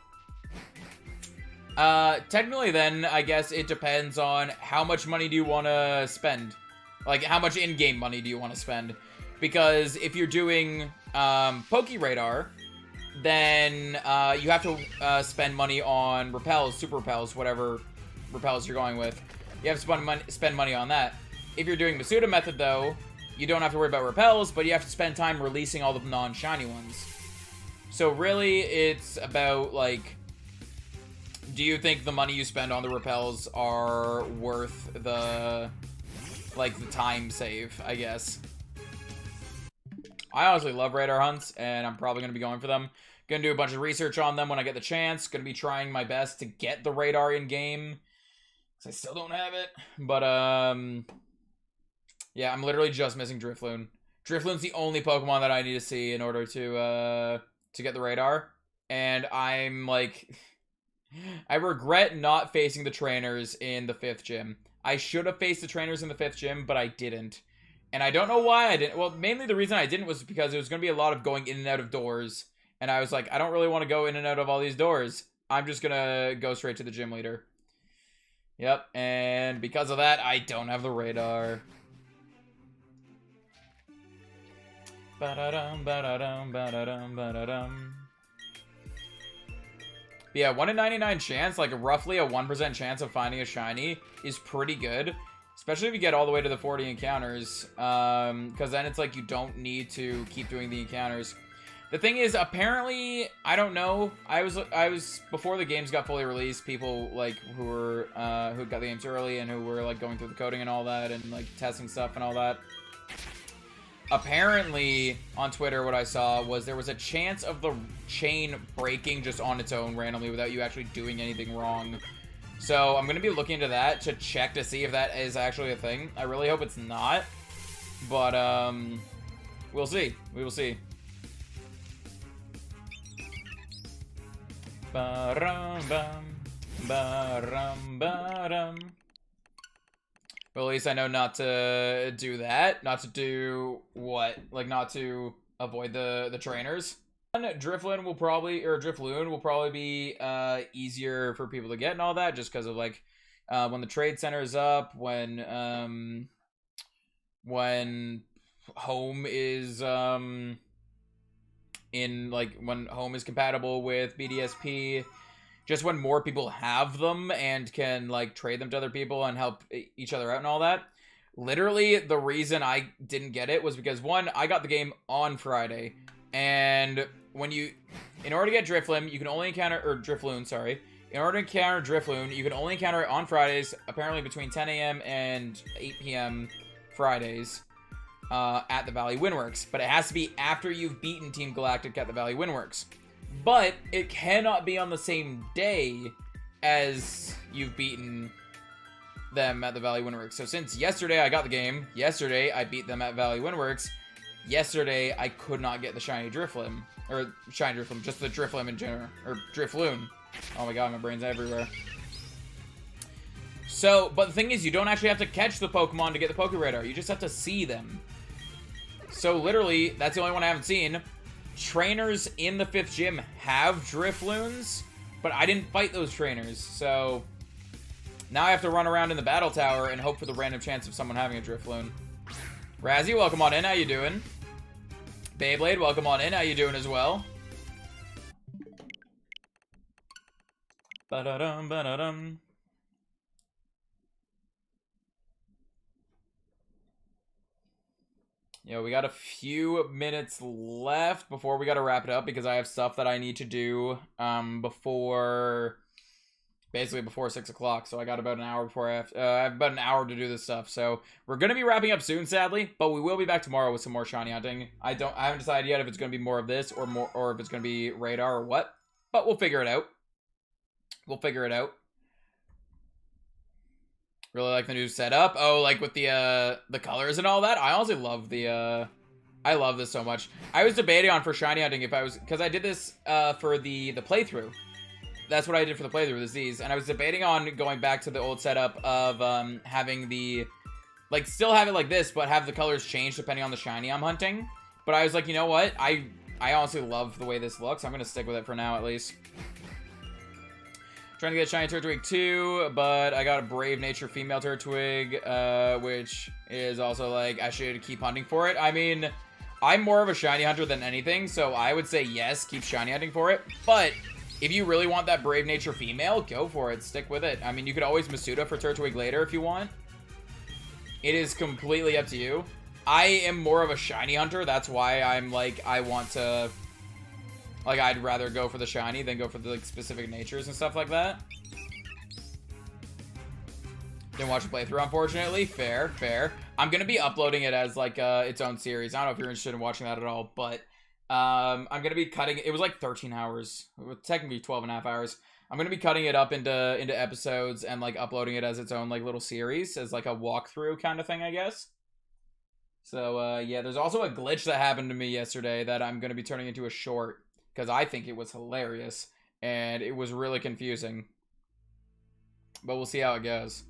technically then, I guess it depends on how much money do you want to spend. Like, how much in-game money do you want to spend? Because if you're doing Poke Radar, then you have to spend money on repels, super repels, whatever repels you're going with. You have to spend money on that. If you're doing Masuda method, though, you don't have to worry about repels, but you have to spend time releasing all the non-shiny ones. So really, it's about, like, do you think the money you spend on the repels are worth the time save, I guess. I honestly love radar hunts, and I'm probably going to be going for them. Gonna do a bunch of research on them when I get the chance. Gonna be trying my best to get the radar in-game. I still don't have it. But, yeah, I'm literally just missing Drifloon. Drifloon's the only Pokemon that I need to see in order to get the radar. And I'm, like... I regret not facing the trainers in the 5th gym. I should have faced the trainers in the 5th gym, but I didn't. And I don't know why I didn't. Well, mainly the reason I didn't was because it was going to be a lot of going in and out of doors. And I was like, I don't really want to go in and out of all these doors. I'm just going to go straight to the gym leader. Yep, and because of that, I don't have the radar. Ba-da-dum, ba-da-dum, ba-da-dum, ba-da-dum. But yeah, 1 in 99 chance, like roughly a 1% chance of finding a shiny is pretty good. Especially if you get all the way to the 40 encounters. Because then it's like you don't need to keep doing the encounters. The thing is, apparently, I don't know. I was before the games got fully released, people like who got the games early and who were like going through the coding and all that and like testing stuff and all that. Apparently, on Twitter, what I saw was there was a chance of the chain breaking just on its own randomly without you actually doing anything wrong. So I'm going to be looking into that to check to see if that is actually a thing. I really hope it's not. But, we'll see. We will see. Ba-rum-bum, ba-rum-ba-dum. Well, at least I know not to do that. Not to do what? Like, not to avoid the trainers. Drifloon will probably, or Drifloon will probably be easier for people to get and all that, just because of, like, when the trade center is up, when home is, when home is compatible with BDSP, just when more people have them and can, like, trade them to other people and help each other out and all that. Literally, the reason I didn't get it was because, one, I got the game on Friday, and in order to get Drifloon, you can only encounter, or Drifloon, sorry. In order to encounter Drifloon, you can only encounter it on Fridays, apparently between 10 a.m. and 8 p.m. Fridays. At the Valley Windworks, but it has to be after you've beaten Team Galactic at the Valley Windworks. But it cannot be on the same day as you've beaten them at the Valley Windworks. So since yesterday I got the game, yesterday I beat them at Valley Windworks, yesterday I could not get the shiny Drifloon, or shiny Drifloon, just the Drifloon in general, or Drifloon. Oh my god, my brain's everywhere. So, but the thing is, you don't actually have to catch the Pokemon to get the Pokeradar. You just have to see them. So literally, that's the only one I haven't seen. Trainers in the 5th gym have Drifloons, but I didn't fight those trainers. So now I have to run around in the battle tower and hope for the random chance of someone having a Drifloon. Razzie, welcome on in. How you doing? Beyblade, welcome on in. How you doing as well? Ba-da-dum, ba-da-dum. You know, we got a few minutes left before we got to wrap it up because I have stuff that I need to do basically before 6 o'clock. So I got about an hour before I have about an hour to do this stuff. So we're going to be wrapping up soon, sadly, but we will be back tomorrow with some more shiny hunting. I haven't decided yet if it's going to be more of this or if it's going to be radar or what, but we'll figure it out. We'll figure it out. Really like the new setup. Oh, like with the colors and all that. I honestly love I love this so much. I was debating on for shiny hunting because I did this for the playthrough. That's what I did for the playthrough with these, and I was debating on going back to the old setup of having still have it like this, but have the colors change depending on the shiny I'm hunting. But I was like, you know what? I honestly love the way this looks. I'm gonna stick with it for now at least. Trying to get shiny Turtwig too, but I got a Brave Nature female Turtwig, which is also like I should keep hunting for it. I mean, I'm more of a shiny hunter than anything, so I would say yes, keep shiny hunting for it. But if you really want that Brave Nature female, go for it. Stick with it. I mean, you could always Masuda for Turtwig later if you want. It is completely up to you. I am more of a shiny hunter. That's why I'm like, I want to... Like, I'd rather go for the shiny than go for the, like, specific natures and stuff like that. Didn't watch a playthrough, unfortunately. Fair, fair. I'm gonna be uploading it as, like, its own series. I don't know if you're interested in watching that at all, but, I'm gonna be cutting... It was, like, 13 hours. It was technically 12 and a half hours. I'm gonna be cutting it up into episodes and, like, uploading it as its own, like, little series. As, like, a walkthrough kind of thing, I guess. So, yeah, there's also a glitch that happened to me yesterday that I'm gonna be turning into a short. Because I think it was hilarious, and it was really confusing. But we'll see how it goes.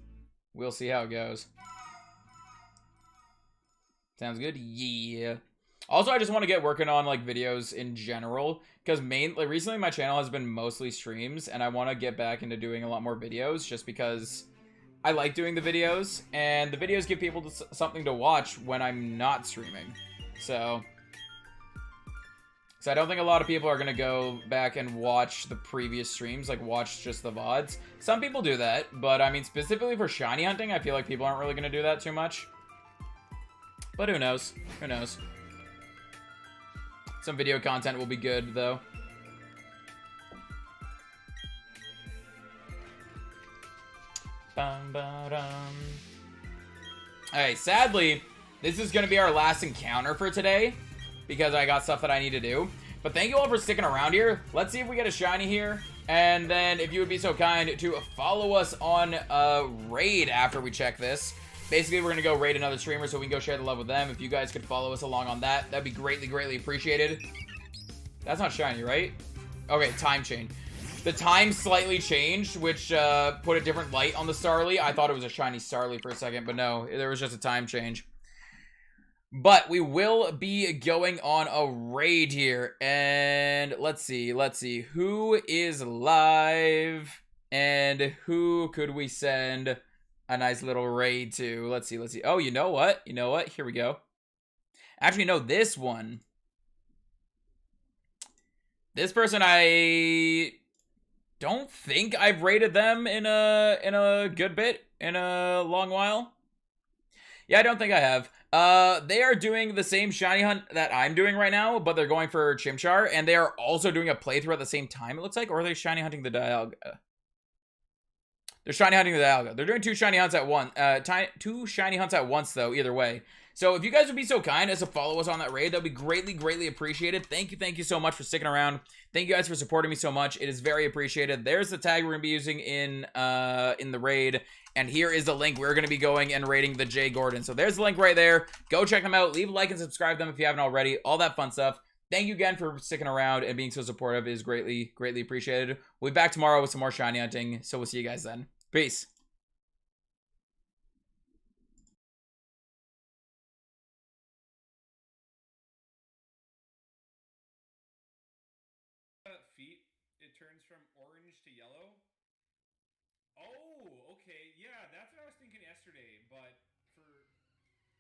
We'll see how it goes. Sounds good? Yeah. Also, I just want to get working on, like, videos in general. Because recently my channel has been mostly streams, and I want to get back into doing a lot more videos, just because I like doing the videos, and the videos give people something to watch when I'm not streaming. So So I don't think a lot of people are going to go back and watch the previous streams, like watch just the VODs. Some people do that, but I mean, specifically for shiny hunting, I feel like people aren't really going to do that too much. But who knows? Who knows? Some video content will be good, though. Alright, sadly, this is going to be our last encounter for today, because I got stuff that I need to do. But thank you all for sticking around here. Let's see if we get a shiny here. And then, if you would be so kind to follow us on Raid after we check this. Basically, we're going to go raid another streamer so we can go share the love with them. If you guys could follow us along on that, that'd be greatly, greatly appreciated. That's not shiny, right? Okay, time change. The time slightly changed, which put a different light on the Starly. I thought it was a shiny Starly for a second, but no, there was just a time change. But we will be going on a raid here. And let's see. Who is live? And who could we send a nice little raid to? Let's see. Oh, you know what? Here we go. Actually, no, this one. This person, I don't think I've raided them in a good bit, in a long while. Yeah, I don't think I have. They are doing the same shiny hunt that I'm doing right now, but they're going for Chimchar, and they are also doing a playthrough at the same time, it looks like, or are they shiny hunting the Dialga? They're shiny hunting the Dialga. They're doing two shiny hunts at once. Two shiny hunts at once, though, either way. So if you guys would be so kind as to follow us on that raid, that would be greatly, greatly appreciated. Thank you so much for sticking around. Thank you guys for supporting me so much. It is very appreciated. There's the tag we're going to be using in the raid. And here is the link. We're going to be going and raiding the Jay Gordon. So there's the link right there. Go check them out. Leave a like and subscribe to them if you haven't already. All that fun stuff. Thank you again for sticking around and being so supportive. It is greatly, greatly appreciated. We'll be back tomorrow with some more shiny hunting. So we'll see you guys then. Peace. Feet, it turns from orange to yellow. Oh, okay, yeah, that's what I was thinking yesterday, but